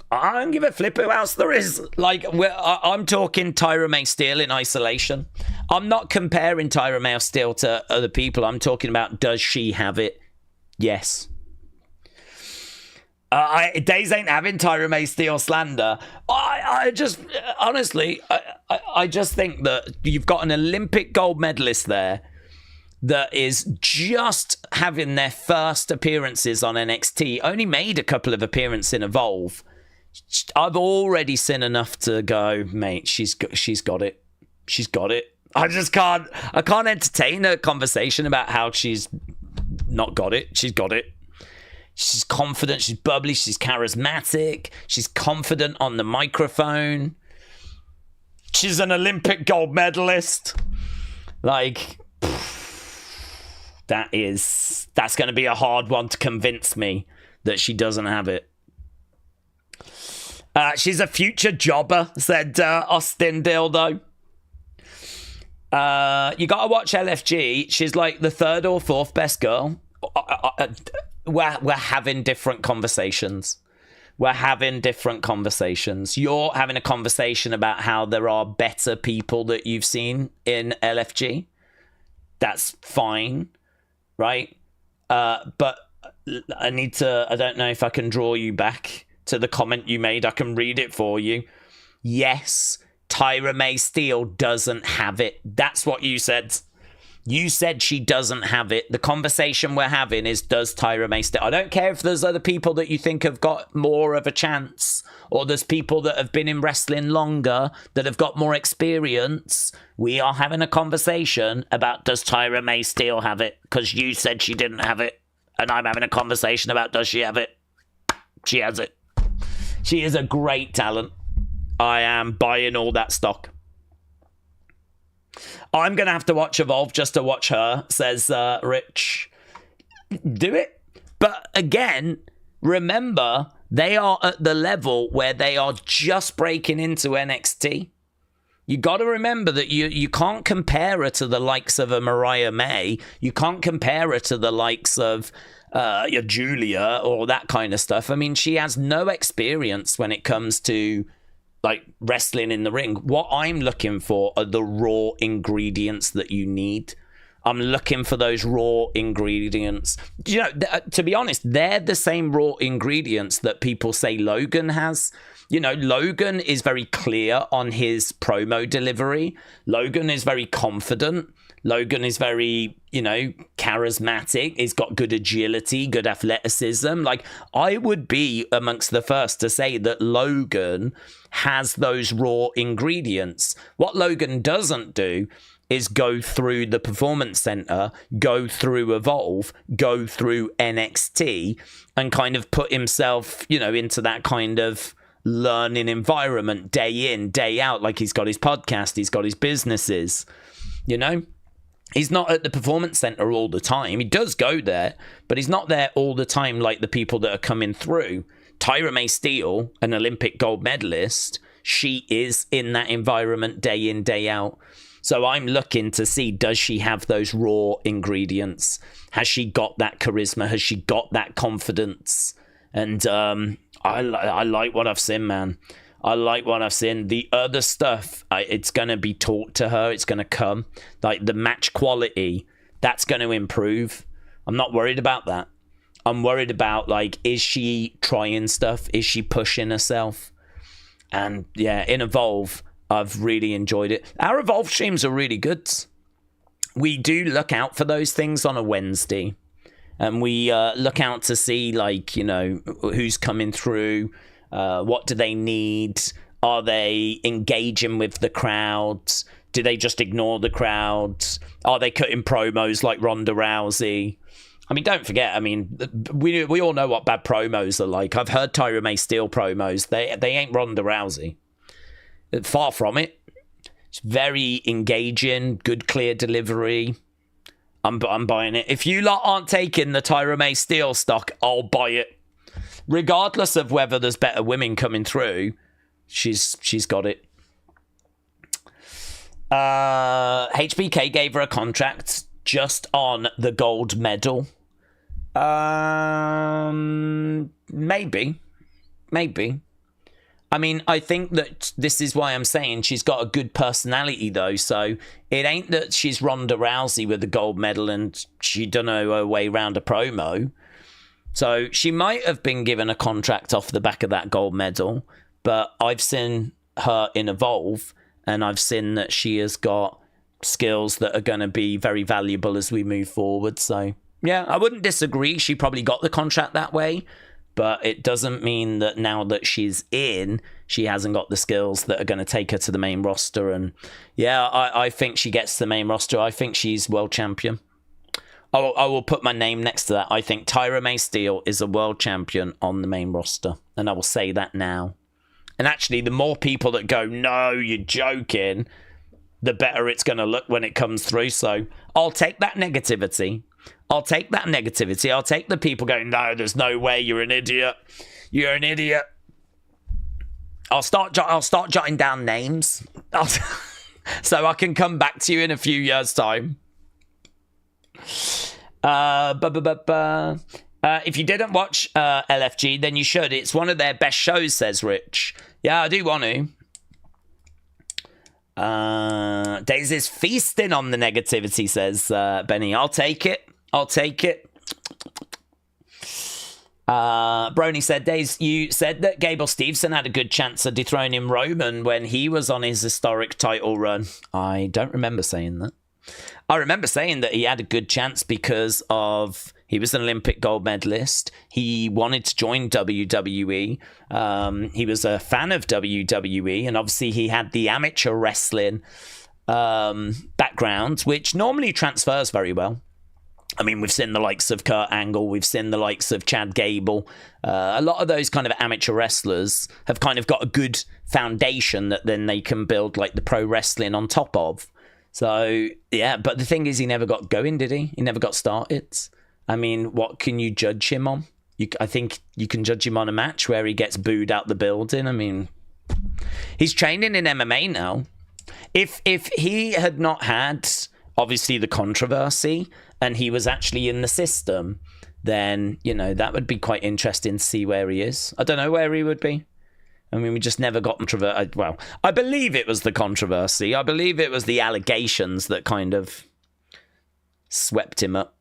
I don't give a flip who else there is. Like, I'm talking Tyra May Steele in isolation. I'm not comparing Tyra May Steele to other people. I'm talking about, does she have it? Yes. Daze ain't having Tyra May Steele slander. I just, honestly, I just think that you've got an Olympic gold medalist there that is just having their first appearances on NXT. Only made a couple of appearances in Evolve. I've already seen enough to go, mate, she's got it. She's got it. I can't entertain a conversation about how she's not got it. She's got it. She's confident, she's bubbly, she's charismatic, she's confident on the microphone. She's an Olympic gold medalist. Like, that's going to be a hard one to convince me that she doesn't have it. She's a future jobber, said Austin Dildo. You got to watch LFG. She's like the 3rd or 4th best girl. We're having different conversations. We're having different conversations. You're having a conversation about how there are better people that you've seen in LFG. That's fine, right? But I don't know if I can draw you back to the comment you made. I can read it for you. Yes, Tyra May Steele doesn't have it. That's what you said. You said she doesn't have it. The conversation we're having is, does Tyra May Steele? I don't care if there's other people that you think have got more of a chance, or there's people that have been in wrestling longer that have got more experience. We are having a conversation about, does Tyra May Steele have it? Because you said she didn't have it. And I'm having a conversation about, does she have it? She has it. She is a great talent. I am buying all that stock. I'm going to have to watch Evolve just to watch her, says Rich. Do it. But again, remember, they are at the level where they are just breaking into NXT. You got to remember that you can't compare her to the likes of a Mariah May. You can't compare her to the likes of your Julia or that kind of stuff. I mean, she has no experience when it comes to like wrestling in the ring. What I'm looking for are the raw ingredients that you need. I'm looking for those raw ingredients. You know, to be honest, they're the same raw ingredients that people say Logan has. You know, Logan is very clear on his promo delivery. Logan is very confident. Logan is very, you know, charismatic. He's got good agility, good athleticism. Like, I would be amongst the first to say that Logan has those raw ingredients. What Logan doesn't do is go through the Performance Center, go through Evolve, go through NXT, and kind of put himself, into that kind of learning environment day in, day out. Like, he's got his podcast, he's got his businesses, He's not at the Performance Center all the time. He does go there, but he's not there all the time like the people that are coming through. Tyra May Steele, an Olympic gold medalist, she is in that environment day in, day out. So I'm looking to see, does she have those raw ingredients? Has she got that charisma? Has she got that confidence? And I like what I've seen, man. I like what I've seen. The other stuff, it's going to be taught to her. It's going to come. Like, the match quality, that's going to improve. I'm not worried about that. I'm worried about, like, is she trying stuff? Is she pushing herself? And, yeah, in Evolve, I've really enjoyed it. Our Evolve streams are really good. We do look out for those things on a Wednesday. And we look out to see, like, who's coming through. What do they need? Are they engaging with the crowds? Do they just ignore the crowds? Are they cutting promos like Ronda Rousey? I mean, don't forget, we all know what bad promos are like. I've heard Tyra May Steele promos. They ain't Ronda Rousey. Far from it. It's very engaging, good, clear delivery. I'm buying it. If you lot aren't taking the Tyra May Steele stock, I'll buy it. Regardless of whether there's better women coming through, she's got it. HBK gave her a contract just on the gold medal. Maybe. I mean, I think that this is why I'm saying she's got a good personality, though. So it ain't that she's Ronda Rousey with the gold medal and she don't know her way around a promo. So she might have been given a contract off the back of that gold medal, but I've seen her in Evolve, and I've seen that she has got skills that are going to be very valuable as we move forward. So, yeah, I wouldn't disagree. She probably got the contract that way, but it doesn't mean that now that she's in, she hasn't got the skills that are going to take her to the main roster. And, yeah, I think she gets to the main roster. I think she's world champion. I will put my name next to that. I think Tyra May Steele is a world champion on the main roster. And I will say that now. And actually, the more people that go, no, you're joking, the better it's going to look when it comes through. So I'll take that negativity. I'll take the people going, no, there's no way, you're an idiot. You're an idiot. I'll start jotting down names. So I can come back to you in a few years' time. If you didn't watch LFG, then you should. It's one of their best shows, says Rich. Yeah, I do want to. Daze is feasting on the negativity, says Benny. I'll take it. Brony said, Daze, you said that Gable Steveson had a good chance of dethroning Roman when he was on his historic title run. I don't remember saying that. I remember saying that he had a good chance because of he was an Olympic gold medalist. He wanted to join WWE. He was a fan of WWE, and obviously he had the amateur wrestling background, which normally transfers very well. I mean, we've seen the likes of Kurt Angle, we've seen the likes of Chad Gable. A lot of those kind of amateur wrestlers have kind of got a good foundation that then they can build like the pro wrestling on top of. So, yeah, but the thing is, he never got going, did he? He never got started. I mean, what can you judge him on? I think you can judge him on a match where he gets booed out the building. I mean, he's training in MMA now. If he had not had, obviously, the controversy and he was actually in the system, then, that would be quite interesting to see where he is. I don't know where he would be. I mean, we just never got controversy. Well, I believe it was the controversy. I believe it was the allegations that kind of swept him up.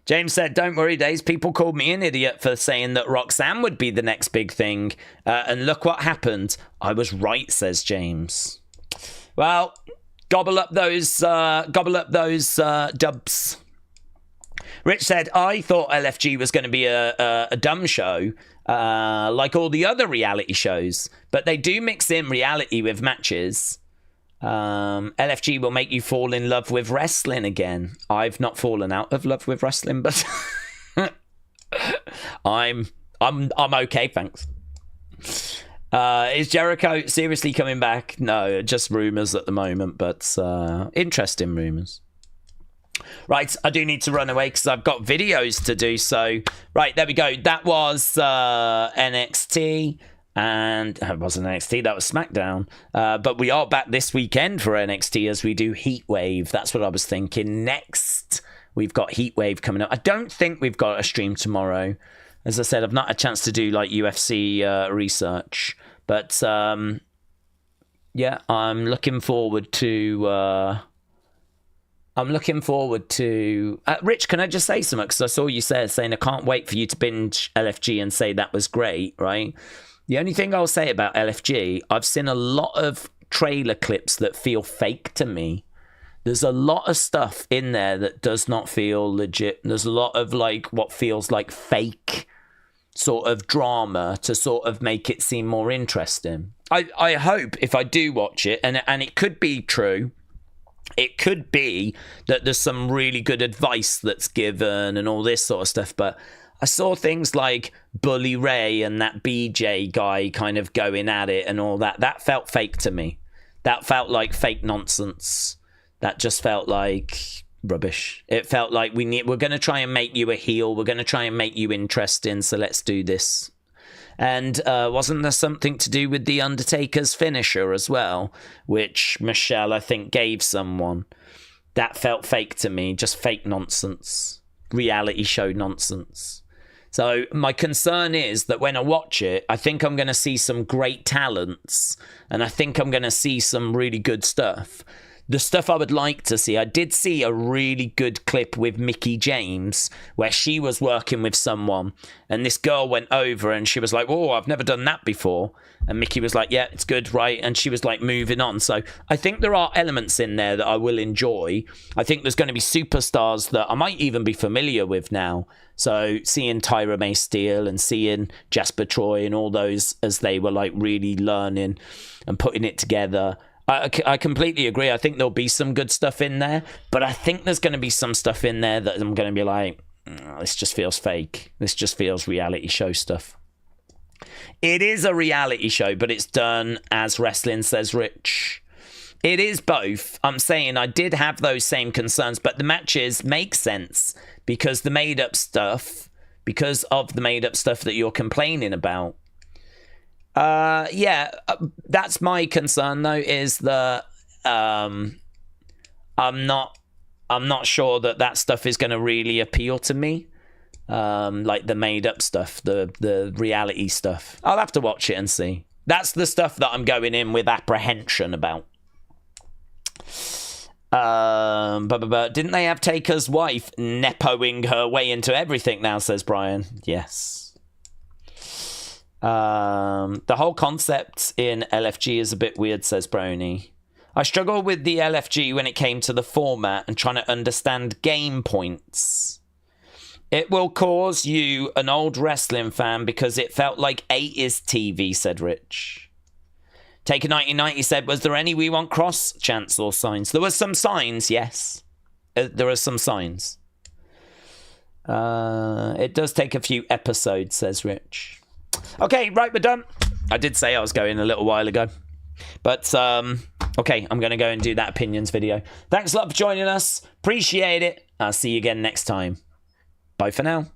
James said, don't worry, Daze. People called me an idiot for saying that Roxanne would be the next big thing. And look what happened. I was right, says James. Well, gobble up those dubs. Rich said, I thought LFG was going to be a dumb show, like all the other reality shows, but they do mix in reality with matches. LFG will make you fall in love with wrestling again. I've not fallen out of love with wrestling, but I'm okay, thanks. Is Jericho seriously coming back? No, just rumors at the moment, but interesting rumors. Right, I do need to run away because I've got videos to do. So, right, there we go. That was NXT. And it wasn't NXT, that was Smackdown. But we are back this weekend for NXT as we do Heatwave. That's what I was thinking. Next, we've got Heatwave coming up. I don't think we've got a stream tomorrow. As I said, I've not had a chance to do like UFC research. But yeah, I'm looking forward to... Rich, can I just say something? Because I saw you saying I can't wait for you to binge LFG and say that was great, right? The only thing I'll say about LFG, I've seen a lot of trailer clips that feel fake to me. There's a lot of stuff in there that does not feel legit. There's a lot of like what feels like fake sort of drama to sort of make it seem more interesting. I hope if I do watch it, and it could be true, it could be that there's some really good advice that's given and all this sort of stuff, but I saw things like Bully Ray and that BJ guy kind of going at it and all that. That felt fake to me. That felt like fake nonsense. That just felt like rubbish. It felt like we're going to try and make you a heel. We're going to try and make you interesting. So let's do this. And wasn't there something to do with The Undertaker's finisher as well, which Michelle, I think, gave someone? That felt fake to me. Just fake nonsense. Reality show nonsense. So my concern is that when I watch it, I think I'm going to see some great talents, and I think I'm going to see some really good stuff. The stuff I would like to see, I did see a really good clip with Mickie James where she was working with someone and this girl went over and she was like, oh, I've never done that before. And Mickie was like, yeah, it's good, right? And she was like moving on. So I think there are elements in there that I will enjoy. I think there's going to be superstars that I might even be familiar with now. So seeing Tyra May Steele and seeing Jasper Troy and all those as they were like really learning and putting it together. I completely agree. I think there'll be some good stuff in there, but I think there's going to be some stuff in there that I'm going to be like, this just feels fake. This just feels reality show stuff. It is a reality show, but it's done as wrestling, says Rich. It is both. I'm saying I did have those same concerns, but the matches make sense because of the made-up stuff that you're complaining about. Yeah, that's my concern though, is that I'm not sure that stuff is going to really appeal to me. Like the made up stuff, the reality stuff. I'll have to watch it and see. That's the stuff that I'm going in with apprehension about. Didn't they have Taker's wife nepoing her way into everything now, says Brian? Yes. The whole concept in LFG is a bit weird, says Brony. I struggled with the LFG when it came to the format and trying to understand game points. It will cause you an old wrestling fan because it felt like 80s TV, said Rich. Taker 1990 said, was there any We Want Cross chants or signs? There were some signs, yes. There are some signs. It does take a few episodes, says Rich. Okay, right, we're done. I did say I was going a little while ago. But, okay, I'm going to go and do that opinions video. Thanks a lot for joining us. Appreciate it. I'll see you again next time. Bye for now.